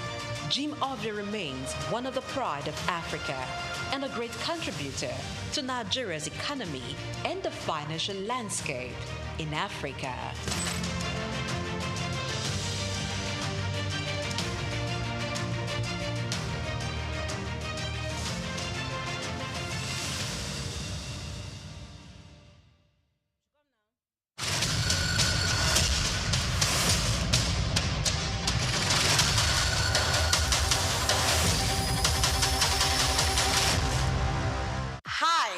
Speaker 3: Jim Ovia remains one of the pride of Africa and a great contributor to Nigeria's economy and the financial landscape in Africa.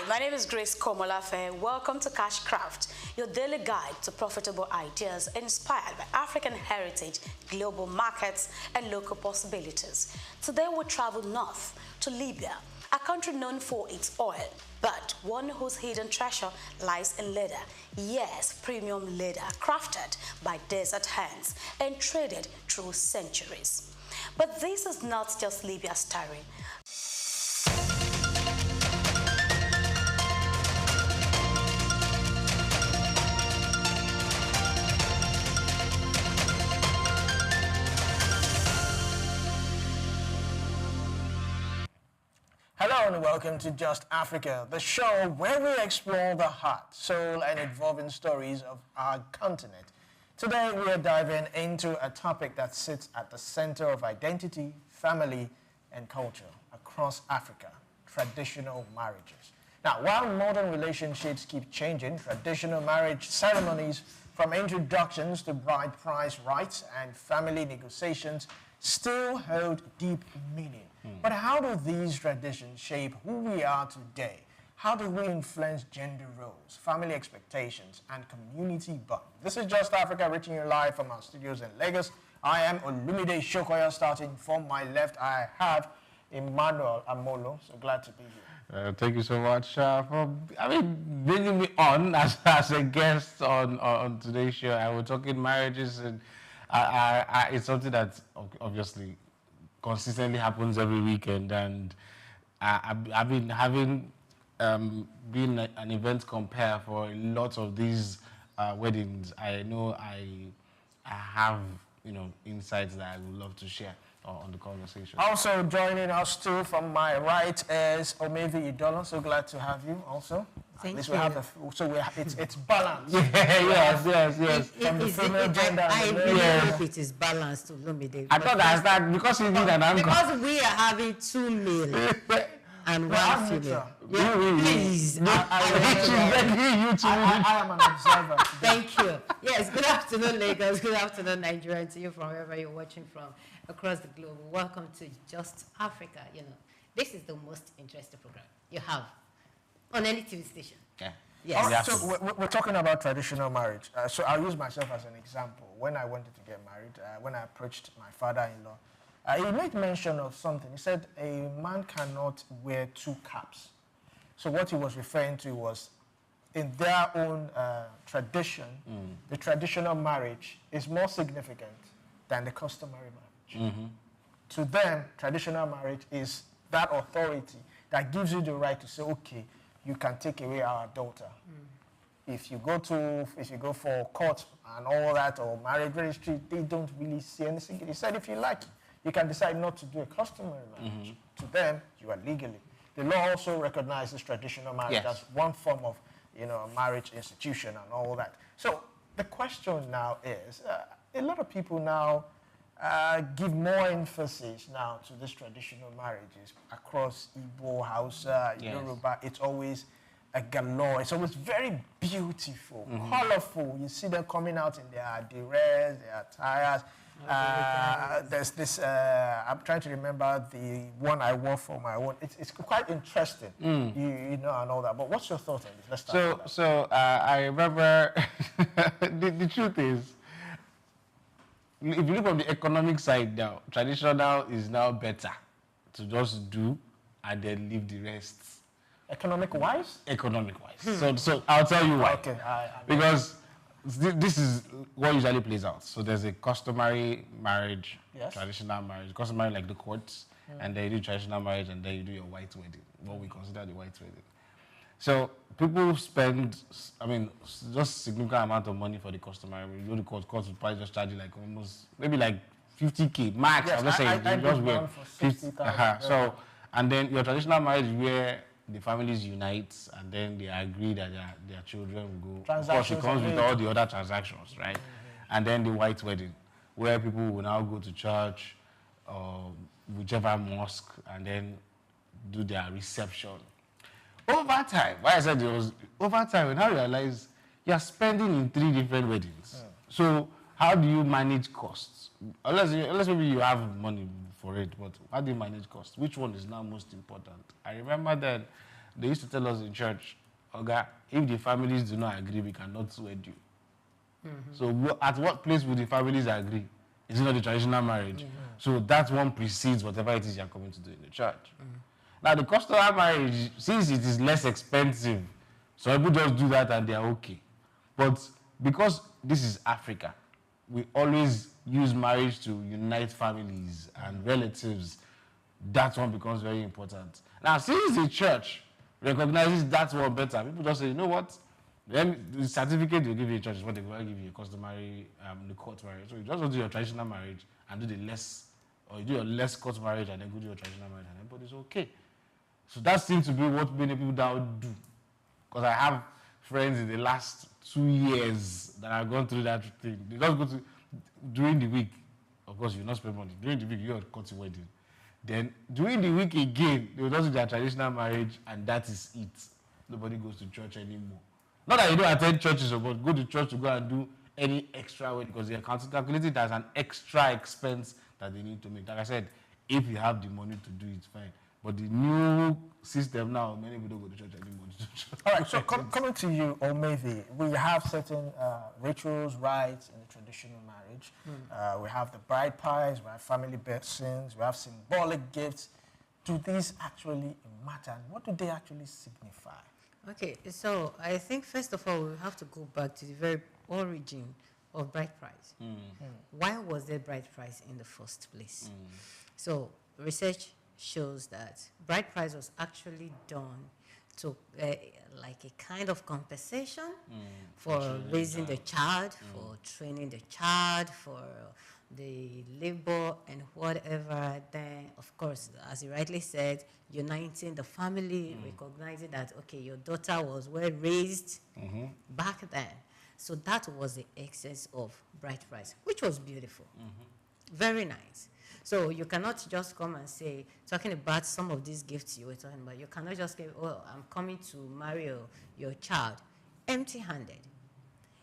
Speaker 1: My name is Grace Komolafe. Welcome to Cashcraft, your daily guide to profitable ideas inspired by African heritage, global markets, and local possibilities. Today we travel north to Libya, a country known for its oil, but one whose hidden treasure lies in leather. Yes, premium leather crafted by desert hands and traded through centuries. But this is not just Libya's story.
Speaker 7: Hello and welcome to Just Africa, the show where we explore the heart, soul and evolving stories of our continent. Today we are diving into a topic that sits at the center of identity, family and culture across Africa, traditional marriages. Now, while modern relationships keep changing, traditional marriage ceremonies, from introductions to bride price rights and family negotiations, still hold deep meaning. But how do these traditions shape who we are today? How do we influence gender roles, family expectations, and community bond? This is Just Africa, reaching you live from our studios in Lagos. I am Olumide Shokoya. Starting from my left, I have Emmanuel Amolo. So glad to be here.
Speaker 8: Thank you so much for bringing me on as a guest on today's show. I was talking marriages, and it's something that obviously consistently happens every weekend, and I've been having been an event compare for a lot of these weddings. I know I have insights that I would love to share on the conversation.
Speaker 7: Also joining us too from my right is Omevi Idolo. So glad to have you also.
Speaker 9: Thank you.
Speaker 7: It's balanced.
Speaker 9: Yes.
Speaker 7: From the female gender.
Speaker 9: I really hope it is balanced to Lumide.
Speaker 8: I thought that because you did an anchor.
Speaker 9: Because we are having 2 male and 1 female. Please.
Speaker 7: I am an observer.
Speaker 9: Thank you. Yes, good afternoon, Lagos. Good afternoon, Nigeria, to you from wherever you're watching from across the globe. Welcome to Just Africa. This is the most interesting program you have on any TV station.
Speaker 8: Yeah.
Speaker 7: Yes. So we're talking about traditional marriage. So I'll use myself as an example. When I wanted to get married, when I approached my father-in-law, he made mention of something. He said a man cannot wear 2 caps. So what he was referring to was, in their own tradition, the traditional marriage is more significant than the customary marriage. To them, traditional marriage is that authority that gives you the right to say, okay, you can take away our daughter. If you go for court and all that, or marriage registry, they don't really see anything. He said, if you like, you can decide not to do a customary marriage. To them, you are legally. The law also recognizes traditional marriage as one form of, marriage institution and all that. So the question now is, a lot of people now give more emphasis now to these traditional marriages across Igbo, Hausa, Yoruba. It's always a galore. It's always very beautiful, colorful. You see them coming out in their dress, their attires. There's this, I'm trying to remember the one I wore for my own. It's quite interesting, you know, and all that. But what's your thought on this? Let's start.
Speaker 8: So I remember, the truth is, if you look from the economic side now, traditional is now better to just do and then leave the rest.
Speaker 7: Economic-wise?
Speaker 8: Economic-wise. So I'll tell you why.
Speaker 7: Okay.
Speaker 8: Because this is what usually plays out. So there's a customary marriage, traditional marriage, customary like the courts, and then you do traditional marriage, and then you do your white wedding, what we consider the white wedding. So people spend, just significant amount of money for the customary. You go to court will probably just charge you like almost, maybe like 50K max.
Speaker 7: Yes,
Speaker 8: I'm not saying
Speaker 7: I
Speaker 8: just
Speaker 7: one for 60,000.
Speaker 8: So, and then your traditional marriage where the families unite and then they agree that their children will go. Of course, it comes with all the other transactions, right? And then the white wedding, where people will now go to church or whichever mosque and then do their reception. Over time, why I said it was over time, we now realize you're spending in 3 different weddings. So how do you manage costs? Unless maybe you have money for it, but how do you manage costs? Which one is now most important? I remember that they used to tell us in church, Oga, if the families do not agree, we cannot wed you. So at what place would the families agree? Is it not the traditional marriage? So that one precedes whatever it is you're coming to do in the church. Now the customary marriage, since it is less expensive, so people just do that and they're okay. But because this is Africa, we always use marriage to unite families and relatives. That one becomes very important. Now, since the church recognizes that one better, people just say, you know what? Then the certificate they give you in church is what they will give you a customary, the court marriage. So you just do your traditional marriage and do the less, or you do your less court marriage and then go do your traditional marriage and everybody's okay. So that seems to be what many people now do. Because I have friends in the last 2 years that have gone through that thing. They just go to, during the week, of course, you not spend money. During the week, you're at wedding. Then, during the week again, they will just do their traditional marriage, and that is it. Nobody goes to church anymore. Not that you don't attend churches, but go to church to go and do any extra wedding, because they're calculated as an extra expense that they need to make. Like I said, if you have the money to do it, fine. But the new system now, many people don't go to church anymore.
Speaker 7: All right, so coming to you, Omevi, we have certain rituals, rites in the traditional marriage. We have the bride pies, we have family blessings, we have symbolic gifts. Do these actually matter? And what do they actually signify?
Speaker 9: Okay, so I think first of all, we have to go back to the very origin of bride price. Why was there bride price in the first place? So research shows that bride price was actually done to like a kind of compensation for raising the child, for training the child, for the labor and whatever. Then, of course, as you rightly said, uniting the family, recognizing that, okay, your daughter was well raised back then. So that was the excess of bride price, which was beautiful. Very nice. So you cannot just come and say, talking about some of these gifts you were talking about, you cannot just say, oh, I'm coming to marry your child empty-handed.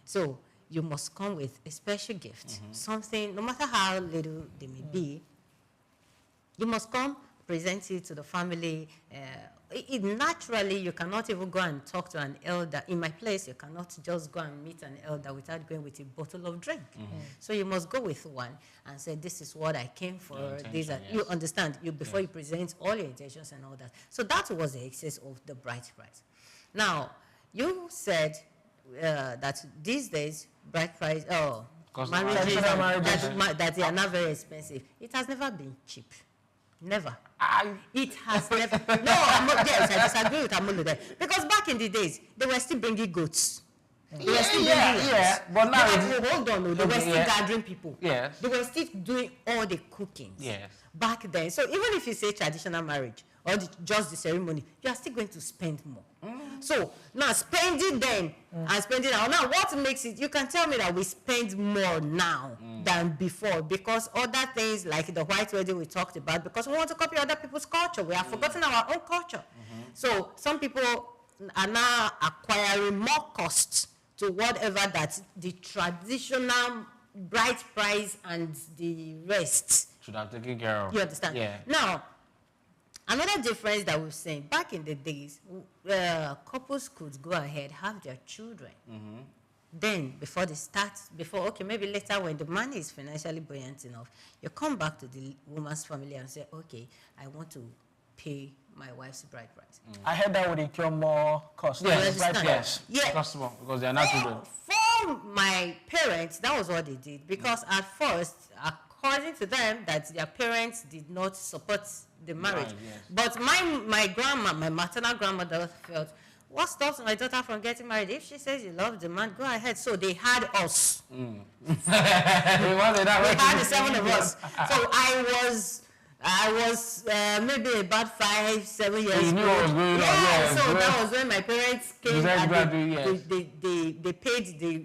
Speaker 9: So you must come with a special gift, something, no matter how little they may be, you must come, present it to the family. Naturally, you cannot even go and talk to an elder. In my place, you cannot just go and meet an elder without going with a bottle of drink. So you must go with one and say, this is what I came for. These are, you understand, before you present all your intentions and all that. So that was the excess of the bride price. Now, you said that these days, bride price, marriages that they are not very expensive. It has never been cheap. Never. It has never. No, yes, I disagree with Amolu there. Because back in the days, they were still bringing goats. They were still bringing lambs.
Speaker 8: But now
Speaker 9: hold on, they were still gathering people.
Speaker 8: Yes.
Speaker 9: They were still doing all the cookings.
Speaker 8: Yes.
Speaker 9: Back then. So even if you say traditional marriage or just the ceremony, you are still going to spend more. So now spending then and spending now. Now what makes it, you can tell me that we spend more now than before because other things like the white wedding we talked about, because we want to copy other people's culture. We have forgotten our own culture. So some people are now acquiring more costs to whatever that the traditional bride price and the rest
Speaker 8: should have taken care of.
Speaker 9: You understand?
Speaker 8: Yeah.
Speaker 9: Now, another difference that we've seen, back in the days, couples could go ahead, have their children. Then, before they start, okay, maybe later when the money is financially buoyant enough, you come back to the woman's family and say, okay, I want to pay my wife's bride price.
Speaker 7: I heard that would incur more cost.
Speaker 8: Yes.
Speaker 9: Yeah.
Speaker 8: Customer, because they are not children.
Speaker 9: For my parents, that was what they did. Because at first, according to them, that their parents did not support the marriage.
Speaker 8: Right, yes.
Speaker 9: But my grandma, my maternal grandmother felt, what stops my daughter from getting married? If she says you love the man, go ahead. So they had us.
Speaker 8: We had
Speaker 9: the 7 of us. So I was maybe about 5-7 years old.
Speaker 8: You knew what was going on.
Speaker 9: Yeah, so that was when my parents came and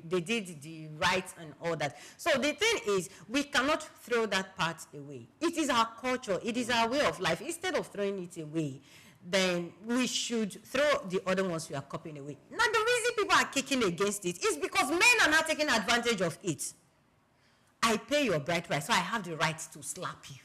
Speaker 9: they did the rights and all that. So the thing is, we cannot throw that part away. It is our culture. It is our way of life. Instead of throwing it away, then we should throw the other ones we are copying away. Now, the reason people are kicking against it is because men are not taking advantage of it. I pay your bride price, so I have the right to slap you.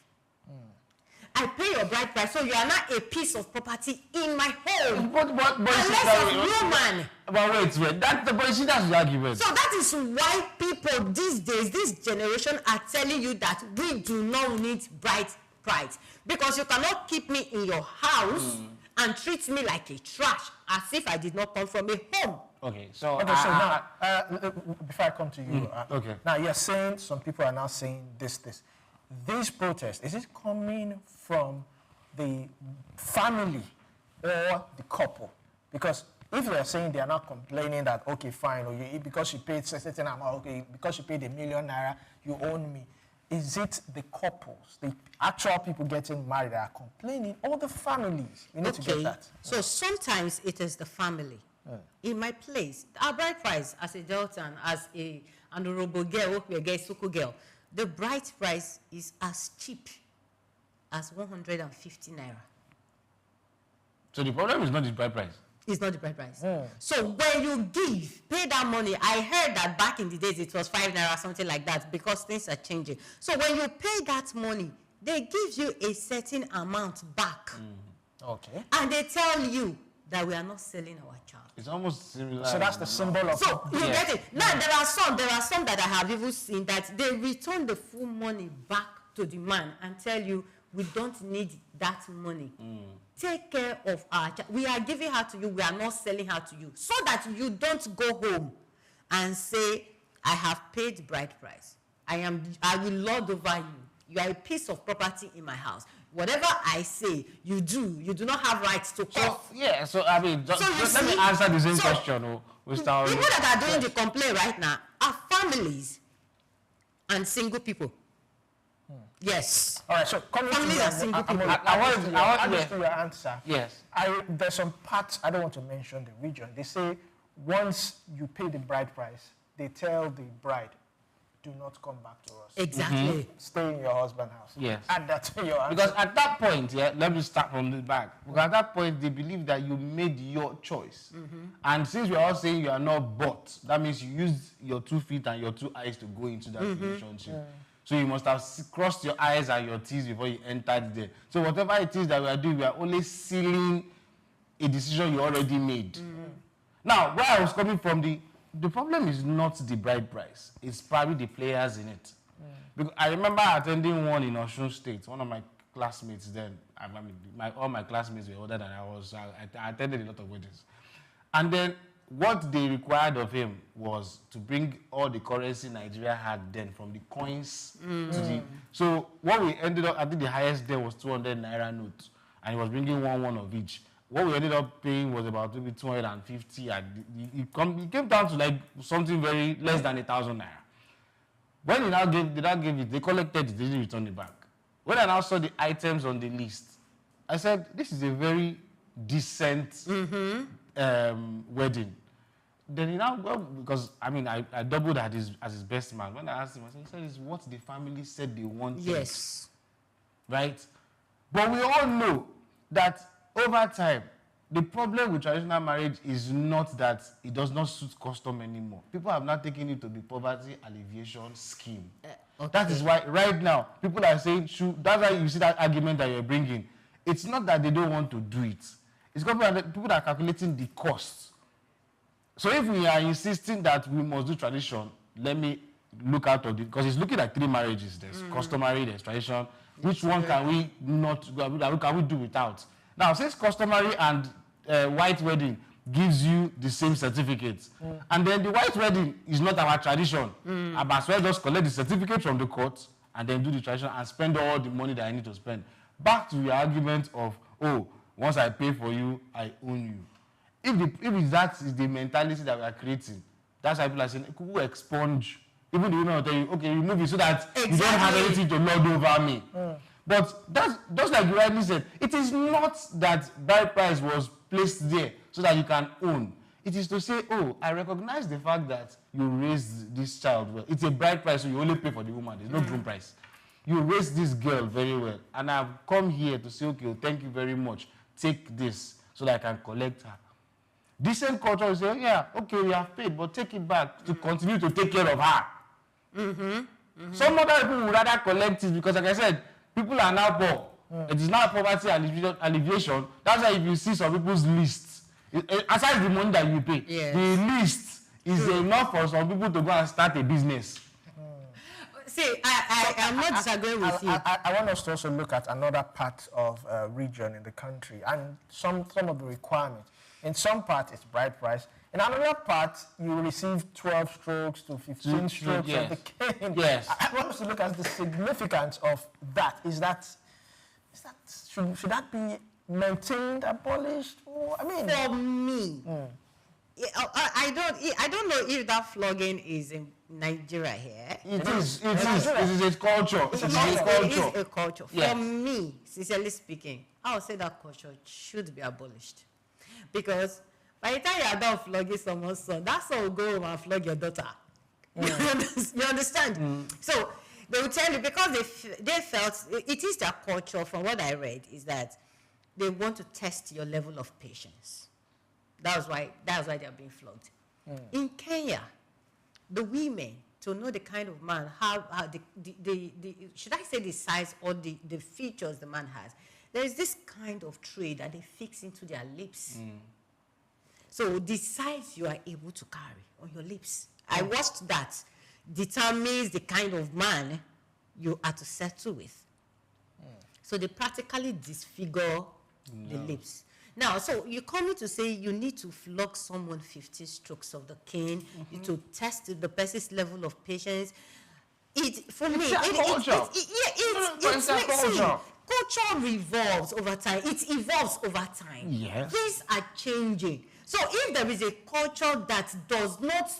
Speaker 9: I pay your bride price, so you are not a piece of property in my home.
Speaker 8: But
Speaker 9: unless a woman.
Speaker 8: But wait, that's the argument.
Speaker 9: So that is why people these days, this generation, are telling you that we do not need bride price. Because you cannot keep me in your house and treat me like a trash, as if I did not come from a home.
Speaker 8: Okay, so
Speaker 7: now, before I come to you,
Speaker 8: okay.
Speaker 7: Now you're saying some people are now saying this. This protest, is it coming from the family or the couple? Because if they are saying they are not complaining that, okay, fine, or because you paid certain amount, okay, because you paid ₦1 million, you own me. Is it the couples, the actual people getting married that are complaining, or the families? We need to get that.
Speaker 9: So sometimes it is the family. In my place, our bride price as a Deltan, as an honorable girl, SOUQ girl, the bride price is as cheap as 150 naira.
Speaker 8: So the problem is not the bride price.
Speaker 9: It's not the bride price. So when you pay that money, I heard that back in the days it was 5 naira, something like that, because things are changing. So when you pay that money, they give you a certain amount back.
Speaker 7: Okay.
Speaker 9: And they tell you that we are not selling our child.
Speaker 8: It's almost similar.
Speaker 7: So that's the symbol of.
Speaker 9: So you get it. Now there are some that I have even seen that they return the full money back to the man and tell you, we don't need that money. Take care of our child. We are giving her to you. We are not selling her to you, so that you don't go home and say, I have paid bride price. I will lord over you. You are a piece of property in my house. Whatever I say, you do. You do not have rights to call.
Speaker 8: So I mean, let me answer the same question.
Speaker 9: People that are doing the complaint right now are families and single people. Yes.
Speaker 7: All right. So
Speaker 9: families and single people.
Speaker 7: I want your answer.
Speaker 8: Yes.
Speaker 7: There's some parts, I don't want to mention the region. They say once you pay the bride price, they tell the bride, do not come back to us.
Speaker 9: Exactly.
Speaker 7: Stay in your husband's house.
Speaker 8: Yes.
Speaker 7: Add that to your answer.
Speaker 8: Because at that point, let me start from the back. Because at that point, they believe that you made your choice. And since we are all saying you are not bought, that means you used your 2 feet and your 2 eyes to go into that relationship. So you must have crossed your eyes and your T's before you entered there. So whatever it is that we are doing, we are only sealing a decision you already made. Now, where I was coming from, the problem is not the bride price. It's probably the players in it. Because I remember attending one in Osun State. One of my classmates then, all my classmates were older than I was. So I attended a lot of weddings. And then what they required of him was to bring all the currency Nigeria had then, from the coins to the... So what we ended up, I think the highest there was 200 naira note, and he was bringing one of each. What we ended up paying was about maybe 250, and it came down to like something very less than 1,000 naira. When he now gave it, they collected it, they didn't return it back. When I now saw the items on the list, I said, this is a very decent wedding. Then he now, well, because I mean, I doubled as his best man. When I asked him, I said, it's what the family said they wanted.
Speaker 9: Yes.
Speaker 8: Right? But we all know that over time, the problem with traditional marriage is not that it does not suit custom anymore. People have not taken it to the poverty alleviation scheme.
Speaker 9: Okay.
Speaker 8: That is why right now, people are saying, that's why you see that argument that you're bringing. It's not that they don't want to do it. It's people that are calculating the costs. So if we are insisting that we must do tradition, let me look out of it, because it's looking at 3 marriages. There's customary, there's tradition. Which one can we can we do without? Now, since customary and white wedding gives you the same certificate, and then the white wedding is not our tradition, I must well just collect the certificate from the court and then do the tradition and spend all the money that I need to spend. Back to your argument of, oh, once I pay for you, I own you. If that is the mentality that we are creating, that's why people are saying, who expunge? Even the women will tell you, okay, remove it so that you don't have anything to lord over me. But that's just like you rightly said, it is not that bride price was placed there so that you can own. It is to say, oh, I recognize the fact that you raised this child well. It's a bride price, so you only pay for the woman. There's no groom price. You raised this girl very well. And I've come here to say, okay, thank you very much. Take this so that I can collect her. Decent culture will say, yeah, okay, we have paid, but take it back to continue to take care of her. Some other people would rather collect it because, like I said, people are now poor. It is not poverty alleviation. That's why if you see some people's lists, aside the money that you pay, the list is enough for some people to go and start a business.
Speaker 9: See, I'm not disagreeing with you.
Speaker 7: I want us to also look at another part of region in the country and some of the requirements. In some parts, it's bride price. In another part, you receive 12 strokes to 15 strokes of the cane.
Speaker 8: Yes.
Speaker 7: I want us to look at the significance of that. Should that be maintained, abolished? I mean,
Speaker 9: for me, I don't know if that flogging is in Nigeria here.
Speaker 8: It is a culture. It is
Speaker 9: a culture.
Speaker 8: Yes.
Speaker 9: For me, sincerely speaking, I would say that culture should be abolished. Because by the time you are done flogging someone's son, that son will go home and flog your daughter. You understand? So they will tell you, because they felt, it is their culture, from what I read, is that they want to test your level of patience. That's why they are being flogged. In Kenya, the women, to know the kind of man, how should I say the size or the features the man has, there is this kind of tray that they fix into their lips. So the size you are able to carry on your lips, I watched that, determines the kind of man you are to settle with. So they practically disfigure the lips. Now, so you're coming to say you need to flog someone 50 strokes of the cane to test the person's level of patience. Culture revolves over time. It evolves over time.
Speaker 8: Yes.
Speaker 9: Things are changing. So if there is a culture that does not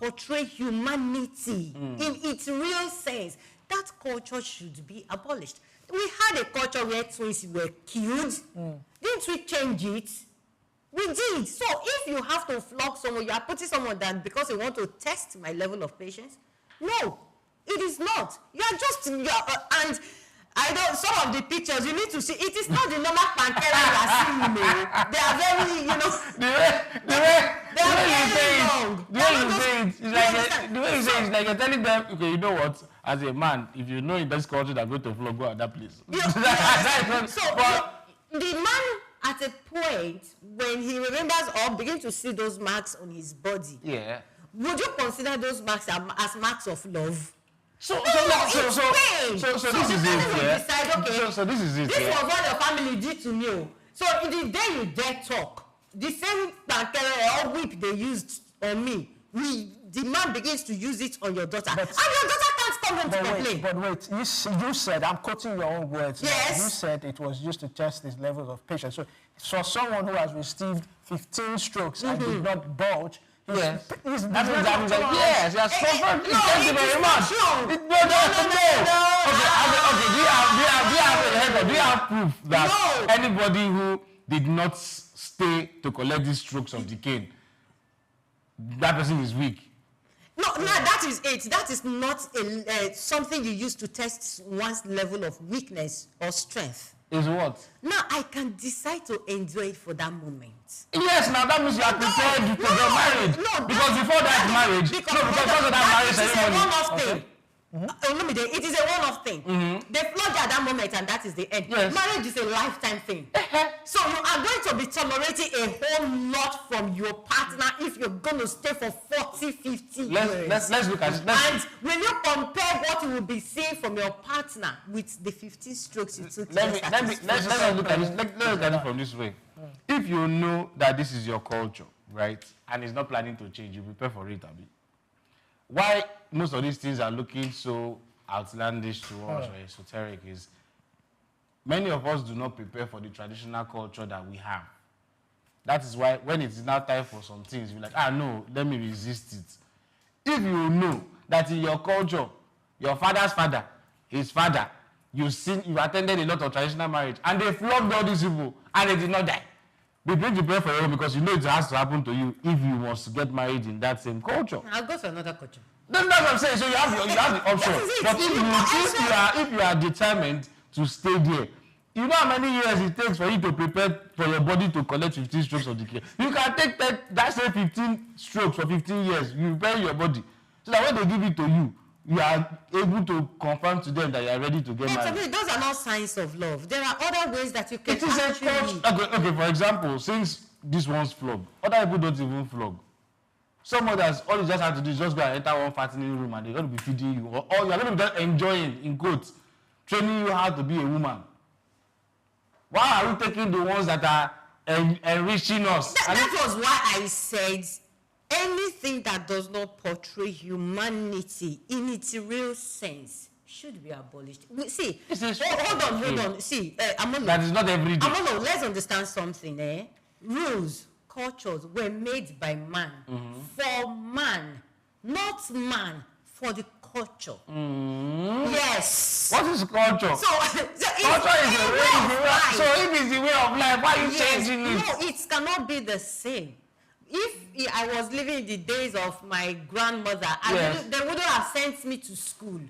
Speaker 9: portray humanity in its real sense, that culture should be abolished. We had a culture where twins were killed. Didn't we change it? We did. So if you have to flog someone, you are putting someone down because you want to test my level of patience? No, it is not. You are just, and I know some of the pictures you need to see. It is not the normal pancake you are seeing. They are very,
Speaker 8: the way you say it's like you're telling them, okay, you know what? As a man, if you know in this culture that go to flog, go at that place.
Speaker 9: The man at a point when he remembers or begins to see those marks on his body, would you consider those marks as marks of love?
Speaker 8: So this is it. So this is it.
Speaker 9: This was what your family did to me. So the day you dare talk, the same pancake or whip they used on me, the man begins to use it on your daughter. And your daughter can't come home to complain.
Speaker 7: But wait, you said, I'm quoting your own words.
Speaker 9: Yes.
Speaker 7: You said it was used to test his levels of patience. So for someone who has received 15 strokes and did not budge,
Speaker 8: yes,
Speaker 7: he's
Speaker 8: yes, he has suffered. Thank you very much. Do you have proof that anybody who did not stay to collect these strokes of the cane, that person is weak.
Speaker 9: No, that is it. That is not something you use to test one's level of weakness or strength.
Speaker 8: Is what?
Speaker 9: Now, I can decide to enjoy it for that moment.
Speaker 8: Yes, now that means you are prepared to get married.
Speaker 9: No,
Speaker 8: because before that marriage, because of that marriage ceremony.
Speaker 9: It's a one-off thing. It is a one-off thing. They flog you at that moment and that is the end.
Speaker 8: Yes.
Speaker 9: Marriage is a lifetime thing. So you are going to be tolerating a whole lot from your partner if you're going to stay for 40, 50 years.
Speaker 8: Let's look at it.
Speaker 9: And when you compare what you will be seeing from your partner with the 15 strokes you took,
Speaker 8: let's look at it. Let's look at it from this way. If you know that this is your culture, right, and it's not planning to change, you prepare for it, Abi. Why most of these things are looking so outlandish to us or esoteric is many of us do not prepare for the traditional culture that we have. That is why when it is now time for some things, you're like, no, let me resist it. If you know that in your culture, your father's father, his father, you attended a lot of traditional marriage, and they flogged all these people, and they did not die. Be prepared for it because you know it has to happen to you if you must get married in that same culture.
Speaker 9: I'll go to another culture.
Speaker 8: Then that's what I'm saying. So you have the option. But if you are determined to stay there, you know how many years it takes for you to prepare for your body to collect 15 strokes of the care. You can take that same 15 strokes for 15 years. You prepare your body so that when they give it to you, you are able to confirm to them that you are ready to get married.
Speaker 9: I mean, those are not signs of love. There are other ways that you can
Speaker 8: Okay, for example, since this one's flog, other people don't even flog. Some others, all you just have to do is just go and enter one fattening room and they're going to be feeding you. Or you're going to be just enjoying, in quotes, training you how to be a woman. Why are we taking the ones that are enriching us?
Speaker 9: That was why I said anything that does not portray humanity in its real sense should be abolished. See, hold on. See,
Speaker 8: that is not every day.
Speaker 9: Let's understand something. Rules, cultures were made by man for man, not man for the culture. Yes.
Speaker 8: What is culture?
Speaker 9: Culture
Speaker 8: is a way of life. So if it's the way of life, why are you changing it?
Speaker 9: No, it cannot be the same. If I was living in the days of my grandmother, they wouldn't have sent me to school.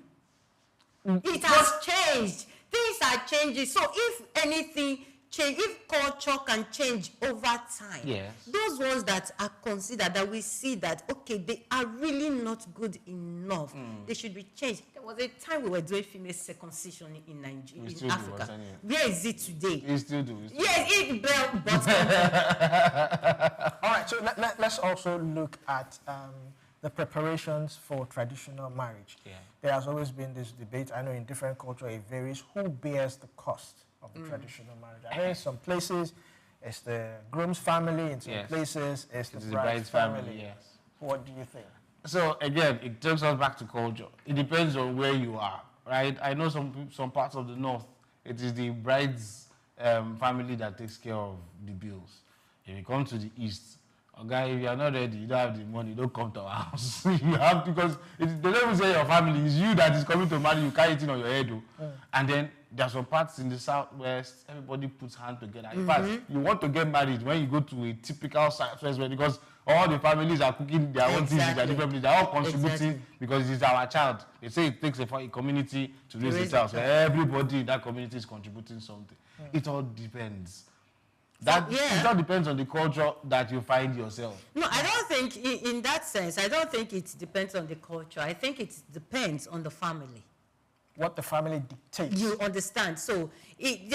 Speaker 9: It has changed. Things are changing. So if anything change, if culture can change over time, those ones that are considered, that we see that, okay, they are really not good enough, they should be changed. There was a time we were doing female circumcision in Nigeria, in Africa. Where is it today?
Speaker 8: We still do.
Speaker 9: Yes, it but
Speaker 7: all right, so let's also look at the preparations for traditional marriage. There has always been this debate. I know in different cultures it varies who bears the cost of the traditional marriage. I know in some places it's the groom's family, in some places it's the bride's family.
Speaker 8: Yes.
Speaker 7: What do you think?
Speaker 8: So again, it takes us back to culture. It depends on where you are, right? I know some parts of the north, it is the bride's family that takes care of the bills. If you come to the east, if you are not ready, you don't have the money, don't come to our house. You have, because they don't even say your family, it's you that is coming to marry, you carry it in on your head. And then there are some parts in the southwest, everybody puts hands together. In fact, you want to get married when you go to a typical southwest, because all the families are cooking their own things in their different places. They're all contributing because it's our child. They say it takes a community to raise the child. So everybody in that community is contributing something. It all depends. It all depends on the culture that you find yourself.
Speaker 9: No, I don't think, in that sense, I don't think it depends on the culture. I think it depends on the family.
Speaker 7: What the family dictates.
Speaker 9: You understand? So, the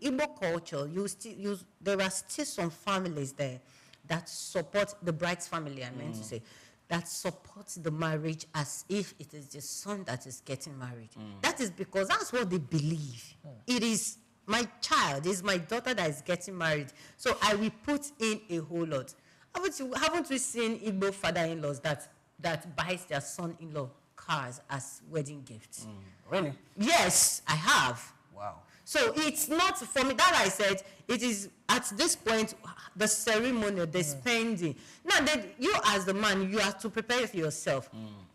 Speaker 9: Igbo culture, there are still some families there that support the bride's family, I meant to say, that supports the marriage as if it is the son that is getting married. That is because that's what they believe. It is my child, is my daughter that is getting married. So I will put in a whole lot. Haven't we seen Igbo father-in-laws that buys their son-in-law cars as wedding gifts?
Speaker 7: Really?
Speaker 9: Yes, I have.
Speaker 7: Wow.
Speaker 9: So it's not, for me, that I said, it is at this point, the ceremony, the spending. Now, that you as the man, you have to prepare for yourself.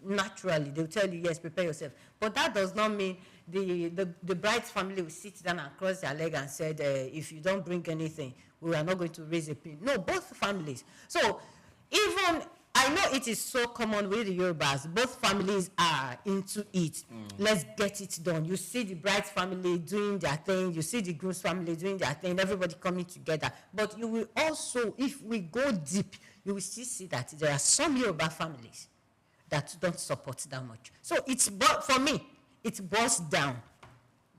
Speaker 9: Naturally, they'll tell you, yes, prepare yourself. But that does not mean the bride's family will sit down and cross their leg and said, if you don't bring anything, we are not going to raise a pin. No, both families. So even, I know it is so common with the Yorubas, both families are into it. Let's get it done. You see the bride's family doing their thing, you see the groom's family doing their thing, everybody coming together. But you will also, if we go deep, you will still see that there are some Yoruba families that don't support that much. So for me, it boils down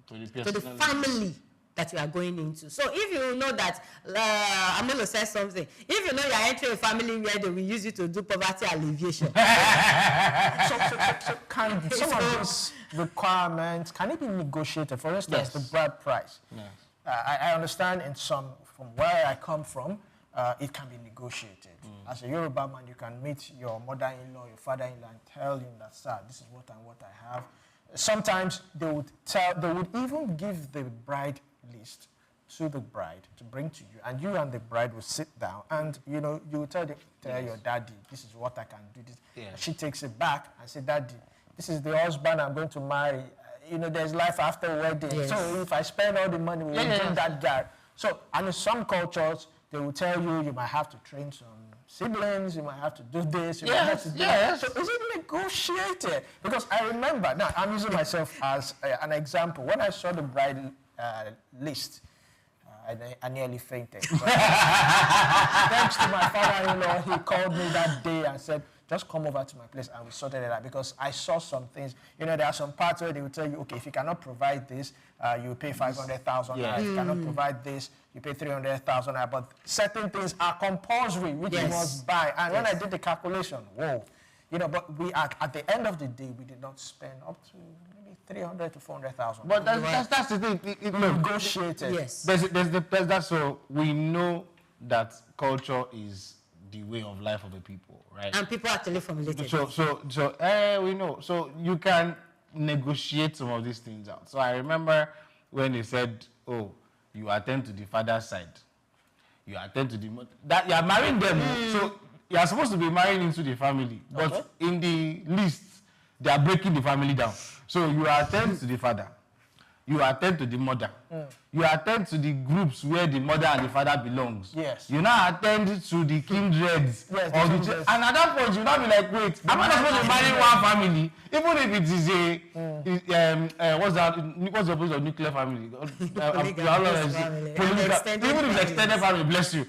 Speaker 9: to the family that you are going into. So if you know that, I'm going to say something. If you know you are entering a family where they will use you to do poverty alleviation.
Speaker 7: So can some of these requirements, can it be negotiated? For instance, the bride price. Yes. I understand from where I come from, it can be negotiated. As a Yoruba man, you can meet your mother-in-law, your father-in-law, and tell him that, sir, this is what I have. Sometimes they would even give the bride list to the bride to bring to you, and you and the bride will sit down, and you will tell your daddy, this is what I can do. This. Yes. She takes it back and say, daddy, this is the husband I'm going to marry. There's life after wedding. Yes. So if I spend all the money, we will bring that guy. So, and in some cultures, they will tell you might have to train some siblings, you might have to do this, you might have to do that. So is it negotiated? Because I remember, now I'm using myself as an example. When I saw the bride list, I nearly fainted. Thanks to my father-in-law, he called me that day and said, just come over to my place and we sorted it out, because I saw some things. There are some parts where they will tell you, okay, if you cannot provide this, you pay 500,000. If you cannot provide this, you pay 300,000. But certain things are compulsory, which you must buy. And when I did the calculation, whoa, but we at the end of the day, we did not spend up to maybe 300 to 400,000.
Speaker 8: But that's the thing. It negotiated. Yes. That's so we know that culture is the way of life of the people, right?
Speaker 9: And people actually formulated.
Speaker 8: So we know. So you can negotiate some of these things out. So I remember when they said, "Oh, you attend to the father's side, you attend to the mother." That you are marrying them, so you are supposed to be marrying into the family. But in the list, they are breaking the family down. So you attend to the father, you attend to the mother, you attend to the groups where the mother and the father belongs. Yes. You now attend to the kindreds. Yes, and at that point, you now be like, wait, am I not supposed to marry one family? Even if it is what's the opposite of nuclear family? Even if it's extended family, bless you.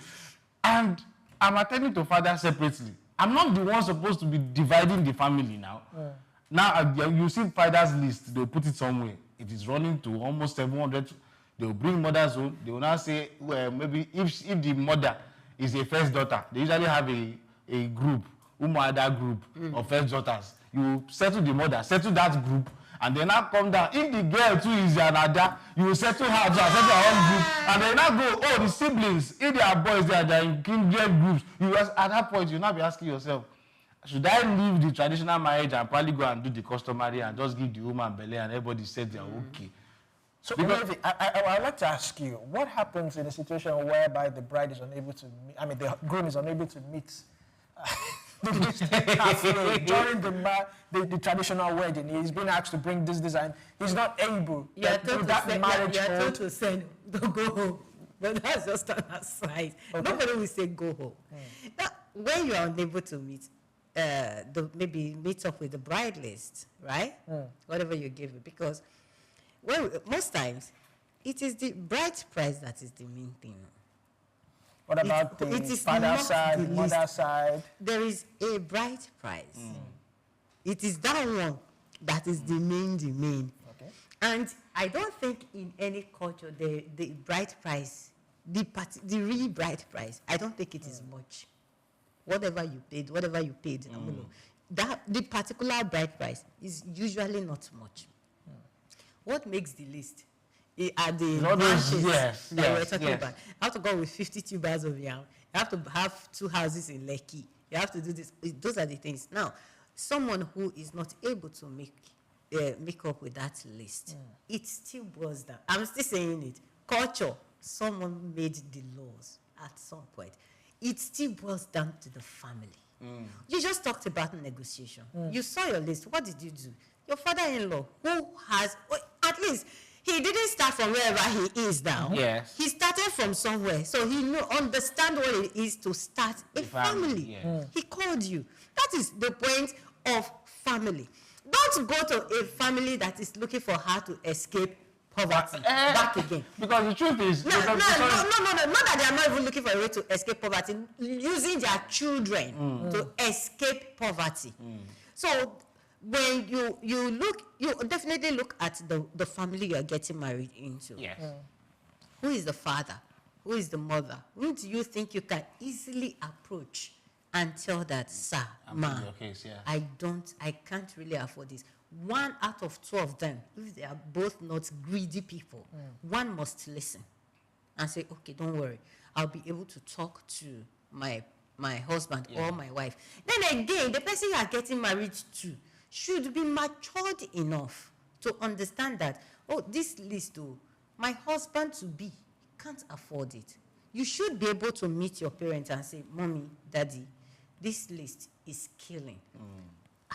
Speaker 8: And I'm attending to father separately. I'm not the one supposed to be dividing the family now. Now, you see father's list, they'll put it somewhere. It is running to almost 700. They will bring mother's home. They will now say, well, maybe if the mother is a first daughter, they usually have a group, Umada group of first daughters. You settle the mother, settle that group, and then now come down. If the girl too is another, you will settle her too, settle her own group, and then now go, oh, the siblings, if they are boys, they are in kindred groups. At that point, you now be asking yourself, should I leave the traditional marriage and probably go and do the customary and just give the woman belly and everybody said they're okay?
Speaker 7: So I would like to ask you, what happens in a situation whereby the bride is unable to meet, the groom is unable to meet halfway during the traditional wedding? He's been asked to bring this and he's not able.
Speaker 9: You're told to send, don't go home. But that's just an aside. Okay. Nobody will say go home. Now, when you are unable to meet, maybe meet up with the bride list, right? Whatever you give it, because most times it is the bride price that is the main thing.
Speaker 7: What about the father side, mother side?
Speaker 9: There is a bride price. It is that one that is the main. Okay. And I don't think in any culture the bride price, the real bride price, I don't think it is much. Whatever you paid, the particular bride price is usually not much. What makes the list are the branches that we're talking about. You have to go with 52 bars of yam. You have to have 2 houses in Lekki. You have to do this. Those are the things. Now, someone who is not able to make up with that list, it still boils down. I'm still saying it. Culture, someone made the laws at some point. It still boils down to the family. You just talked about negotiation. You saw your list. What did you do? Your father-in-law, who has, at least he didn't start from wherever he is now.
Speaker 8: Yes.
Speaker 9: He started from somewhere. So he understand what it is to start a family.
Speaker 8: Yes.
Speaker 9: He called you. That is the point of family. Don't go to a family that is looking for how to escape poverty back again.
Speaker 8: Because the truth is...
Speaker 9: No, not that they are not even looking for a way to escape poverty, using their children to escape poverty. So when you look, you definitely look at the family you are getting married into.
Speaker 8: Yes.
Speaker 9: Who is the father? Who is the mother? Who do you think you can easily approach and tell that, sir, ma, I can't really afford this. 1 out of 2 of them, if they are both not greedy people, one must listen and say, okay, don't worry, I'll be able to talk to my husband or my wife. Then again, the person you are getting married to should be matured enough to understand that, oh, this list, my husband to be can't afford it. You should be able to meet your parents and say, mommy, daddy, this list is killing.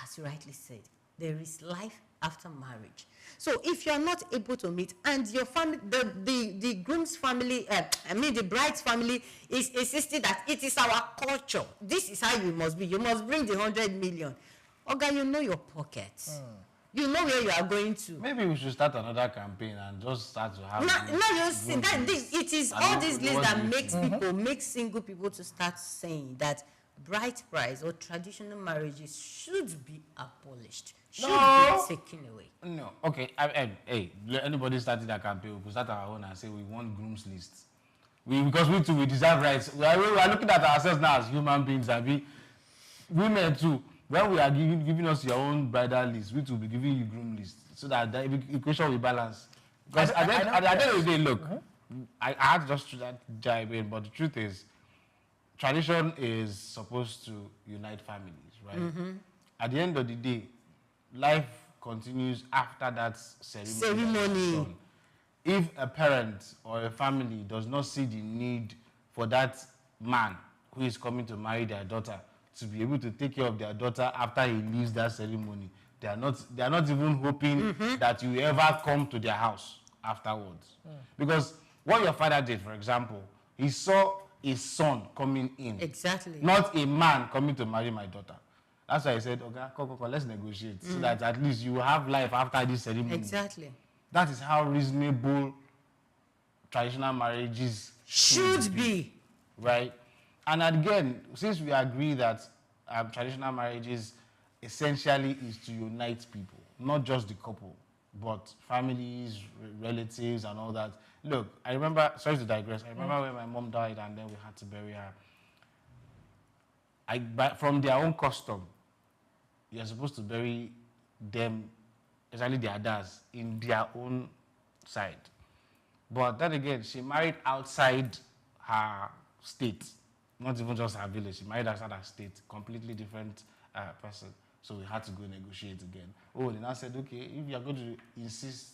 Speaker 9: As you rightly said, there is life after marriage. So if you're not able to meet, and your family, the groom's family, the bride's family is insisting that it is our culture. This is how you must be. You must bring the 100 million. Okay, you know your pockets. You know where you are going to.
Speaker 8: Maybe we should start another campaign and just start to have...
Speaker 9: you see, it is all these lists that makes single people to start saying that bride price or traditional marriages should be abolished, should be taken away.
Speaker 8: No. Okay, hey, anybody starting that campaign, we could start our own and say we want grooms lists. Because we too, we deserve rights. We are looking at ourselves now as human beings, and women too. When we are giving us your own bridal list, we will be giving you groom list, so that the equation will balance. Because at the end of the day, look, I had just to that jibe in, but the truth is, tradition is supposed to unite families, right? At the end of the day, life continues after that ceremony. If a parent or a family does not see the need for that man who is coming to marry their daughter to be able to take care of their daughter after he leaves that ceremony, they are not even hoping that you ever come to their house afterwards. Because what your father did, for example, he saw a son coming in.
Speaker 9: Exactly.
Speaker 8: Not a man coming to marry my daughter. That's why I said, okay, let's negotiate so that at least you will have life after this ceremony.
Speaker 9: Exactly.
Speaker 8: That is how reasonable traditional marriages should be. Right? And again, since we agree that traditional marriages essentially is to unite people, not just the couple, but families, relatives, and all that. Look, I remember, sorry to digress, I remember when my mom died and then we had to bury her. From their own custom, you're supposed to bury them, especially their dads, in their own side. But then again, she married outside her state. Not even just her village. She married outside her state, completely different person. So we had to go negotiate again. Oh, they now said, okay, if you're going to insist,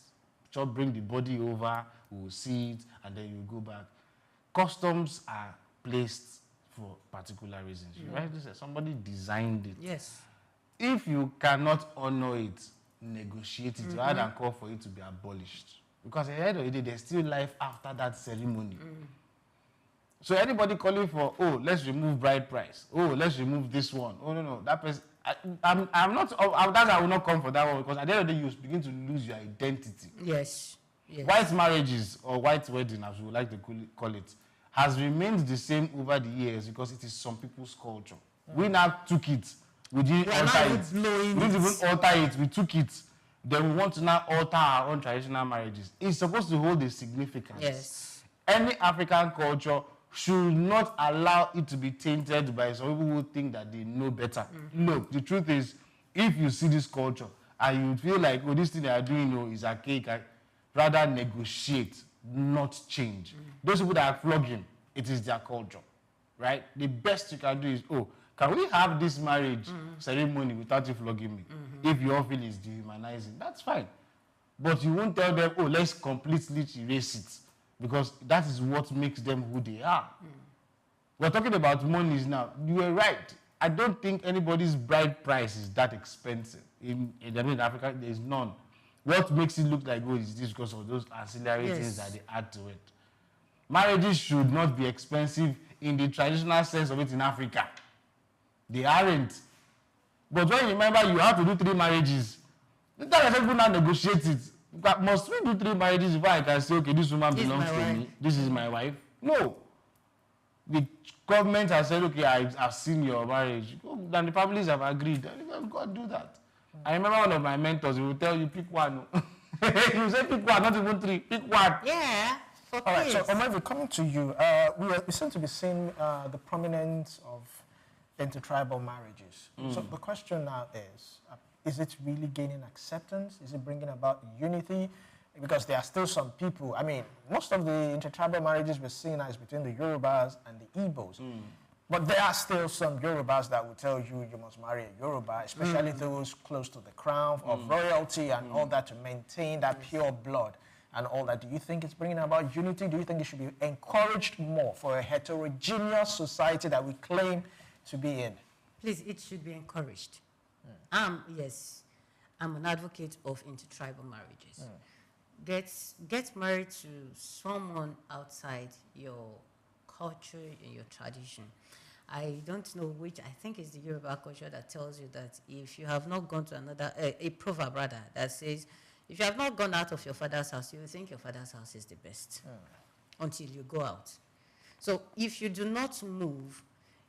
Speaker 8: just bring the body over, we'll see it, and then you go back. Customs are placed for particular reasons. You rightly said somebody designed it.
Speaker 9: Yes.
Speaker 8: If you cannot honor it, negotiate it rather than call for it to be abolished. Because at the end of the day, there's still life after that ceremony. So anybody calling for, oh, let's remove bride price. Oh, let's remove this one. Oh, no. That person, I'm not, I will not come for that one, because at the end of the day, you begin to lose your identity.
Speaker 9: Yes.
Speaker 8: White marriages, or white wedding, as we would like to call it, has remained the same over the years because it is some people's culture. We now took it. We didn't alter it. We didn't even alter it. We took it. Then we want to now alter our own traditional marriages. It's supposed to hold a significance.
Speaker 9: Yes.
Speaker 8: Any African culture should not allow it to be tainted by some people who think that they know better. Look, the truth is, if you see this culture and you feel like, oh, this thing they are doing is archaic, rather negotiate, not change. Those people that are flogging, it is their culture, right? The best you can do is, oh, can we have this marriage ceremony without you flogging me? If your feel is dehumanizing, that's fine. But you won't tell them, oh, let's completely erase it, because that is what makes them who they are. We're talking about monies now. You were right. I don't think anybody's bride price is that expensive. In Africa, there is none. what makes it look like gold is this because of those ancillary things that they add to it. Marriages should not be expensive in the traditional sense of it in Africa. They aren't. But when you remember you have to do 3 marriages, you can't even now negotiate it. Must we do 3 marriages before I can say, okay, this woman belongs to me, this is my wife? No. The government has said, okay, I've seen your marriage. Then the families have agreed. Go and do that. I remember one of my mentors, he will tell you, pick one. He will say, pick one, not even 3, pick one.
Speaker 9: Yeah.
Speaker 7: All right, so Omevi, coming to you, we seem to be seeing the prominence of intertribal marriages. So the question now is it really gaining acceptance? Is it bringing about unity? Because there are still some people, I mean, most of the intertribal marriages we're seeing is between the Yorubas and the Igbos. But there are still some Yorubas that will tell you you must marry a Yoruba, especially those close to the crown of royalty and all that to maintain that pure blood and all that. Do you think it's bringing about unity? Do you think it should be encouraged more for a heterogeneous society that we claim to be in?
Speaker 9: Please, it should be encouraged. Yes, I'm an advocate of intertribal marriages. Get married to someone outside your culture and your tradition. I don't know which, I think it's the Yoruba culture that tells you that if you have not gone to another, a proverb rather, that says, if you have not gone out of your father's house, you will think your father's house is the best until you go out. So if you do not move,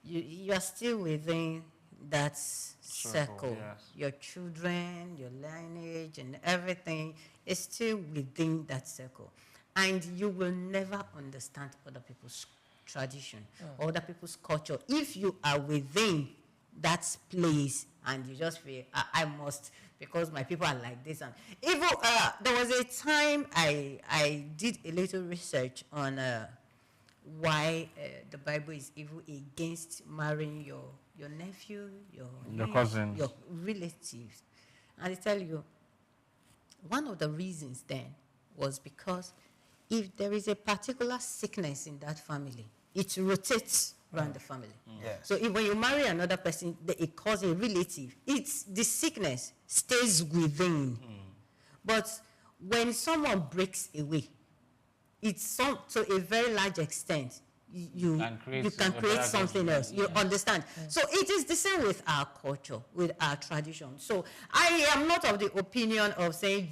Speaker 9: you are still within that circle. Yes. Your children, your lineage, and everything is still within that circle. And you will never understand other people's tradition or other people's culture if you are within that place and you just feel, I must, because my people are like this. And even there was a time I did a little research on why the Bible is even against marrying your nephew, your
Speaker 8: cousins,
Speaker 9: your relatives. And I tell you, one of the reasons then was because if there is a particular sickness in that family, it rotates around the family.
Speaker 7: Yes.
Speaker 9: So if when you marry another person, it causes a relative, the sickness stays within. But when someone breaks away, it's to a very large extent, you can create something else. You understand? So it is the same with our culture, with our tradition. So I am not of the opinion of saying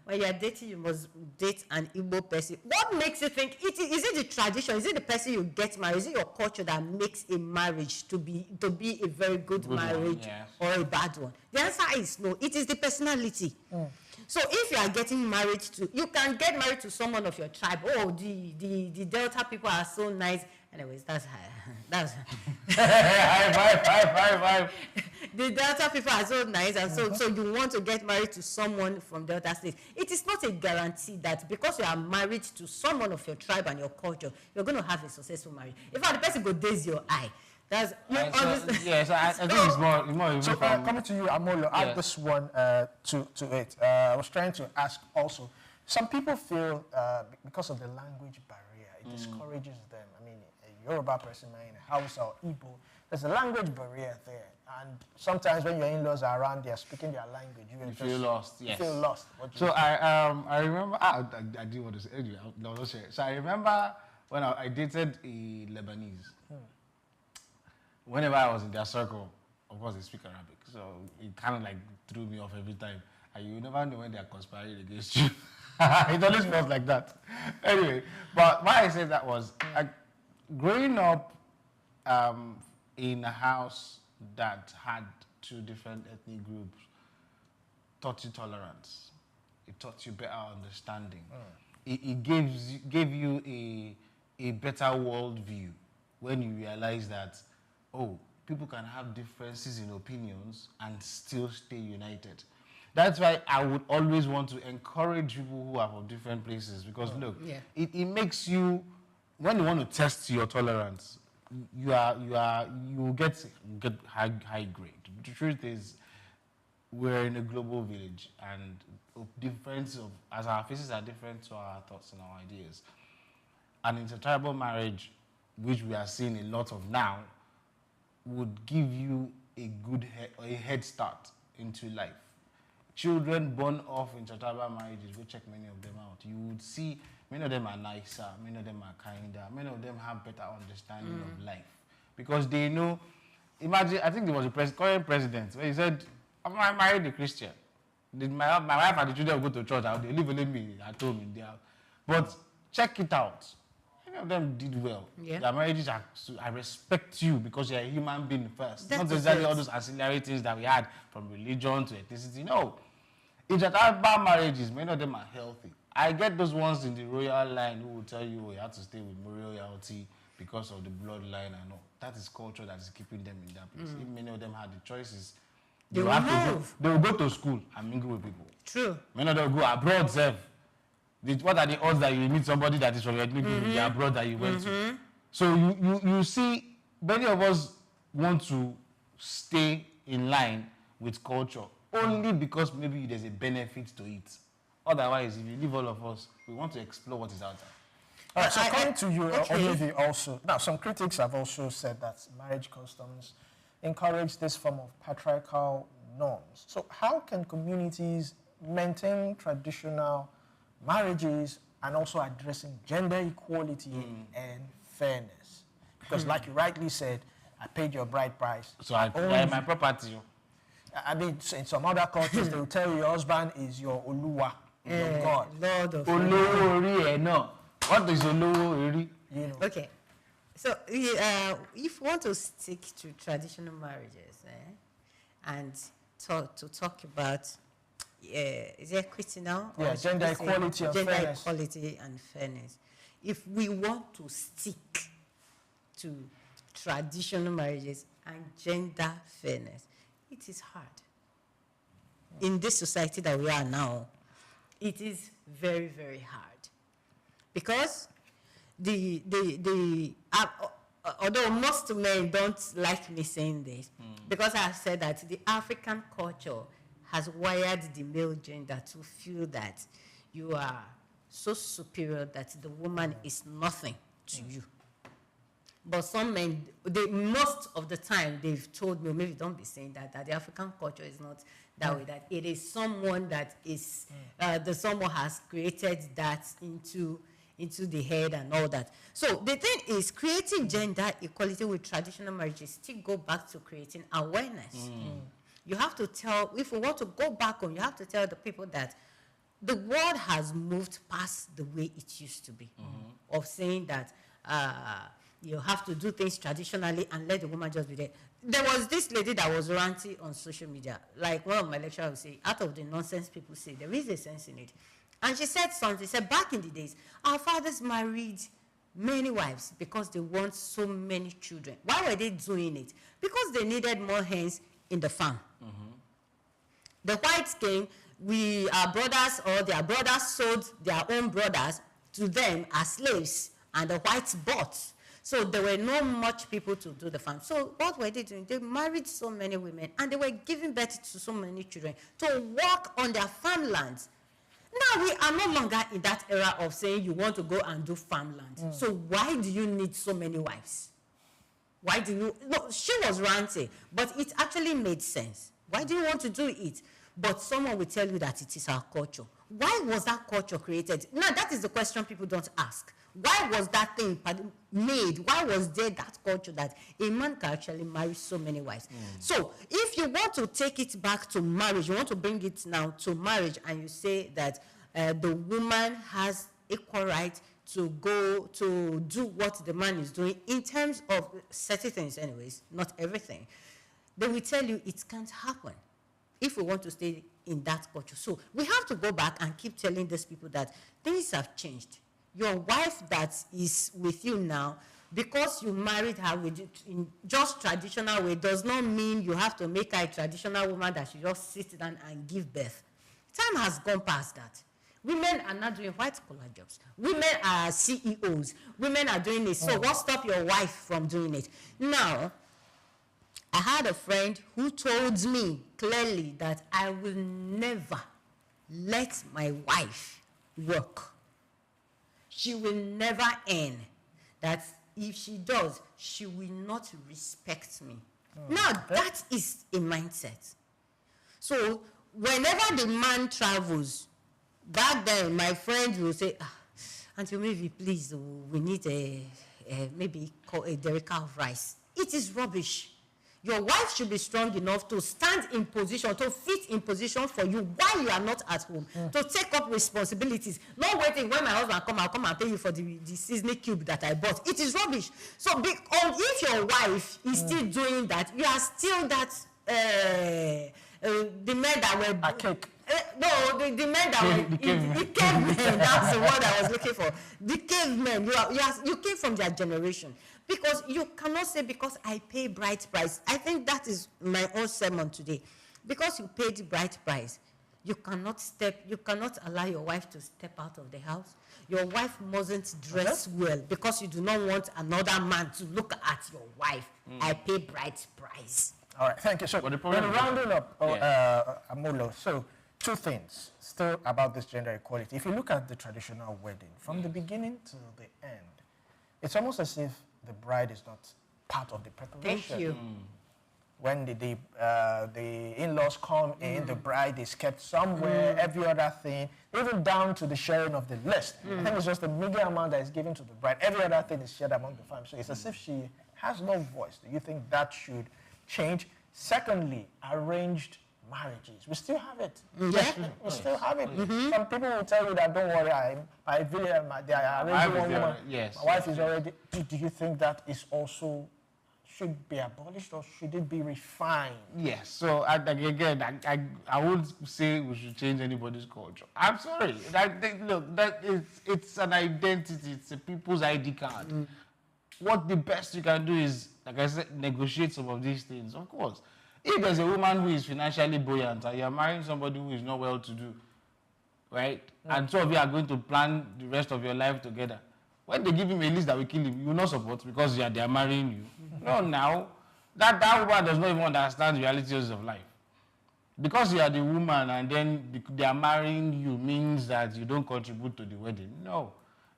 Speaker 9: when you are dating, you must date an Igbo person. What makes you think, is it the tradition? Is it the person you get married? Is it your culture that makes a marriage to be a very good marriage or a bad one? The answer is no. It is the personality. So if you are getting married to, you can get married to someone of your tribe. Oh, the Delta people are so nice. Anyways, that's high five. The Delta people are so nice, and so you want to get married to someone from Delta State. It is not a guarantee that because you are married to someone of your tribe and your culture, you're going to have a successful marriage. In fact, the person go daze your eye. That's
Speaker 8: yes, I think it's more.
Speaker 7: So coming to you, Amolo, add this one to it. I was trying to ask also. Some people feel because of the language barrier, it discourages them. I mean, a Yoruba person in a house or Igbo, there's a language barrier there, and sometimes when your in-laws are around, they are speaking their language. You
Speaker 8: feel lost. Yes.
Speaker 7: You feel lost.
Speaker 8: So I remember. I didn't want to say anyway. No, don't share. So I remember when I dated a Lebanese. Whenever I was in their circle, of course they speak Arabic, so it kind of like threw me off every time. And you never know when they are conspiring against you. It always felt like that. Anyway, but why I said that was, growing up in a house that had 2 different ethnic groups taught you tolerance. It taught you better understanding. It gave you a better worldview when you realize that, oh, people can have differences in opinions and still stay united. That's why I would always want to encourage people who are from different places, because look, it makes you, when you want to test your tolerance, you get high grade. The truth is, we're in a global village, and as our faces are different to our thoughts and our ideas. An intertribal marriage, which we are seeing a lot of now, would give you a good head start into life. children born off intratribal marriages, go check many of them out. You would see many of them are nicer, many of them are kinder, many of them have better understanding of life. Because they know, imagine, I think there was a current president where he said, I married a Christian. My wife and the children will go to church, they live with me at home in their house. But check it out. Many of them did well.
Speaker 9: Yeah.
Speaker 8: Their marriages are, I respect you because you're a human being first.
Speaker 9: That's
Speaker 8: Not necessarily all those ancillary things that we had from religion to ethnicity. No. Intratribal marriages, many of them are healthy. I get those ones in the royal line who will tell you, you have to stay with royalty because of the bloodline and all. That is culture that is keeping them in that place. If many of them had the choices, they will go to school and mingle with people.
Speaker 9: True.
Speaker 8: Many of them go abroad, sir. What are the odds that you meet somebody that is from your ethnic group abroad that you went to? So you see, many of us want to stay in line with culture only because maybe there's a benefit to it. Otherwise, if you leave all of us, we want to explore what is out there.
Speaker 7: All right, so coming to you, Olivier, also. Now, some critics have also said that marriage customs encourage this form of patriarchal norms. So how can communities maintain traditional marriages and also addressing gender equality and fairness? Because like you rightly said, I paid your bride price.
Speaker 8: So I my property.
Speaker 7: I mean, in some other cultures, they will tell you your husband is your Oluwa, your God.
Speaker 9: Lord of
Speaker 8: What is Olowo?
Speaker 7: You know.
Speaker 9: Okay. So if you want to stick to traditional marriages and talk about is it equity now?
Speaker 7: Yeah, gender equality and
Speaker 9: gender
Speaker 7: fairness.
Speaker 9: equality and fairness. If we want to stick to traditional marriages and gender fairness, it is hard. In this society that we are now, it is very, very hard. Because although most men don't like me saying this, because I've said that the African culture has wired the male gender to feel that you are so superior that the woman is nothing to you. But some men, most of the time, they've told me, maybe don't be saying that the African culture is not that way, that it is someone that is, someone has created that into the head and all that. So the thing is, creating gender equality with traditional marriages still go back to creating awareness. You have to tell, if we want to go back on, you have to tell the people that the world has moved past the way it used to be, of saying that you have to do things traditionally and let the woman just be there. There was this lady that was ranting on social media, like one of my lecturers would say, out of the nonsense people say, there is a sense in it. And she said something, she said, back in the days, our fathers married many wives because they want so many children. Why were they doing it? Because they needed more hands in the farm. The whites came, our brothers or their brothers sold their own brothers to them as slaves, and the whites bought. So there were not much people to do the farm. So what were they doing? They married so many women, and they were giving birth to so many children to work on their farmlands. Now we are no longer in that era of saying you want to go and do farmland. So why do you need so many wives? Why do you? No, she was ranting, but it actually made sense. Why do you want to do it? But someone will tell you that it is our culture. Why was that culture created? Now that is the question people don't ask. Why was that thing made? Why was there that culture that a man can actually marry so many wives? So if you want to take it back to marriage, you want to bring it now to marriage, and you say that the woman has equal right to go to do what the man is doing in terms of certain things anyways, not everything, they will tell you it can't happen if we want to stay in that culture. So we have to go back and keep telling these people that things have changed. Your wife that is with you now, because you married her in just traditional way, does not mean you have to make her a traditional woman that she just sit down and give birth. Time has gone past that. Women are not doing white-collar jobs. Women are CEOs. Women are doing this. So what stops your wife from doing it? Now, I had a friend who told me clearly that I will never let my wife work. She will never earn. That if she does, she will not respect me. Now, that is a mindset. So whenever the man travels, back then my friends will say, Auntie maybe please, we need maybe a derica of rice. It is rubbish. Your wife should be strong enough to stand in position, to fit in position for you while you are not at home, to take up responsibilities. Not waiting when my husband come, I'll come and pay you for the seasoning cube that I bought. It is rubbish. So if your wife is still doing that, you are still that, the men that were... A cake. No, the men that were... The cavemen, that's the word I was looking for. The cavemen, you came from their generation. Because you cannot say, because I pay bright price. I think that is my own sermon today. Because you paid the bright price, you cannot allow your wife to step out of the house. Your wife mustn't dress well because you do not want another man to look at your wife. I pay bright price.
Speaker 7: All right, thank you. So, we're rounding up, Amulo. So, two things still about this gender equality. If you look at the traditional wedding, from the beginning to the end, it's almost as if the bride is not part of the preparation.
Speaker 9: Thank you.
Speaker 7: When the in-laws come in, the bride is kept somewhere, every other thing, even down to the sharing of the list. I think it's just the meager amount that is given to the bride. Every other thing is shared among the family. So it's as if she has no voice. Do you think that should change? Secondly, arranged marriages. We still have it.
Speaker 9: Yeah.
Speaker 7: We still have it. Some people will tell you that, don't worry, they are arranging one woman.
Speaker 8: Yes.
Speaker 7: My wife is already... Do you think that is also should be abolished or should it be refined?
Speaker 8: Yes. So, again, I would say we should change anybody's culture. I'm sorry. It's an identity. It's a people's ID card. What the best you can do is, like I said, negotiate some of these things, of course. If there's a woman who is financially buoyant and you're marrying somebody who is not well-to-do, right? And two of you are going to plan the rest of your life together. When they give him a list that will kill him, you will not support because they are marrying you. No, now, that woman does not even understand the realities of life. Because you are the woman and then they are marrying you means that you don't contribute to the wedding. No.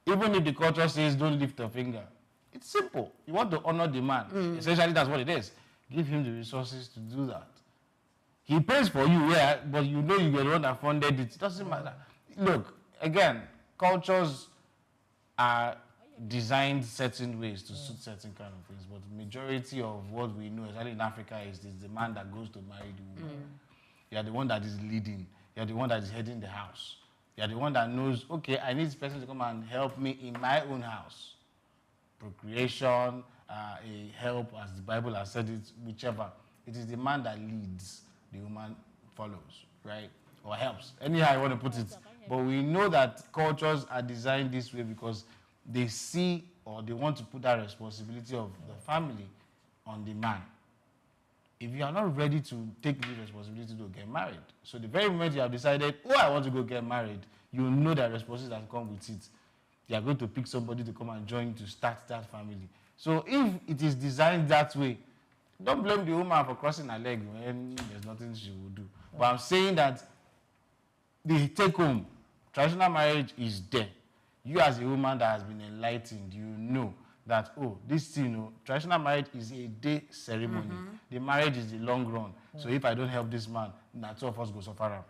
Speaker 8: Even if the culture says don't lift a finger, it's simple. You want to honor the man. Essentially, that's what it is. Give him the resources to do that. He pays for you, yeah, but you know you were the one that funded it. It doesn't matter. Look, again, cultures are designed certain ways to suit certain kind of things, but the majority of what we know, especially in Africa, is the man that goes to marry the woman. You are the one that is leading. You are the one that is heading the house. You are the one that knows, okay, I need this person to come and help me in my own house. Procreation, a help, as the Bible has said it, whichever. It is the man that leads, the woman follows, right? Or helps. Anyhow I want to put it. But we know that cultures are designed this way because they see or they want to put that responsibility of the family on the man. If you are not ready to take the responsibility to get married, so the very moment you have decided, oh, I want to go get married, you know that responsibilities that come with it. You are going to pick somebody to come and join to start that family. So if it is designed that way, don't blame the woman for crossing her leg when there's nothing she will do. But I'm saying that the take-home, traditional marriage is there. You as a woman that has been enlightened, you know that, oh, this thing, traditional marriage is a day ceremony. The marriage is the long run. So if I don't help this man, two of us go suffer.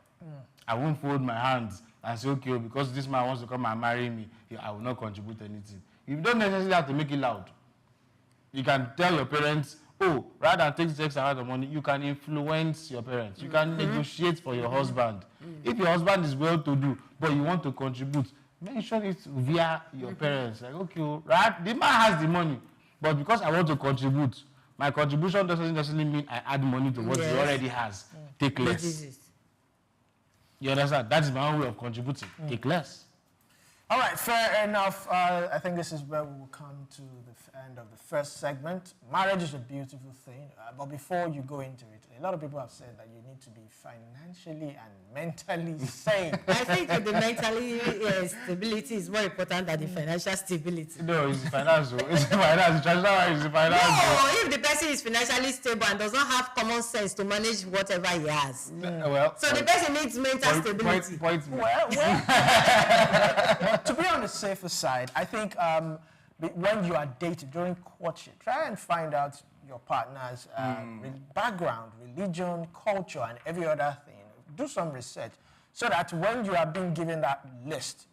Speaker 8: I won't fold my hands and say, okay, because this man wants to come and marry me, I will not contribute anything. You don't necessarily have to make it loud. You can tell your parents, oh, rather than take X amount of money, you can influence your parents. You can negotiate for your husband. If your husband is well-to-do, but you want to contribute, mention it via your parents. Like, okay, right? The man has the money, but because I want to contribute, my contribution doesn't necessarily mean I add money to what he already has. Take less. You understand? That is my own way of contributing. Take less.
Speaker 7: All right, fair enough. I think this is where we will come to the end of the first segment. Marriage is a beautiful thing, but before you go into it, a lot of people have said that you need to be financially and mentally sane.
Speaker 9: I think the mentally stability is more important than the financial stability.
Speaker 8: No, it's financial. It's finance. It's financial.
Speaker 9: No, if the person is financially stable and does not have common sense to manage whatever he has, so the person needs mental stability.
Speaker 7: To be on the safer side, I think when you are dating, during courtship, try and find out your partner's background, religion, culture, and every other thing. do some research so that when you are being given that list,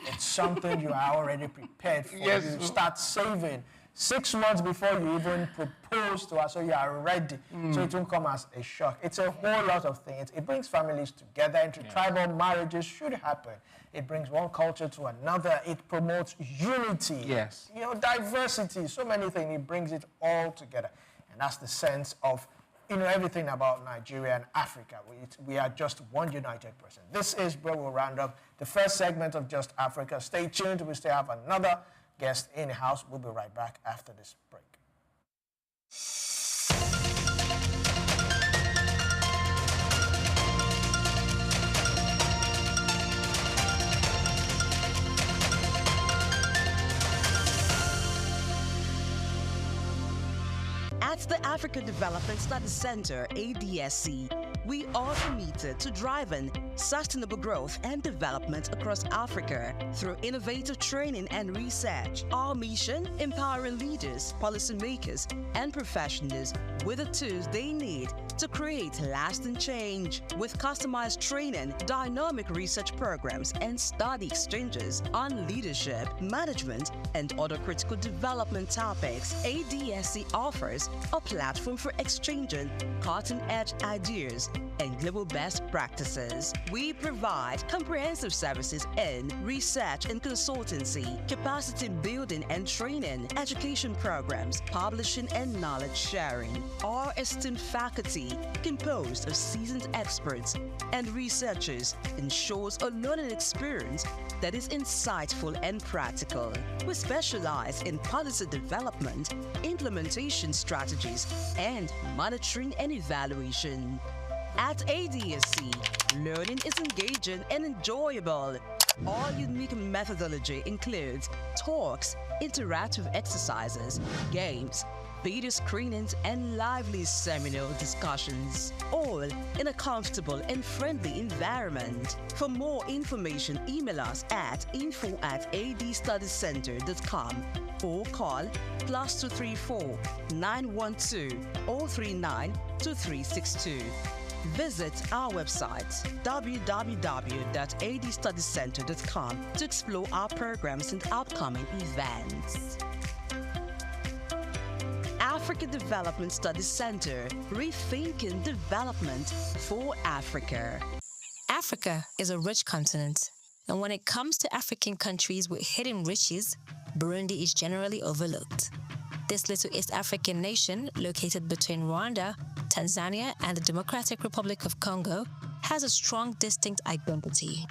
Speaker 7: it's something you are already prepared for.
Speaker 8: Yes.
Speaker 7: You start saving 6 months before you even propose to us, so you are ready. So it won't come as a shock. It's a whole lot of things. It brings families together. Tribal marriages should happen. It brings one culture to another. It promotes unity.
Speaker 8: Yes.
Speaker 7: Diversity. So many things. It brings it all together. And that's the sense of everything about Nigeria and Africa. We are just one united person. This is where we'll round up the first segment of Just Africa. Stay tuned. We still have another guest in the house. We'll be right back after this break.
Speaker 10: At the Africa Development Studies Center, ADSC, we are committed to driving sustainable growth and development across Africa through innovative training and research. Our mission, empowering leaders, policymakers, and professionals with the tools they need to create lasting change. With customized training, dynamic research programs, and study exchanges on leadership, management, and other critical development topics, ADSC offers a platform for exchanging cutting-edge ideas and global best practices. We provide comprehensive services in research and consultancy, capacity building and training, education programs, publishing and knowledge sharing. Our esteemed faculty, composed of seasoned experts and researchers, ensures a learning experience that is insightful and practical. We specialize in policy development, implementation strategies, and monitoring and evaluation. At ADSC, learning is engaging and enjoyable. Our unique methodology includes talks, interactive exercises, games, video screenings, and lively seminar discussions, all in a comfortable and friendly environment. For more information, email us at info@adstudiescenter.com or call +234 912 039 2362. Visit our website www.adstudiescenter.com to explore our programs and upcoming events. Africa Development Studies Center, rethinking development for Africa.
Speaker 11: Africa is a rich continent, and when it comes to African countries with hidden riches, Burundi is generally overlooked. This little East African nation, located between Rwanda, Tanzania, and the Democratic Republic of Congo, has a strong, distinct identity.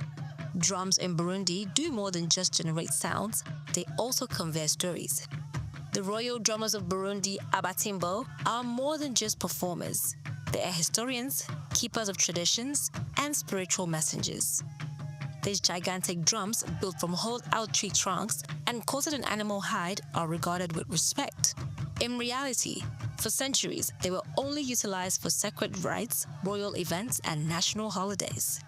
Speaker 11: Drums in Burundi do more than just generate sounds, they also convey stories. The royal drummers of Burundi, Abatimbo, are more than just performers. They are historians, keepers of traditions, and spiritual messengers. These gigantic drums, built from hollowed-out tree trunks and coated in animal hide, are regarded with respect. In reality, for centuries, they were only utilized for sacred rites, royal events, and national holidays.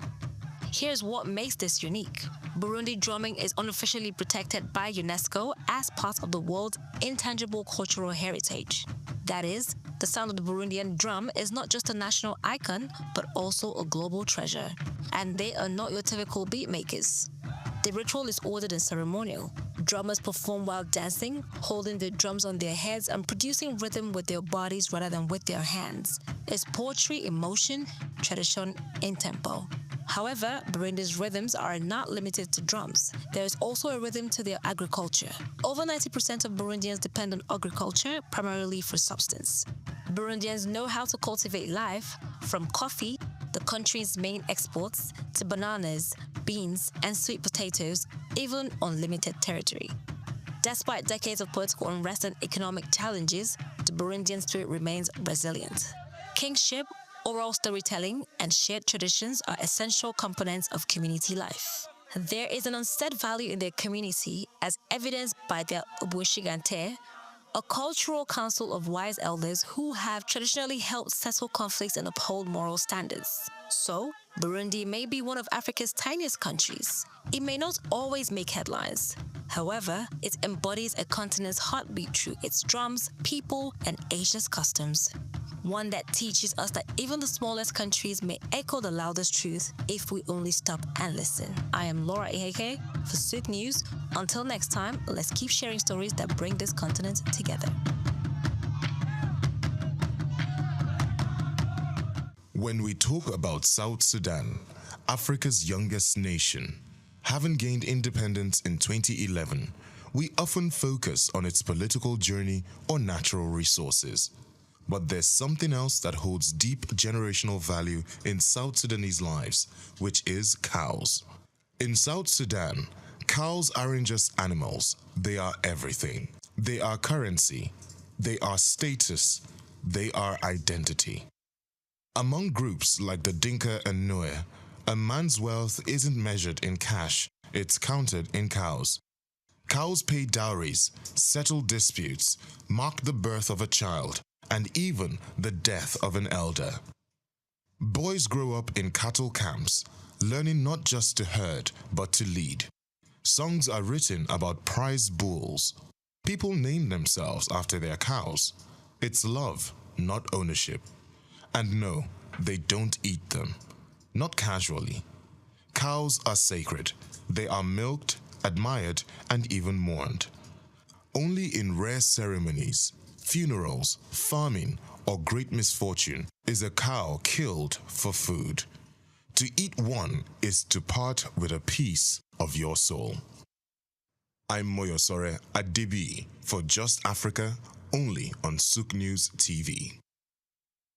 Speaker 11: Here's what makes this unique. Burundi drumming is unofficially protected by UNESCO as part of the world's intangible cultural heritage. That is, the sound of the Burundian drum is not just a national icon, but also a global treasure. And they are not your typical beat makers. The ritual is ordered and ceremonial. Drummers perform while dancing, holding the drums on their heads and producing rhythm with their bodies rather than with their hands. It's poetry in motion, tradition in tempo. However, Burundi's rhythms are not limited to drums. There is also a rhythm to their agriculture. Over 90% of Burundians depend on agriculture, primarily for substance. Burundians know how to cultivate life, from coffee, the country's main exports, to bananas, beans, and sweet potatoes, even on limited territory. Despite decades of political unrest and economic challenges, the Burundian spirit remains resilient. Kingship, oral storytelling, and shared traditions are essential components of community life. There is an unsaid value in their community, as evidenced by their Obushigante, a cultural council of wise elders who have traditionally helped settle conflicts and uphold moral standards. So, Burundi may be one of Africa's tiniest countries. It may not always make headlines. However, it embodies a continent's heartbeat through its drums, people, and ageless customs. One that teaches us that even the smallest countries may echo the loudest truth if we only stop and listen. I am Laura Iheke for SOUQ News. Until next time, let's keep sharing stories that bring this continent together.
Speaker 2: When we talk about South Sudan, Africa's youngest nation, having gained independence in 2011, we often focus on its political journey or natural resources. But there's something else that holds deep generational value in South Sudanese lives, which is cows. In South Sudan, cows aren't just animals, they are everything. They are currency, they are status, they are identity. Among groups like the Dinka and Nuer, a man's wealth isn't measured in cash, it's counted in cows. Cows pay dowries, settle disputes, mark the birth of a child, and even the death of an elder. Boys grow up in cattle camps, learning not just to herd, but to lead. Songs are written about prized bulls. People name themselves after their cows. It's love, not ownership. And no, they don't eat them. Not casually. Cows are sacred. They are milked, admired, and even mourned. Only in rare ceremonies, funerals, farming, or great misfortune is a cow killed for food. To eat one is to part with a piece of your soul. I'm Moyosore Adibi for Just Africa, only on SOUQ News TV.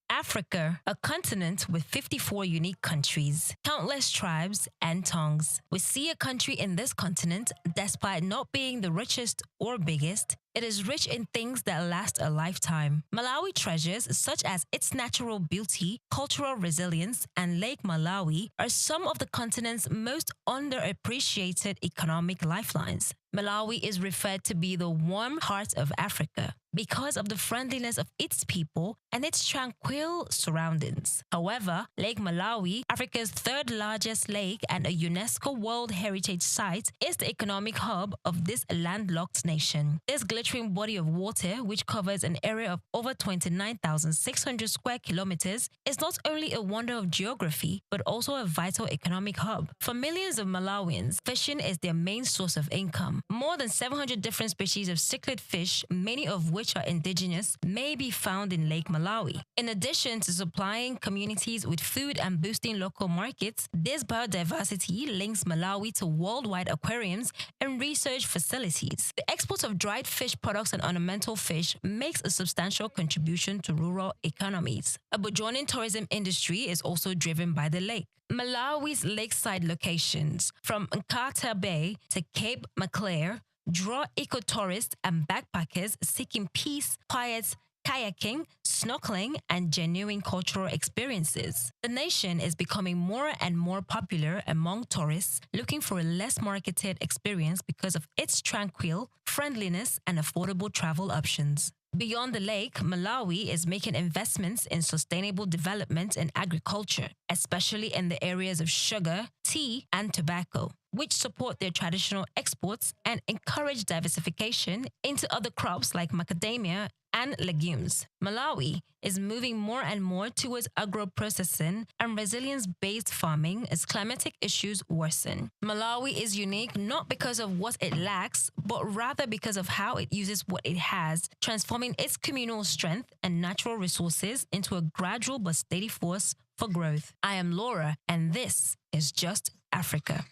Speaker 11: Africa, a continent with 54 unique countries, countless tribes and tongues. We see a country in this continent, despite not being the richest or biggest, it is rich in things that last a lifetime. Malawi treasures such as its natural beauty, cultural resilience, and Lake Malawi are some of the continent's most underappreciated economic lifelines. Malawi is referred to be the warm heart of Africa because of the friendliness of its people and its tranquil surroundings. However, Lake Malawi, Africa's third largest lake and a UNESCO World Heritage Site, is the economic hub of this landlocked nation. This glittering body of water, which covers an area of over 29,600 square kilometers, is not only a wonder of geography, but also a vital economic hub. For millions of Malawians, fishing is their main source of income. More than 700 different species of cichlid fish, many of which are indigenous, may be found in Lake Malawi. In addition to supplying communities with food and boosting local markets, this biodiversity links Malawi to worldwide aquariums and research facilities. The export of dried fish products and ornamental fish makes a substantial contribution to rural economies. A burgeoning tourism industry is also driven by the lake. Malawi's lakeside locations, from Nkata Bay to Cape Maclear, draw eco-tourists and backpackers seeking peace, quiet, kayaking, snorkeling, and genuine cultural experiences. The nation is becoming more and more popular among tourists looking for a less marketed experience because of its tranquil, friendliness, and affordable travel options. Beyond the lake, Malawi is making investments in sustainable development and agriculture, especially in the areas of sugar, tea, and tobacco, which support their traditional exports and encourage diversification into other crops like macadamia and legumes. Malawi is moving more and more towards agro-processing and resilience-based farming as climatic issues worsen. Malawi is unique not because of what it lacks, but rather because of how it uses what it has, transforming its communal strength and natural resources into a gradual but steady force for growth. I am Laura, and this is Just Africa.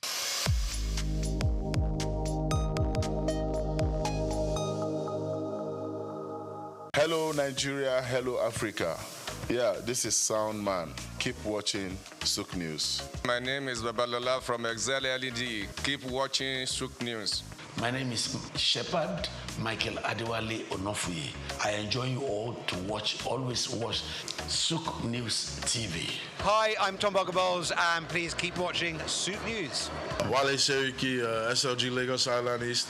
Speaker 19: Hello Nigeria, hello Africa. Yeah, this is Sound Man. Keep watching SOUQ News.
Speaker 20: My name is Babalola from Excel LED. Keep watching SOUQ News.
Speaker 4: My name is Shepherd Michael Adewale Onofuye. I enjoy you all to always watch SOUQ News TV.
Speaker 23: Hi, I'm Tom Bogaballs, and please keep watching SOUQ News.
Speaker 24: Wale Seriki, SLG Lagos Island East.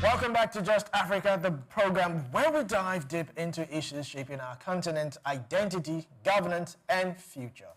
Speaker 7: Welcome Welcome back to Just Africa, the program where we dive deep into issues shaping our continent's identity, governance, and future.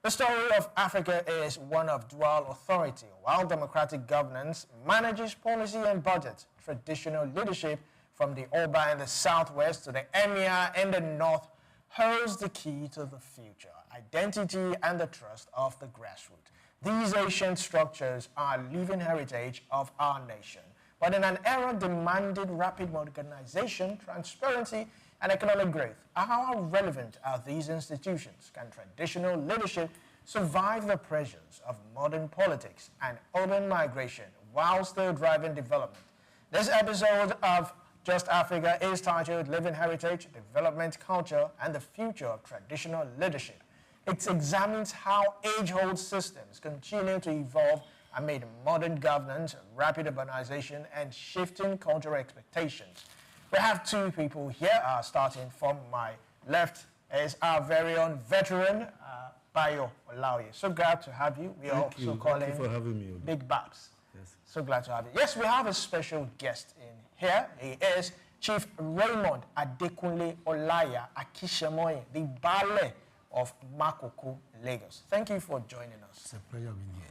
Speaker 7: The story of Africa is one of dual authority. While democratic governance manages policy and budget, traditional leadership from the Oba in the southwest to the Emir in the north holds the key to the future, identity and the trust of the grassroots. These ancient structures are living heritage of our nation. But in an era demanding rapid modernization, transparency, and economic growth, how relevant are these institutions? Can traditional leadership survive the pressures of modern politics and urban migration while still driving development? This episode of Just Africa is titled Living Heritage, Development, Culture, and the Future of Traditional Leadership. It examines how age-old systems continue to evolve amid modern governance, rapid urbanization, and shifting cultural expectations. We have two people here, starting from my left is our very own veteran, Bayo Olaoye. So glad to have you. We are also calling
Speaker 12: Thank you for having me.
Speaker 7: Big Babs.
Speaker 12: Yes.
Speaker 7: So glad to have you. Yes, we have a special guest in here. He is Chief Raymond Adekunle Olaya Akishemoye, the Baale of Makoko, Lagos. Thank you for joining us.
Speaker 12: It's a pleasure being here.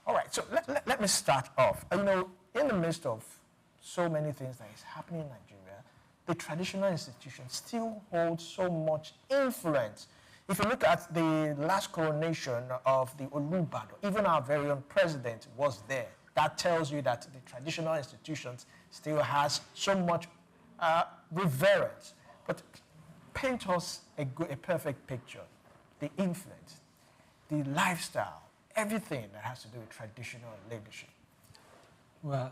Speaker 7: All right, so let me start off. You know, in the midst of so many things that is happening in Nigeria, the traditional institutions still hold so much influence. If you look at the last coronation of the Olubado, even our very own president was there. That tells you that the traditional institutions still has so much reverence. But paint us a perfect picture. The influence, the lifestyle, everything that has to do with traditional leadership.
Speaker 12: Well,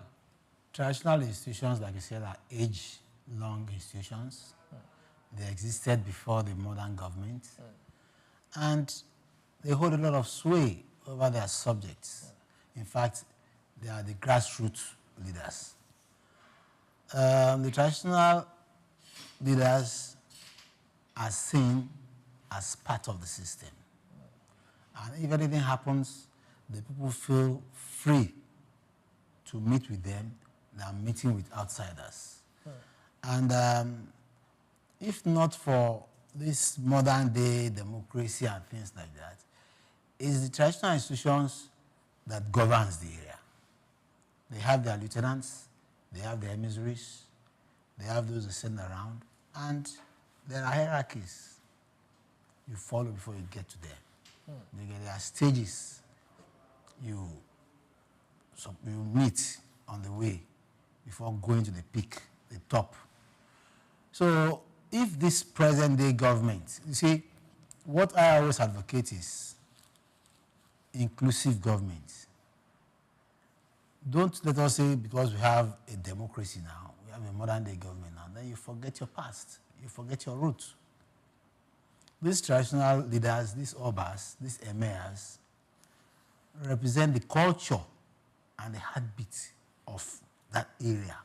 Speaker 12: traditional institutions, like you said, are age-long institutions. They existed before the modern government. And they hold a lot of sway over their subjects. In fact, they are the grassroots leaders. The traditional leaders are seen as part of the system. And if anything happens, the people feel free to meet with them than meeting with outsiders. And if not for this modern day democracy and things like that, it's the traditional institutions that governs the area. They have their lieutenants, they have their emissaries, they have those that send around, and there are hierarchies you follow before you get to them. There are stages you meet on the way before going to the peak, the top. So if this present day government, you see, what I always advocate is inclusive government. Don't let us say because we have a democracy now, we have a modern day government now, then you forget your past, you forget your roots. These traditional leaders, these obas, these emirs, represent the culture and the heartbeat of that area.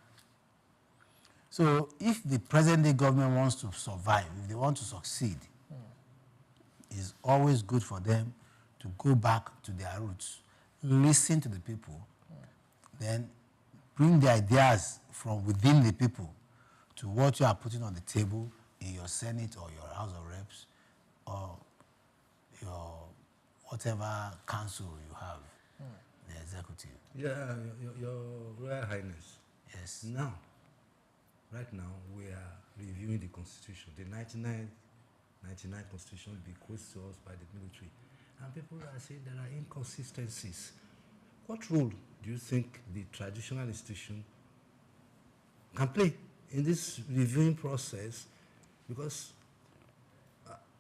Speaker 12: So if the present-day government wants to survive, if they want to succeed, it's always good for them to go back to their roots, listen to the people, then bring the ideas from within the people to what you are putting on the table in your Senate or your House of Reps, or your whatever council you have, the executive. Yeah, your Royal Highness. Yes. Now, right now, we are reviewing the Constitution, the 1999 Constitution bequeathed to us by the military. And people are saying there are inconsistencies. What role do you think the traditional institution can play in this reviewing process? Because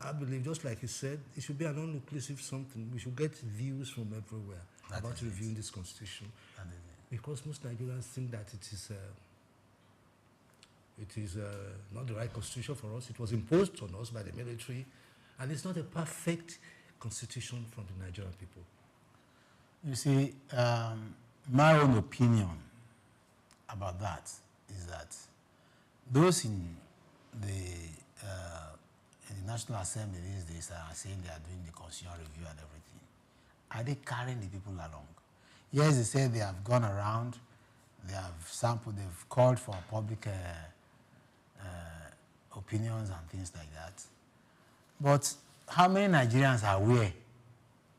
Speaker 12: I believe, just like you said, it should be an all-inclusive something. We should get views from everywhere about reviewing this constitution. Because most Nigerians think that it is not the right constitution for us. It was imposed on us by the military, and it's not a perfect constitution from the Nigerian people. You see, my own opinion about that is that those in the National Assembly these days are saying they are doing the constitutional review and everything. Are they carrying the people along? Yes, they say they have gone around, They have sampled, they've called for public opinions and things like that. But how many Nigerians are aware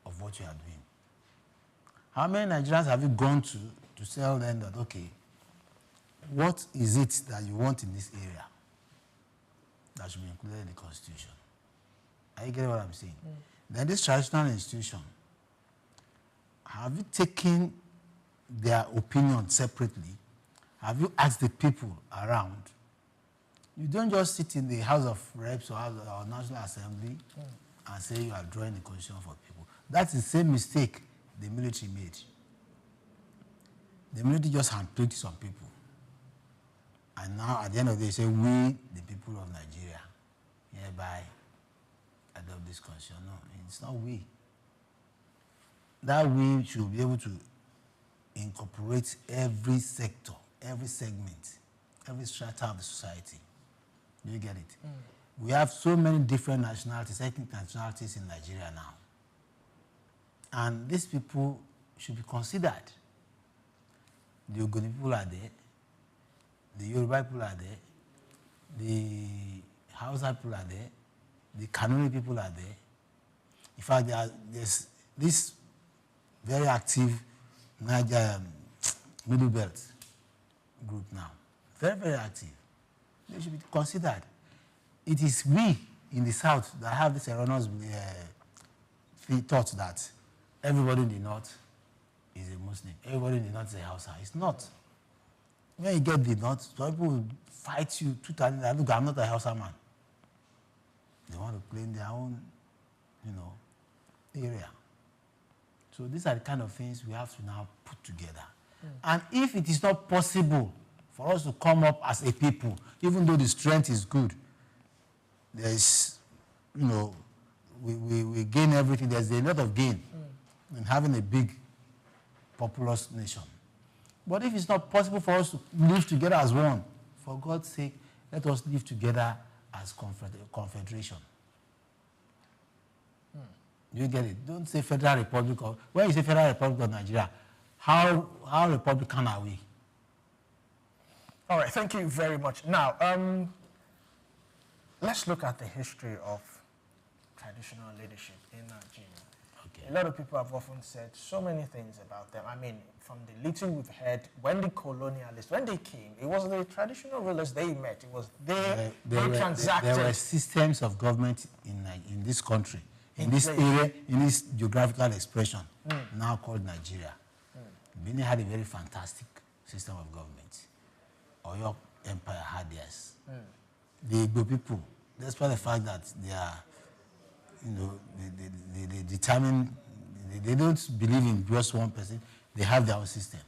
Speaker 12: of what you are doing? How many Nigerians have you gone to tell them that, okay, what is it that you want in this area that should be included in the Constitution? Are you getting what I'm saying? Then this traditional institution, have you taken their opinion separately? Have you asked the people around? You don't just sit in the House of Reps or National Assembly and say you are drawing the Constitution for people. That's the same mistake the military made. The military just handpicked some people. And now, at the end of the day, say, we, the people of Nigeria, hereby adopt this Constitution. No, it's not we. That we should be able to incorporate every sector, every segment, every strata of the society. Do you get it? We have so many different nationalities, ethnic nationalities in Nigeria now. And these people should be considered. The Ogoni people are there, the Yoruba people are there, the Hausa people are there, the Kanuri people are there. In fact, there's this very active Niger Middle Belt group now. Very, very active. They should be considered. It is we in the South that have this erroneous thought that everybody in the North is a Muslim. Everybody in the North is a Hausa. It's not. When you get the North, some people will fight you tooth and nail. Look, I'm not a Hausa man. They want to claim their own, area. So these are the kind of things we have to now put together. And if it is not possible for us to come up as a people, even though the strength is good, there is, we gain everything. There's a lot of gain in having a big, populous nation. But if it's not possible for us to live together as one, for God's sake, let us live together as confederation. You get it? Don't say Federal Republic of... When you say Federal Republic of Nigeria, how Republican are we?
Speaker 7: All right, thank you very much. Now, let's look at the history of traditional leadership in Nigeria. Okay. A lot of people have often said so many things about them. I mean, from the little we've heard, when the colonialists, when they came, it was the traditional rulers they met. It was they transacted.
Speaker 12: There were systems of government in this country, in this area, in this geographical expression, now called Nigeria. Benin had a very fantastic system of government. Oyo Empire had theirs. The Igbo people, despite the fact that they are, they determine, they don't believe in just one person, they have their own system.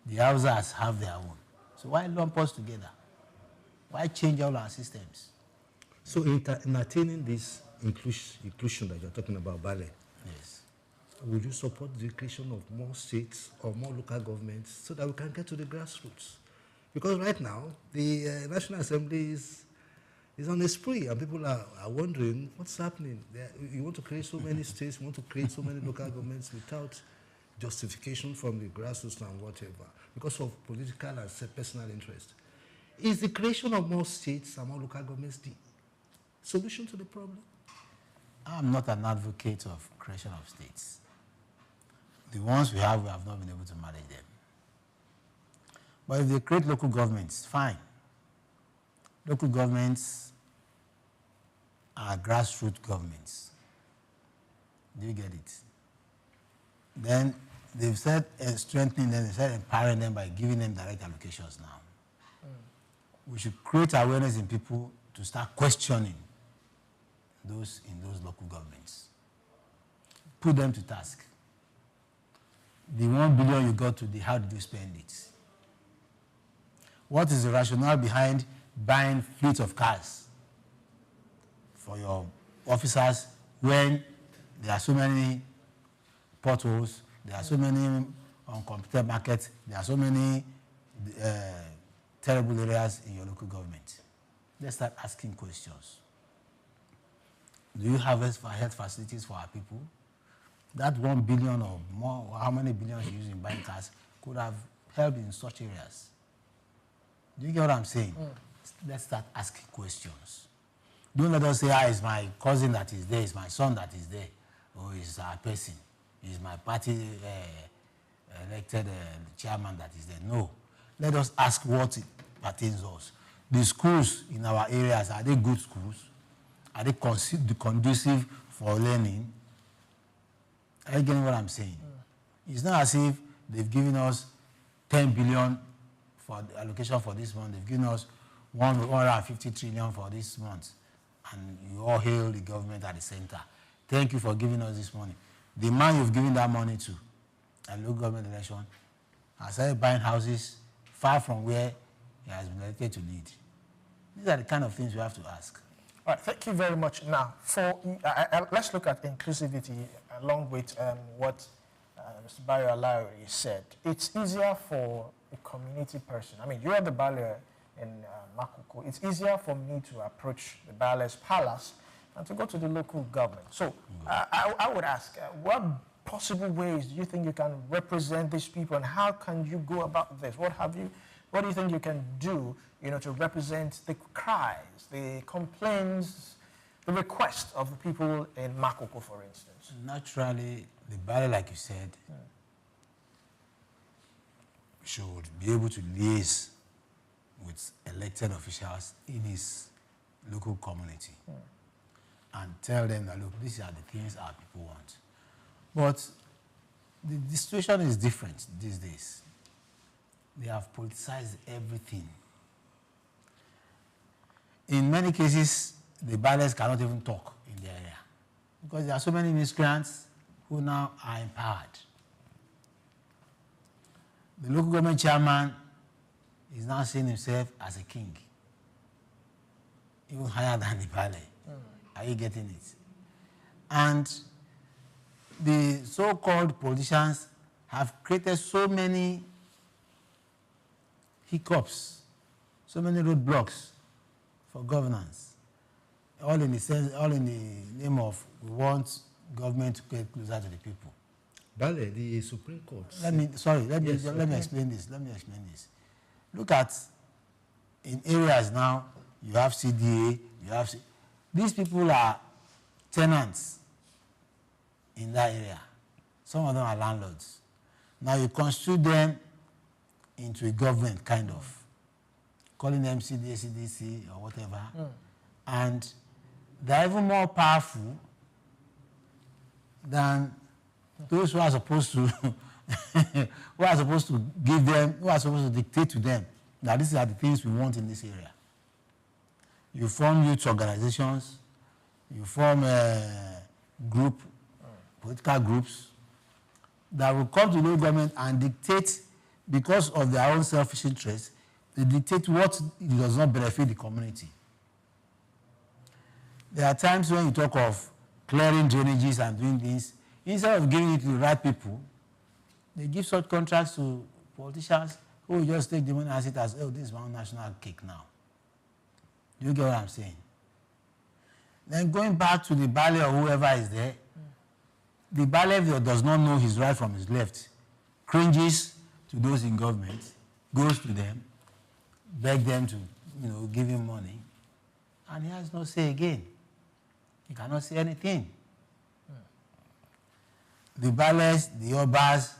Speaker 12: The Hausas have their own. So why lump us together? Why change all our systems?
Speaker 13: So in attaining this inclusion that you're talking about, Bale,
Speaker 12: yes,
Speaker 13: would you support the creation of more states or more local governments so that we can get to the grassroots? Because right now, the National Assembly is on a spree, and people are wondering what's happening. You want to create so many states, you want to create so many local governments without justification from the grassroots and whatever, because of political and personal interest. Is the creation of more states and more local governments the solution to the problem?
Speaker 12: I'm not an advocate of creation of states. The ones we have not been able to manage them. But if they create local governments, fine. Local governments are grassroots governments. Do you get it? Then they've said strengthening them, they've said empowering them by giving them direct allocations now. We should create awareness in people to start questioning those in those local governments. Put them to task. The 1 billion you got today, how did you spend it? What is the rationale behind buying fleets of cars for your officers when there are so many potholes, there are so many uncompleted markets, there are so many terrible areas in your local government? Let's start asking questions. Do you have health facilities for our people? That 1 billion or more, how many billions you use in buying cars, could have help in such areas? Do you get what I'm saying? Let's start asking questions. Don't let us say, it's my cousin that is there, it's my son that is there, or it's our person, it's my party elected chairman that is there. No. Let us ask what it pertains us. The schools in our areas, are they good schools? Are they conducive for learning? Are you getting what I'm saying? It's not as if they've given us 10 billion for the allocation for this month. They've given us 150 trillion for this month. And you all hail the government at the center. Thank you for giving us this money. The man you've given that money to, at local government election, has started buying houses far from where he has been elected to lead. These are the kind of things we have to ask.
Speaker 7: All right, thank you very much. Now, let's look at inclusivity along with what Mr. Bayo Alauri said. It's easier for a community person. I mean, you are the Bayo in Makoko. It's easier for me to approach the Bayo's palace and to go to the local government. So I would ask, what possible ways do you think you can represent these people, and how can you go about this? What do you think you can do, to represent the cries, the complaints, the requests of the people in Makoko, for instance?
Speaker 12: Naturally, the Bayo, like you said, should be able to liaise with elected officials in his local community and tell them that, look, these are the things our people want. But the situation is different these days. They have politicized everything. In many cases, the Bayos cannot even talk in the area because there are so many miscreants who now are empowered. The local government chairman is now seeing himself as a king, even higher than the Bayo. Are you getting it? And the so-called politicians have created so many hiccups, so many roadblocks for governance, all in the name of we want government to get closer to the people.
Speaker 13: Bale, the Supreme Court.
Speaker 12: Let me explain this. Look at, in areas now, you have CDA, these people are tenants in that area. Some of them are landlords. Now you constitute them into a government, kind of, calling them CDA, CDC, or whatever. And they're even more powerful than those who are supposed to give them, who are supposed to dictate to them that these are the things we want in this area. You form youth organizations, you form political groups that will come to the government and dictate, because of their own selfish interests, they dictate what does not benefit the community. There are times when you talk of clearing drainages and doing things, instead of giving it to the right people, they give such contracts to politicians who will just take the money and see it as, oh, this is my own national cake now. Do you get what I'm saying? Then going back to the Bayo or whoever is there, the Bayo does not know his right from his left, cringes to those in government, goes to them, beg them to, give him money, and he has no say again. He cannot say anything. The Bayos, the Obas,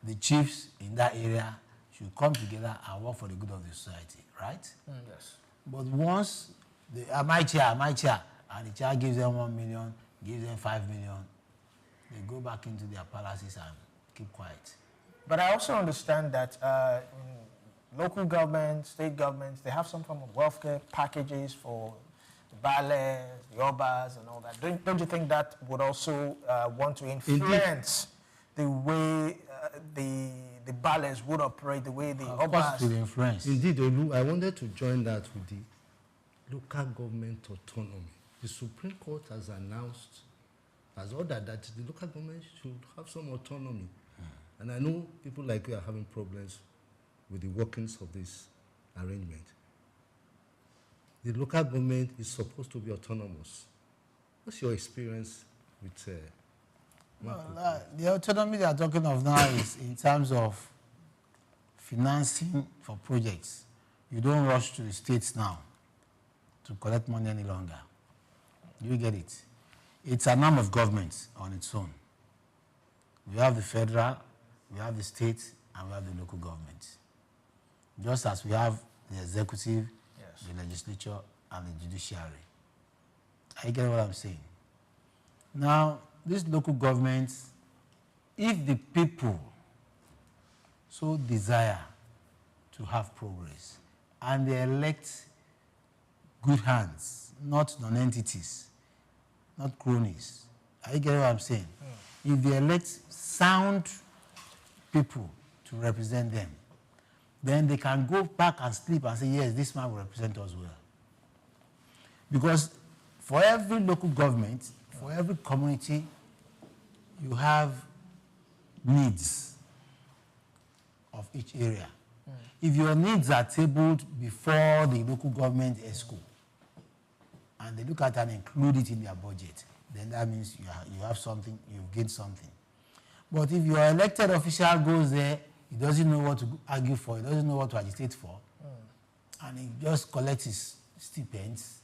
Speaker 12: the chiefs in that area should come together and work for the good of the society, right?
Speaker 7: Yes.
Speaker 12: But once my chair, and the chair gives them 1 million, gives them 5 million, they go back into their palaces and keep quiet.
Speaker 7: But I also understand that local governments, state governments, they have some form of welfare packages for the Bayos, the Obas, and all that. Don't you think that would also want to influence the way the Bayos would operate, the way the Obas
Speaker 12: would influence?
Speaker 13: Indeed, Olu, I wanted to join that with the local government autonomy. The Supreme Court has ordered that the local government should have some autonomy. And I know people like you are having problems with the workings of this arrangement. The local government is supposed to be autonomous. What's your experience with
Speaker 12: the autonomy they are talking of now is in terms of financing for projects, you don't rush to the states now to collect money any longer. Do you get it? It's an arm of government on its own. We have the federal, we have the state, and we have the local government. Just as we have the executive, the legislature, and the judiciary. I get what I'm saying. Now, these local governments, if the people so desire to have progress, and they elect good hands, not non-entities, not cronies. Are you getting what I'm saying? If they elect sound people to represent them, then they can go back and sleep and say, yes, this man will represent us well. Because for every local government, for every community, you have needs of each area. If your needs are tabled before the local government ESCO, and they look at and include it in their budget, then that means you have something, you've gained something. But if your elected official goes there, he doesn't know what to argue for, he doesn't know what to agitate for, and he just collects his stipends,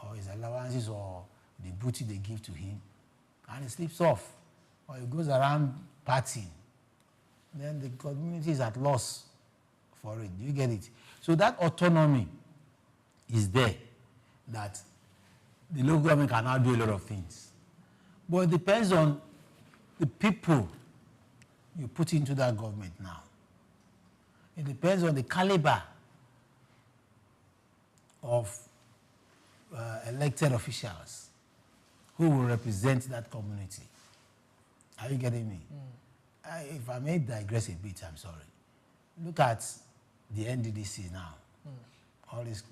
Speaker 12: or his allowances, or the booty they give to him, and he sleeps off, or he goes around partying, then the community is at loss for it. Do you get it? So that autonomy is there, that the local government can now do a lot of things. But it depends on the people you put into that government now. It depends on the caliber of elected officials who will represent that community. Are you getting me? If I may digress a bit, I'm sorry. Look at the NDDC now. All this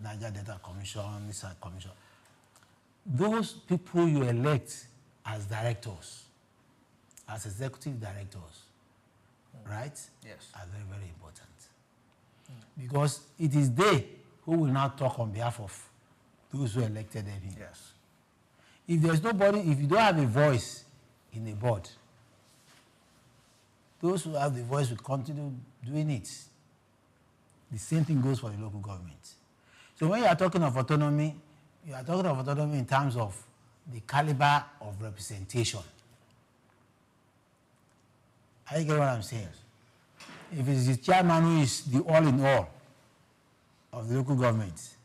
Speaker 12: Niger Data Commission, this commission. Those people you elect as directors, as executive directors, right? Yes. Are very, very important. Because it is they who will now talk on behalf of those who elected them in. Yes. If there's nobody, if you don't have a voice in the board, those who have the voice will continue doing it. The same thing goes for the local government. So when you are talking of autonomy, you are talking of autonomy in terms of the caliber of representation. Are you getting what I'm saying? If it's the chairman who is the all-in-all of the local government,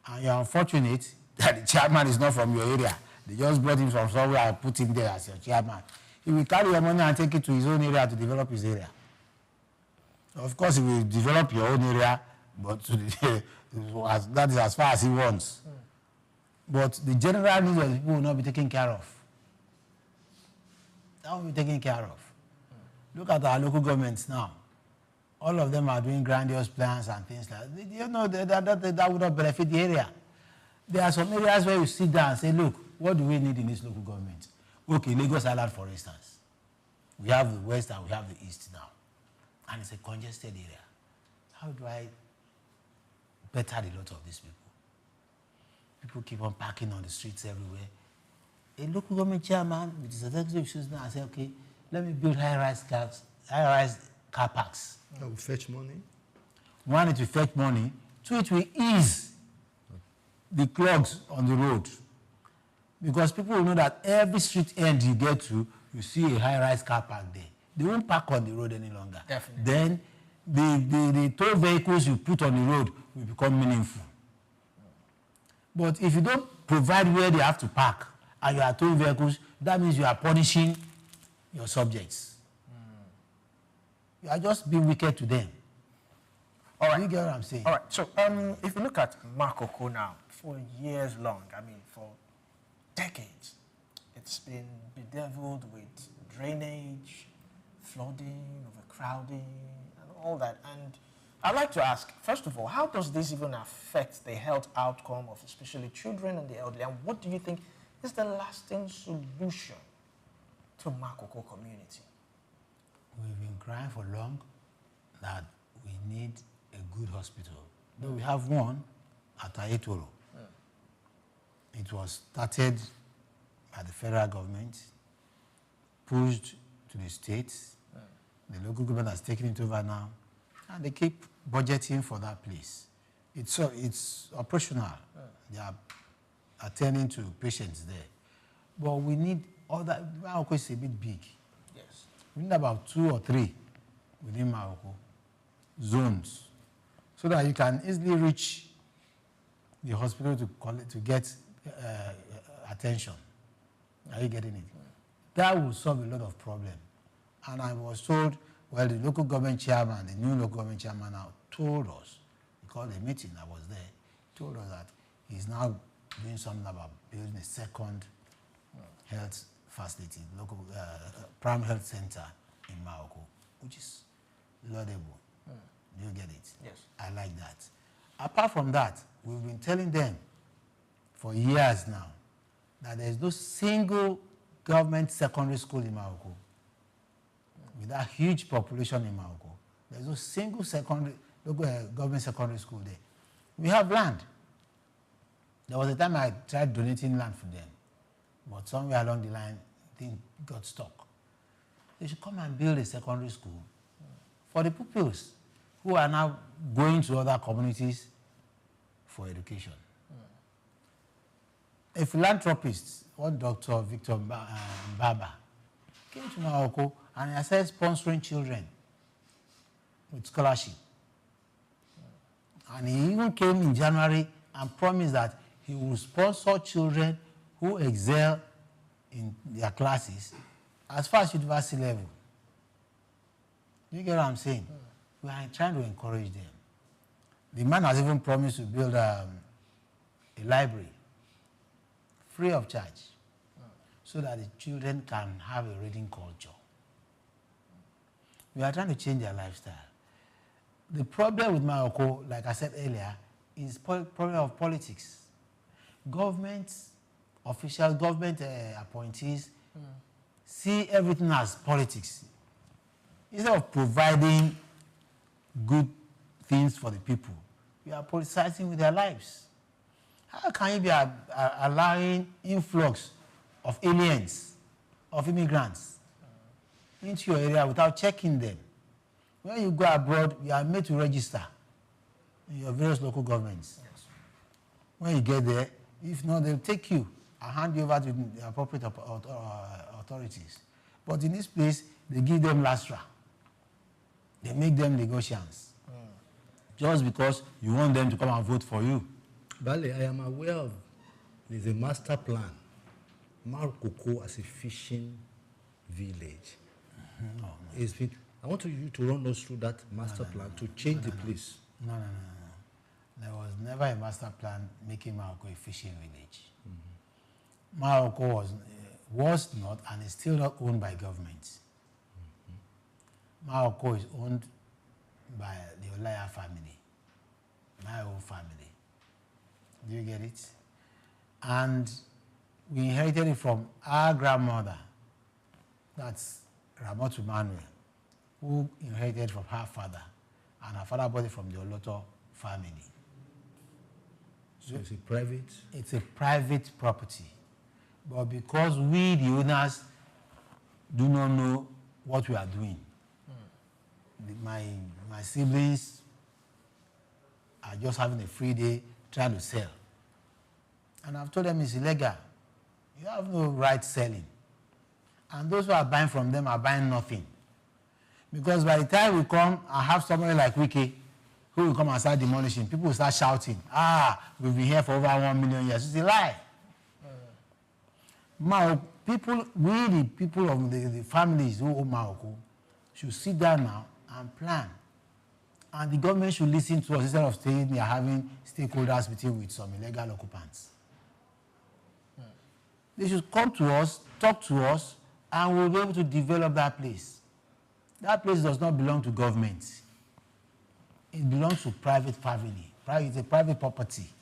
Speaker 12: and you're unfortunate that the chairman is not from your area, they just brought him from somewhere and put him there as your chairman, he will carry your money and take it to his own area to develop his area. Of course, he will develop your own area, but that is as far as he wants. But the general needs of the people will not be taken care of. That will be taken care of. Look at our local governments now. All of them are doing grandiose plans and things like that. You know, that would not benefit the area. There are some areas where you sit down and say, look, what do we need in this local government? Okay, Lagos Island, for instance. We have the west and we have the east now. And it's a congested area. How do I better the lot of these people? People keep on parking on the streets everywhere. A local government chairman with his executive shoes now and say, okay, let me build high-rise car parks.
Speaker 13: That will fetch money.
Speaker 12: One, it will fetch money. Two, it will ease the clogs on the road. Because people will know that every street end you get to, you see a high-rise car park there. They won't park on the road any longer. Definitely. Then the tow vehicles you put on the road will become meaningful. But if you don't provide where they have to park and you are towing vehicles, that means you are punishing your subjects. You are just being wicked to them.
Speaker 7: All right.
Speaker 12: You get what I'm saying?
Speaker 7: All right. So if you look at Makoko now, for years long, I mean, for decades, it's been bedeviled with drainage, flooding, overcrowding, and all that. And I'd like to ask, first of all, how does this even affect the health outcome of especially children and the elderly? And what do you think is the lasting solution to Makoko community?
Speaker 12: We've been crying for long that we need a good hospital. Though we have one at Ayetoro. It was started by the federal government, pushed to the states. The local government has taken it over now, And they keep budgeting for that place. It's operational. They are attending to patients there. But we need other, Maoko is a bit big.
Speaker 7: Yes.
Speaker 12: We need about 2 or 3 within Maoko zones so that you can easily reach the hospital to get attention. Are you getting it? That will solve a lot of problems. And I was told, well, the local government chairman, the new local government chairman now told us, we called a meeting, I was there, told us that he's now doing something about building a second health facility, local prime health center in Maoko, which is laudable. You get it?
Speaker 7: Yes.
Speaker 12: I like that. Apart from that, we've been telling them for years now that there is no single government secondary school in Maoko. With that huge population in Maoko, there is no single government secondary school there. We have land. There was a time I tried donating land for them, but somewhere along the line, things got stuck. They should come and build a secondary school for the pupils who are now going to other communities for education. A philanthropist, one Dr. Victor Mbaba, came to Maoko and he started sponsoring children with scholarship. And he even came in January and promised that he will sponsor children who excel in their classes as far as university level. You get what I'm saying? We are trying to encourage them. The man has even promised to build a library free of charge so that the children can have a reading culture. We are trying to change their lifestyle. The problem with Maoko, like I said earlier, is problem of politics. Governments, official government appointees see everything as politics. Instead of providing good things for the people, we are politicizing with their lives. How can you be allowing influx of aliens, of immigrants into your area without checking them? When you go abroad, you are made to register in your various local governments. Yes. When you get there, if not, they'll take you and hand you over to the appropriate authorities. But in this place, they give them lastra. They make them negotiants. Just because you want them to come and vote for you.
Speaker 13: Bale, I am aware of there's a master plan. Marukoko as a fishing village.
Speaker 12: No.
Speaker 13: It's been, I want you to run us through that master plan to change the place.
Speaker 12: No. There was never a master plan making Maroko a fishing village. Maroko was not and is still not owned by government. Maroko is owned by the Olaya family, my own family. Do you get it? And we inherited it from our grandmother, that's Ramotu Manuel, who inherited from her father, and her father bought it from the Oloto family.
Speaker 13: So it's a private?
Speaker 12: It's a private property. But because we, the owners, do not know what we are doing, my siblings are just having a free day trying to sell. And I've told them it's illegal. You have no right selling. And those who are buying from them are buying nothing. Because by the time we come and have somebody like Wiki, who will come and start demolishing, people will start shouting, we've been here for over 1 million years. It's a lie. We, the people of the families who own Maoko, should sit down now and plan. And the government should listen to us instead of saying they are having stakeholders meeting with some illegal occupants. They should come to us, talk to us, and we'll be able to develop that place. That place does not belong to government. It belongs to private family. It's a private property.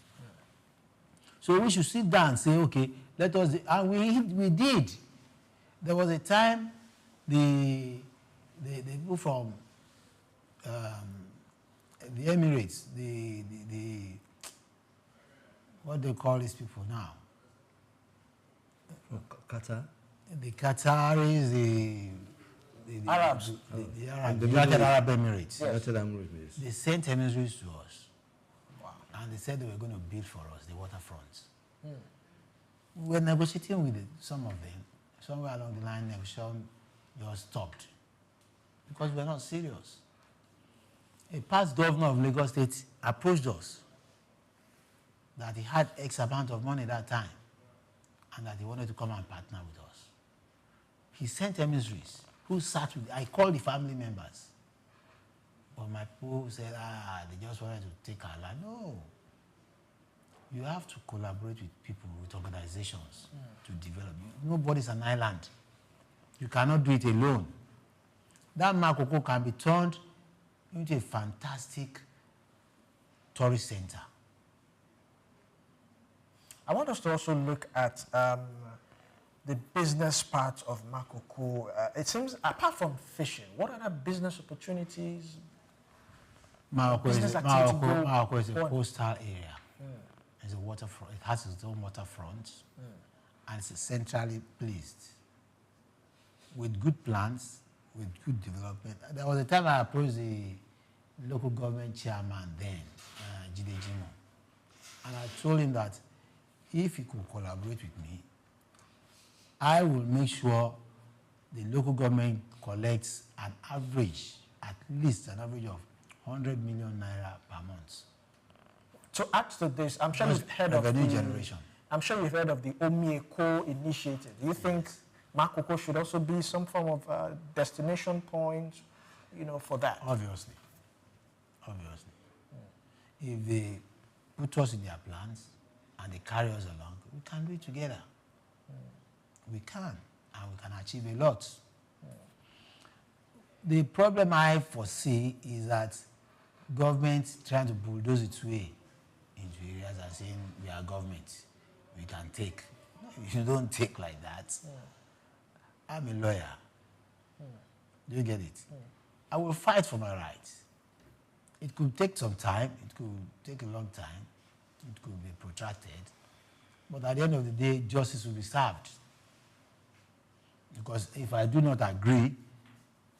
Speaker 12: So we should sit down and say, okay, let us, and we did. There was a time the people from the Emirates, what do they call these people now?
Speaker 13: Qatar?
Speaker 12: The Qataris,
Speaker 7: Arabs.
Speaker 12: The Arabs,
Speaker 13: The
Speaker 12: the United
Speaker 13: Middle
Speaker 12: Arab Emirates.
Speaker 13: Yes. United Arab Emirates.
Speaker 12: They sent emissaries to us. Wow. And they said they were going to build for us the waterfronts. We were negotiating with some of them. Somewhere along the line, negotiation just stopped because we're not serious. A past governor of Lagos State approached us that he had X amount of money that time and that he wanted to come and partner with us. He sent emissaries who sat with, I called the family members. But my people said, they just wanted to take our land. No. You have to collaborate with people, with organizations to develop. Nobody's an island. You cannot do it alone. That Makoko can be turned into a fantastic tourist center.
Speaker 7: I want us to also look at the business part of Makoko. It seems, apart from fishing, what other business opportunities?
Speaker 12: Makoko is a coastal area. It's a waterfront. It has its own waterfront, and it's centrally placed with good plans, with good development. There was a time I approached the local government chairman then, Jide Jimo, and I told him that if he could collaborate with me, I will make sure the local government collects an average, at least an average of 100 million naira per month.
Speaker 7: To add to this, I'm sure you've heard of
Speaker 12: revenue generation.
Speaker 7: I'm sure you've heard of the Omieko initiative. Do you think Makoko should also be some form of destination point, for that?
Speaker 12: Obviously. If they put us in their plans and they carry us along, we can do it together. We can, and we can achieve a lot. The problem I foresee is that government trying to bulldoze its way into areas and saying we are government, we can take. You don't take like that. I'm a lawyer. Do you get it? I will fight for my rights. It could take some time. It could take a long time. It could be protracted. But at the end of the day, justice will be served. Because if I do not agree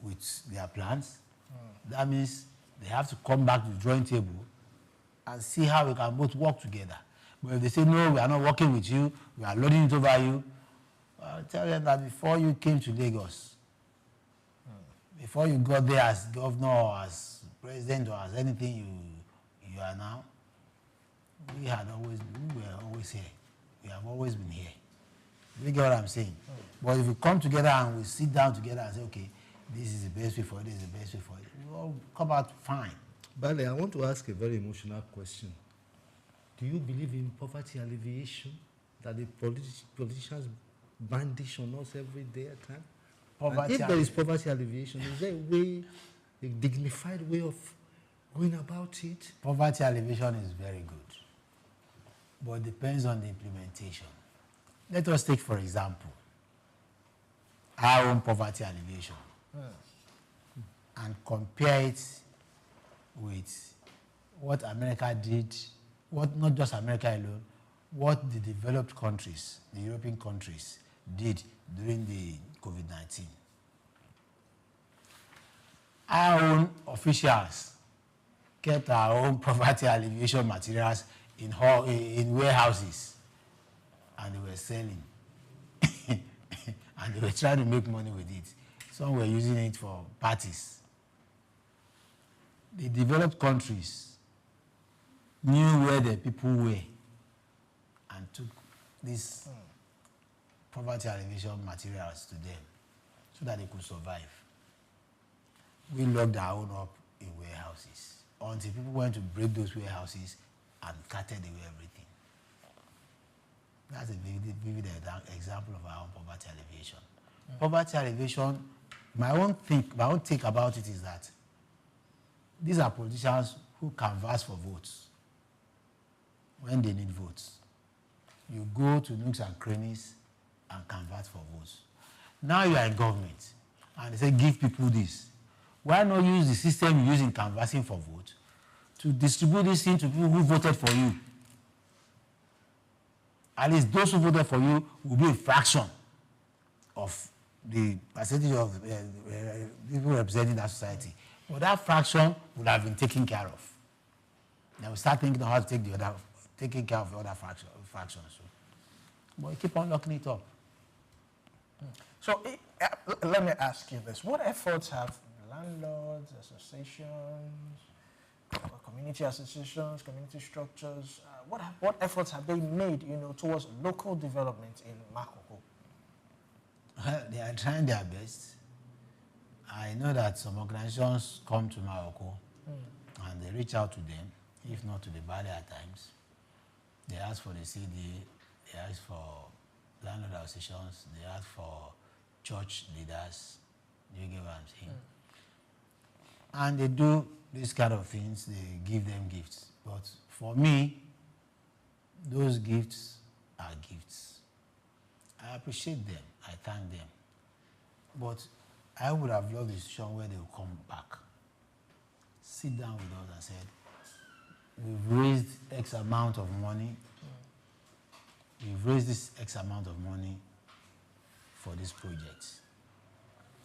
Speaker 12: with their plans, that means they have to come back to the drawing table and see how we can both work together. But if they say, no, we are not working with you, we are loading it over you, I'll tell them that before you came to Lagos, before you got there as governor or as president or as anything you are now, we were always here. We have always been here. You get what I'm saying? But if we come together and we sit down together and say, okay, this is the best way for it, this is the best way for it, we all come out fine.
Speaker 13: Bale, I want to ask a very emotional question. Do you believe in poverty alleviation that the politicians brandish on us every day at time? And if there is poverty alleviation, is there a dignified way of going about it?
Speaker 12: Poverty alleviation is very good, but it depends on the implementation. Let us take, for example, our own poverty alleviation and compare it with what America did, not just America alone, what the developed countries, the European countries, did during the COVID-19. Our own officials kept our own poverty alleviation materials in warehouses, and they were selling. And they were trying to make money with it. Some were using it for parties. The developed countries knew where the people were and took these poverty alleviation materials to them so that they could survive. We locked our own up in warehouses until people went to break those warehouses and carted away everything. That's a vivid example of our own poverty alleviation. Poverty alleviation, my own take about it is that these are politicians who canvass for votes when they need votes. You go to nooks and crannies and canvass for votes. Now you are in government and they say give people this. Why not use the system you use in canvassing for votes to distribute this thing to people who voted for you? At least those who voted for you will be a fraction of the percentage of people representing that society. But that fraction would have been taken care of. They will start thinking of how to take taking care of the other fractions. But you keep on locking it up.
Speaker 7: So let me ask you this. What efforts have landlords, associations, community associations, community structures, what efforts have they made, towards local development in Makoko?
Speaker 12: They are trying their best. I know that some organizations come to Morocco and they reach out to them, if not to the Bali at times. They ask for the CD, they ask for landlord associations, they ask for church leaders. You get what I'm saying? And they do these kind of things, they give them gifts. But for me, those gifts are gifts. I appreciate them, I thank them. But I would have loved a situation where they will come back, sit down with us and said, we've raised X amount of money, we've raised this X amount of money for this project.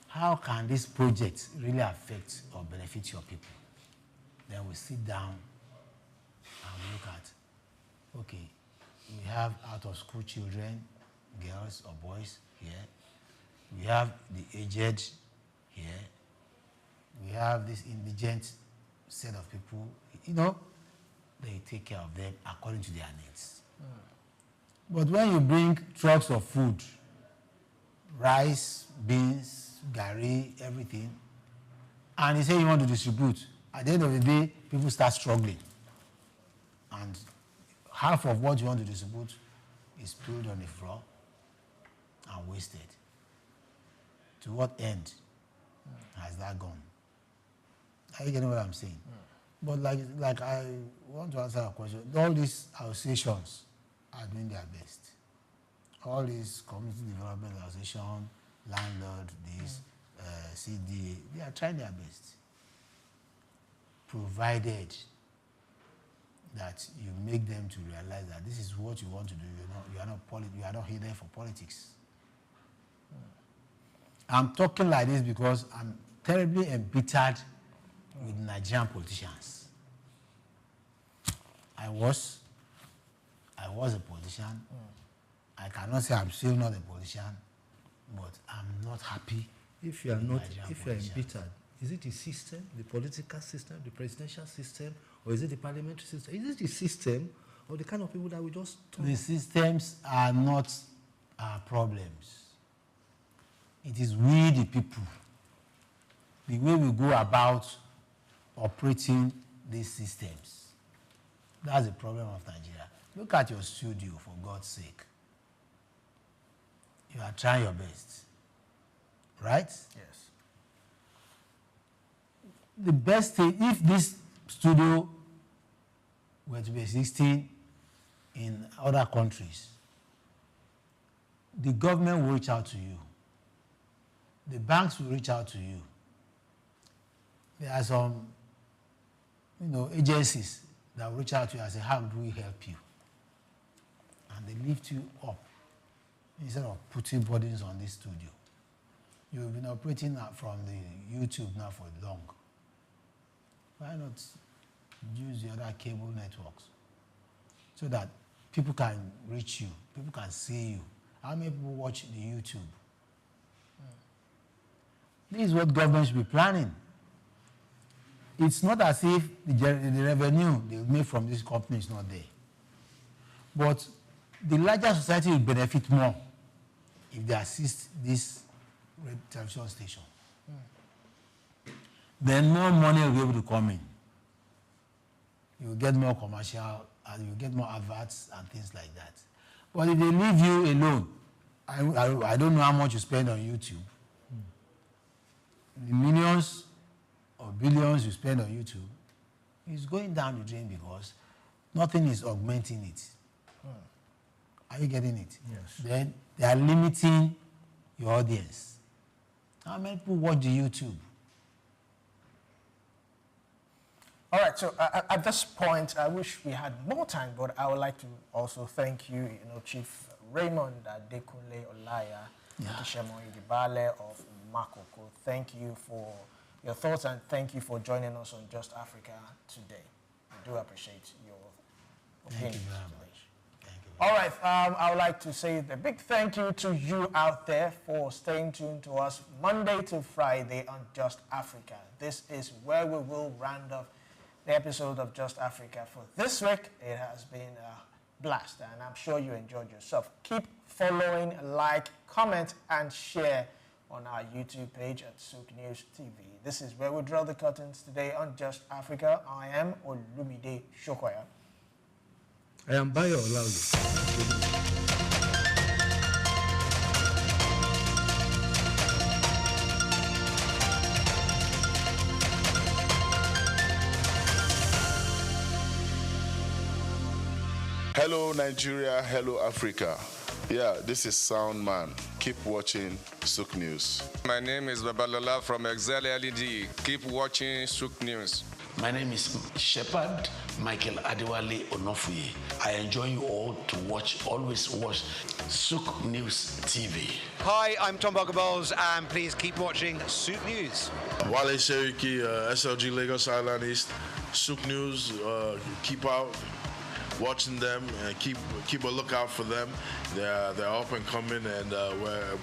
Speaker 12: How can this project really affect or benefit your people? Then we sit down and look at, okay, we have out-of-school children, girls or boys here. We have the aged here. We have this indigent set of people. They take care of them according to their needs. But when you bring trucks of food, rice, beans, gari, everything, and you say you want to distribute, at the end of the day, people start struggling. And half of what you want to distribute is spilled on the floor and wasted. To what end has that gone? Are you getting what I'm saying? But like I want to answer a question. All these associations are doing their best. All these community development association, landlord, CD, they are trying their best. Provided that you make them to realize that this is what you want to do. You are not here for politics. I'm talking like this because I'm terribly embittered with Nigerian politicians. I was a politician. I cannot say I'm still not a politician, but I'm not happy.
Speaker 13: If you are embittered, is it the system, the political system, the presidential system, or is it the parliamentary system? Is it the system or the kind of people that we just talk?
Speaker 12: The systems are not our problems. It is we, the people. The way we go about operating these systems. That's the problem of Nigeria. Look at your studio, for God's sake. You are trying your best. Right?
Speaker 7: Yes.
Speaker 12: The best thing, if this studio were to be existing in other countries, the government will reach out to you. The banks will reach out to you. There are some, agencies that will reach out to you and say, how do we help you? And they lift you up instead of putting burdens on this studio. You've been operating from the YouTube now for long. Why not use the other cable networks so that people can reach you, people can see you? How many people watch the YouTube? This is what government should be planning. It's not as if the revenue they make from this company is not there. But the larger society will benefit more if they assist this television station. Then more money will be able to come in. You will get more commercial, and you will get more adverts and things like that. But if they leave you alone, I don't know how much you spend on YouTube. The millions or billions you spend on YouTube is going down the drain because nothing is augmenting it. Are you getting it?
Speaker 13: Yes.
Speaker 12: Then they are limiting your audience. How many people watch the YouTube?
Speaker 7: All right, so at this point, I wish we had more time, but I would like to also thank you, Chief Raymond Adekunle Olaya, Shemoy Dibale of Makoko. Thank you for your thoughts and thank you for joining us on Just Africa today. We do appreciate your opinion.
Speaker 12: Thank you very much. Thank you.
Speaker 7: All right, I would like to say a big thank you to you out there for staying tuned to us Monday to Friday on Just Africa. This is where we will round up the episode of Just Africa for this week. It has been a blast, and I'm sure you enjoyed yourself. Keep following, like, comment, and share on our YouTube page at SOUQ News TV. This is where we draw the curtains today on Just Africa. I am Olumide Shokoya.
Speaker 13: I am Bayo Olaolu.
Speaker 19: Hello Nigeria, hello Africa. Yeah, this is Sound Man. Keep watching SOUQ News.
Speaker 20: My name is Babalola from Excel LED. Keep watching SOUQ News.
Speaker 4: My name is Shepherd Michael Adewale Onofuye. I enjoy you all to always watch SOUQ News TV.
Speaker 23: Hi, I'm Tom Bogaballs, and please keep watching SOUQ News.
Speaker 24: Wale Seriki, SLG Lagos Island East, SOUQ News. Keep out watching them and keep a lookout for them. They're up and coming, and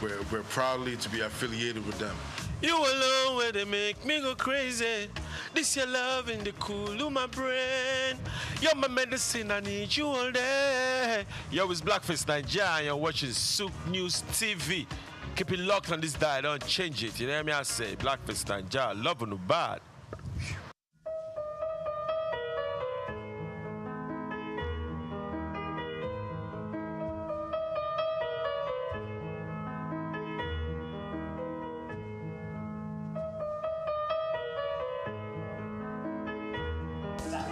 Speaker 24: we're proudly to be affiliated with them.
Speaker 14: You alone where they make me go crazy. This your love in the cool of my brain. You're my medicine, I need you all day. Yo, it's Blackface Nigeria and you're watching SOUQ News TV. Keep it locked on this dial, don't change it. You know what I say? Blackface Nigeria, love no bad.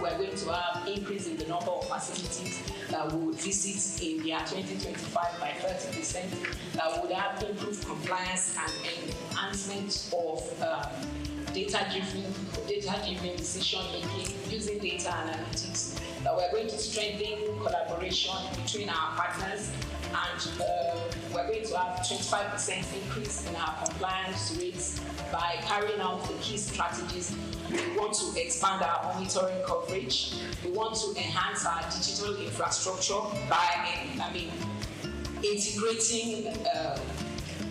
Speaker 15: We're going to have increase in the number of facilities that we would visit in the year 2025 by 30%. That would have improved compliance and enhancement of data-driven decision making using data analytics. That we're going to strengthen collaboration between our partners, and we're going to have 25% increase in our compliance rates by carrying out the key strategies. We want to expand our monitoring coverage. We want to enhance our digital infrastructure by integrating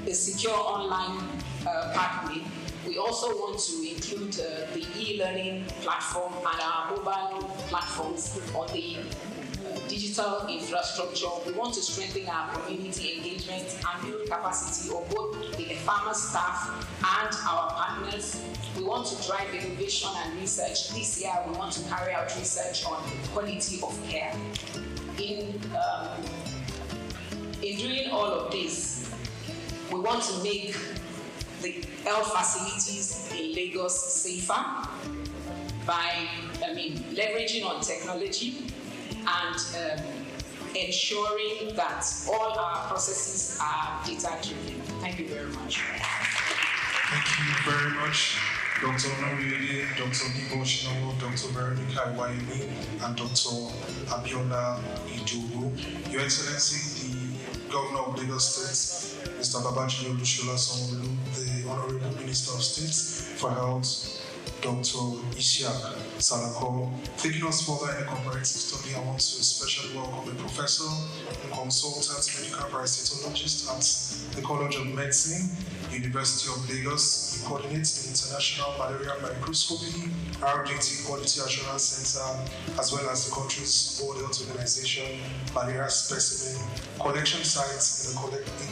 Speaker 15: a secure online pathway. We also want to include the e-learning platform and our mobile platforms on the digital infrastructure. We want to strengthen our community engagement and build capacity of both the farmer staff and our partners. We want to drive innovation and research. This year, we want to carry out research on quality of care. In doing all of this, we want to make the health facilities in Lagos safer by leveraging on technology and ensuring that all our processes are data-driven. Thank you very much.
Speaker 16: Thank you very much, Dr. Onoriede, Dr. Nibo Shinawo, Dr. Veronica Iwayemi, and Dr. Abiola Idowu. Your Excellency, the Governor of Lagos State, Mr. Babajide Olusola Sanwo-Olu, the Honorable Minister of State for Health, Dr. Isiaq Salako. Taking us further in a comparative study, I want to especially welcome a professor and consultant medical parasitologist at the College of Medicine, University of Lagos. He coordinates the International Malaria Microscopy, RDT Quality Assurance Center, as well as the country's World Health Organization malaria specimen collection sites in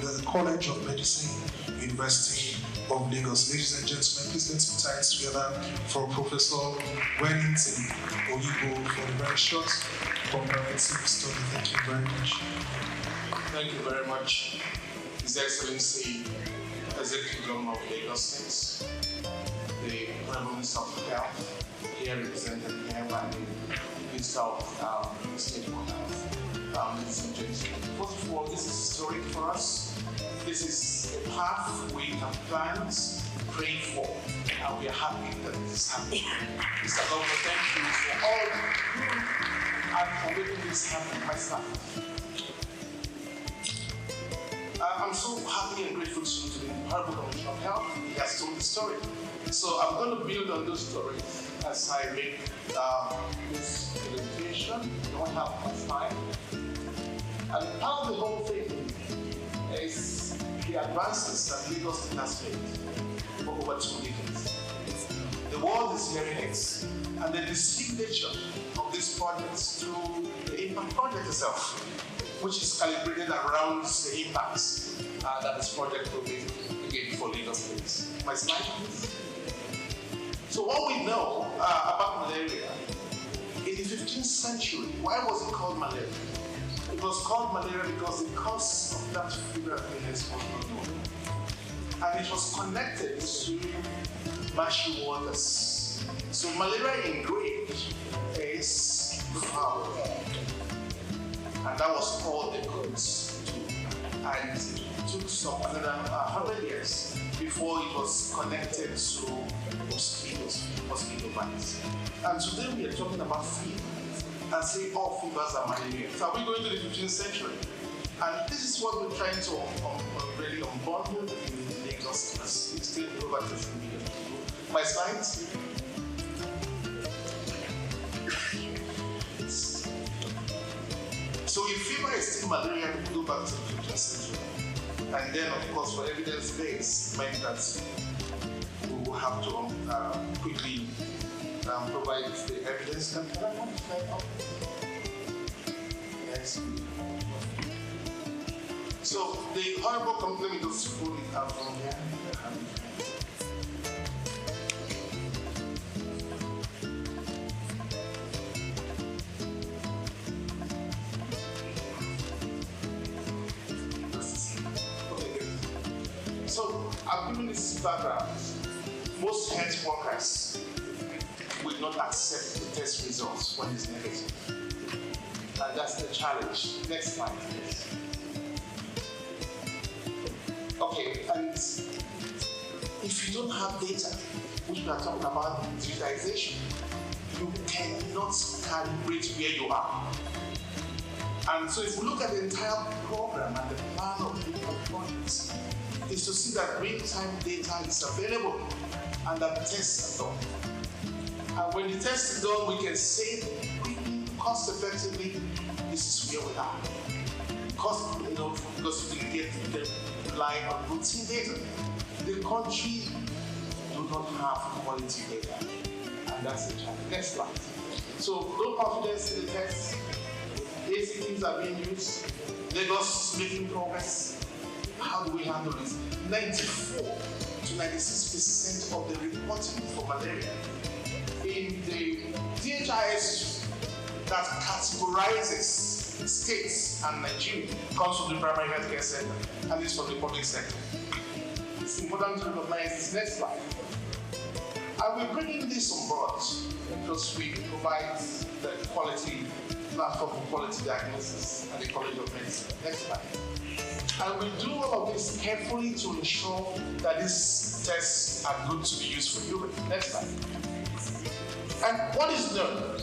Speaker 16: the College of Medicine, University of Lagos. Ladies and gentlemen, please let's put our hands together for Professor Wellington Oyibo for the very short comparative study. Thank you very much.
Speaker 17: Thank you very much, His Excellency, Executive Governor of Lagos State, the Honorable Minister of Health, here represented here by the Minister of State of Health. Ladies and gentlemen, first of all, this is historic for us. This is a path we have planned, prayed for, and we are happy that this is happening. Mr. Governor, thank you for all you and for making this happen, my staff. I'm so happy and grateful to the Honorable Commissioner of Health. He has told the story. So I'm going to build on those stories as I make this presentation. I don't have much time. And part of the whole thing is the advances that Lagos State has made for over 2 decades. The world is hearing it, and the signature of these projects through the impact project itself, which is calibrated around the impacts that this project will be again for Lagos State. My slide, please. So what we know about malaria, in the 15th century, why was it called malaria? It was called malaria because the cause of that fever illness was not known. And it was connected to marshy waters. So malaria in Greek is foul. And that was all they could do. And it took some another 100 years before it was connected to mosquito bites. And today we are talking about fever and say all fevers are malaria. So are we going to the 15th century? And this is what we're trying to really unbundle in Lagos as it's still over 30 million people. My slides. So if fever is still malaria, we go back to the 15th century. And then, of course, for evidence base, meant that we will have to quickly provide the evidence. Can I want to slide up? Yes. So the horrible complaint of school is out from here. So I've given this background. Most health workers will not accept the test results when it's negative. And that's the challenge. Next slide, please. Okay, and if you don't have data, which we are talking about digitization, you cannot calibrate where you are. And so if we look at the entire program and the plan of different projects, is to see that real-time data is available and that tests are done. And when the test is done, we can say quickly, cost-effectively, this is where we are. Because you can get the line on routine data. The country do not have quality data, and that's the challenge. Next slide. So, low confidence in the test. Basic things are being used. Lagos is making progress. How do we handle this? 94 to 96% of the reporting for malaria in the DHIS that categorizes states and Nigeria comes from the primary healthcare center, and this from the public sector. It's important to recognize this. Next slide. And we're bringing this on board because we provide the quality platform for quality diagnosis at the College of Medicine. Next slide. And we do all of this carefully to ensure that these tests are good to be used for humans. Next slide. And what is known?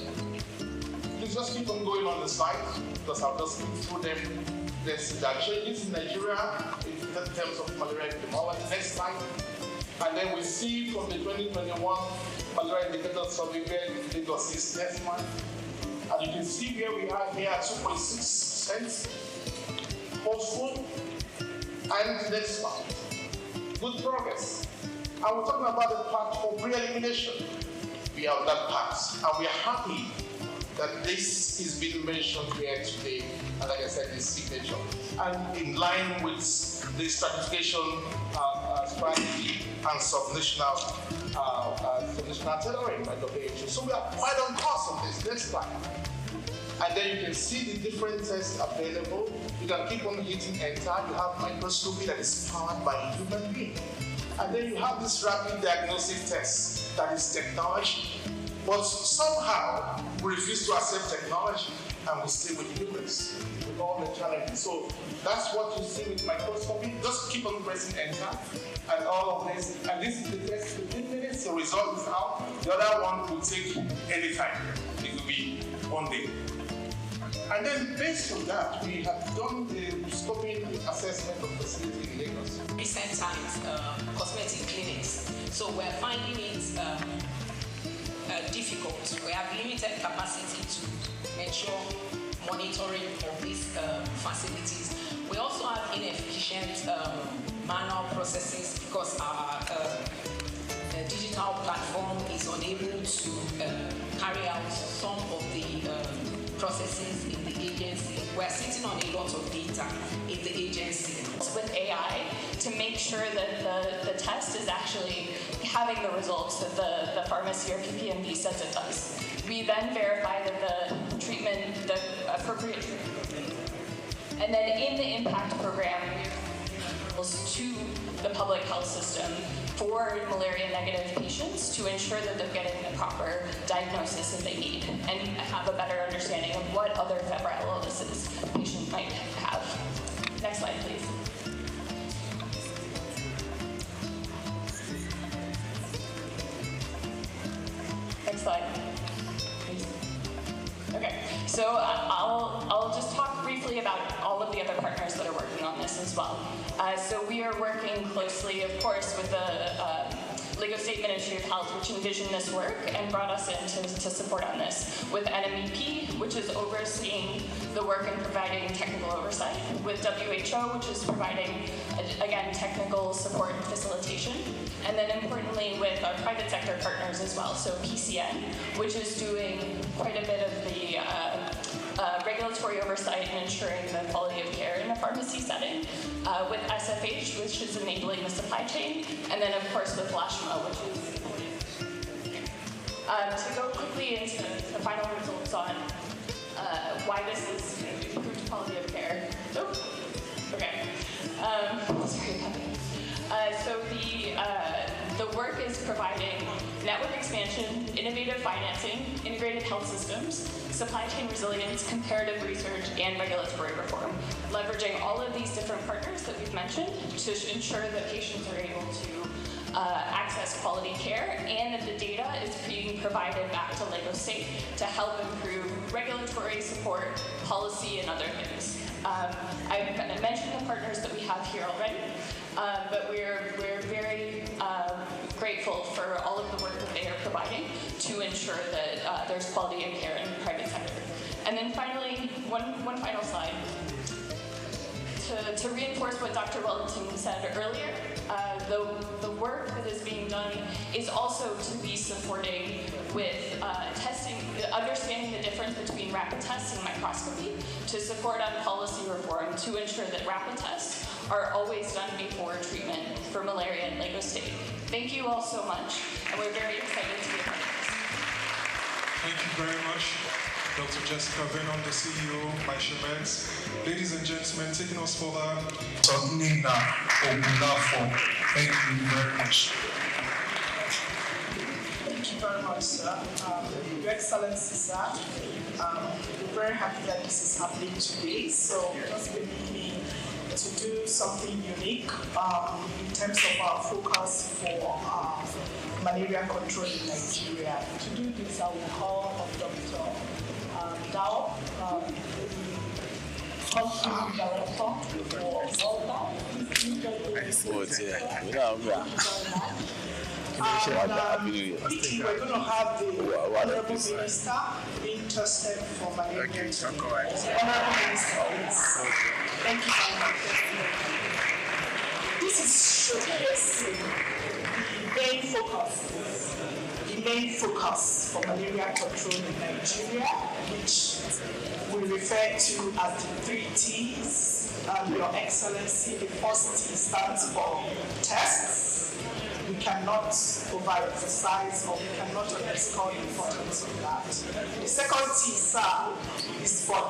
Speaker 17: Please just keep on going on the slide because I'll just go through them. There are changes in Nigeria in terms of malaria epidemiology. Next slide. And then we see from the 2021 malaria indicator survey where Lagos is next month. And you can see where we are here at 2.6%. Hopeful. And next slide. Good progress. And we're talking about the path for pre-elimination. We have that path. And we are happy that this is being mentioned here today. And like I said, this signature. And in line with the stratification strategy and subnational tailoring by WHO. So we are quite on course on this. Next slide. And then you can see the different tests available. You can keep on hitting enter. You have microscopy that is powered by a human being. And then you have this rapid diagnostic test that is technology. But somehow we refuse to accept technology and we stay with humans with all the challenges. So that's what you see with microscopy. Just keep on pressing enter and all of this. And this is the test 15 minutes. The result is out. The other one will take any time. It will be 1 day. And then based on that, we have done the scoping assessment of the
Speaker 15: recent times cosmetic clinics. So we're finding it difficult. We have limited capacity to ensure monitoring of these facilities. We also have inefficient manual processes because our digital platform is unable to carry out some of the processes in the agency. We're sitting on a lot of data in the agency.
Speaker 5: With AI to make sure that the test is actually having the results that the pharmacy or PPMD says it does. We then verify that the treatment, the appropriate treatment. And then in the impact program, we to the public health system for malaria-negative patients to ensure that they're getting the proper diagnosis that they need and have a better understanding of what other febrile illnesses patients might have. Next slide, please. Next slide, please. Okay, so I'll just talk briefly about all of the other partners that are working on this as well. So we are working closely, of course, with the Lagos State Ministry of Health, which envisioned this work and brought us in to support on this, with NMEP, which is overseeing the work and providing technical oversight, with WHO, which is providing, again, technical support and facilitation, and then importantly with our private sector partners as well, so PCN, which is doing quite a bit of the regulatory oversight and ensuring the quality of care in a pharmacy setting, with SFH, which is enabling the supply chain, and then of course with LASHMA, which is to go quickly into the final results on why this is improved quality of care. Oh, okay. Sorry about that. So the work is providing network expansion, innovative financing, integrated health systems, supply chain resilience, comparative research, and regulatory reform, leveraging all of these different partners that we've mentioned to ensure that patients are able to access quality care and that the data is being provided back to Lagos State to help improve regulatory support, policy, and other things. I've mentioned the partners that we have here already, but we're very grateful for all of the work that they are providing to ensure that there's quality of care in the private sector. And then finally, one final slide. To reinforce what Dr. Wellington said earlier, the work that is being done is also to be supporting with testing, understanding the difference between rapid tests and microscopy, to support on policy reform to ensure that rapid tests are always done before treatment for malaria in Lagos State. Thank you all so much, and we're very excited to be a part of this.
Speaker 16: Thank you very much, Dr. Jessica Venom, the CEO, Vice. Ladies and gentlemen, taking us further, Nina Ogunlafo. Thank you very much.
Speaker 6: Thank you very much, sir. Your Excellency, sir. We're very happy that this is happening today. So just permit me to do something unique in terms of our focus for malaria control in Nigeria. To do this, I will call on Dr. Dao, Country Director for Volta. We're going to have the Honorable Minister being tested for malaria. Honorable Minister, please. Thank you very much. This is showcasing the main focus for malaria control in Nigeria, which we refer to as the 3 T's. Your Excellency, the first T stands for tests. We cannot overemphasize or we cannot underscore the importance of that. The second T, sir, is for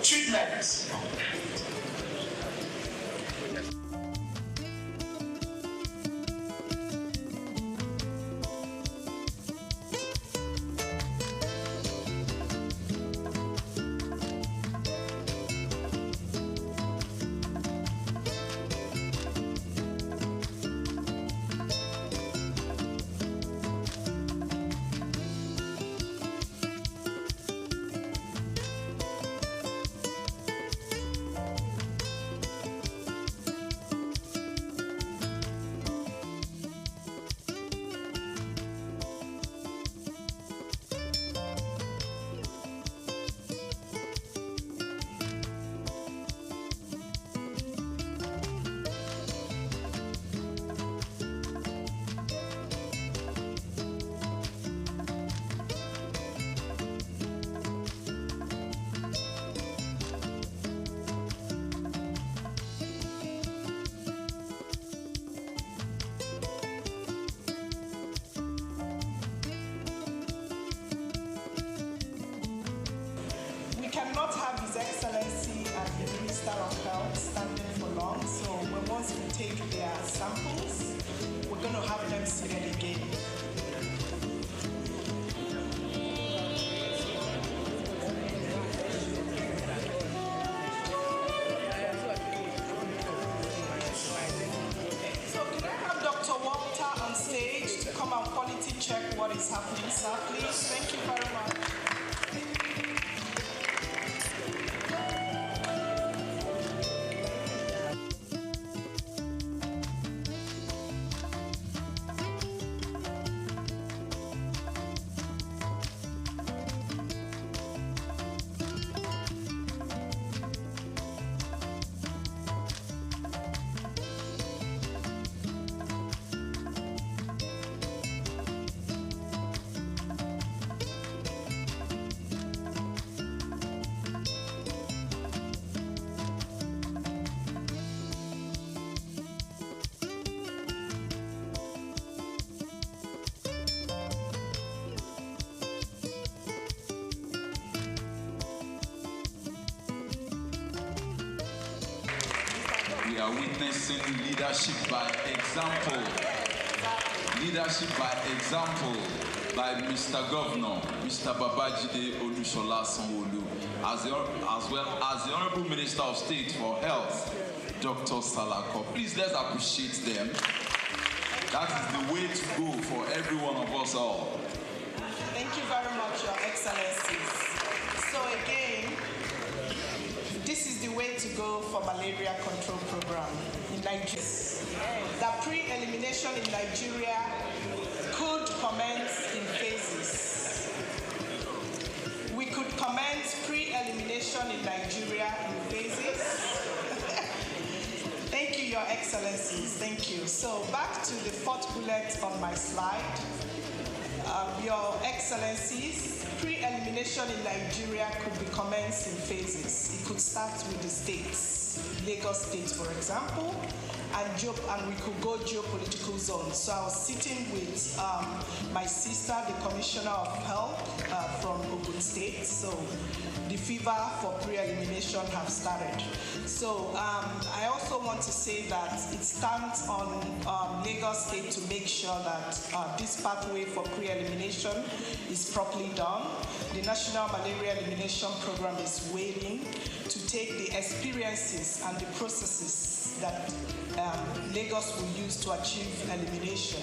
Speaker 6: treatment. gentlemen seated again. So can I have Dr. Walter on stage to come and quality check what is happening, sir, please? Thank you very much.
Speaker 3: We are witnessing leadership by example. Leadership by example by Mr. Governor, Mr. Babajide Olusola Sanwo-Olu, as well as the Honorable Minister of State for Health, Dr. Salako. Please, let's appreciate them. That is the way to go for every one of us all.
Speaker 6: Thank you very much, Your Excellencies. So again, this is the way to go for malaria control program in Nigeria. The pre-elimination in Nigeria could commence in phases. We could commence pre-elimination in Nigeria in phases. Thank you, Your Excellencies. Thank you. So back to the fourth bullet on my slide. Your Excellencies, pre-elimination in Nigeria could be commenced in phases. It could start with the states, Lagos State, for example, and we could go geopolitical zones. So I was sitting with my sister, the Commissioner of Health from Ogun State. So the fever for pre-elimination have started. So I also want to say that it stands on Lagos State to make sure that this pathway for pre-elimination is properly done. The National Malaria Elimination Program is waiting to take the experiences and the processes that Lagos will use to achieve elimination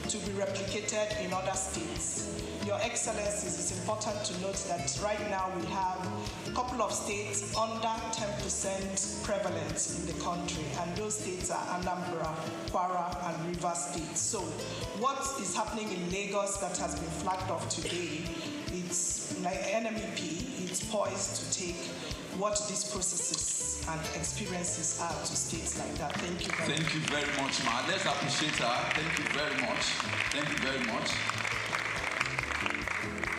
Speaker 6: to be replicated in other states. Your Excellencies, it's important to note that right now we have a couple of states under 10% prevalence in the country, and those states are Anambra, Kwara, and Rivers states. So what is happening in Lagos that has been flagged off today, it's like NMEP, it's poised to take what these processes and experiences are to states like that. Thank you very much.
Speaker 3: Thank you very much, ma. Let's appreciate her. Thank you very much. Thank you very much.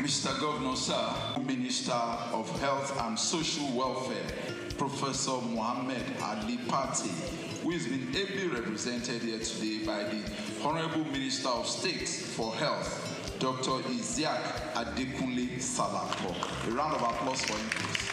Speaker 3: Mr. Governor, sir, Minister of Health and Social Welfare, Professor Mohammed Ali Pati, who has been ably represented here today by the Honorable Minister of State for Health, Dr. Isiaq Adekunle Salako. A round of applause for him, please.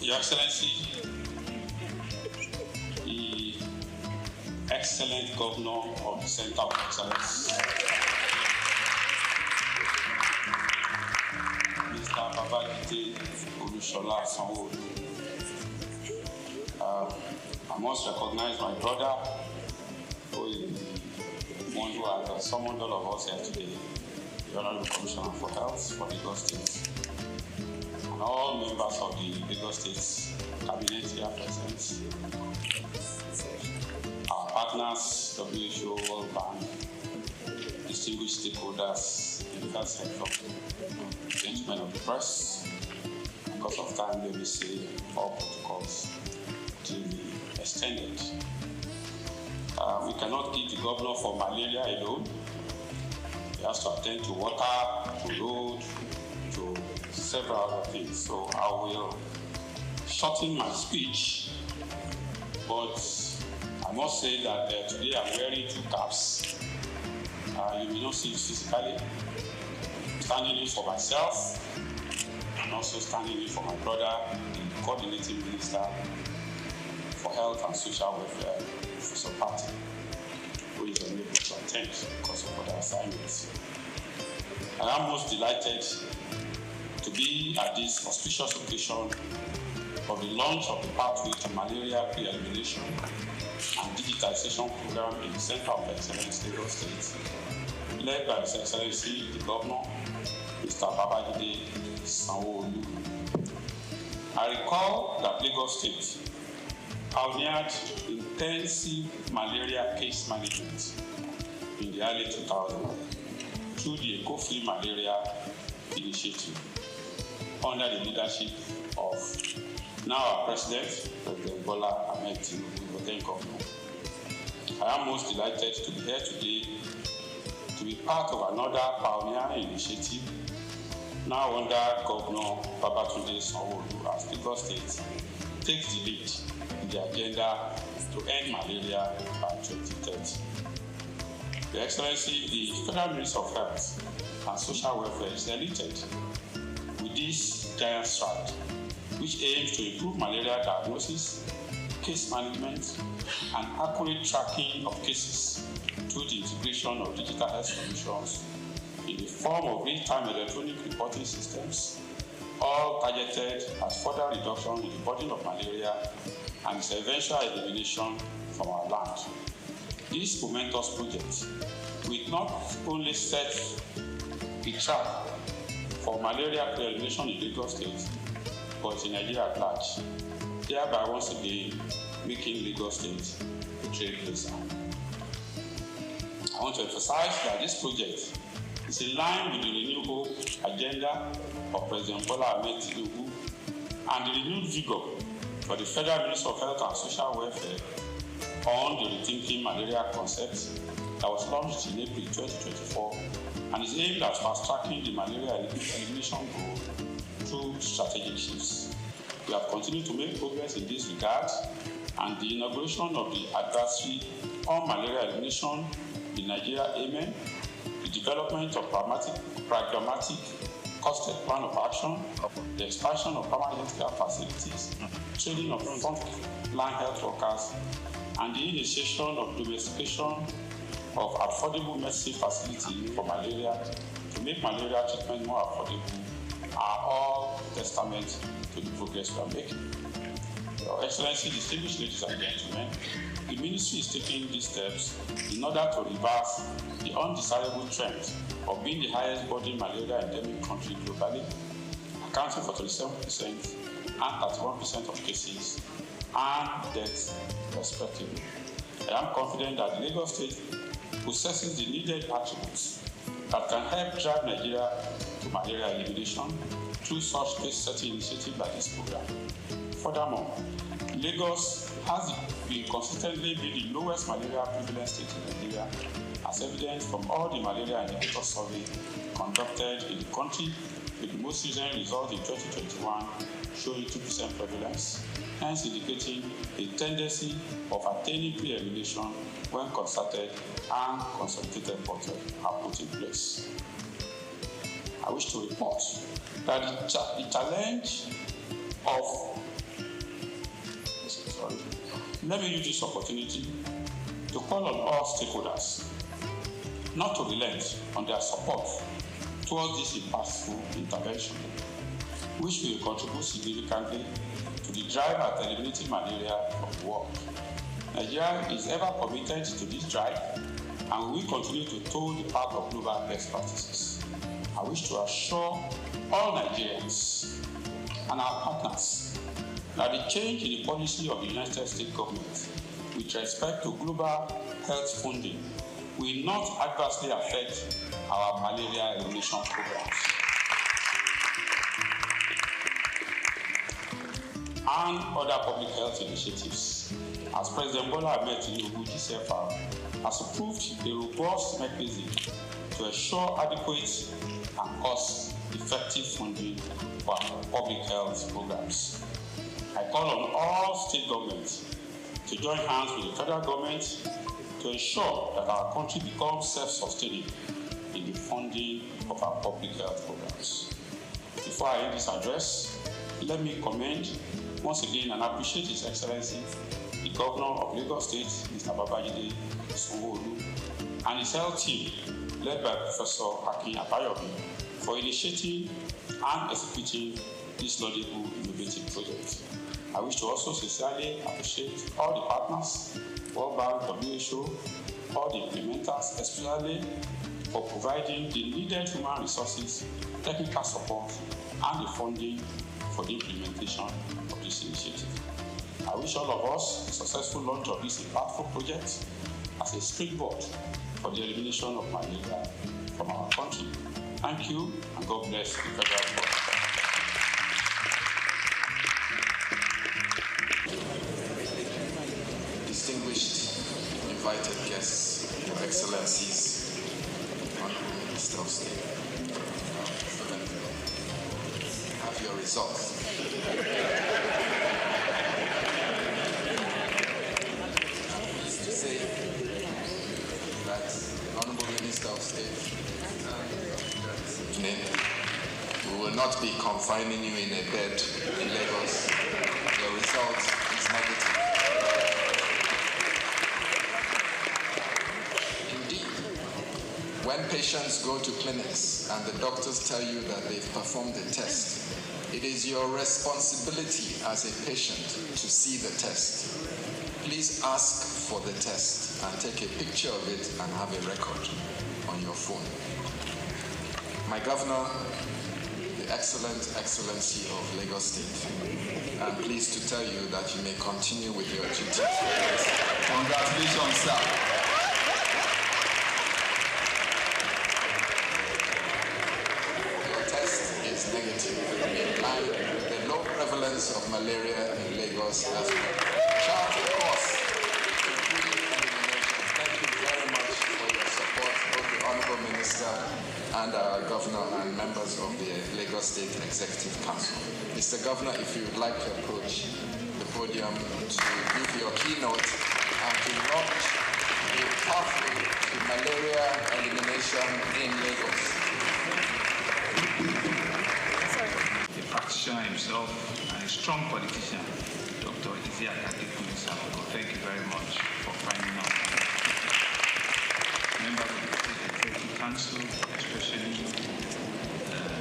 Speaker 18: Your Excellency, the excellent Governor of the Center of Excellence, Mr. Babajide Olusola Sanwo-Olu. I must recognize my brother, who is the one who has summoned all of us here today, the Honorable Commissioner for Health for Lagos State. All members of the Lagos State Cabinet here present, our partners, WHO, World Bank, distinguished stakeholders in the health sector, gentlemen of the press. Because of time, let me say all protocols to be extended. We cannot keep the governor for malaria alone. He has to attend to water, to road, to several other things. So I will shorten my speech, but I must say that today I'm wearing two caps. You may not see it physically. Mr. standing in for myself and also standing in for my brother, the coordinating minister for health and social welfare, Professor Party, who is unable to attend because of other assignments. I am most delighted to be at this auspicious occasion of the launch of the Pathway to Malaria Pre-Elimination and Digitization Program in the Center of Excellence, Lagos State, led by His Excellency the Governor, Mr. Babajide Sanwo-Olu. I recall that Lagos State pioneered intensive malaria case management in the early 2000s through the Eco-Free Malaria Initiative under the leadership of now our President, President Bola Ahmed Tinubu, the then Governor. I am most delighted to be here today to be part of another pioneering initiative now under Governor Babatunde Sanwo-Olu as Lagos State takes the lead in the agenda to end malaria by 2030. Your Excellency, the Federal Ministry of Health and Social Welfare is elated with this giant stride, which aims to improve malaria diagnosis, case management, and accurate tracking of cases through the integration of digital health solutions in the form of real-time electronic reporting systems, all targeted at further reduction in the burden of malaria and its eventual elimination from our land. This momentous project will not only set the track for malaria pre-elimination in Lagos State, but in Nigeria at large, thereby once again making Lagos State a trailblazer. I want to emphasize that this project is in line with the renewable agenda of President Bola Ahmed Tinubu and the renewed vigor for the Federal Ministry of Health and Social Welfare on the Rethinking Malaria concept that was launched in April 2024 and is aimed at fast-tracking the malaria elimination goal through strategic shifts. We have continued to make progress in this regard, and the inauguration of the advisory on malaria elimination in Nigeria, AMEN, the development of pragmatic costed plan of action, the expansion of permanent health facilities, training of frontline health workers, and the initiation of domestication of affordable medicine facilities for malaria to make malaria treatment more affordable are all testament to the progress we are making. Your Excellency, distinguished ladies and gentlemen, the Ministry is taking these steps in order to reverse the undesirable trend of being the highest burden malaria endemic country globally, accounting for 27% and 31% of cases and deaths respectively. I am confident that Lagos State possesses the needed attributes that can help drive Nigeria to malaria elimination through such case-setting initiatives like this program. Furthermore, Lagos has been consistently the lowest malaria prevalence state in Nigeria, as evident from all the malaria indicator survey conducted in the country, with the most recent result in 2021 showing 2% prevalence, hence indicating a tendency of attaining pre-elimination when concerted and consolidated efforts are put in place. I wish to report that the challenge of let me use this opportunity to call on all stakeholders not to relent on their support towards this impactful intervention, which will contribute significantly to the drive at eliminating malaria from the world. Nigeria is ever committed to this drive and we will continue to toe the path of global best practices. I wish to assure all Nigerians and our partners that the change in the policy of the United States government with respect to global health funding will not adversely affect our malaria elimination programs and other public health initiatives, as President Bola Ahmed Tinubu GCFR has approved a robust mechanism to ensure adequate and cost-effective funding for public health programs. I call on all state governments to join hands with the federal government to ensure that our country becomes self-sustaining in the funding of our public health programs. Before I end this address, let me commend once again and appreciate His Excellency, the Governor of Lagos State, Mr. Babajide Sanwo-Olu, and his health team, led by Professor Akin Abayomi, for initiating and executing this laudable innovative project. I wish to also sincerely appreciate all the partners, World Bank, WHO, all the implementers, especially for providing the needed human resources, technical support, and the funding for the implementation of this initiative. I wish all of us a successful launch of this impactful project as a springboard for the elimination of malaria from our country. Thank you, and God bless the federal government.
Speaker 1: Distinguished invited guests, Your Excellencies, Honorable Minister of State, have your results. Pleased to say that the Honorable Minister of State, we will not be confining you in a bed in Lagos. Your result is negative. When patients go to clinics and the doctors tell you that they've performed a test, it is your responsibility as a patient to see the test. Please ask for the test and take a picture of it and have a record on your phone. My governor, the Excellency of Lagos State, I'm pleased to tell you that you may continue with your duties.
Speaker 3: Congratulations, sir.
Speaker 1: Negative, in line with the low prevalence of malaria in Lagos as well. Charted course. Thank you very much for your support, both the Honorable Minister and our Governor and members of the Lagos State Executive Council. Mr. Governor, if you would like to approach the podium to give your keynote and to launch a pathway to malaria elimination in Lagos.
Speaker 9: Practitioner himself and a strong politician, Dr. Thank you very much for finding out. Members of the State Executive Council, especially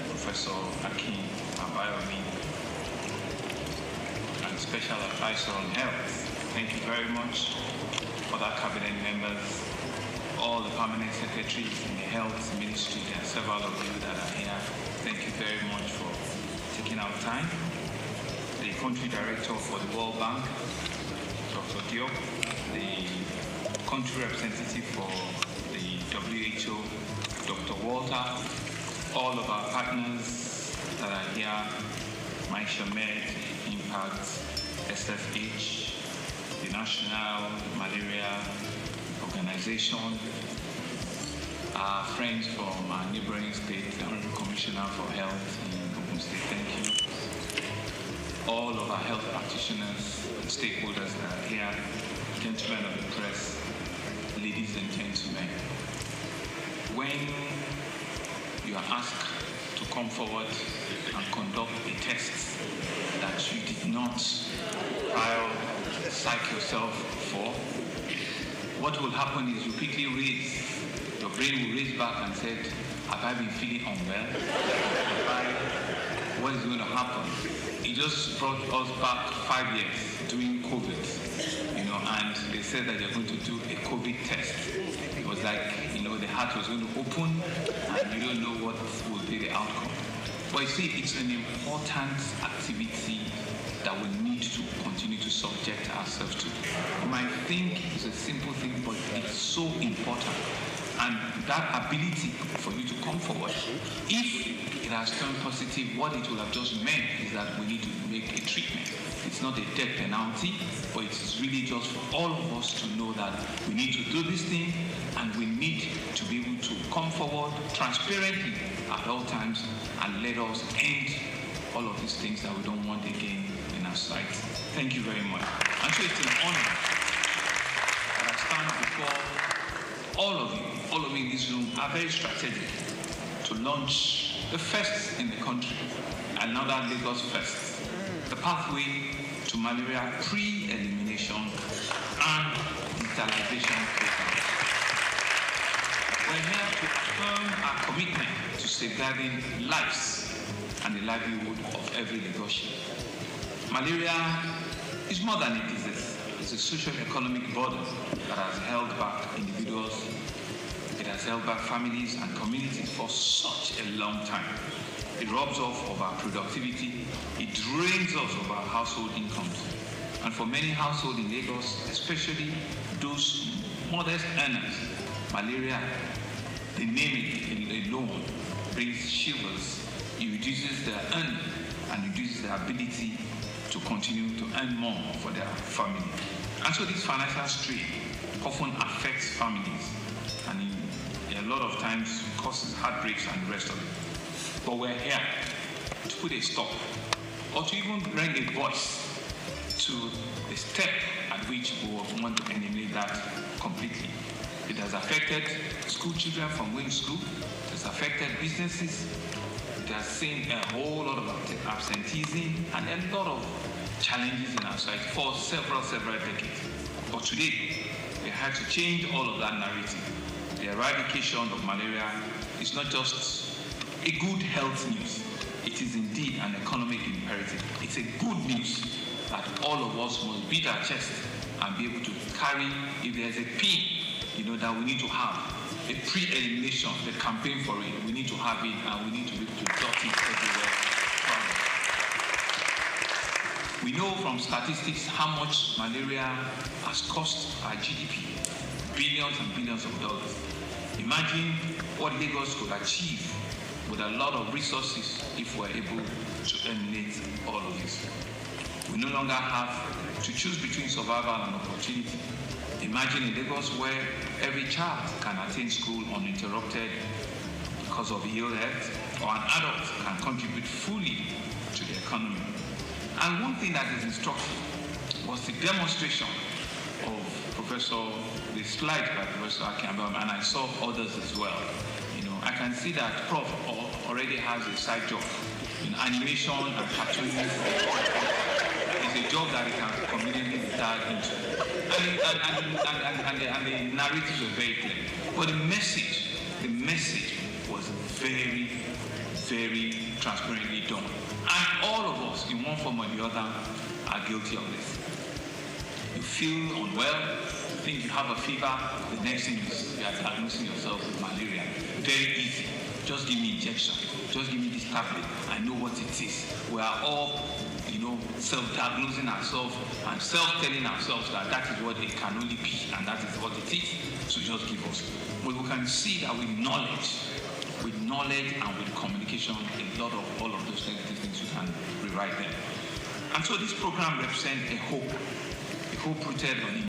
Speaker 9: Professor Akin Abayomi, and Special Advisor on Health. Thank you very much. Other cabinet members, all the permanent secretaries in the Health Ministry, and several of you that are here. Thank you very much for taking our time. The country director for the World Bank, Dr. Diop, the country representative for the WHO, Dr. Walter, all of our partners that are here, MyShamed, Impact, SFH, the National Malaria Organization, our friends from our neighboring state, the Honorable Commissioner for Health in Ogun State, thank you. All of our health practitioners and stakeholders that are here, gentlemen of the press, ladies and gentlemen. When you are asked to come forward and conduct a test that you did not prior psych yourself for, what will happen is you quickly raise, your brain will raise back and say, have I been feeling unwell? What is going to happen? It just brought us back 5 years during COVID, and they said that they're going to do a COVID test. It was like, the heart was going to open and you don't know what will be the outcome. But you see, it's an important activity that we need to continue to subject ourselves to. You might think it's a simple thing, but it's so important. And that ability for you to come forward, if it has turned positive, what it will have just meant is that we need to make a treatment. It's not a death penalty, but it's really just for all of us to know that we need to do this thing and we need to be able to come forward transparently at all times and let us end all of these things that we don't want again in our sight. Thank you very much. And so it's an honor that I stand before all of you in this room are very strategic to launch the first in the country, another Lagos first, the pathway to malaria pre-elimination and digitalization program. We're here to affirm our commitment to safeguarding lives and the livelihood of every Lagosian. Malaria is more than a disease. It's a socio-economic burden that has held back individuals, it has held back families and communities for such a long time. It robs us of our productivity, it drains us of our household incomes. And for many households in Lagos, especially those modest earners, malaria, the name it alone brings shivers. It reduces their earning and reduces their ability to continue to earn more for their family. And so this financial strain often affects families and a lot of times causes heartbreaks and the rest of it. But we're here to put a stop or to even bring a voice to the step at which we want to eliminate that completely. It has affected school children from going to school, it has affected businesses, it has seen a whole lot of absenteeism and a lot of challenges in our society for several decades. But today, we have to change all of that narrative. The eradication of malaria is not just a good health news, it is indeed an economic imperative. It's a good news that all of us must beat our chest and be able to carry, if there's a P, that we need to have a pre-elimination, the campaign for it. We need to have it and we need to be able to dot it everywhere. We know from statistics how much malaria has cost our GDP, billions and billions of dollars. Imagine what Lagos could achieve with a lot of resources if we're able to eliminate all of this. We no longer have to choose between survival and opportunity. Imagine a Lagos where every child can attend school uninterrupted because of ill health, or an adult can contribute fully to the economy. And one thing that is instructive was the demonstration of the slide by Professor Akiambam, and I saw others as well. I can see that Prof already has a side job in animation and cartooning. It's a job that he can conveniently retire into. And the narratives were very clear. But the message was very, very transparently done. And all of us, in one form or the other, are guilty of this. You feel unwell, you think you have a fever, the next thing is you are diagnosing yourself with malaria. Very easy. Just give me injection. Just give me this tablet. I know what it is. We are all, self-diagnosing ourselves and self-telling ourselves that that is what it can only be and that is what it is. So just give us. But we can see that with knowledge and with communication, a lot of all of those negative things, you can rewrite them. And so this program represents a hope rooted on